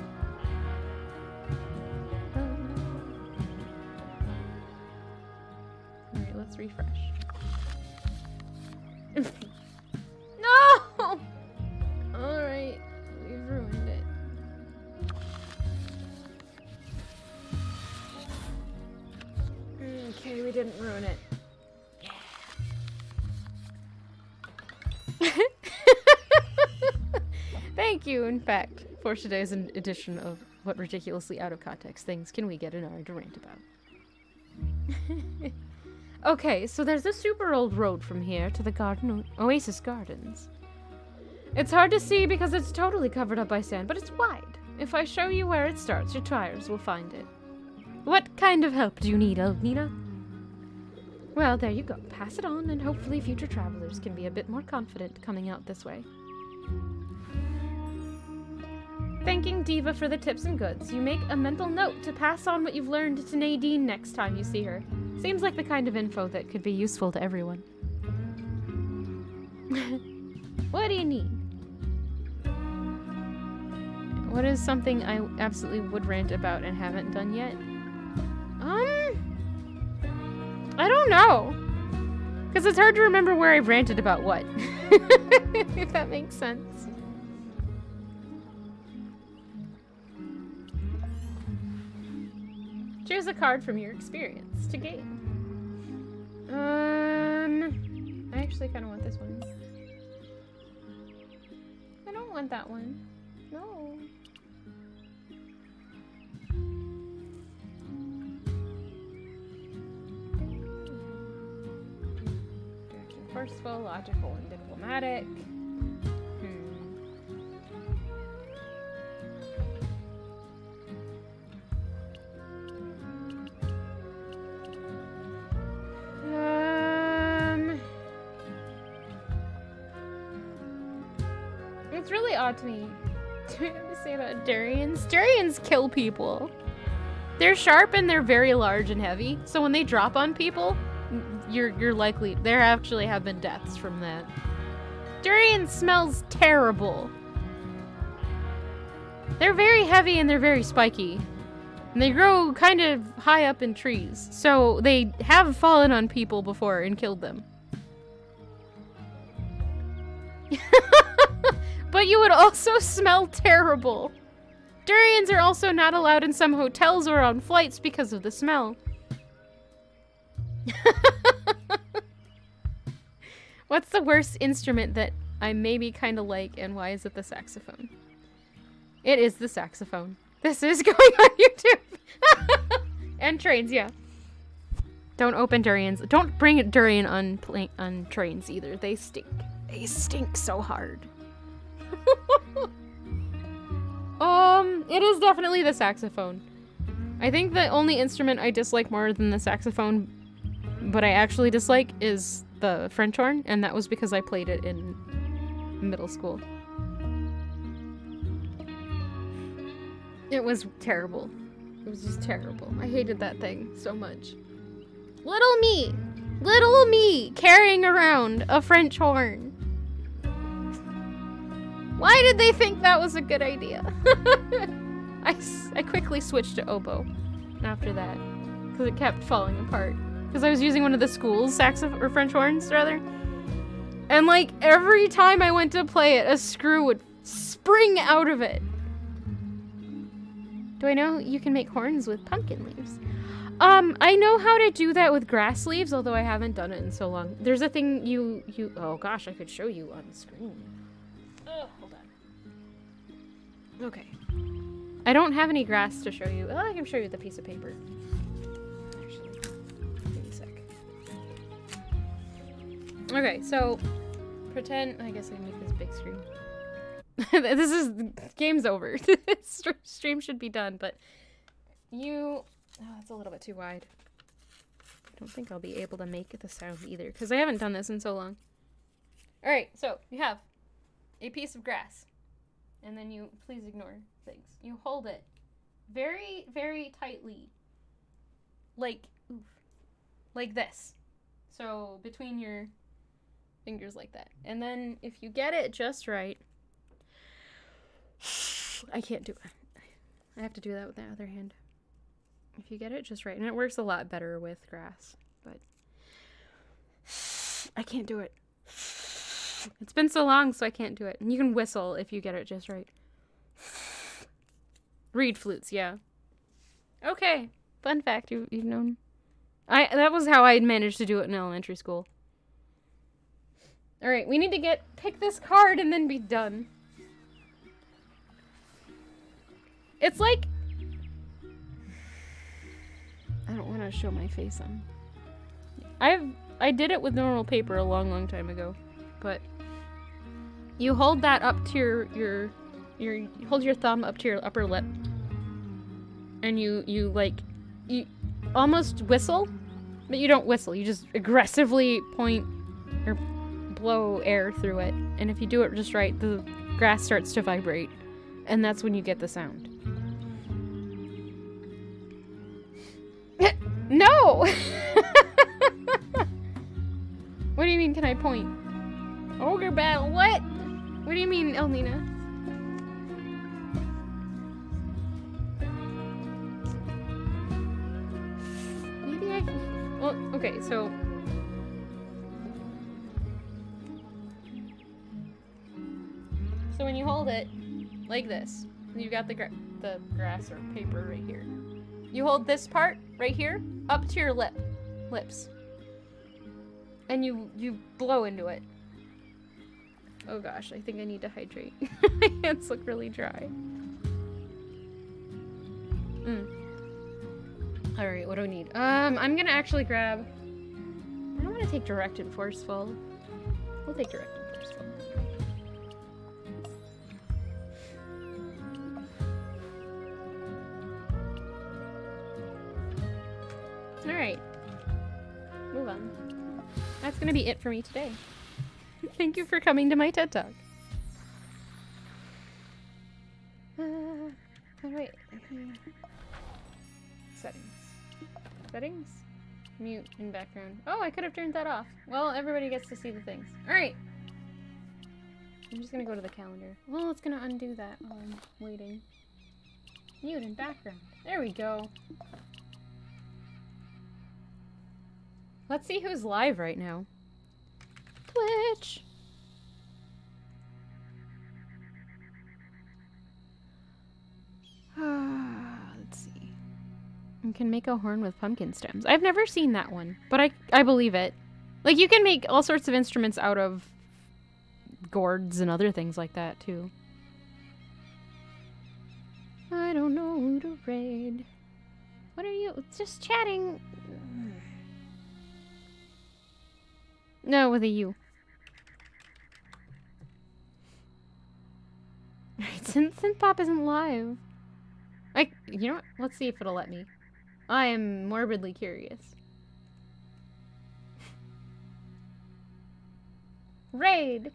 Speaker 1: Alright, let's refresh. No! Alright, we've ruined it. Okay, we didn't ruin it. Thank you, in fact, for today's edition of What Ridiculously Out of Context Things Can We Get an Hour to Rant About? Okay, so there's a super old road from here to the Oasis Gardens. It's hard to see because it's totally covered up by sand, but it's wide. If I show you where it starts, your tires will find it. What kind of help do you need, Elnina? Well, there you go. Pass it on, and hopefully future travelers can be a bit more confident coming out this way. Thanking Diva for the tips and goods. You make a mental note to pass on what you've learned to Nadine next time you see her. Seems like the kind of info that could be useful to everyone. What do you need? What is something I absolutely would rant about and haven't done yet? I don't know. Because it's hard to remember where I've ranted about what. If that makes sense. Choose a card from your experience to gain. I actually kind of want this one. I don't want that one. No. Forceful, logical, and diplomatic. It's really odd to me to say about Durians. Durians kill people. They're sharp and they're very large and heavy, so when they drop on people, you're likely, there actually have been deaths from that. Durian smells terrible. They're very heavy and they're very spiky. And they grow kind of high up in trees, so they have fallen on people before and killed them. But you would also smell terrible. Durians are also not allowed in some hotels or on flights because of the smell. What's the worst instrument that I maybe kind of like, and why is it the saxophone? It is the saxophone. This is going on YouTube. And trains, yeah. Don't open durians. Don't bring a durian on trains either. They stink. They stink so hard. It is definitely the saxophone. I think the only instrument I dislike more than the saxophone, but I actually dislike, is the French horn, and that was because I played it in middle school. It was terrible. It was just terrible. I hated that thing so much. Little me, carrying around a French horn. Why did they think that was a good idea? I quickly switched to oboe after that, because it kept falling apart. Because I was using one of the school's saxophone, or French horns, rather. And like, every time I went to play it, a screw would spring out of it. Do I know you can make horns with pumpkin leaves? I know how to do that with grass leaves, although I haven't done it in so long. There's a thing oh gosh, I could show you on the screen. Oh, hold on. Okay. I don't have any grass to show you. Oh, I can show you the piece of paper. Actually, give me a sec. Okay, so pretend, I guess I can make this big screen. This is, game's over. Stream should be done, but oh, that's a little bit too wide. I don't think I'll be able to make the sound either, because I haven't done this in so long. Alright, so you have a piece of grass, and then you, please ignore things. You hold it very, very tightly, like this. So between your fingers like that. And then if you get it just right, I can't do it. I have to do that with the other hand. If you get it just right, and it works a lot better with grass, but I can't do it. It's been so long, so I can't do it. And you can whistle if you get it just right. Reed flutes, yeah. Okay, fun fact, you've known. That was how I managed to do it in elementary school. Alright, we need to pick this card and then be done. It's like, I don't want to show my face on. I did it with normal paper a long, long time ago, but you hold that up to you hold your thumb up to your upper lip, and you almost whistle, but you don't whistle. You just aggressively point or blow air through it, and if you do it just right, the grass starts to vibrate, and that's when you get the sound. No! mean, can I point? Ogre battle, what? What do you mean, Elnina? Maybe I can... Well, okay, so... So when you hold it like this, you got the grass or paper right here. You hold this part right here up to your lips. And you blow into it. Oh gosh, I think I need to hydrate. My hands look really dry. Alright, what do I need? I'm gonna actually grab... I don't want to take direct and forceful. We'll take direct and forceful. Alright. Move on. That's gonna be it for me today. Thank you for coming to my TED Talk. Alright. Settings. Settings? Mute in background. Oh, I could have turned that off. Well, everybody gets to see the things. Alright. I'm just gonna go to the calendar. Well, it's gonna undo that while I'm waiting. Mute in background. There we go. Let's see who's live right now. Twitch! Let's see. You can make a horn with pumpkin stems. I've never seen that one, but I believe it. Like, you can make all sorts of instruments out of gourds and other things like that, too. I don't know who to raid. What are you? Just chatting. No, with a U. Right, Synthpop isn't live. You know what? Let's see if it'll let me. I am morbidly curious. Raid!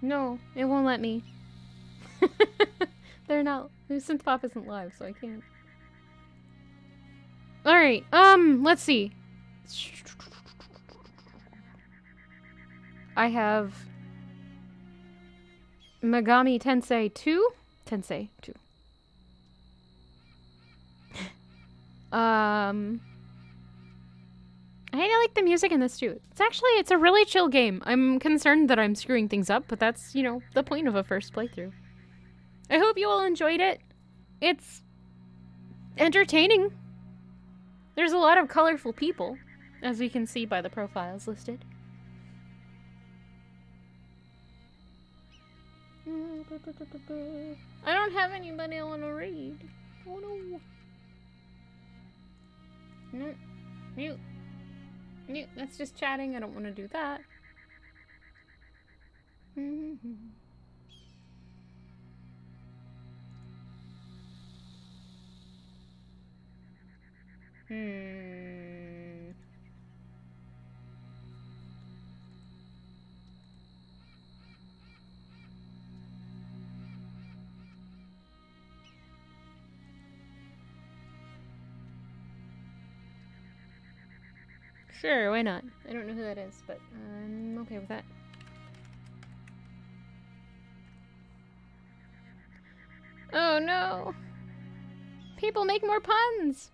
Speaker 1: No, it won't let me. They're not. Synthpop isn't live, so I can't. Alright, let's see. I have Megami Tensei 2? Tensei 2. I like the music in this too. It's a really chill game. I'm concerned that I'm screwing things up, but that's, you know, the point of a first playthrough. I hope you all enjoyed it. It's entertaining. There's a lot of colorful people, as we can see by the profiles listed. I don't have anybody I want to read. Oh no. No. Mute. Mute. That's just chatting. I don't want to do that. Sure, why not? I don't know who that is, but I'm okay with that. Oh no! People make more puns!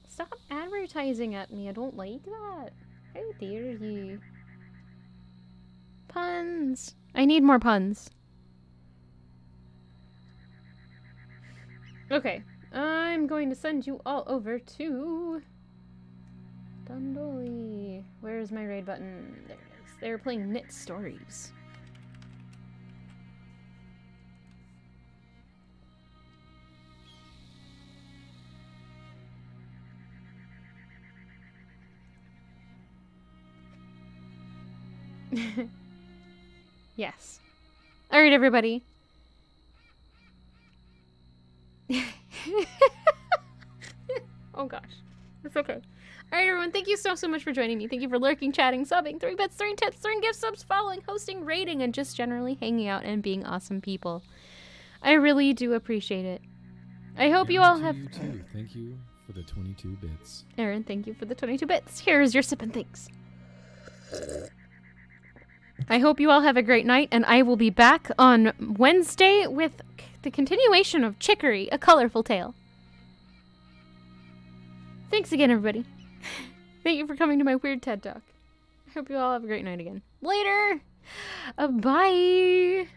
Speaker 1: Stop advertising at me, I don't like that. How dare you? Puns! I need more puns. Okay. I'm going to send you all over to Dundoli. Where's my raid button? There it is. They're playing Knit Stories. Yes. Alright, everybody. Oh gosh. It's okay. Alright, everyone. Thank you so much for joining me. Thank you for lurking, chatting, subbing, 3 bits, 3 tips, 3 gift subs, following, hosting, rating, and just generally hanging out and being awesome people. I really do appreciate it. I hope you all have...
Speaker 4: You too. Thank you for the 22 bits.
Speaker 1: Aaron, thank you for the 22 bits. Here's your sip and thanks. I hope you all have a great night, and I will be back on Wednesday with the continuation of Chicory, A Colorful Tale. Thanks again, everybody. Thank you for coming to my weird TED Talk. I hope you all have a great night again. Later! Bye!